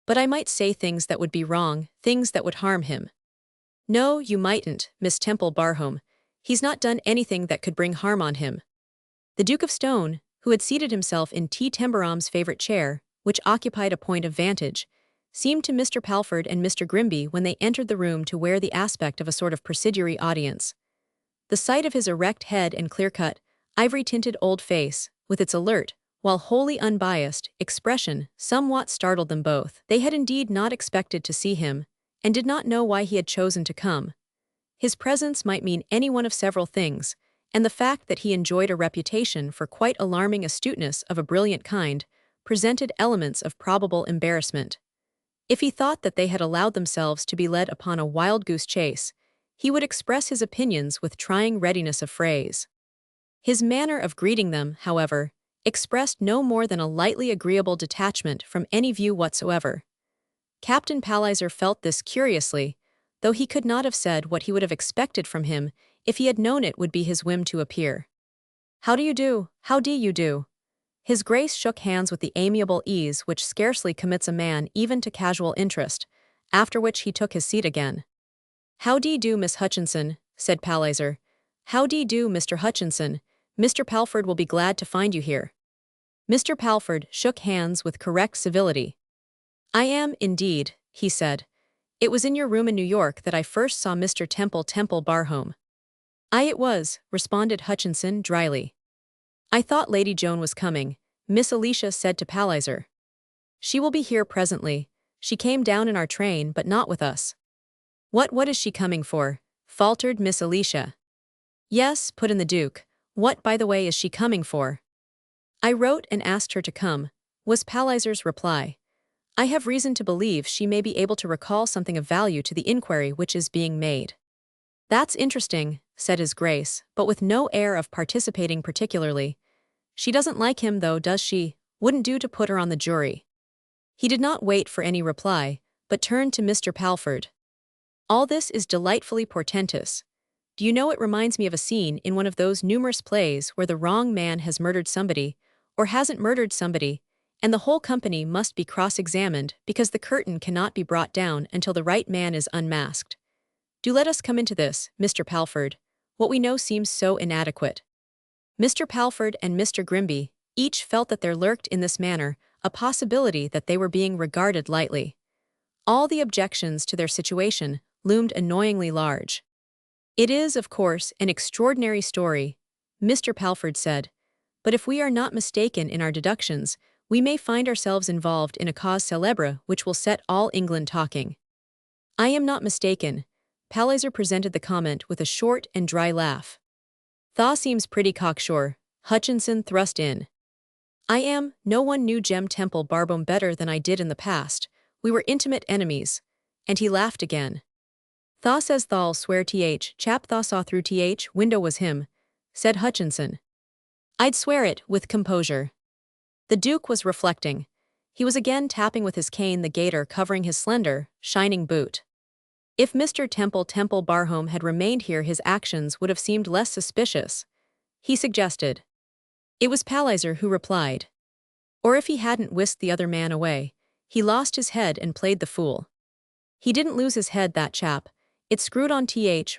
But I might say things that would be wrong, things that would harm him. No, you mightn't, Miss Temple. He's not done anything that could bring harm on him. The Duke of Stone, who had seated himself in Tembarom's favorite chair, which occupied a point of vantage, seemed to Mr. Palford and Mr. Grimby when they entered the room to wear the aspect of a sort of presidiary audience. The sight of his erect head and clear-cut, ivory-tinted old face, with its alert, while wholly unbiased, expression somewhat startled them both. They had indeed not expected to see him, and did not know why he had chosen to come. His presence might mean any one of several things, and the fact that he enjoyed a reputation for quite alarming astuteness of a brilliant kind presented elements of probable embarrassment. If he thought that they had allowed themselves to be led upon a wild-goose chase, he would express his opinions with trying readiness of phrase. His manner of greeting them, however, expressed no more than a lightly agreeable detachment from any view whatsoever. Captain Palliser felt this curiously, though he could not have said what he would have expected from him if he had known it would be his whim to appear. How do you do? How do you do? His Grace shook hands with the amiable ease which scarcely commits a man even to casual interest, after which he took his seat again. How d'ye do, Miss Hutchinson, said Palliser. How d'ye do, Mr. Hutchinson. Mr. Palford will be glad to find you here. Mr. Palford shook hands with correct civility. I am, indeed, he said. It was in your room in New York that I first saw Mr. Temple. Aye, it was, responded Hutchinson dryly. I thought Lady Joan was coming, Miss Alicia said to Palliser. She will be here presently. She came down in our train, but not with us. What is she coming for? Faltered Miss Alicia. Yes, put in the Duke. What, by the way, is she coming for? I wrote and asked her to come, was Palliser's reply. I have reason to believe she may be able to recall something of value to the inquiry which is being made. That's interesting, said His Grace, but with no air of participating particularly. She doesn't like him though, does she? Wouldn't do to put her on the jury. He did not wait for any reply, but turned to Mr. Palford. All this is delightfully portentous. Do you know, it reminds me of a scene in one of those numerous plays where the wrong man has murdered somebody, or hasn't murdered somebody, and the whole company must be cross-examined because the curtain cannot be brought down until the right man is unmasked. Do let us come into this, Mr. Palford. What we know seems so inadequate. Mr. Palford and Mr. Grimby each felt that there lurked in this manner a possibility that they were being regarded lightly. All the objections to their situation loomed annoyingly large. It is, of course, an extraordinary story, Mr. Palford said, but if we are not mistaken in our deductions, we may find ourselves involved in a cause célèbre which will set all England talking. I am not mistaken. Palliser presented the comment with a short and dry laugh. Thaw seems pretty cocksure, Hutchinson thrust in. No one knew Tembarom better than I did in the past. We were intimate enemies. And he laughed again. Thaw says tha'll swear chap thaw saw through window was him, said Hutchinson. I'd swear it, with composure. The Duke was reflecting. He was again tapping with his cane the gaiter covering his slender, shining boot. If Mr. Tembarom had remained here, his actions would have seemed less suspicious, he suggested. It was Palliser who replied. Or if he hadn't whisked the other man away, he lost his head and played the fool. He didn't lose his head, that chap. It's screwed on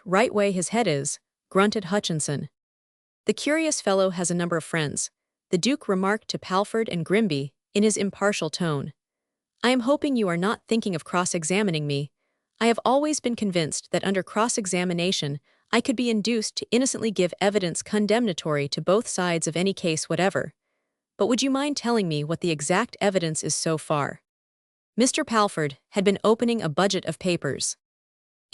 right way his head is, grunted Hutchinson. The curious fellow has a number of friends, the Duke remarked to Palford and Grimby, in his impartial tone. I am hoping you are not thinking of cross-examining me. I have always been convinced that under cross-examination, I could be induced to innocently give evidence condemnatory to both sides of any case whatever. But would you mind telling me what the exact evidence is so far? Mr. Palford had been opening a budget of papers.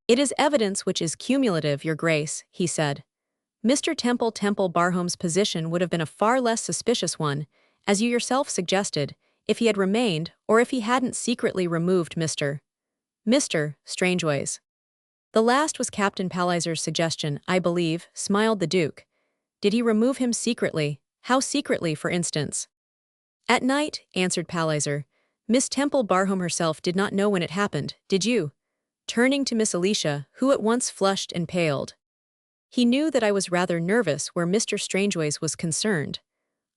It is evidence which is cumulative, Your Grace, he said. Mr. Templebarom's position would have been a far less suspicious one, as you yourself suggested, if he had remained or if he hadn't secretly removed Mr. Strangeways. The last was Captain Palliser's suggestion, I believe, smiled the Duke. Did he remove him secretly? How secretly, for instance? At night, answered Palliser. Miss Templebarom herself did not know when it happened, did you? Turning to Miss Alicia, who at once flushed and paled. He knew that I was rather nervous where Mr. Strangeways was concerned.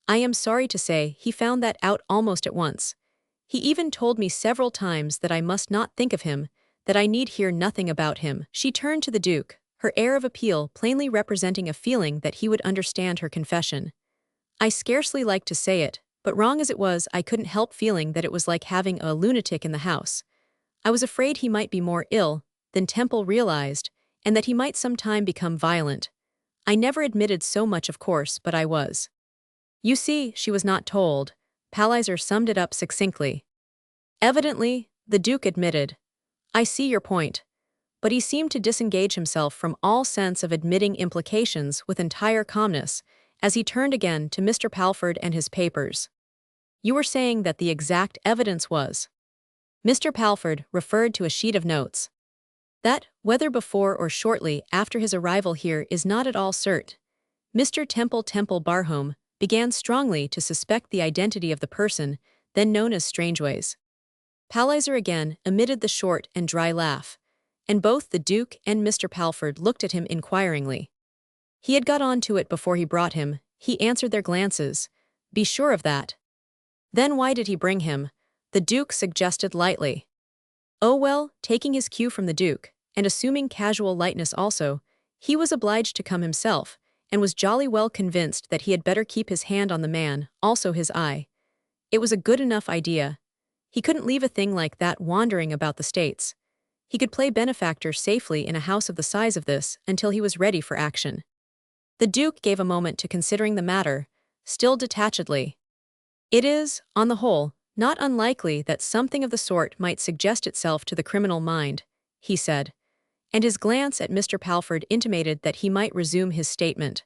I am sorry to say he found that out almost at once. He even told me several times that I must not think of him, that I need hear nothing about him. She turned to the Duke, her air of appeal plainly representing a feeling that he would understand her confession. I scarcely like to say it, but wrong as it was, I couldn't help feeling that it was like having a lunatic in the house. I was afraid he might be more ill than Temple realized, and that he might sometime become violent. I never admitted so much, of course, but I was. You see, she was not told. Palliser summed it up succinctly. Evidently, the Duke admitted. I see your point. But he seemed to disengage himself from all sense of admitting implications with entire calmness, as he turned again to Mr. Palford and his papers. You were saying that the exact evidence was. Mr. Palford referred to a sheet of notes. That, whether before or shortly after his arrival here, is not at all cert. Mr. Templebarom began strongly to suspect the identity of the person then known as Strangeways. Palliser again emitted the short and dry laugh, and both the Duke and Mr. Palford looked at him inquiringly. He had got on to it before he brought him, he answered their glances. Be sure of that. Then why did he bring him? The Duke suggested lightly. Oh well, taking his cue from the Duke, and assuming casual lightness also, he was obliged to come himself, and was jolly well convinced that he had better keep his hand on the man, also his eye. It was a good enough idea. He couldn't leave a thing like that wandering about the States. He could play benefactor safely in a house of the size of this until he was ready for action. The Duke gave a moment to considering the matter, still detachedly. It is, on the whole, not unlikely that something of the sort might suggest itself to the criminal mind, he said, and his glance at Mr. Palford intimated that he might resume his statement.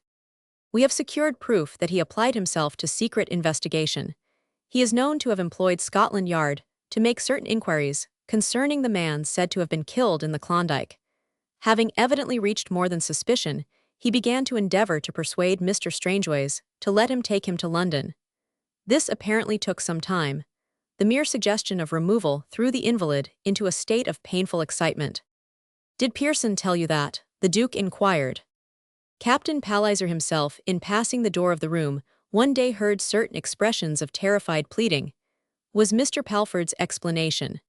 We have secured proof that he applied himself to secret investigation. He is known to have employed Scotland Yard to make certain inquiries concerning the man said to have been killed in the Klondike. Having evidently reached more than suspicion, he began to endeavor to persuade Mr. Strangeways to let him take him to London. This apparently took some time. The mere suggestion of removal threw the invalid into a state of painful excitement. Did Pearson tell you that? The Duke inquired. Captain Palliser himself, in passing the door of the room, one day heard certain expressions of terrified pleading, was Mr. Palford's explanation.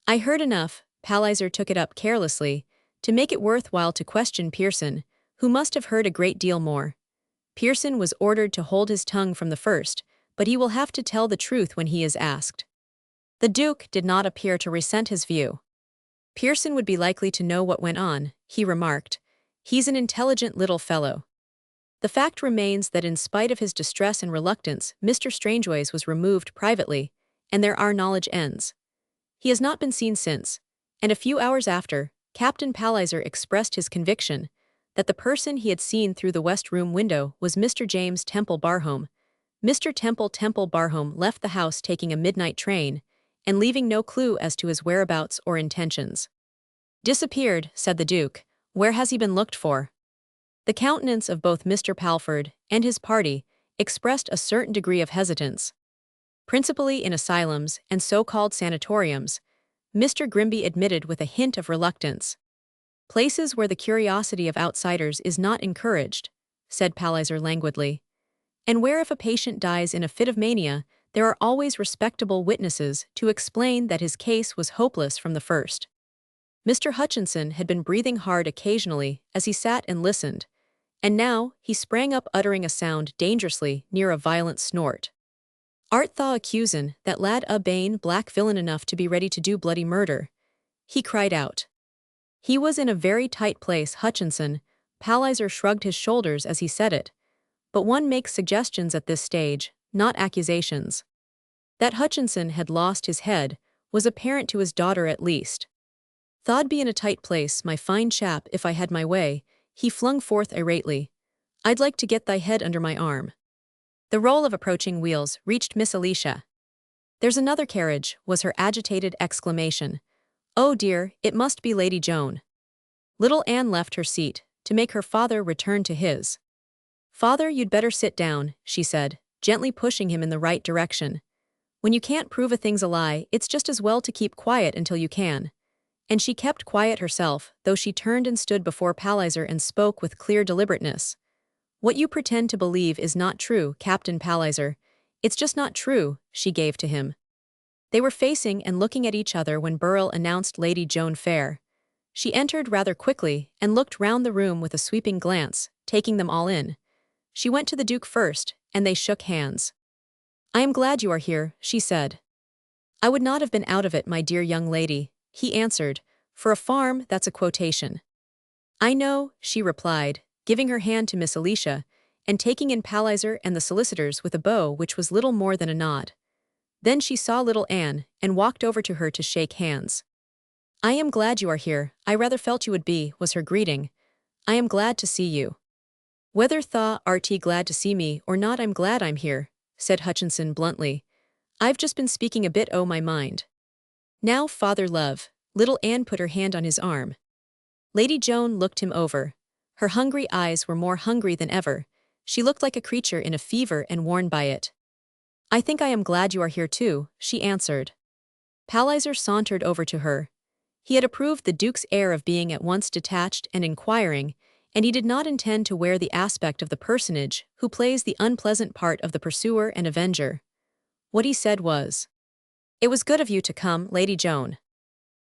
I heard enough, Palliser took it up carelessly, to make it worthwhile to question Pearson, who must have heard a great deal more. Pearson was ordered to hold his tongue from the first, but he will have to tell the truth when he is asked. The Duke did not appear to resent his view. Pearson would be likely to know what went on, he remarked. He's an intelligent little fellow. The fact remains that in spite of his distress and reluctance, Mr. Strangeways was removed privately, and there our knowledge ends. He has not been seen since, and a few hours after, Captain Palliser expressed his conviction that the person he had seen through the west room window was Mr. James Temple Barhome. Mr. Temple Barhome left the house taking a midnight train, and leaving no clue as to his whereabouts or intentions. "Disappeared," said the Duke. "Where has he been looked for?" The countenance of both Mr. Palford and his party expressed a certain degree of hesitance. "Principally in asylums and so-called sanatoriums," Mr. Grimby admitted with a hint of reluctance. "Places where the curiosity of outsiders is not encouraged," said Palliser languidly. "And where if a patient dies in a fit of mania, there are always respectable witnesses to explain that his case was hopeless from the first." Mr. Hutchinson had been breathing hard occasionally as he sat and listened, and now he sprang up uttering a sound dangerously near a violent snort. "Art thou accusin' that lad a bane black villain enough to be ready to do bloody murder?" he cried out. "He was in a very tight place, Hutchinson." Palliser shrugged his shoulders as he said it. "But one makes suggestions at this stage, not accusations." That Hutchinson had lost his head was apparent to his daughter at least. "Thou'd be in a tight place, my fine chap, if I had my way," he flung forth irately. "I'd like to get thy head under my arm." The roll of approaching wheels reached Miss Alicia. "There's another carriage," was her agitated exclamation. "Oh dear, it must be Lady Joan." Little Anne left her seat, to make her father return to his. "Father, you'd better sit down," she said, gently pushing him in the right direction. "When you can't prove a thing's a lie, it's just as well to keep quiet until you can." And she kept quiet herself, though she turned and stood before Palliser and spoke with clear deliberateness. "What you pretend to believe is not true, Captain Palliser. It's just not true," she gave to him. They were facing and looking at each other when Burrell announced Lady Joan Fair. She entered rather quickly and looked round the room with a sweeping glance, taking them all in. She went to the Duke first, and they shook hands. "I am glad you are here," she said. "I would not have been out of it, my dear young lady," he answered. "For a farm, that's a quotation." "I know," she replied, giving her hand to Miss Alicia, and taking in Palliser and the solicitors with a bow which was little more than a nod. Then she saw little Anne, and walked over to her to shake hands. "I am glad you are here, I rather felt you would be," was her greeting. "I am glad to see you." "Whether art glad to see me or not, I'm glad I'm here," said Hutchinson bluntly. "I've just been speaking a bit o' my mind." "Now, father love," little Anne put her hand on his arm. Lady Joan looked him over. Her hungry eyes were more hungry than ever. She looked like a creature in a fever and worn by it. "I think I am glad you are here too," she answered. Palliser sauntered over to her. He had approved the Duke's air of being at once detached and inquiring, and he did not intend to wear the aspect of the personage who plays the unpleasant part of the pursuer and avenger. What he said was, "It was good of you to come, Lady Joan."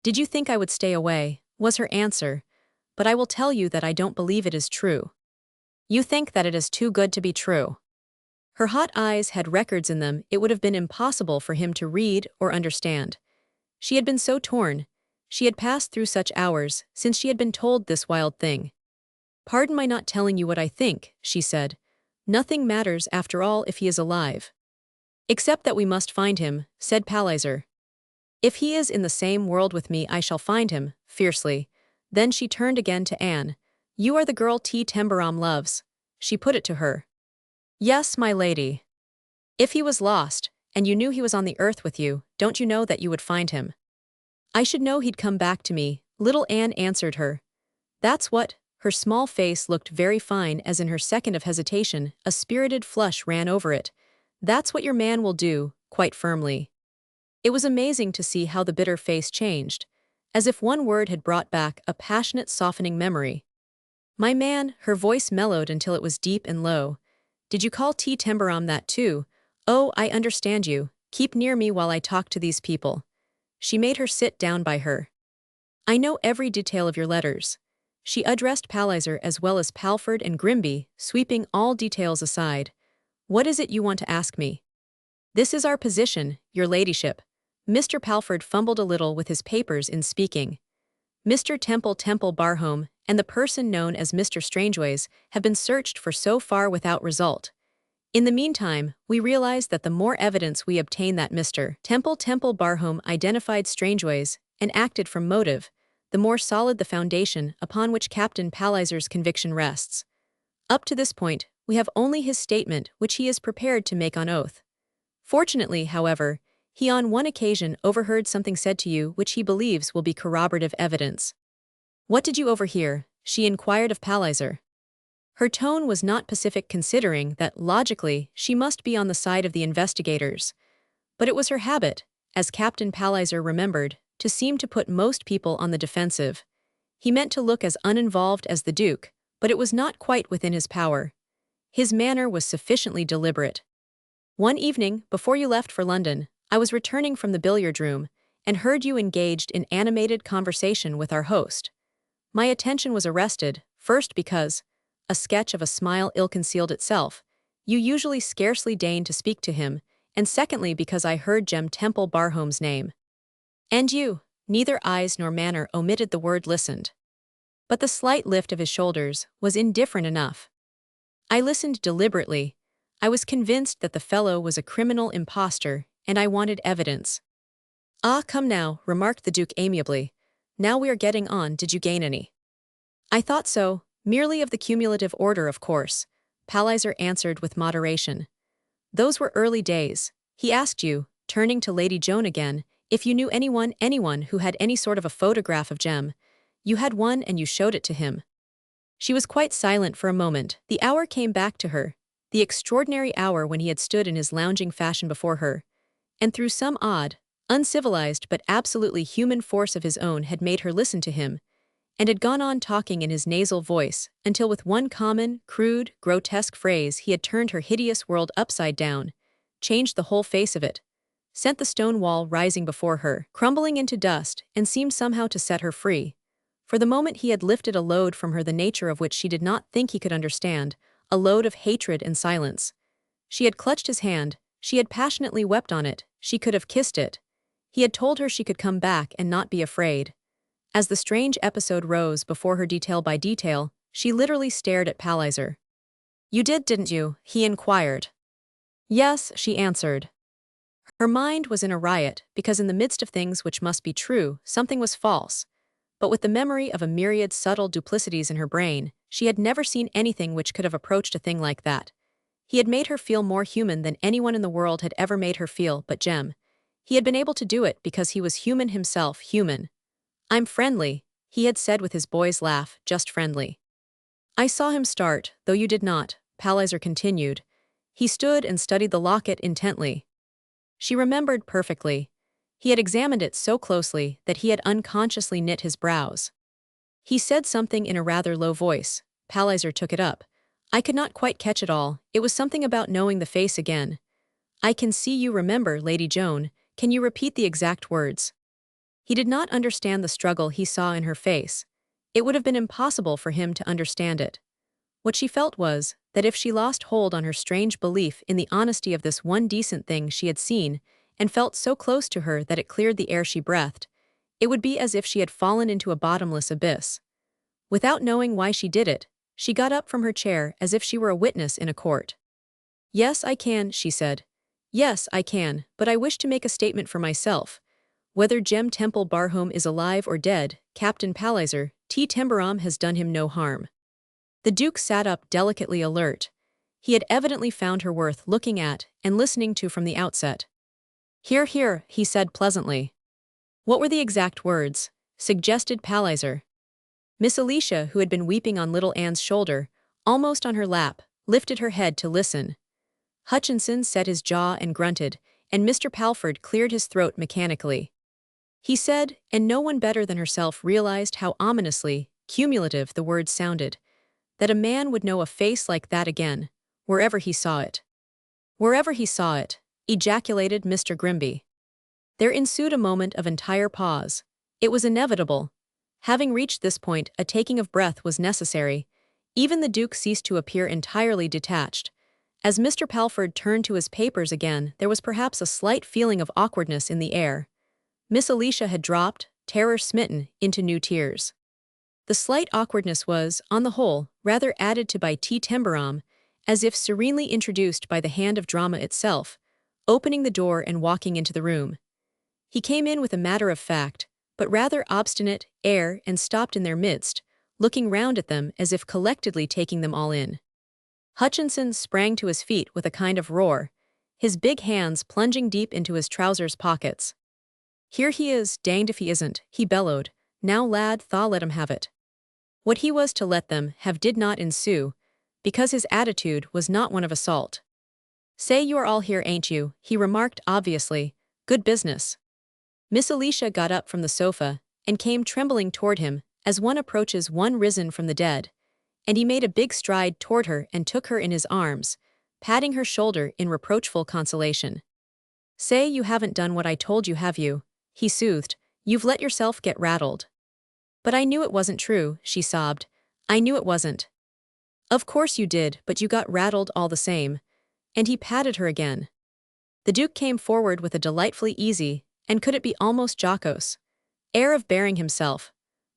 "Did you think I would stay away?" was her answer. "But I will tell you that I don't believe it is true." "You think that it is too good to be true." Her hot eyes had records in them it would have been impossible for him to read or understand. She had been so torn. She had passed through such hours since she had been told this wild thing. "Pardon my not telling you what I think," she said. "Nothing matters after all if he is alive." "Except that we must find him," said Palliser. "If he is in the same world with me I shall find him," fiercely. Then she turned again to Anne. "You are the girl Tembarom loves." She put it to her. "Yes, my lady." "If he was lost, and you knew he was on the earth with you, don't you know that you would find him?" "I should know he'd come back to me," little Anne answered her. "That's what." Her small face looked very fine as in her second of hesitation a spirited flush ran over it. "That's what your man will do," quite firmly. It was amazing to see how the bitter face changed, as if one word had brought back a passionate softening memory. "My man," her voice mellowed until it was deep and low. "Did you call Tembarom that too? Oh, I understand you. Keep near me while I talk to these people." She made her sit down by her. "I know every detail of your letters." She addressed Palliser as well as Palford and Grimby, sweeping all details aside. "What is it you want to ask me?" "This is our position, your ladyship." Mr. Palford fumbled a little with his papers in speaking. "Mr. Temple Barhome and the person known as Mr. Strangeways have been searched for so far without result. In the meantime, we realize that the more evidence we obtain that Mr. Temple Barhome identified Strangeways and acted from motive, the more solid the foundation upon which Captain Palliser's conviction rests. Up to this point, we have only his statement which he is prepared to make on oath. Fortunately, however, he on one occasion overheard something said to you which he believes will be corroborative evidence. "What did you overhear?" she inquired of Palliser. Her tone was not pacific, considering that, logically, she must be on the side of the investigators. But it was her habit, as Captain Palliser remembered, to seem to put most people on the defensive. He meant to look as uninvolved as the Duke, but it was not quite within his power. His manner was sufficiently deliberate. "One evening, before you left for London, I was returning from the billiard room, and heard you engaged in animated conversation with our host. My attention was arrested, first because, a sketch of a smile ill-concealed itself, you usually scarcely deign to speak to him, and secondly because I heard Tembaro's name. And you." Neither eyes nor manner omitted the word listened. But the slight lift of his shoulders was indifferent enough. "I listened deliberately. I was convinced that the fellow was a criminal impostor, and I wanted evidence." "Ah, come now," remarked the Duke amiably. "Now we are getting on. Did you gain any?" "I thought so, merely of the cumulative order, of course," Palliser answered with moderation. "Those were early days. He asked you, turning to Lady Joan again, if you knew anyone who had any sort of a photograph of Jem. You had one and you showed it to him." She was quite silent for a moment. The hour came back to her, the extraordinary hour when he had stood in his lounging fashion before her, and through some odd, uncivilized but absolutely human force of his own had made her listen to him, and had gone on talking in his nasal voice, until with one common, crude, grotesque phrase he had turned her hideous world upside down, changed the whole face of it, sent the stone wall rising before her, crumbling into dust, and seemed somehow to set her free. For the moment he had lifted a load from her the nature of which she did not think he could understand, a load of hatred and silence. She had clutched his hand, she had passionately wept on it, she could have kissed it. He had told her she could come back and not be afraid. As the strange episode rose before her detail by detail, she literally stared at Palliser. "You did, didn't you?" he inquired. "Yes," she answered. Her mind was in a riot, because in the midst of things which must be true, something was false. But with the memory of a myriad subtle duplicities in her brain, she had never seen anything which could have approached a thing like that. He had made her feel more human than anyone in the world had ever made her feel but Jem. He had been able to do it because he was human himself, human. "I'm friendly," he had said with his boy's laugh, just friendly. "I saw him start, though you did not," Palliser continued. He stood and studied the locket intently. She remembered perfectly. He had examined it so closely that he had unconsciously knit his brows. He said something in a rather low voice. Palliser took it up. "I could not quite catch it all. It was something about knowing the face again." "I can see you remember, Lady Joan. Can you repeat the exact words?" He did not understand the struggle he saw in her face. It would have been impossible for him to understand it. What she felt was, that if she lost hold on her strange belief in the honesty of this one decent thing she had seen, and felt so close to her that it cleared the air she breathed, it would be as if she had fallen into a bottomless abyss. Without knowing why she did it, she got up from her chair as if she were a witness in a court. "Yes, I can," she said. "Yes, I can, but I wish to make a statement for myself. Whether Tembarom is alive or dead, Captain Palliser, Tembarom has done him no harm." The Duke sat up delicately alert. He had evidently found her worth looking at and listening to from the outset. "Hear, hear," he said pleasantly. "What were the exact words?" suggested Palliser. Miss Alicia, who had been weeping on little Anne's shoulder, almost on her lap, lifted her head to listen. Hodgson set his jaw and grunted, and Mr. Palford cleared his throat mechanically. He said, and no one better than herself realized how ominously cumulative the words sounded, that a man would know a face like that again, wherever he saw it. "Wherever he saw it," ejaculated Mr. Grimby. There ensued a moment of entire pause. It was inevitable. Having reached this point, a taking of breath was necessary. Even the Duke ceased to appear entirely detached. As Mr. Palford turned to his papers again, there was perhaps a slight feeling of awkwardness in the air. Miss Alicia had dropped, terror-smitten, into new tears. The slight awkwardness was, on the whole, rather added to by Tembarom, as if serenely introduced by the hand of drama itself, opening the door and walking into the room. He came in with a matter-of-fact, but rather obstinate, air and stopped in their midst, looking round at them as if collectedly taking them all in. Hutchinson sprang to his feet with a kind of roar, his big hands plunging deep into his trousers pockets. "Here he is, danged if he isn't," he bellowed. "Now lad, thaw let him have it." What he was to let them have did not ensue, because his attitude was not one of assault. "Say you are all here, ain't you?" he remarked obviously. "Good business." Miss Alicia got up from the sofa and came trembling toward him as one approaches one risen from the dead, and he made a big stride toward her and took her in his arms, patting her shoulder in reproachful consolation. "Say you haven't done what I told you, have you?" he soothed. "You've let yourself get rattled." "But I knew it wasn't true," she sobbed. "I knew it wasn't." "Of course you did, but you got rattled all the same." And he patted her again. The Duke came forward with a delightfully easy, and could it be almost jocose, air of bearing himself.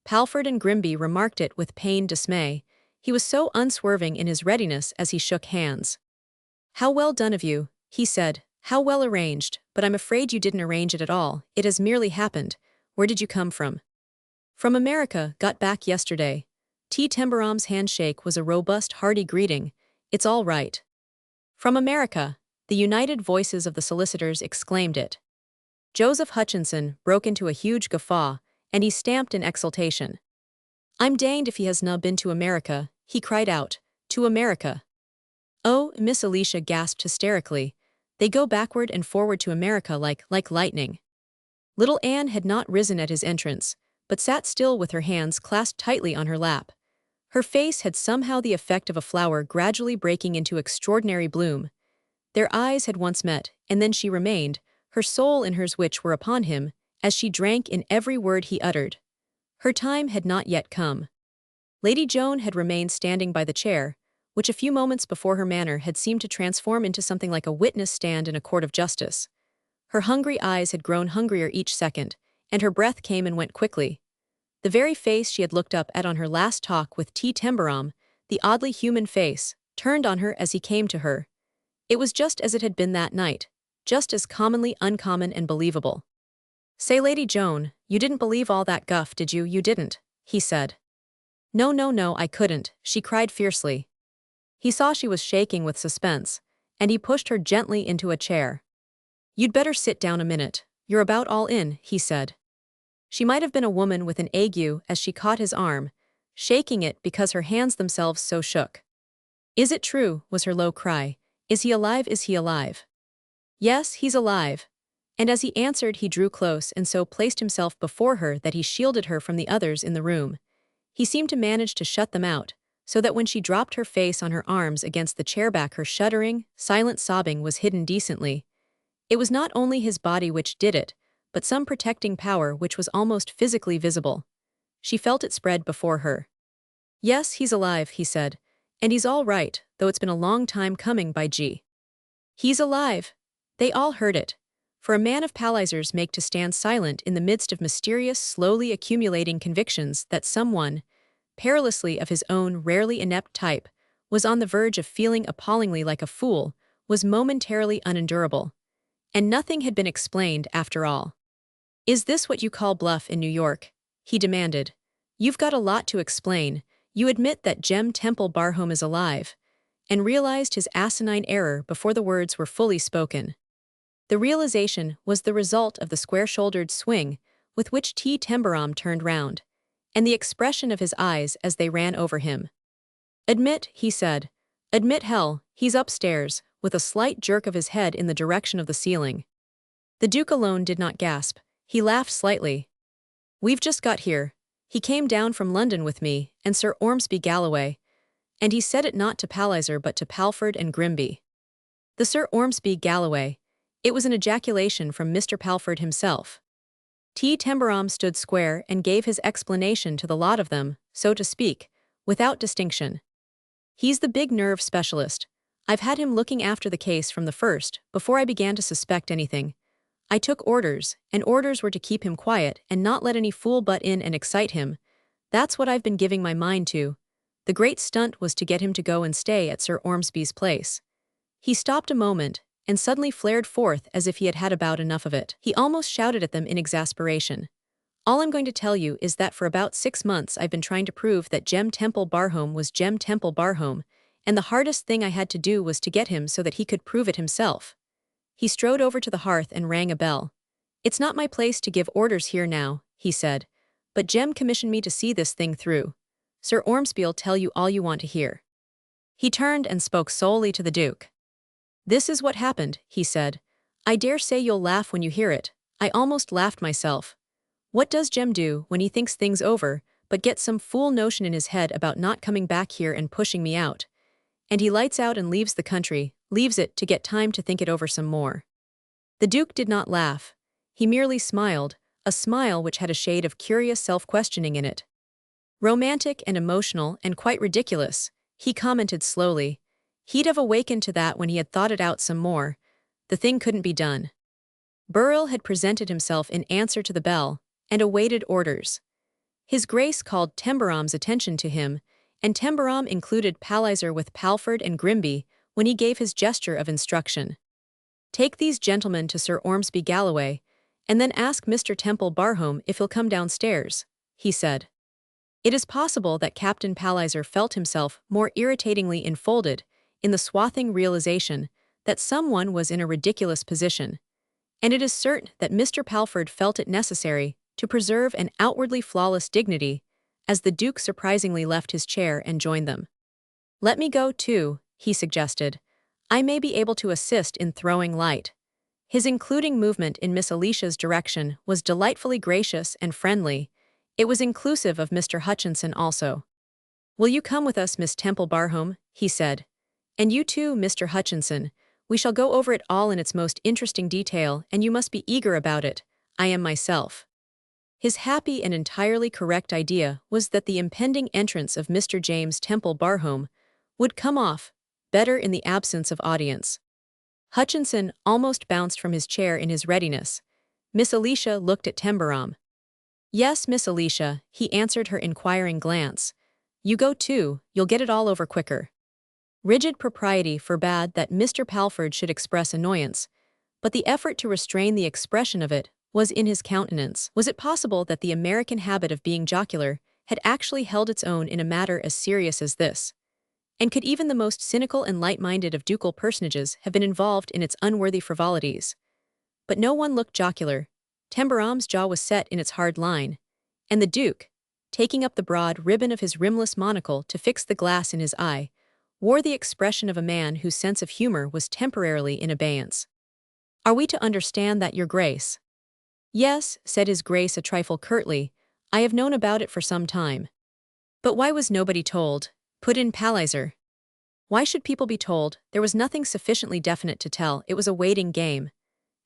Palford and Grimby remarked it with pained dismay. He was so unswerving in his readiness as he shook hands. "How well done of you," he said. "How well arranged, but I'm afraid you didn't arrange it at all. It has merely happened. Where did you come from?" "From America, got back yesterday." T. Tembarom's handshake was a robust, hearty greeting. "It's all right." "From America," the united voices of the solicitors exclaimed it. Joseph Hutchinson broke into a huge guffaw, and he stamped in exultation. "I'm danged if he has not been to America," he cried out. "To America." "Oh," Miss Alicia gasped hysterically. "They go backward and forward to America like lightning." Little Anne had not risen at his entrance, but sat still with her hands clasped tightly on her lap. Her face had somehow the effect of a flower gradually breaking into extraordinary bloom. Their eyes had once met, and then she remained, her soul and hers which were upon him, as she drank in every word he uttered. Her time had not yet come. Lady Joan had remained standing by the chair, which a few moments before her manner had seemed to transform into something like a witness stand in a court of justice. Her hungry eyes had grown hungrier each second, and her breath came and went quickly. The very face she had looked up at on her last talk with T. Tembarom, the oddly human face, turned on her as he came to her. It was just as it had been that night, just as commonly uncommon and believable. "Say, Lady Joan, you didn't believe all that guff, did you? You didn't," he said. "No, no, no, I couldn't," she cried fiercely. He saw she was shaking with suspense, and he pushed her gently into a chair. "You'd better sit down a minute. You're about all in," he said. She might have been a woman with an ague as she caught his arm, shaking it because her hands themselves so shook. "Is it true?" was her low cry. "Is he alive? Is he alive?" "Yes, he's alive." And as he answered, he drew close and so placed himself before her that he shielded her from the others in the room. He seemed to manage to shut them out, so that when she dropped her face on her arms against the chair back, her shuddering, silent sobbing was hidden decently. It was not only his body which did it, but some protecting power which was almost physically visible. She felt it spread before her. "Yes, he's alive," he said. "And he's all right, though it's been a long time coming, by G. He's alive." They all heard it. For a man of Palliser's make to stand silent in the midst of mysterious, slowly accumulating convictions that someone, perilously of his own rarely inept type, was on the verge of feeling appallingly like a fool, was momentarily unendurable. And nothing had been explained after all. "Is this what you call bluff in New York?" he demanded. "You've got a lot to explain. You admit that Jem Temple Barhome is alive," and realized his asinine error before the words were fully spoken. The realization was the result of the square-shouldered swing with which T. Tembarom turned round, and the expression of his eyes as they ran over him. "Admit," he said. "Admit hell, he's upstairs," with a slight jerk of his head in the direction of the ceiling. The Duke alone did not gasp. He laughed slightly. "We've just got here. He came down from London with me, and Sir Ormsby Galloway." And he said it not to Palliser but to Palford and Grimby. The Sir Ormsby Galloway. It was an ejaculation from Mr. Palford himself. T. Tembarom stood square and gave his explanation to the lot of them, so to speak, without distinction. "He's the big nerve specialist. I've had him looking after the case from the first, before I began to suspect anything. I took orders, and orders were to keep him quiet and not let any fool butt in and excite him. That's what I've been giving my mind to. The great stunt was to get him to go and stay at Sir Ormsby's place." He stopped a moment, and suddenly flared forth as if he had had about enough of it. He almost shouted at them in exasperation. All I'm going to tell you is that for about 6 months I've been trying to prove that Jem Temple Barhome was Jem Temple Barhome, and the hardest thing I had to do was to get him so that he could prove it himself. He strode over to the hearth and rang a bell. It's not my place to give orders here now, he said, but Jem commissioned me to see this thing through. Sir Ormsby'll tell you all you want to hear. He turned and spoke solely to the Duke. This is what happened, he said. I dare say you'll laugh when you hear it. I almost laughed myself. What does Jem do when he thinks things over, but gets some fool notion in his head about not coming back here and pushing me out? And he lights out and leaves the country, leaves it to get time to think it over some more. The Duke did not laugh. He merely smiled, a smile which had a shade of curious self-questioning in it. Romantic and emotional and quite ridiculous, he commented slowly. He'd have awakened to that when he had thought it out some more. The thing couldn't be done. Burrell had presented himself in answer to the bell, and awaited orders. His Grace called Tembarom's attention to him, and Tembarom included Palliser with Palford and Grimby when he gave his gesture of instruction. Take these gentlemen to Sir Ormsby Galloway, and then ask Mr. Temple Barhome if he'll come downstairs, he said. It is possible that Captain Palliser felt himself more irritatingly enfolded in the swathing realization that someone was in a ridiculous position, and it is certain that Mr. Palford felt it necessary to preserve an outwardly flawless dignity, as the Duke surprisingly left his chair and joined them. Let me go too, he suggested. I may be able to assist in throwing light. His including movement in Miss Alicia's direction was delightfully gracious and friendly. It was inclusive of Mr. Hodgson also. Will you come with us, Miss Temple Barhome? He said. And you too, Mr. Hodgson. We shall go over it all in its most interesting detail, and you must be eager about it. I am myself. His happy and entirely correct idea was that the impending entrance of Mr. James Temple Barhome would come off better in the absence of audience. Hutchinson almost bounced from his chair in his readiness. Miss Alicia looked at Tembarom. Yes, Miss Alicia, he answered her inquiring glance. You go too, you'll get it all over quicker. Rigid propriety forbade that Mr. Palford should express annoyance, but the effort to restrain the expression of it was in his countenance. Was it possible that the American habit of being jocular had actually held its own in a matter as serious as this? And could even the most cynical and light-minded of ducal personages have been involved in its unworthy frivolities? But no one looked jocular. Tembarom's jaw was set in its hard line, and the Duke, taking up the broad ribbon of his rimless monocle to fix the glass in his eye, wore the expression of a man whose sense of humor was temporarily in abeyance. Are we to understand that, Your Grace? Yes, said His Grace a trifle curtly, I have known about it for some time. But why was nobody told? Put in Palliser. Why should people be told? There was nothing sufficiently definite to tell. It was a waiting game.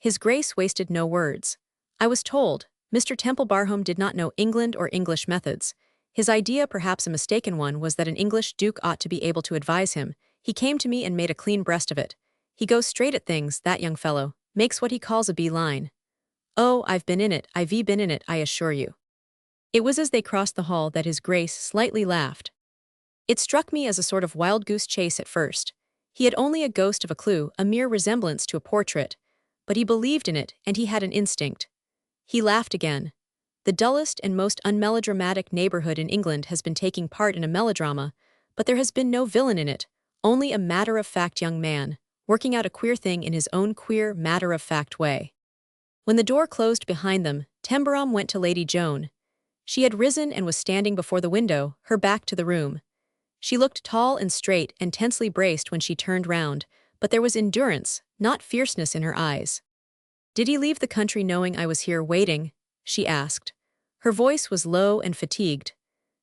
His Grace wasted no words. I was told. Mr. Temple Barhome did not know England or English methods. His idea, perhaps a mistaken one, was that an English duke ought to be able to advise him. He came to me and made a clean breast of it. He goes straight at things, that young fellow, makes what he calls a bee-line. Oh, I've been in it, I assure you. It was as they crossed the hall that His Grace slightly laughed. It struck me as a sort of wild goose chase at first. He had only a ghost of a clue, a mere resemblance to a portrait, but he believed in it, and he had an instinct. He laughed again. The dullest and most unmelodramatic neighborhood in England has been taking part in a melodrama, but there has been no villain in it, only a matter-of-fact young man, working out a queer thing in his own queer, matter-of-fact way. When the door closed behind them, Tembarom went to Lady Joan. She had risen and was standing before the window, her back to the room. She looked tall and straight and tensely braced when she turned round, but there was endurance, not fierceness in her eyes. Did he leave the country knowing I was here waiting? She asked. Her voice was low and fatigued.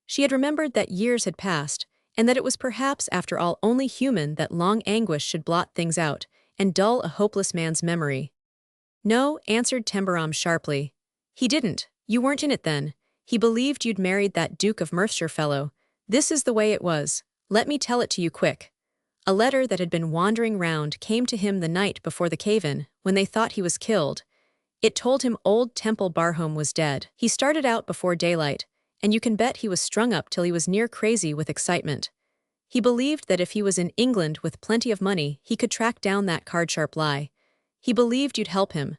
She had remembered that years had passed, and that it was perhaps after all only human that long anguish should blot things out, and dull a hopeless man's memory. No, answered Tembarom sharply. He didn't. You weren't in it then. He believed you'd married that Duke of Merthshire fellow. This is the way it was. Let me tell it to you quick. A letter that had been wandering round came to him the night before the cave-in, when they thought he was killed. It told him old Temple Barhome was dead. He started out before daylight, and you can bet he was strung up till he was near crazy with excitement. He believed that if he was in England with plenty of money, he could track down that card-sharp lie. He believed you'd help him.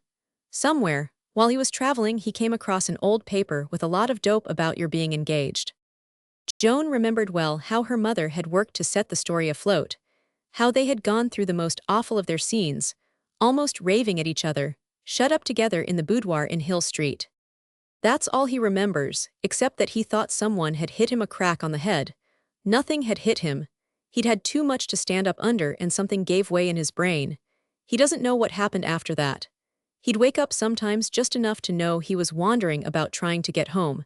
Somewhere, While he was traveling, he came across an old paper with a lot of dope about your being engaged. Joan remembered well how her mother had worked to set the story afloat, how they had gone through the most awful of their scenes, almost raving at each other, shut up together in the boudoir in Hill Street. That's all he remembers, except that he thought someone had hit him a crack on the head. Nothing had hit him. He'd had too much to stand up under and something gave way in his brain. He doesn't know what happened after that. He'd wake up sometimes just enough to know he was wandering about trying to get home.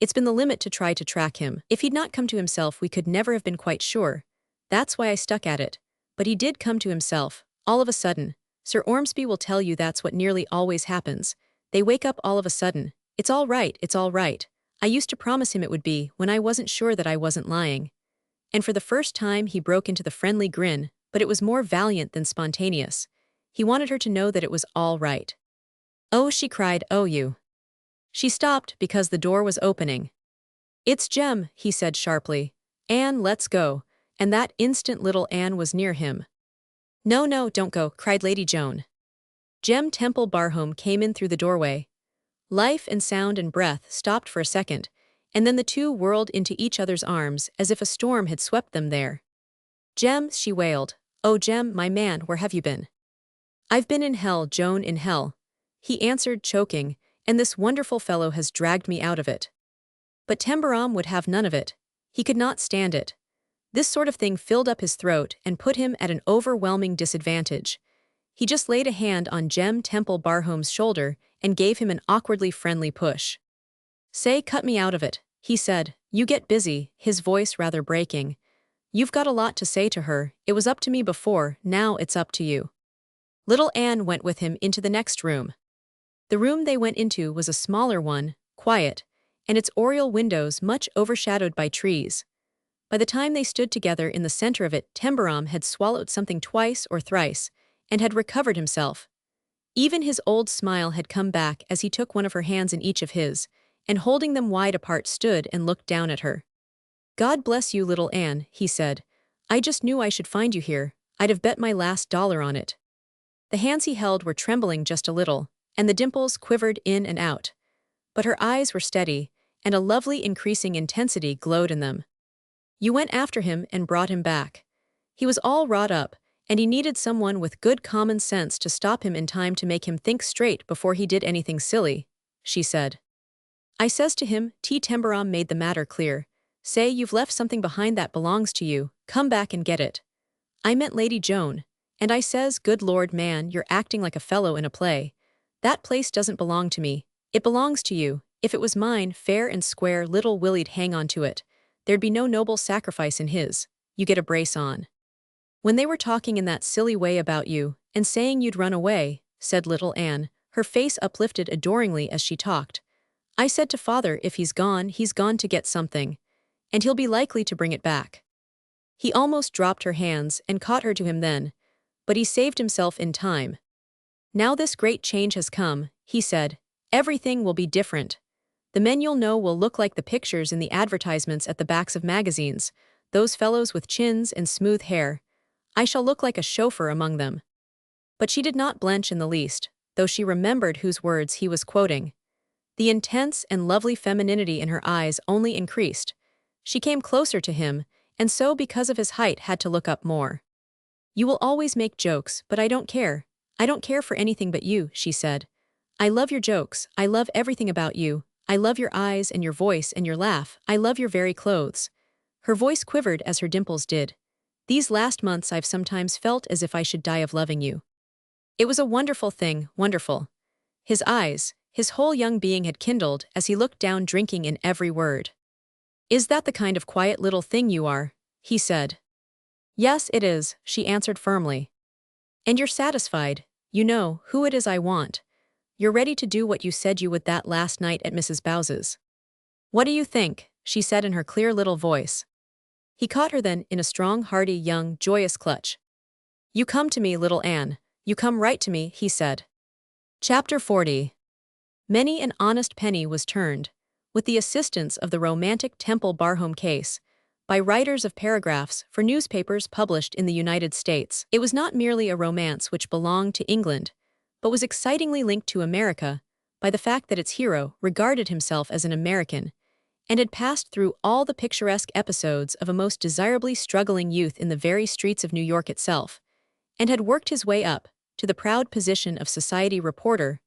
It's been the limit to try to track him. If he'd not come to himself, we could never have been quite sure. That's why I stuck at it. But he did come to himself, all of a sudden. Sir Ormsby will tell you that's what nearly always happens. They wake up all of a sudden. It's all right, it's all right. I used to promise him it would be when I wasn't sure that I wasn't lying. And for the first time he broke into the friendly grin, but it was more valiant than spontaneous. He wanted her to know that it was all right. Oh, she cried, oh you. She stopped because the door was opening. It's Jem, he said sharply. Anne, let's go. And that instant little Anne was near him. No, no, don't go, cried Lady Joan. Jem Temple Barham came in through the doorway. Life and sound and breath stopped for a second, and then the two whirled into each other's arms as if a storm had swept them there. Jem, she wailed. Oh, Jem, my man, where have you been? I've been in hell, Joan, in hell. He answered, choking, and this wonderful fellow has dragged me out of it. But Tembarom would have none of it. He could not stand it. This sort of thing filled up his throat and put him at an overwhelming disadvantage. He just laid a hand on Jem Temple Barham's shoulder and gave him an awkwardly friendly push. Say, cut me out of it, he said. You get busy, his voice rather breaking. You've got a lot to say to her. It was up to me before, now it's up to you. Little Anne went with him into the next room. The room they went into was a smaller one, quiet, and its oriel windows much overshadowed by trees. By the time they stood together in the center of it, Tembarom had swallowed something twice or thrice, and had recovered himself. Even his old smile had come back as he took one of her hands in each of his, and holding them wide apart stood and looked down at her. God bless you, little Anne, he said. I just knew I should find you here. I'd have bet my last dollar on it. The hands he held were trembling just a little, and the dimples quivered in and out. But her eyes were steady, and a lovely increasing intensity glowed in them. You went after him and brought him back. He was all wrought up, and he needed someone with good common sense to stop him in time to make him think straight before he did anything silly, she said. I says to him, Tembarom made the matter clear. Say you've left something behind that belongs to you, come back and get it. I meant Lady Joan, and I says, good Lord, man, you're acting like a fellow in a play. That place doesn't belong to me, it belongs to you. If it was mine, fair and square, little Willie'd hang on to it. There'd be no noble sacrifice in his. You get a brace on. When they were talking in that silly way about you, and saying you'd run away, said little Anne, her face uplifted adoringly as she talked, I said to father if he's gone to get something, and he'll be likely to bring it back. He almost dropped her hands and caught her to him then, but he saved himself in time. Now this great change has come, he said. Everything will be different. The men you'll know will look like the pictures in the advertisements at the backs of magazines, those fellows with chins and smooth hair. I shall look like a chauffeur among them. But she did not blench in the least, though she remembered whose words he was quoting. The intense and lovely femininity in her eyes only increased. She came closer to him, and so because of his height had to look up more. You will always make jokes, but I don't care. I don't care for anything but you, she said. I love your jokes, I love everything about you. I love your eyes and your voice and your laugh. I love your very clothes. Her voice quivered as her dimples did. These last months I've sometimes felt as if I should die of loving you. It was a wonderful thing, wonderful. His eyes, his whole young being had kindled as he looked down, drinking in every word. Is that the kind of quiet little thing you are? He said. Yes, it is, she answered firmly. And you're satisfied. You know who it is I want. You're ready to do what you said you would that last night at Mrs. Bowes's. What do you think? She said in her clear little voice. He caught her then in a strong, hearty, young, joyous clutch. You come to me, little Anne. You come right to me, he said. Chapter 40. Many an honest penny was turned, with the assistance of the romantic Temple Barham case, by writers of paragraphs for newspapers published in the United States. It was not merely a romance which belonged to England, but was excitingly linked to America, by the fact that its hero regarded himself as an American and had passed through all the picturesque episodes of a most desirably struggling youth in the very streets of New York itself, and had worked his way up to the proud position of society reporter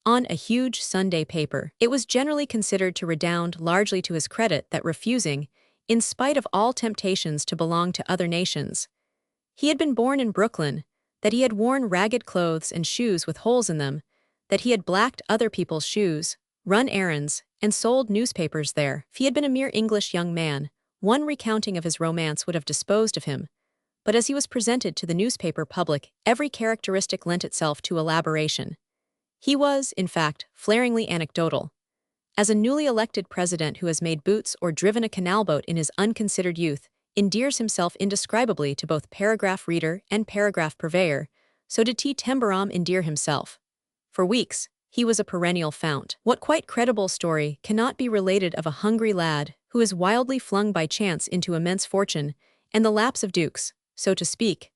on a huge Sunday paper. It was generally considered to redound largely to his credit that refusing, in spite of all temptations to belong to other nations, he had been born in Brooklyn, that he had worn ragged clothes and shoes with holes in them, that he had blacked other people's shoes, run errands, and sold newspapers there. If he had been a mere English young man, one recounting of his romance would have disposed of him, but as he was presented to the newspaper public, every characteristic lent itself to elaboration. He was, in fact, flaringly anecdotal. As a newly elected president who has made boots or driven a canal boat in his unconsidered youth, endears himself indescribably to both paragraph reader and paragraph purveyor, so did Tembarom endear himself. For weeks, he was a perennial fount. What quite credible story cannot be related of a hungry lad who is wildly flung by chance into immense fortune and the laps of dukes, so to speak?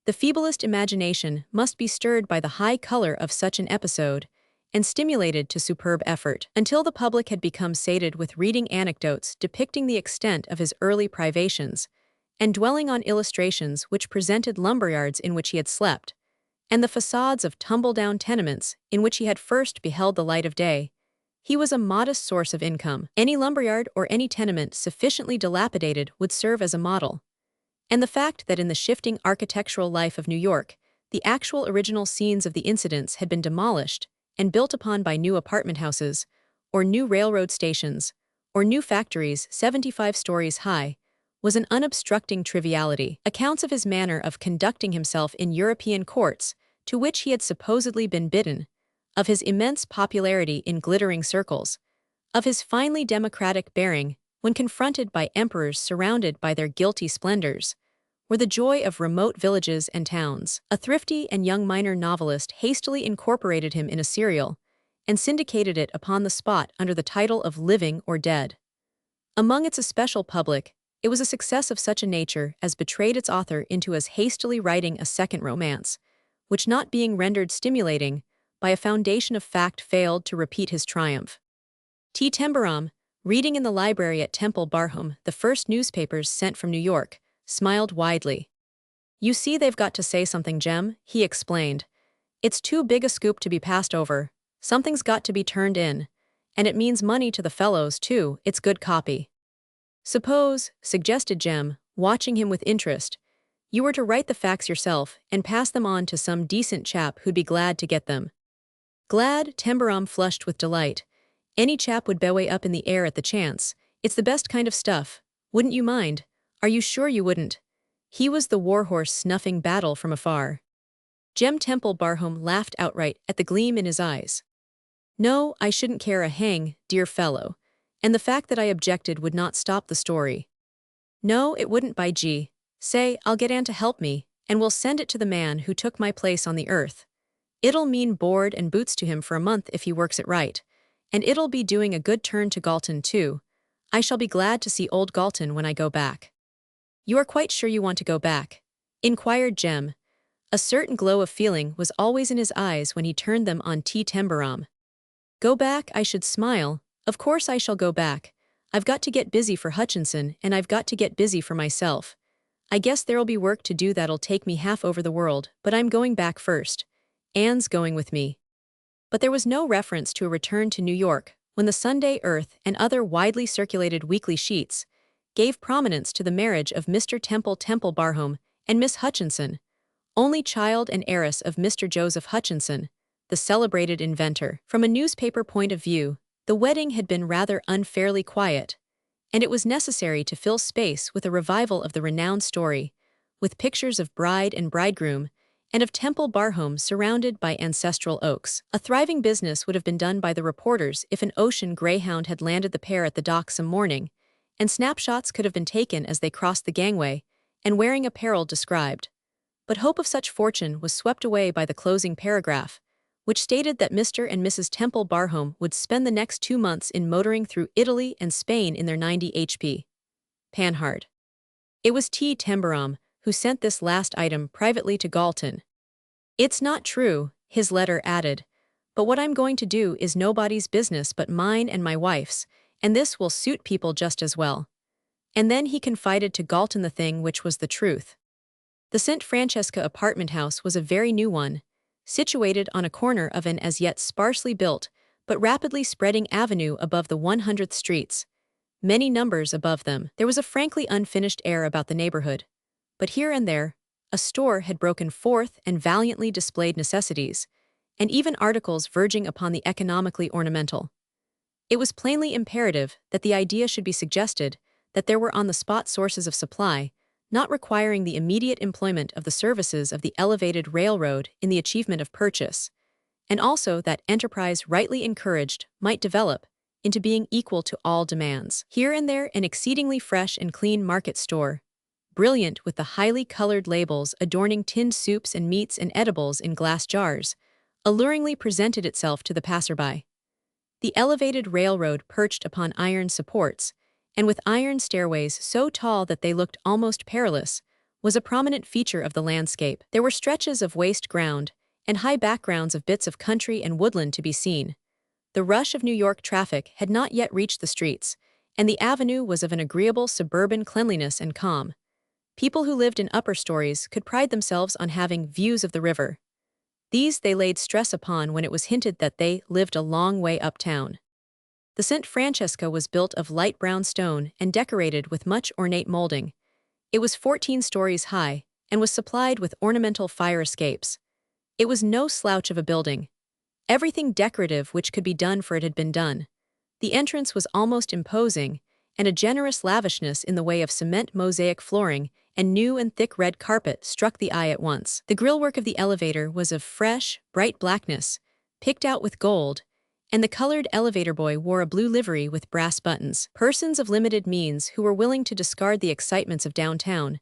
The feeblest imagination must be stirred by the high color of such an episode and stimulated to superb effort, until the public had become sated with reading anecdotes depicting the extent of his early privations, and dwelling on illustrations which presented lumberyards in which he had slept, and the facades of tumble-down tenements in which he had first beheld the light of day. He was a modest source of income. Any lumberyard or any tenement sufficiently dilapidated would serve as a model. And the fact that in the shifting architectural life of New York, the actual original scenes of the incidents had been demolished and built upon by new apartment houses, or new railroad stations, or new factories 75 stories high, was an unobstructing triviality. Accounts of his manner of conducting himself in European courts, to which he had supposedly been bidden, of his immense popularity in glittering circles, of his finely democratic bearing when confronted by emperors surrounded by their guilty splendors, were the joy of remote villages and towns. A thrifty and young minor novelist hastily incorporated him in a serial, and syndicated it upon the spot under the title of Living or Dead. Among its especial public, it was a success of such a nature as betrayed its author into as hastily writing a second romance, which not being rendered stimulating by a foundation of fact failed to repeat his triumph. Tembarom, reading in the library at Temple Barham the first newspapers sent from New York, smiled widely. "You see, they've got to say something, Jem," he explained. "It's too big a scoop to be passed over. Something's got to be turned in. And it means money to the fellows, too. It's good copy." "Suppose," suggested Jem, watching him with interest, "you were to write the facts yourself and pass them on to some decent chap who'd be glad to get them." Glad? Tembarom flushed with delight. "Any chap would beway up in the air at the chance. It's the best kind of stuff. Wouldn't you mind? Are you sure you wouldn't?" He was the warhorse snuffing battle from afar. Jem Temple Barham laughed outright at the gleam in his eyes. "No, I shouldn't care a hang, dear fellow. And the fact that I objected would not stop the story." "No, it wouldn't, by gee. Say, I'll get Ann to help me, and we'll send it to the man who took my place on the earth. It'll mean board and boots to him for a month if he works it right. And it'll be doing a good turn to Galton, too. I shall be glad to see old Galton when I go back." "You are quite sure you want to go back?" inquired Jem. A certain glow of feeling was always in his eyes when he turned them on Tembarom. "Go back, I should smile. Of course I shall go back. I've got to get busy for Hodgson, and I've got to get busy for myself. I guess there'll be work to do that'll take me half over the world, but I'm going back first. Ann's going with me." But there was no reference to a return to New York when the Sunday Earth and other widely circulated weekly sheets gave prominence to the marriage of Mr. Temple Barham and Miss Hutchinson, only child and heiress of Mr. Joseph Hutchinson, the celebrated inventor. From a newspaper point of view, the wedding had been rather unfairly quiet, and it was necessary to fill space with a revival of the renowned story, with pictures of bride and bridegroom, and of Temple Barham surrounded by ancestral oaks. A thriving business would have been done by the reporters if an ocean greyhound had landed the pair at the dock some morning, and snapshots could have been taken as they crossed the gangway, and wearing apparel described. But hope of such fortune was swept away by the closing paragraph, which stated that Mr. and Mrs. Temple Barham would spend the next 2 months in motoring through Italy and Spain in their 90 HP Panhard. It was Tembarom who sent this last item privately to Galton. "It's not true," his letter added, But what I'm going to do is nobody's business but mine and my wife's, and this will suit people just as well. And then he confided to Galton the thing which was the truth. The St. Francesca apartment house was a very new one, situated on a corner of an as yet sparsely built, but rapidly spreading avenue above the 100th streets. Many numbers above them, there was a frankly unfinished air about the neighborhood. But here and there, a store had broken forth and valiantly displayed necessities, and even articles verging upon the economically ornamental. It was plainly imperative that the idea should be suggested that there were on-the-spot sources of supply, not requiring the immediate employment of the services of the elevated railroad in the achievement of purchase, and also that enterprise rightly encouraged might develop into being equal to all demands. Here and there an exceedingly fresh and clean market store, brilliant with the highly colored labels adorning tinned soups and meats and edibles in glass jars, alluringly presented itself to the passerby. The elevated railroad perched upon iron supports, and with iron stairways so tall that they looked almost perilous, was a prominent feature of the landscape. There were stretches of waste ground, and high backgrounds of bits of country and woodland to be seen. The rush of New York traffic had not yet reached the streets, and the avenue was of an agreeable suburban cleanliness and calm. People who lived in upper stories could pride themselves on having views of the river. These they laid stress upon when it was hinted that they lived a long way uptown. The St. Francesca was built of light brown stone and decorated with much ornate molding. It was 14 stories high and was supplied with ornamental fire escapes. It was no slouch of a building. Everything decorative which could be done for it had been done. The entrance was almost imposing, and a generous lavishness in the way of cement mosaic flooring and new and thick red carpet struck the eye at once. The grillwork of the elevator was of fresh, bright blackness, picked out with gold, and the colored elevator boy wore a blue livery with brass buttons. Persons of limited means who were willing to discard the excitements of downtown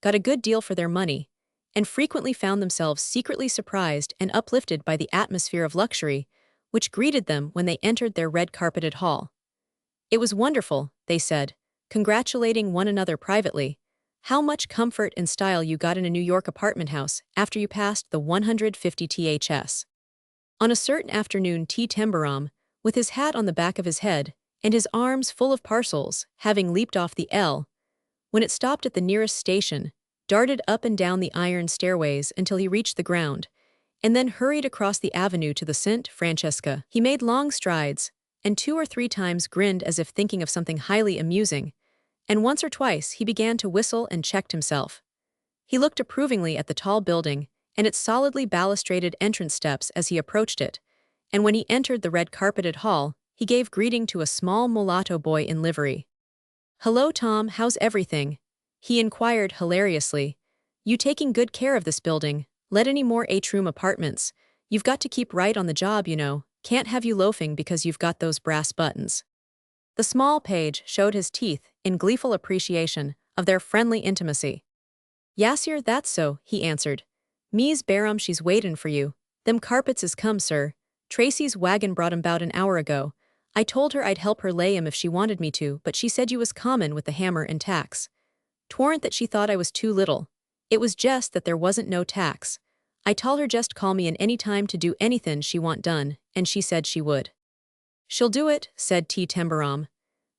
got a good deal for their money, and frequently found themselves secretly surprised and uplifted by the atmosphere of luxury which greeted them when they entered their red-carpeted hall. It was wonderful, they said, congratulating one another privately, how much comfort and style you got in a New York apartment house after you passed the 150 THS. On a certain afternoon Tembarom, with his hat on the back of his head and his arms full of parcels, having leaped off the L, when it stopped at the nearest station, darted up and down the iron stairways until he reached the ground, and then hurried across the avenue to the St. Francesca. He made long strides, and 2 or 3 times grinned as if thinking of something highly amusing, and once or twice he began to whistle and checked himself. He looked approvingly at the tall building and its solidly balustraded entrance steps as he approached it, and when he entered the red-carpeted hall, he gave greeting to a small mulatto boy in livery. "Hello, Tom, how's everything?" he inquired hilariously. "You taking good care of this building? Let any more 8-room apartments? You've got to keep right on the job, you know. Can't have you loafing because you've got those brass buttons." The small page showed his teeth in gleeful appreciation of their friendly intimacy. "Yassir, that's so," he answered. "Mies Barum, she's waitin' for you. Them carpets is come, sir. Tracy's wagon brought 'em 'bout an hour ago. I told her I'd help her lay 'em if she wanted me to, but she said you was common with the hammer and tacks. 'Twarn't that she thought I was too little. It was jest that there wasn't no tax. I told her just call me in any time to do anythin' she want done, and she said she would." "She'll do it," said Tembarom.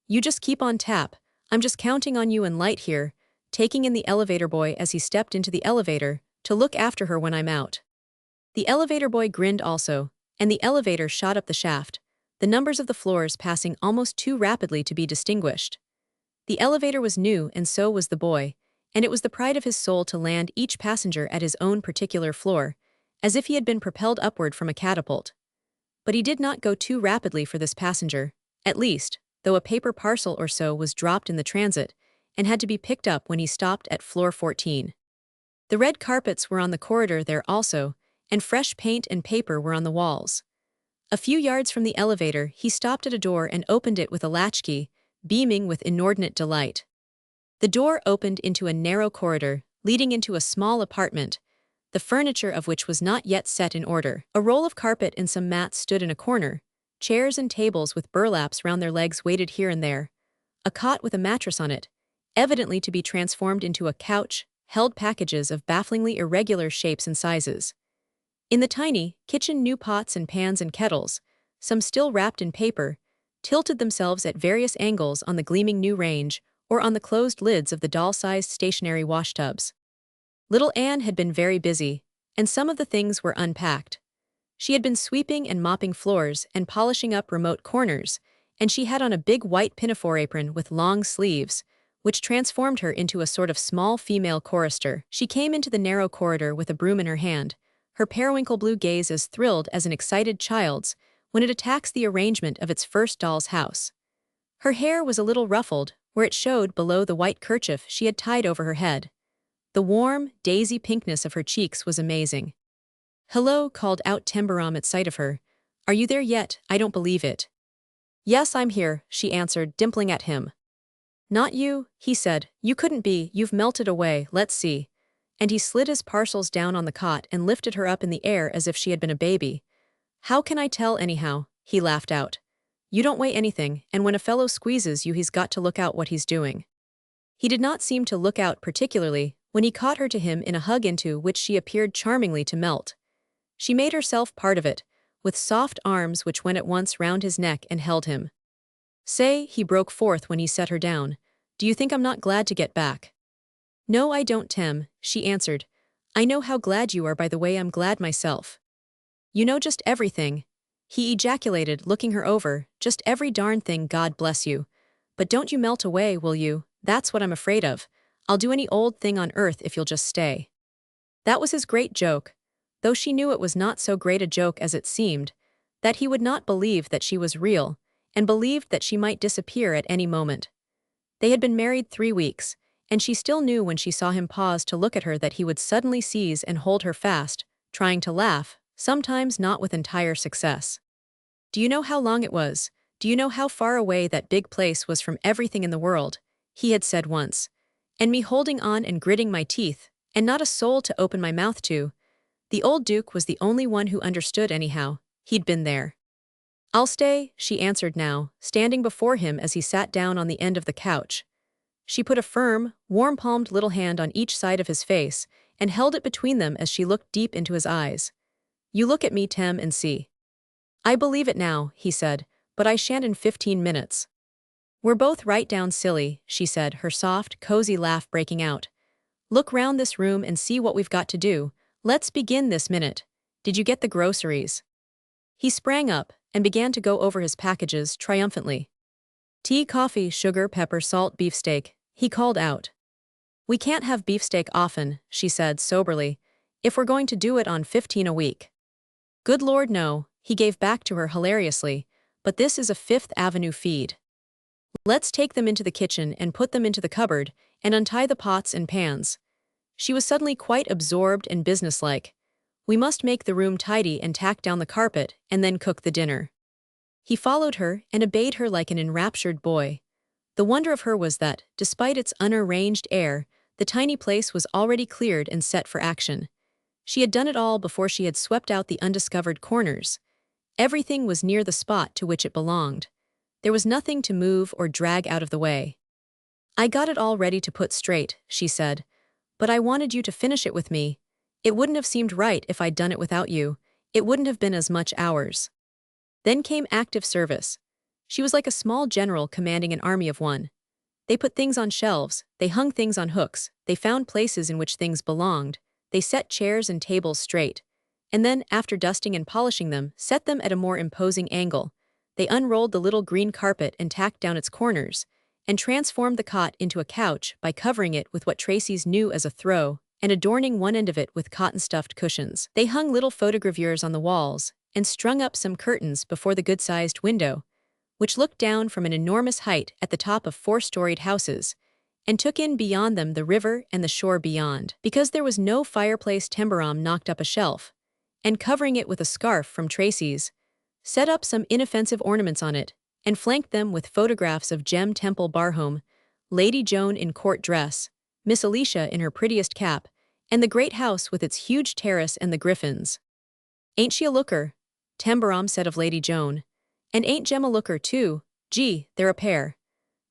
"You just keep on tap. I'm just counting on you and Light here," taking in the elevator boy as he stepped into the elevator, "to look after her when I'm out." The elevator boy grinned also, and the elevator shot up the shaft, the numbers of the floors passing almost too rapidly to be distinguished. The elevator was new and so was the boy, and it was the pride of his soul to land each passenger at his own particular floor, as if he had been propelled upward from a catapult. But he did not go too rapidly for this passenger, at least, though a paper parcel or so was dropped in the transit and had to be picked up when he stopped at floor 14. The red carpets were on the corridor there also, and fresh paint and paper were on the walls. A few yards from the elevator, he stopped at a door and opened it with a latchkey, beaming with inordinate delight. The door opened into a narrow corridor, leading into a small apartment, the furniture of which was not yet set in order. A roll of carpet and some mats stood in a corner, chairs and tables with burlaps round their legs waited here and there. A cot with a mattress on it, evidently to be transformed into a couch, held packages of bafflingly irregular shapes and sizes. In the tiny kitchen, new pots and pans and kettles, some still wrapped in paper, tilted themselves at various angles on the gleaming new range or on the closed lids of the doll-sized stationary washtubs. Little Anne had been very busy, and some of the things were unpacked. She had been sweeping and mopping floors and polishing up remote corners, and she had on a big white pinafore apron with long sleeves, which transformed her into a sort of small female chorister. She came into the narrow corridor with a broom in her hand, her periwinkle blue gaze as thrilled as an excited child's when it attacks the arrangement of its first doll's house. Her hair was a little ruffled, where it showed below the white kerchief she had tied over her head. The warm, daisy pinkness of her cheeks was amazing. "Hello," called out Tembarom at sight of her. "Are you there yet? I don't believe it." "Yes, I'm here," she answered, dimpling at him. "Not you," he said. "You couldn't be, you've melted away, let's see." And he slid his parcels down on the cot and lifted her up in the air as if she had been a baby. "How can I tell anyhow?" he laughed out. "You don't weigh anything, and when a fellow squeezes you he's got to look out what he's doing." He did not seem to look out particularly when he caught her to him in a hug into which she appeared charmingly to melt. She made herself part of it, with soft arms which went at once round his neck and held him. "Say," he broke forth when he set her down, "do you think I'm not glad to get back?" "No, I don't, Tem," she answered. "I know how glad you are by the way I'm glad myself." "You know just everything," he ejaculated, looking her over, "just every darn thing, God bless you. But don't you melt away, will you? That's what I'm afraid of. I'll do any old thing on earth if you'll just stay." That was his great joke, though she knew it was not so great a joke as it seemed, that he would not believe that she was real, and believed that she might disappear at any moment. They had been married 3 weeks, and she still knew when she saw him pause to look at her that he would suddenly seize and hold her fast, trying to laugh, sometimes not with entire success. "Do you know how long it was? Do you know how far away that big place was from everything in the world?" he had said once. "And me holding on and gritting my teeth, and not a soul to open my mouth to. The old Duke was the only one who understood anyhow. He'd been there." "I'll stay," she answered now, standing before him as he sat down on the end of the couch. She put a firm, warm-palmed little hand on each side of his face and held it between them as she looked deep into his eyes. "You look at me, Tem, and see." "I believe it now," he said, "but I shan't in 15 minutes. "We're both right down silly," she said, her soft, cozy laugh breaking out. "Look round this room and see what we've got to do. Let's begin this minute. Did you get the groceries?" He sprang up and began to go over his packages triumphantly. "Tea, coffee, sugar, pepper, salt, beefsteak," he called out. "We can't have beefsteak often," she said soberly, "if we're going to do it on 15 a week." "Good Lord, no," he gave back to her hilariously, "but this is a Fifth Avenue feed. Let's take them into the kitchen and put them into the cupboard and untie the pots and pans." She was suddenly quite absorbed and businesslike. "We must make the room tidy and tack down the carpet and then cook the dinner." He followed her and obeyed her like an enraptured boy. The wonder of her was that, despite its unarranged air, the tiny place was already cleared and set for action. She had done it all before she had swept out the undiscovered corners. Everything was near the spot to which it belonged. There was nothing to move or drag out of the way. "I got it all ready to put straight," she said, "but I wanted you to finish it with me. It wouldn't have seemed right if I'd done it without you. It wouldn't have been as much ours." Then came active service. She was like a small general commanding an army of one. They put things on shelves, they hung things on hooks, they found places in which things belonged, they set chairs and tables straight, and then, after dusting and polishing them, set them at a more imposing angle. They unrolled the little green carpet and tacked down its corners, and transformed the cot into a couch by covering it with what Tracy's knew as a throw, and adorning one end of it with cotton-stuffed cushions. They hung little photogravures on the walls, and strung up some curtains before the good-sized window, which looked down from an enormous height at the top of 4-storied houses, and took in beyond them the river and the shore beyond. Because there was no fireplace, Tembarom knocked up a shelf, and covering it with a scarf from Tracy's, set up some inoffensive ornaments on it, and flanked them with photographs of Jem Temple Barhome, Lady Joan in court dress, Miss Alicia in her prettiest cap, and the great house with its huge terrace and the griffins. "Ain't she a looker?" Tembarom said of Lady Joan. "And ain't Jem a looker too? Gee, they're a pair."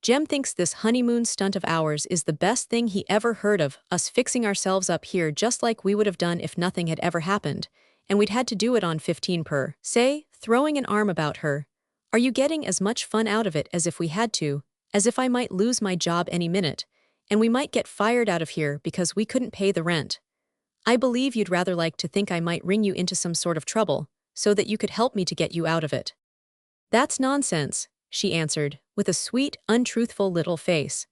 Jem thinks this honeymoon stunt of ours is the best thing he ever heard of, us fixing ourselves up here just like we would have done if nothing had ever happened, and we'd had to do it on 15 per. Say, throwing an arm about her. Are you getting as much fun out of it as if we had to, as if I might lose my job any minute, and we might get fired out of here because we couldn't pay the rent? I believe you'd rather like to think I might ring you into some sort of trouble, so that you could help me to get you out of it. That's nonsense, she answered, with a sweet, untruthful little face.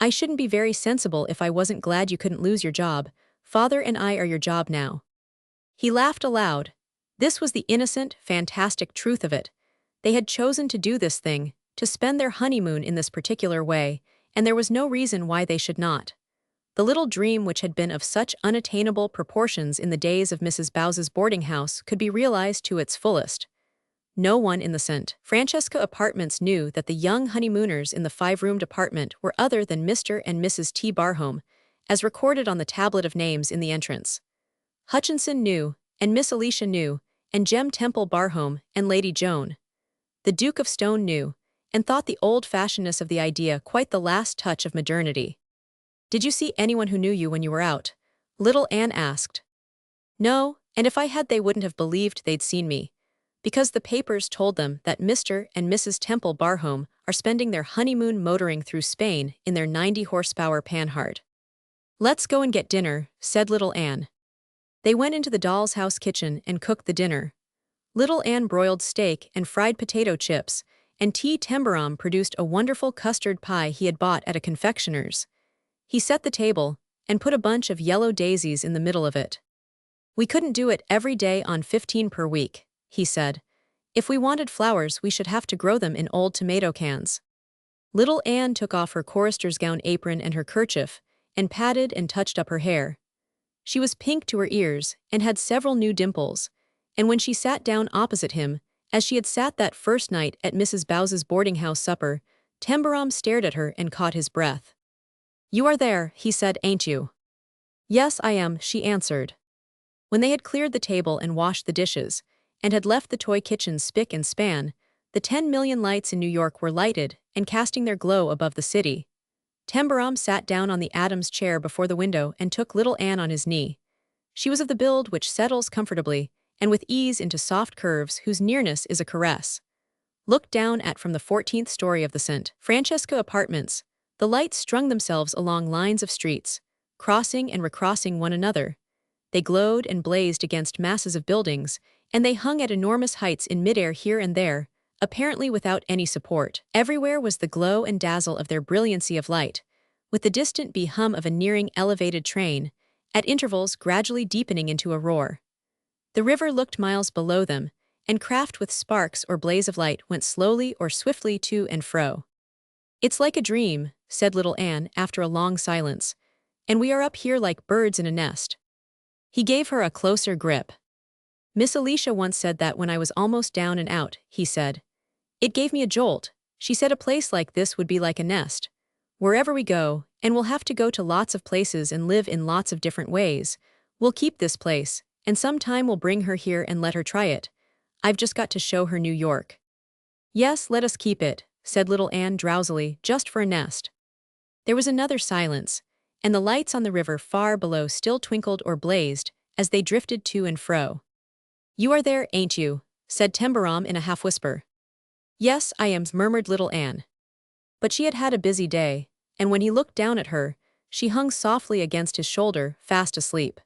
I shouldn't be very sensible if I wasn't glad you couldn't lose your job. Father and I are your job now. He laughed aloud. This was the innocent, fantastic truth of it. They had chosen to do this thing, to spend their honeymoon in this particular way, and there was no reason why they should not. The little dream which had been of such unattainable proportions in the days of Mrs. Bowes's boarding house could be realized to its fullest. No one in the St. Francesca Apartments knew that the young honeymooners in the 5-roomed apartment were other than Mr. and Mrs. Tembarom, as recorded on the tablet of names in the entrance. Hodgson knew, and Miss Alicia knew, and Jem Temple Barhome, and Lady Joan. The Duke of Stone knew, and thought the old-fashionedness of the idea quite the last touch of modernity. Did you see anyone who knew you when you were out? Little Anne asked. No, and if I had they wouldn't have believed they'd seen me, because the papers told them that Mr. and Mrs. Temple Barhome are spending their honeymoon motoring through Spain in their 90-horsepower Panhard. Let's go and get dinner, said Little Anne. They went into the doll's house kitchen and cooked the dinner. Little Anne broiled steak and fried potato chips, and Tembarom produced a wonderful custard pie he had bought at a confectioner's. He set the table, and put a bunch of yellow daisies in the middle of it. We couldn't do it every day on 15 per week, he said. If we wanted flowers we should have to grow them in old tomato cans. Little Anne took off her chorister's gown apron and her kerchief, and patted and touched up her hair. She was pink to her ears, and had several new dimples, and when she sat down opposite him, as she had sat that first night at Mrs. Bowes's boarding-house supper, Tembarom stared at her and caught his breath. You are there, he said, ain't you? Yes, I am, she answered. When they had cleared the table and washed the dishes, and had left the toy kitchen spick and span, the 10 million lights in New York were lighted and casting their glow above the city. Tembarom sat down on the Adams chair before the window and took Little Anne on his knee. She was of the build which settles comfortably and with ease into soft curves whose nearness is a caress. Looked down at from the 14th story of the St. Francesca Apartments, the lights strung themselves along lines of streets, crossing and recrossing one another. They glowed and blazed against masses of buildings, and they hung at enormous heights in midair here and there, apparently without any support. Everywhere was the glow and dazzle of their brilliancy of light, with the distant hum of a nearing elevated train, at intervals gradually deepening into a roar. The river looked miles below them, and craft with sparks or blaze of light went slowly or swiftly to and fro. It's like a dream, said Little Anne after a long silence, and we are up here like birds in a nest. He gave her a closer grip. Miss Alicia once said that when I was almost down and out, he said. It gave me a jolt. She said a place like this would be like a nest. Wherever we go, and we'll have to go to lots of places and live in lots of different ways, we'll keep this place, and sometime we'll bring her here and let her try it. I've just got to show her New York. Yes, let us keep it, said Little Anne drowsily, just for a nest. There was another silence, and the lights on the river far below still twinkled or blazed as they drifted to and fro. You are there, ain't you? Said Tembarom in a half-whisper. Yes, I am, murmured Little Anne. But she had had a busy day, and when he looked down at her, she hung softly against his shoulder, fast asleep.